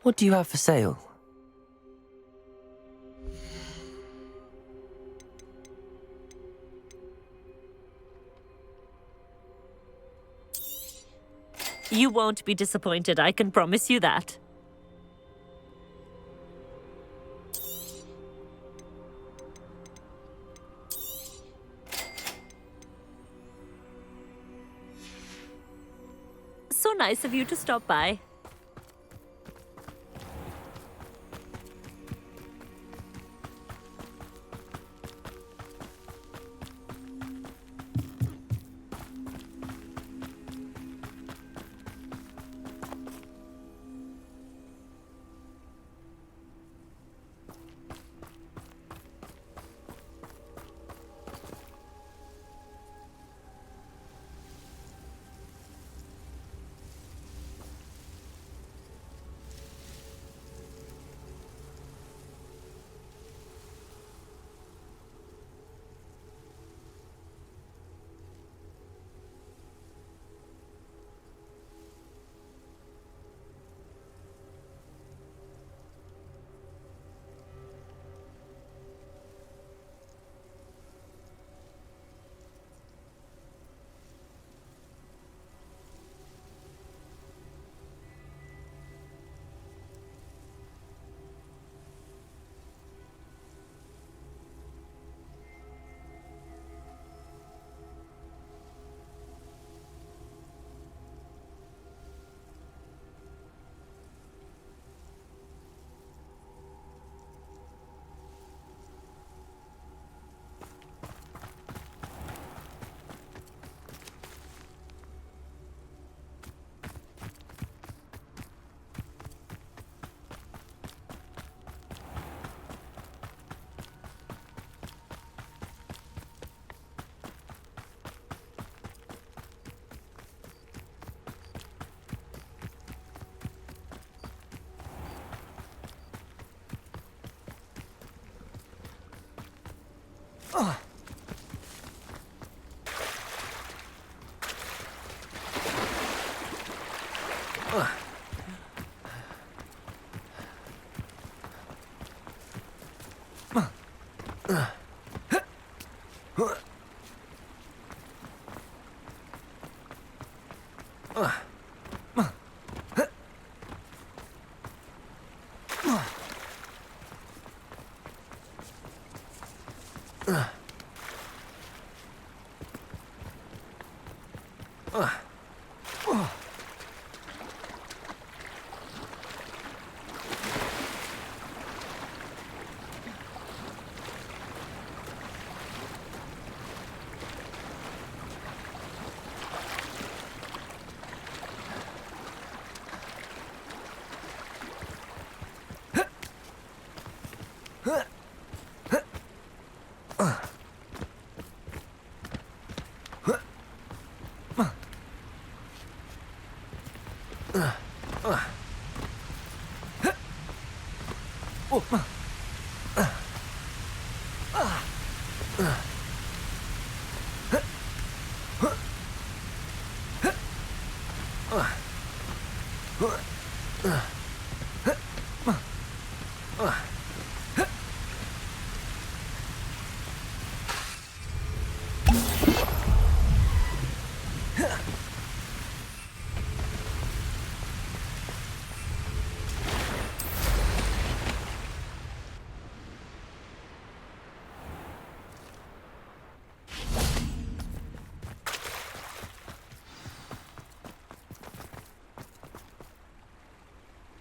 What do you have for sale? You won't be disappointed, I can promise you that. So nice of you to stop by.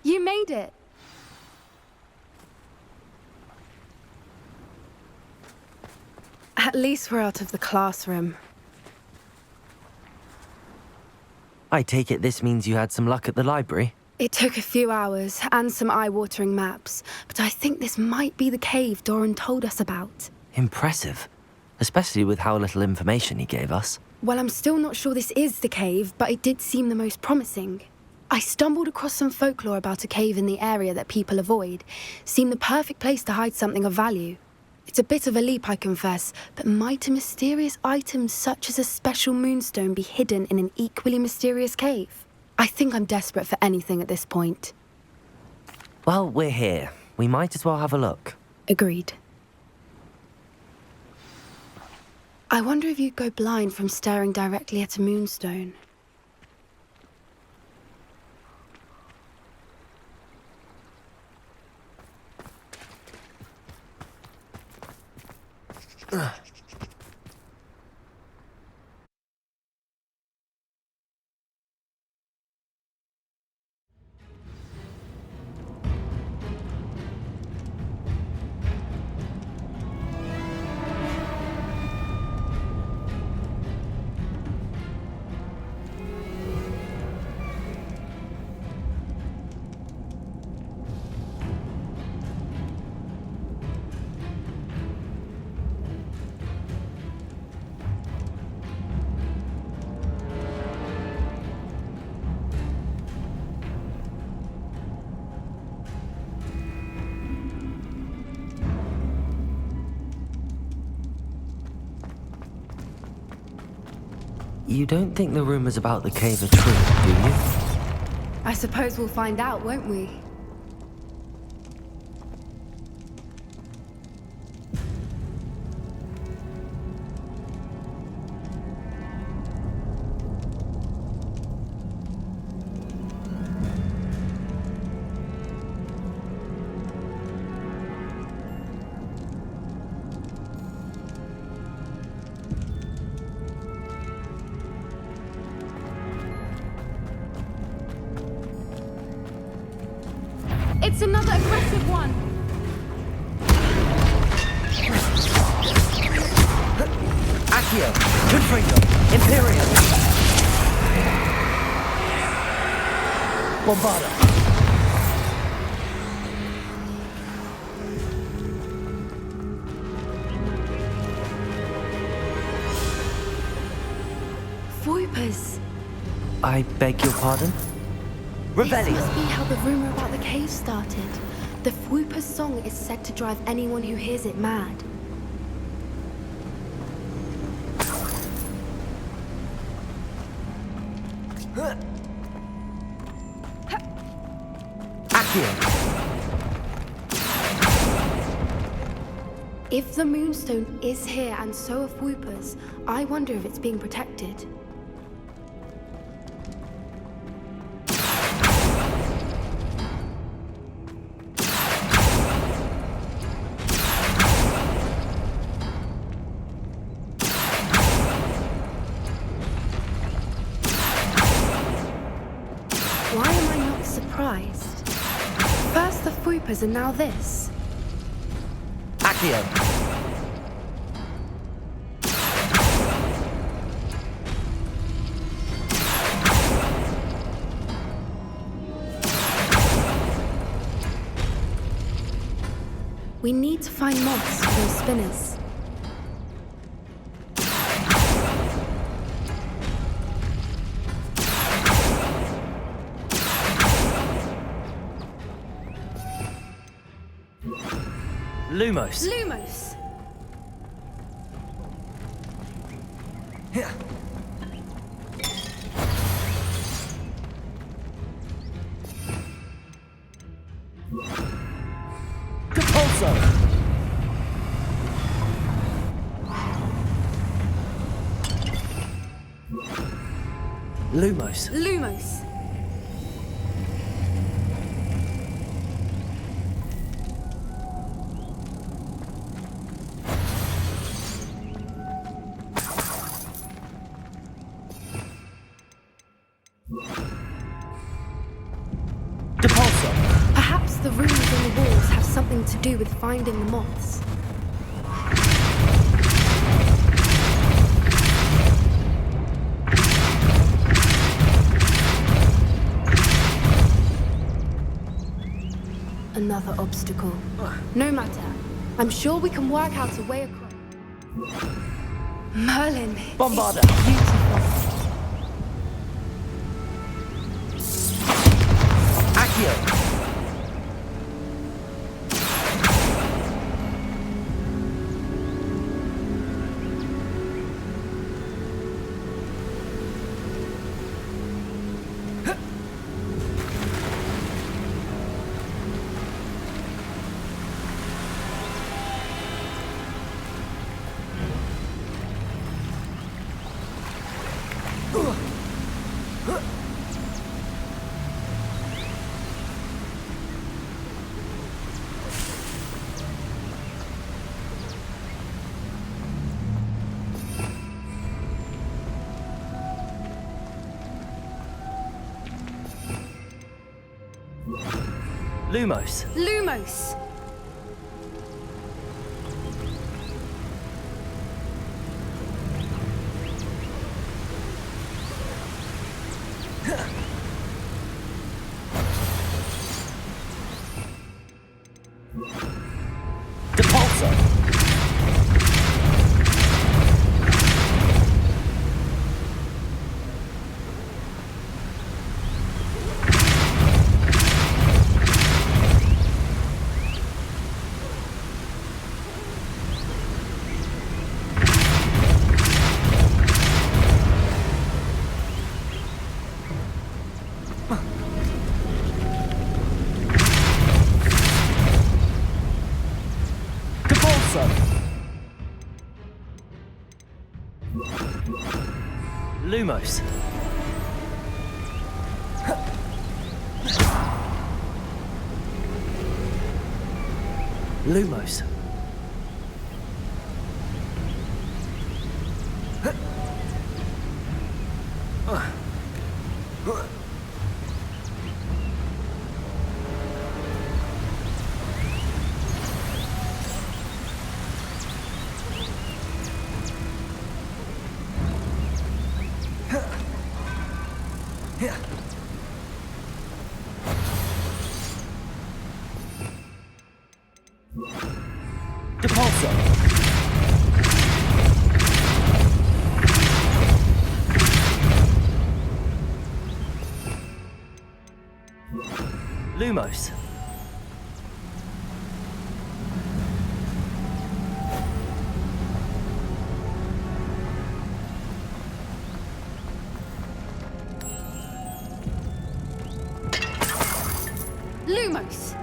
You made it. At least we're out of the classroom. I take it this means you had some luck at the library? It took a few hours and some eye-watering maps, but I think this might be the cave Doran told us about. Impressive. Especially with how little information he gave us. Well, I'm still not sure this is the cave, but it did seem the most promising. I stumbled across some folklore about a cave in the area that people avoid. Seemed the perfect place to hide something of value. It's a bit of a leap, I confess, but might a mysterious item such as a special moonstone be hidden in an equally mysterious cave? I think I'm desperate for anything at this point. Well, we're here. We might as well have a look. Agreed. I wonder if you'd go blind from staring directly at a moonstone. You don't think the rumors about the cave are true, do you? I suppose we'll find out, won't we? It's another aggressive one! Accio! Confringo! Imperium! Bombarda! Voipers! I beg your pardon? This must be how the rumor about the cave started. The Whooper's song is said to drive anyone who hears it mad. If the Moonstone is here and so are Whoopers, I wonder if it's being protected. Why am I not surprised? First the Whoopers and now this. Accio! We need to find moths for those spinners. Lumos! Lumos! Depulso! Lumos! Lumos! Perhaps the runes on the walls have something to do with finding the moths. Another obstacle. No matter. I'm sure we can work out a way across. Merlin. Bombarda. It's beautiful. Accio! Lumos. Lumos! Depulso. Lumos. Lumos. Depulso. Lumos. Lumos!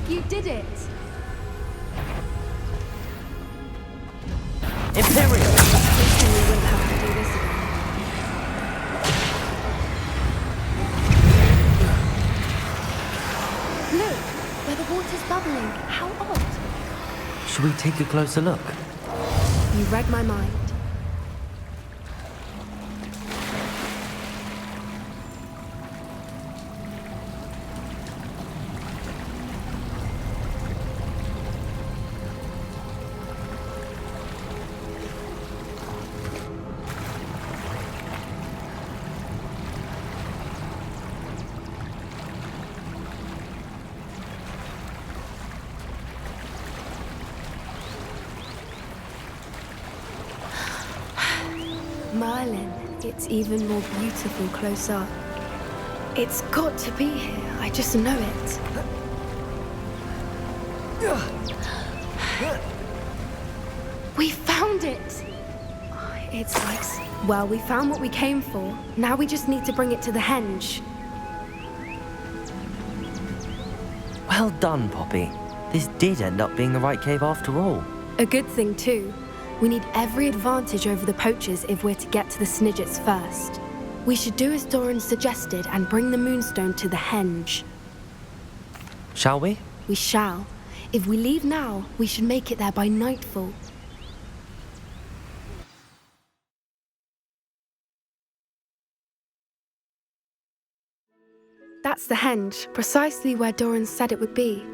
You did it! Imperial! Wishing we wouldn't have to do this again. Look, where the water's bubbling. How odd. Should we take a closer look? You read my mind. Merlin, it's even more beautiful close up. It's got to be here, I just know it. We found it! It's like... Well, we found what we came for. Now we just need to bring it to the henge. Well done, Poppy. This did end up being the right cave after all. A good thing, too. We need every advantage over the poachers if we're to get to the Snidgets first. We should do as Doran suggested and bring the Moonstone to the henge. Shall we? We shall. If we leave now, we should make it there by nightfall. That's the henge, precisely where Doran said it would be.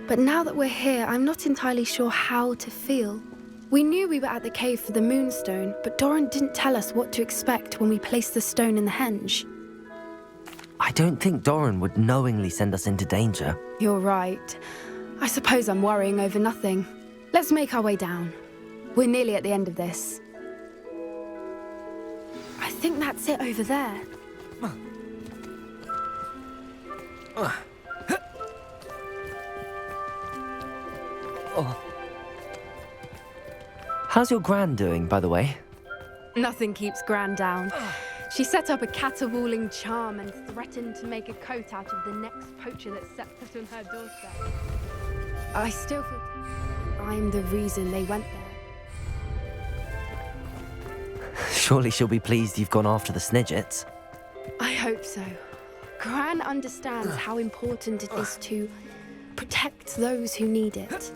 But now that we're here, I'm not entirely sure how to feel. We knew we were at the cave for the Moonstone, but Doran didn't tell us what to expect when we placed the stone in the henge. I don't think Doran would knowingly send us into danger. You're right. I suppose I'm worrying over nothing. Let's make our way down. We're nearly at the end of this. I think that's it over there. How's your gran doing, by the way? Nothing keeps Gran down. She set up a caterwauling charm and threatened to make a coat out of the next poacher that set foot on her doorstep. I still feel I'm the reason they went there. Surely she'll be pleased you've gone after the Snidgets. I hope so. Gran understands how important it is to protect those who need it.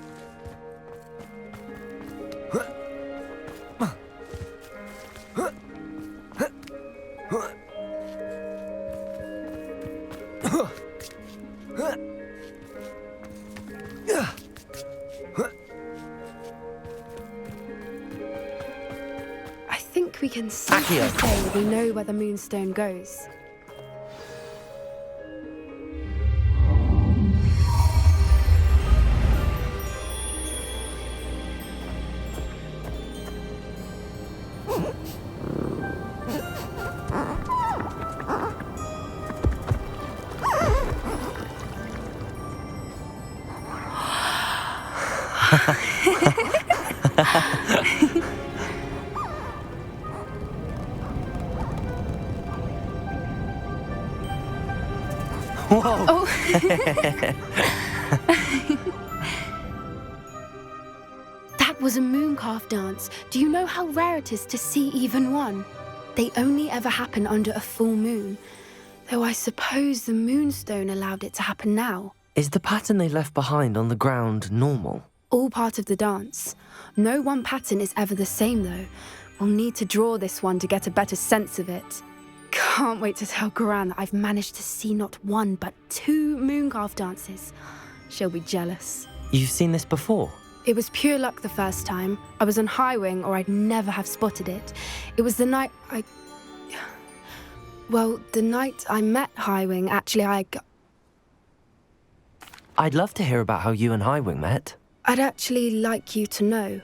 I think we can safely say we know where the Moonstone goes. Whoa! Oh. That was a mooncalf dance. Do you know how rare it is to see even one? They only ever happen under a full moon. Though I suppose the Moonstone allowed it to happen now. Is the pattern they left behind on the ground normal? All part of the dance. No one pattern is ever the same, though. We'll need to draw this one to get a better sense of it. Can't wait to tell Gran that I've managed to see not one, but 2 mooncalf dances. She'll be jealous. You've seen this before? It was pure luck the first time. I was on Highwing, or I'd never have spotted it. It was the night the night I met Highwing, actually, I'd love to hear about how you and Highwing met. I'd actually like you to know.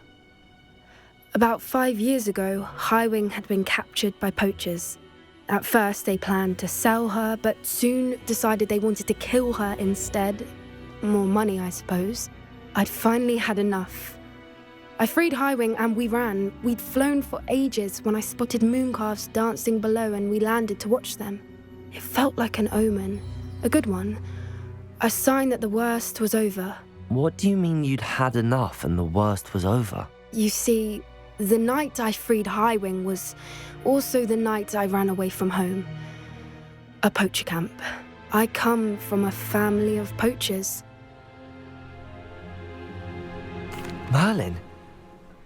About 5 years ago, Highwing had been captured by poachers. At first, they planned to sell her, but soon decided they wanted to kill her instead. More money, I suppose. I'd finally had enough. I freed Highwing and we ran. We'd flown for ages when I spotted mooncalves dancing below and we landed to watch them. It felt like an omen. A good one. A sign that the worst was over. What do you mean you'd had enough and the worst was over? You see, the night I freed Highwing was also the night I ran away from home. A poacher camp. I come from a family of poachers. Merlin?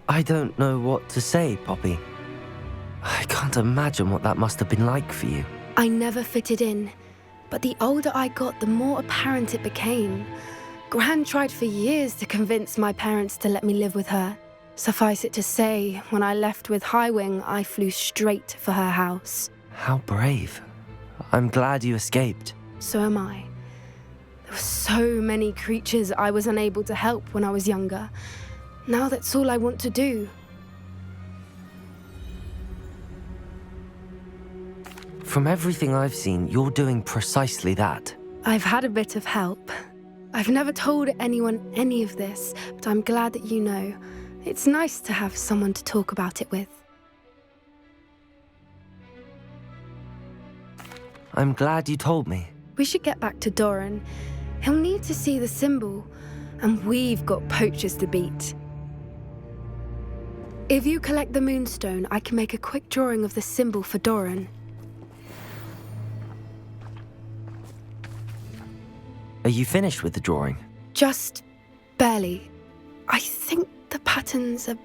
I don't know what to say, Poppy. I can't imagine what that must have been like for you. I never fitted in, but the older I got, the more apparent it became. Gran tried for years to convince my parents to let me live with her. Suffice it to say, when I left with Highwing, I flew straight for her house. How brave. I'm glad you escaped. So am I. There were so many creatures I was unable to help when I was younger. Now that's all I want to do. From everything I've seen, you're doing precisely that. I've had a bit of help. I've never told anyone any of this, but I'm glad that you know. It's nice to have someone to talk about it with. I'm glad you told me. We should get back to Doran. He'll need to see the symbol, and we've got poachers to beat. If you collect the Moonstone, I can make a quick drawing of the symbol for Doran. Are you finished with the drawing? Just barely. I think the pattern's a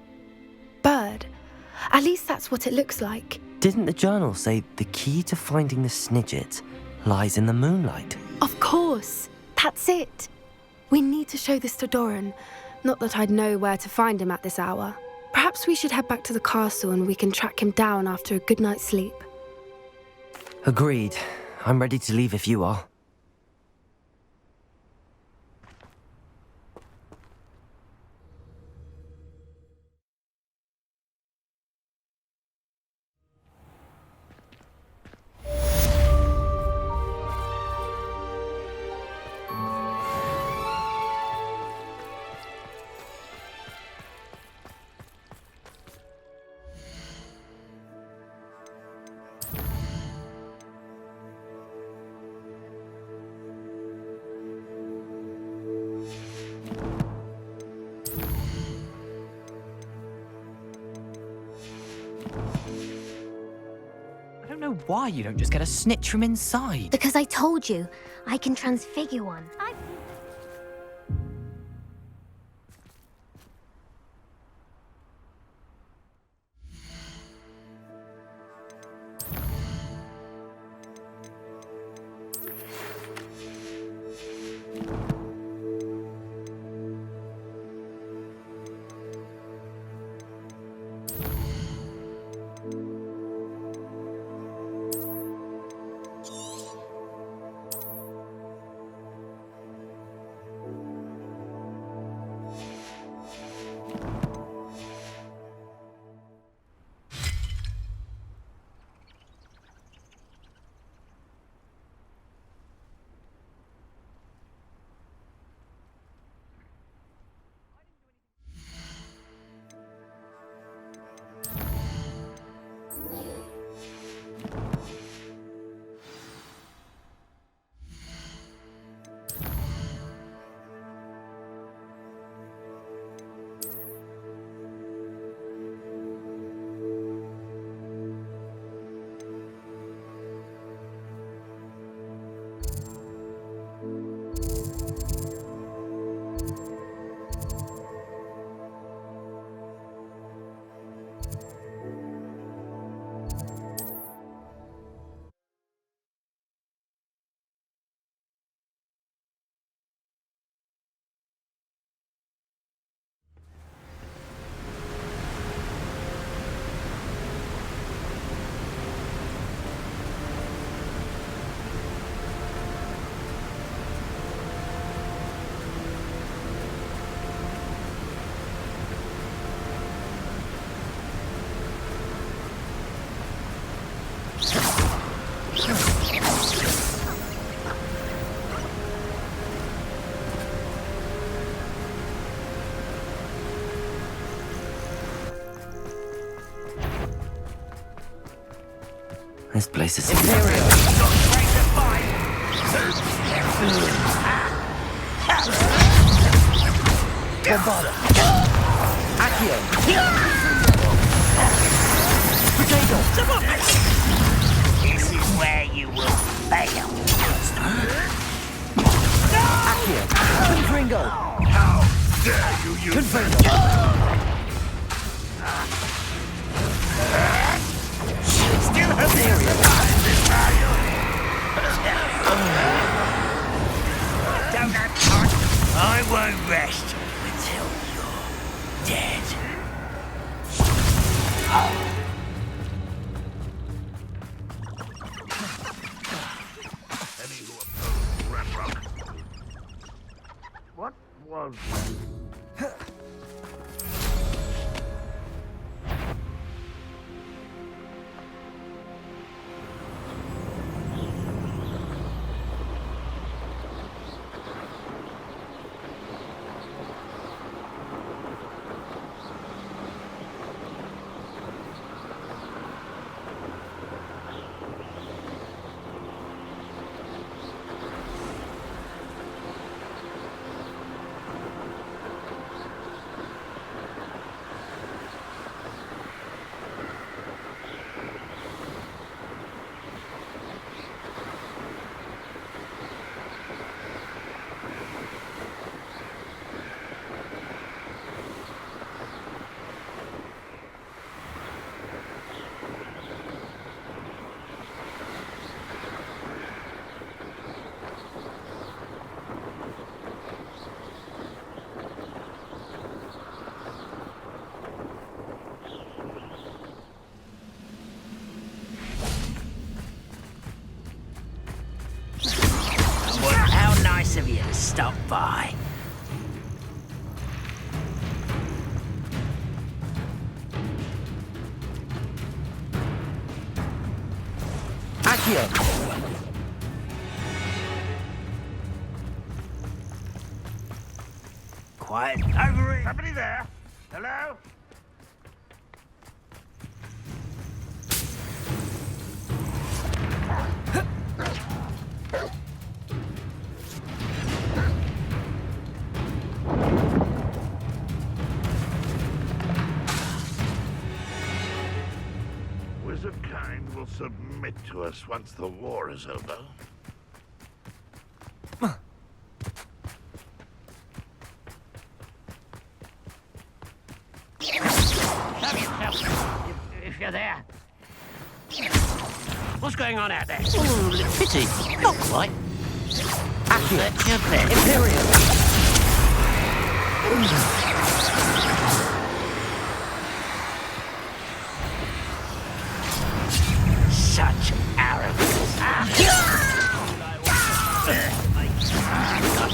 bird. At least that's what it looks like. Didn't the journal say the key to finding the Snidget lies in the moonlight? Of course. That's it. We need to show this to Doran. Not that I'd know where to find him at this hour. Perhaps we should head back to the castle and we can track him down after a good night's sleep. Agreed. I'm ready to leave if you are. I don't know why you don't just get a snitch from inside. Because I told you, I can transfigure one. This place is... Bombada. Accio. Potato. This is where you will fail. Accio. Confringo. How dare you use Confringo. Still have this value. Don't have time. I won't rest until you're dead. Any who oppose Ranrock. What was that? Accio! Quiet. Over it. Somebody there? Hello? Wizard kind will submit to us once the war is over. If you're there. What's going on out there? Oh, little pity. Not quite. Accio! You're there. Imperial! Such arrogance.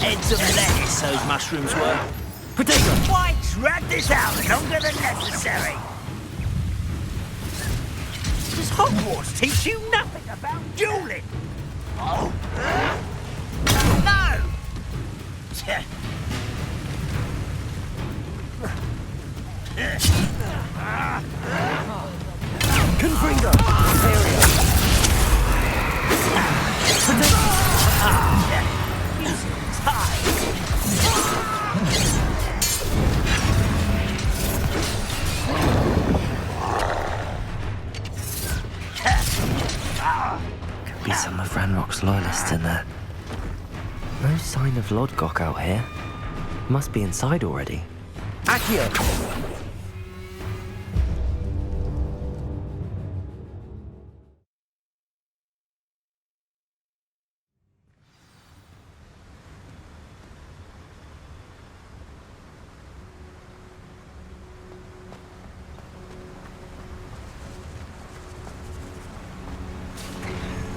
Heads of lettuce, those mushrooms were. Potato! Why drag this out longer than necessary? Does Hogwarts teach you nothing about dueling? Oh. No! Confringo! Imperial! Could be some of Ranrock's loyalists in there. No sign of Lodgok out here. Must be inside already. Accio!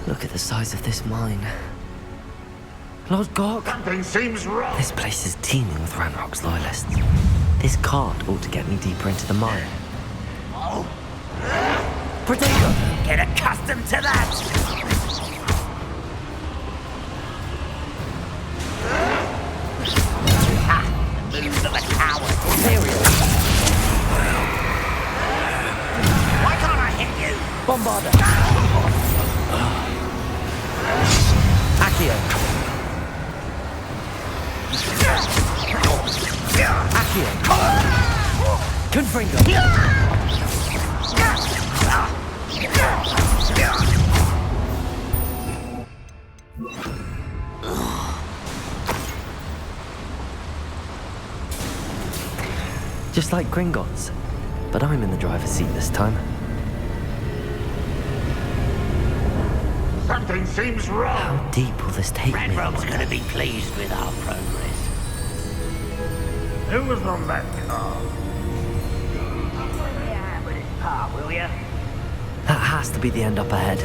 Look at the size of this mine. Lodgok! Something seems wrong. This place is teeming with Ranrock's loyalists. This cart ought to get me deeper into the mine. Oh. Potato! Get accustomed to that! The moves of a coward. Imperial! Why can't I hit you? Bombarda! Accio! Accio! Confringo! Just like Gringotts, but I'm in the driver's seat this time. Something seems wrong. How deep will this take me? Ranrock's going to be pleased with our progress. Who was on that car? Yeah, but it's part, will ya? That has to be the end up ahead.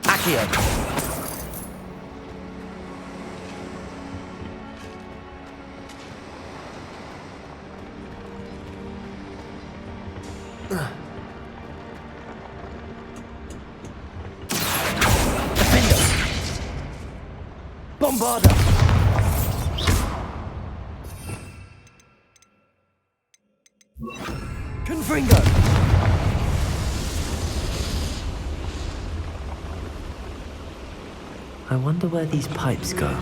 Accio! Defender! Bombarda! Confringo! I wonder where these pipes go.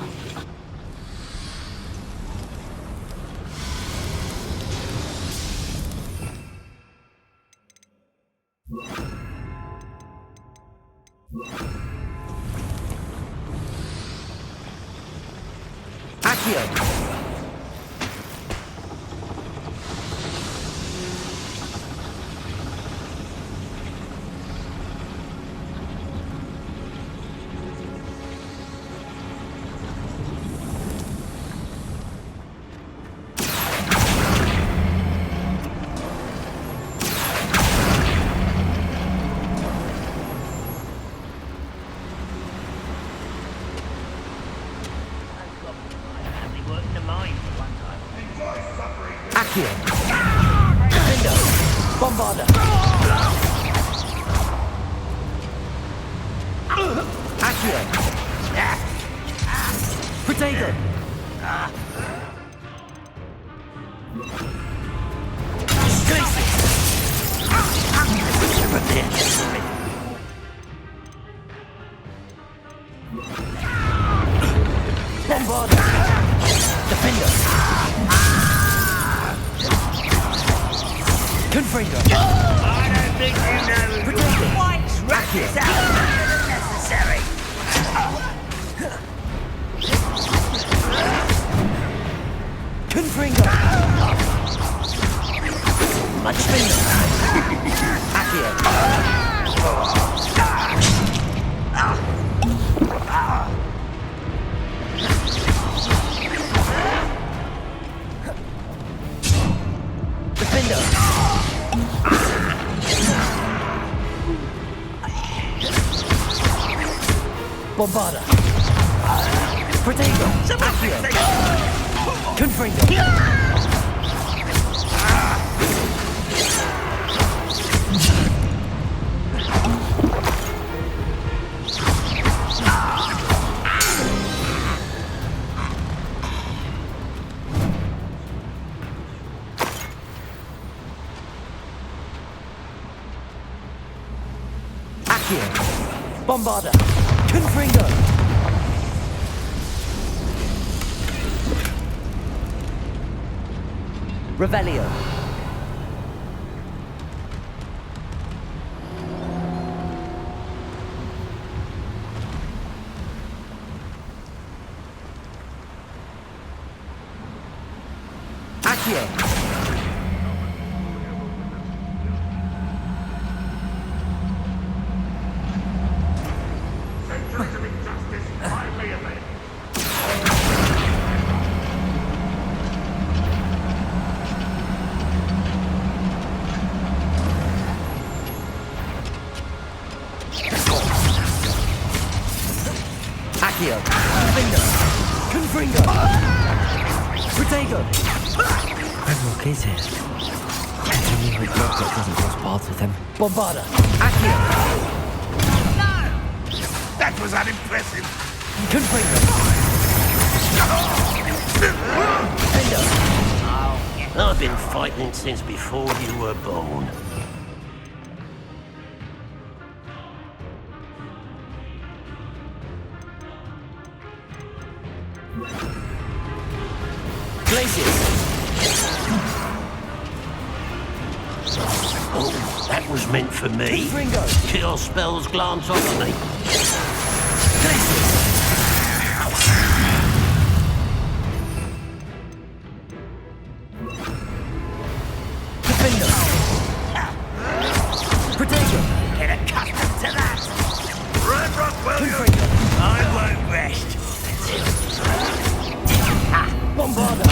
Accio! Accio! Defender! Bombarder! Accio! Protego! Bombarder! Defender! Confringo! I don't think you know quite wrap this out longer than necessary. Confringo! Much finger! Accio! Defender! Bombarder! Protego! Accio! Confringo! Accio! Bombarder! Confringo! Revelio! Accio! Accio! Finger! Confringo! Protego! Ranrock is here. I only hope Hogwarts doesn't cross paths with him. Bombarder! Accio! That was unimpressive. Confringo! Finger! I've been fighting since before you were born. Oh, that was meant for me. Kill spells glance off of me. Defender! Protego! Get accustomed to that. Ranrock, will you? I won't rest. Bombarder!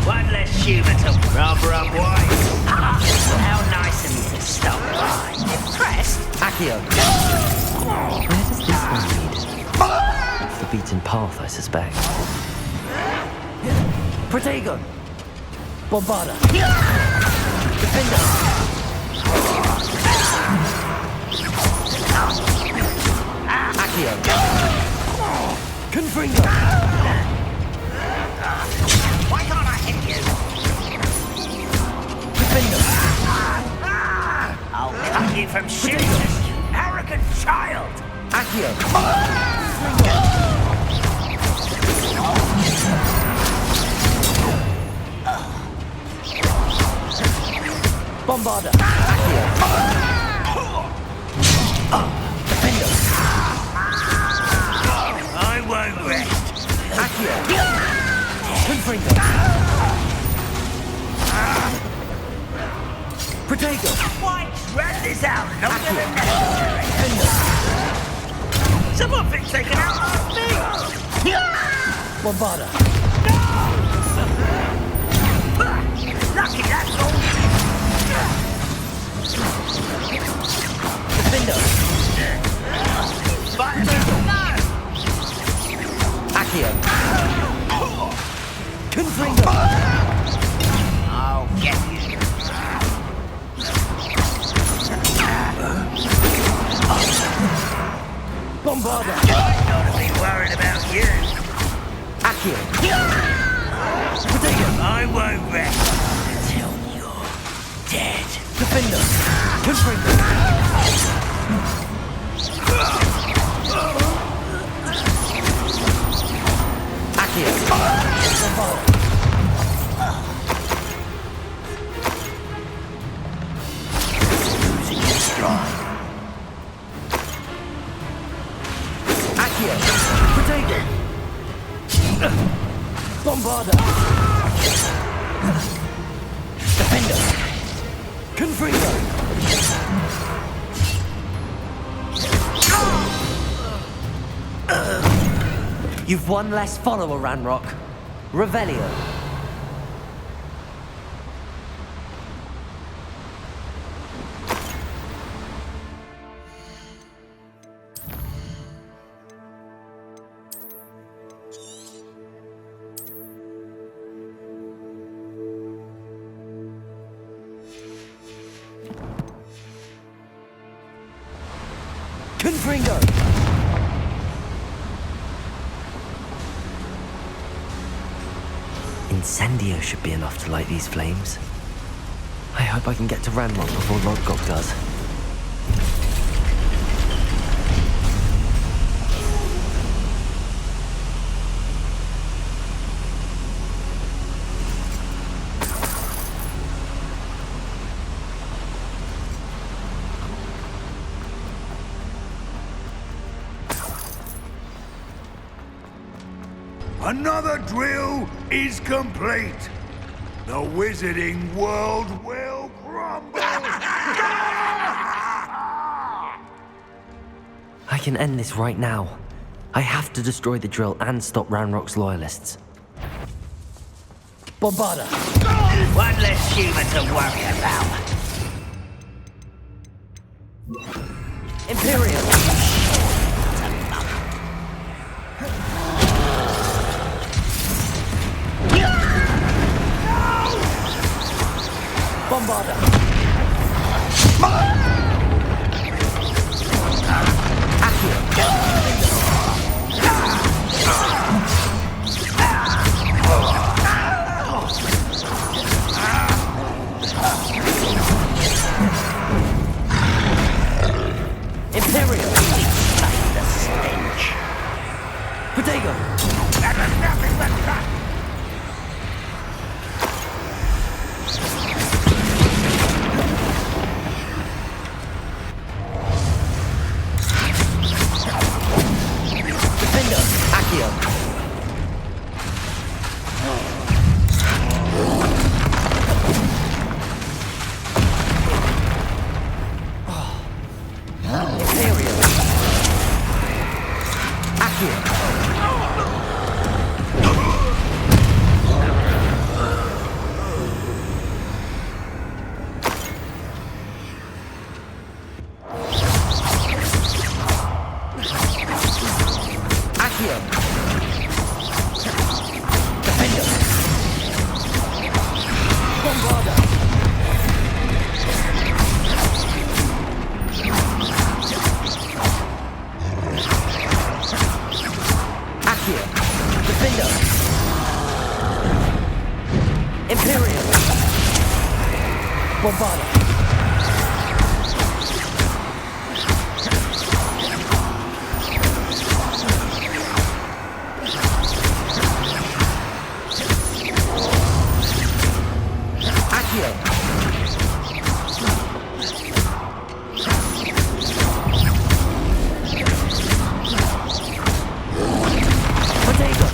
One less humour to rubber up white. How nice of you to stop by. Impressed? Accio! Where does this one lead? Off the beaten path, I suspect. Protego! Bombarder! Defender! Accio! Confringo! Why can't I hit you? Defender! I'll cut you from shooting, you arrogant child! Accio! Bombarder! Accio! Accio! Confringo! Protego! Why drag this out longer than necessary? Someone thinks they can outlast me! Bombarda! Lucky that's all! Defendo! Protego! Accio! Confringo! I'll get you! Bombarda! I ought to be worried about you! Accio! Protego! I won't rest until you're dead! Defendo! Confringo! Accio! Bombarda! Losing your stride. Accio! Protego! Bombarda! Defendo! Confringo! You've one less follower, Ranrock. Revelio. Confringo! Incendio should be enough to light these flames. I hope I can get to Ranrock before Lodgok does. Another drill is complete. The wizarding world will crumble. I can end this right now. I have to destroy the drill and stop Ranrock's loyalists. Bombarda! One less human to worry about. Imperial! Bombarda! Accio! Imperial! The stench. Protego! That was nothing but crap. Defendo! Accio! Imperial! Accio! Accio! Defendo! Bombarda! Accio! Defendo! Imperial! Bombarda! Accio! Protego!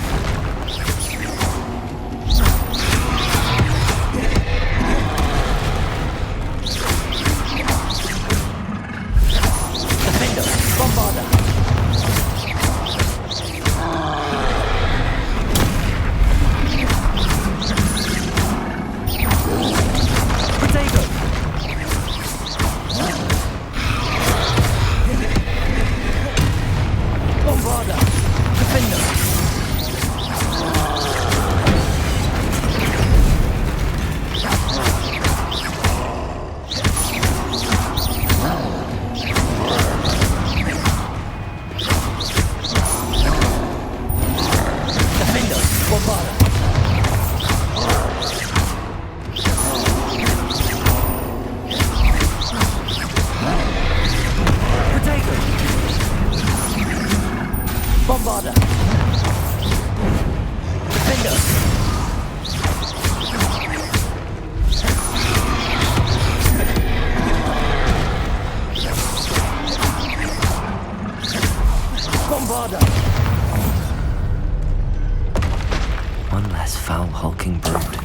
Bombarder! Defender! Bombarder! One less foul, hulking brood.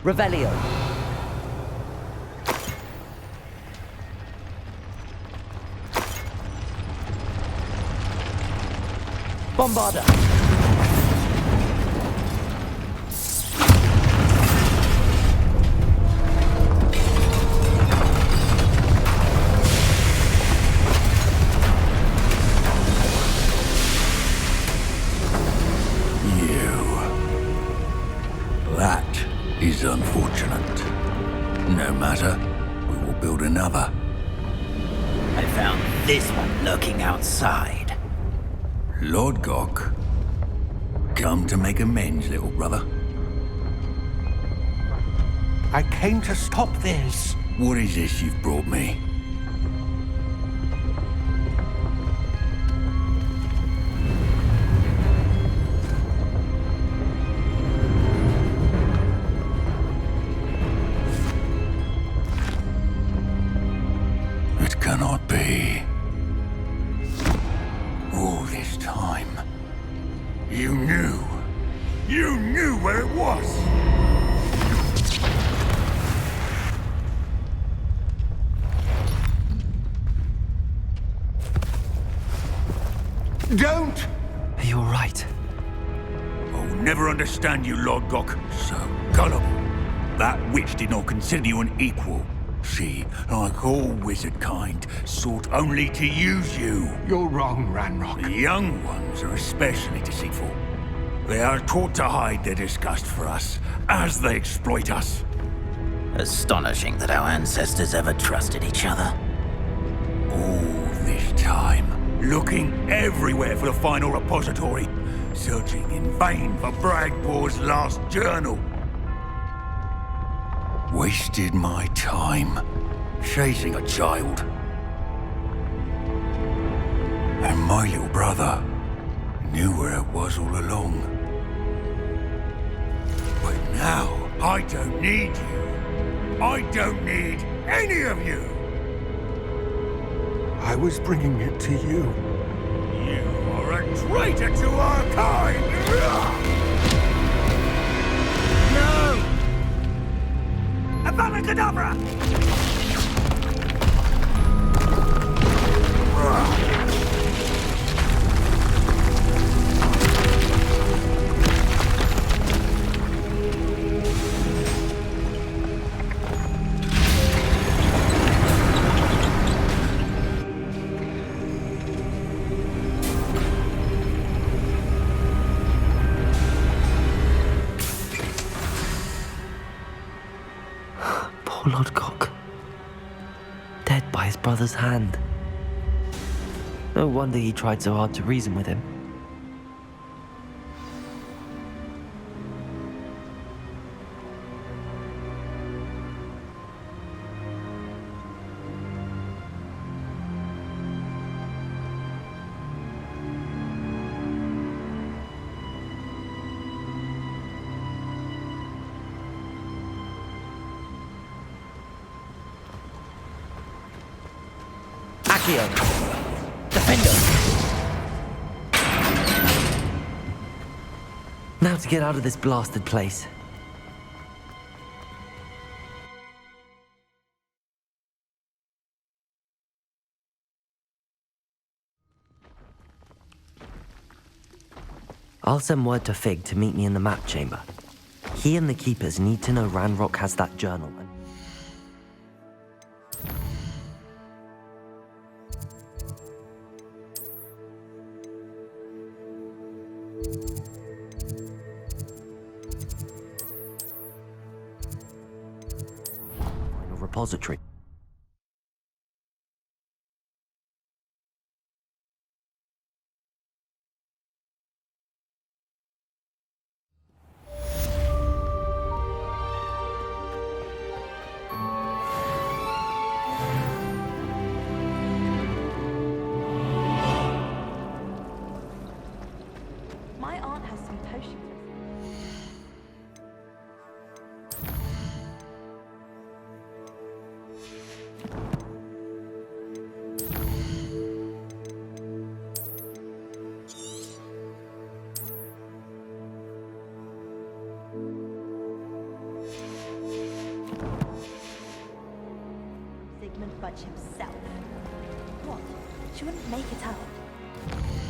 Revelio! Bombarder! That is unfortunate. No matter, we will build another. I found this one lurking outside. Lord Gok, come to make amends, little brother. I came to stop this. What is this you've brought me? It cannot be. All this time, you knew. You knew where it was! Don't! Are you alright? I'll never understand you, Lord Gok. So gullible. That witch did not consider you an equal. She, like all wizard kind, sought only to use you. You're wrong, Ranrock. The young ones are especially deceitful. They are taught to hide their disgust for us, as they exploit us. Astonishing that our ancestors ever trusted each other. All this time, looking everywhere for the final repository, searching in vain for Bragbor's last journal. Wasted my time, chasing a child. And my little brother knew where it was all along. But now, I don't need you. I don't need any of you. I was bringing it to you. You are a traitor to our kind! No! Avada Kedavra! Poor Lord Gok. Dead by his brother's hand. No wonder he tried so hard to reason with him. Accio! Defender! Now to get out of this blasted place. I'll send word to Fig to meet me in the map chamber. He and the Keepers need to know Ranrock has that journal. Final repository. She wouldn't make it up.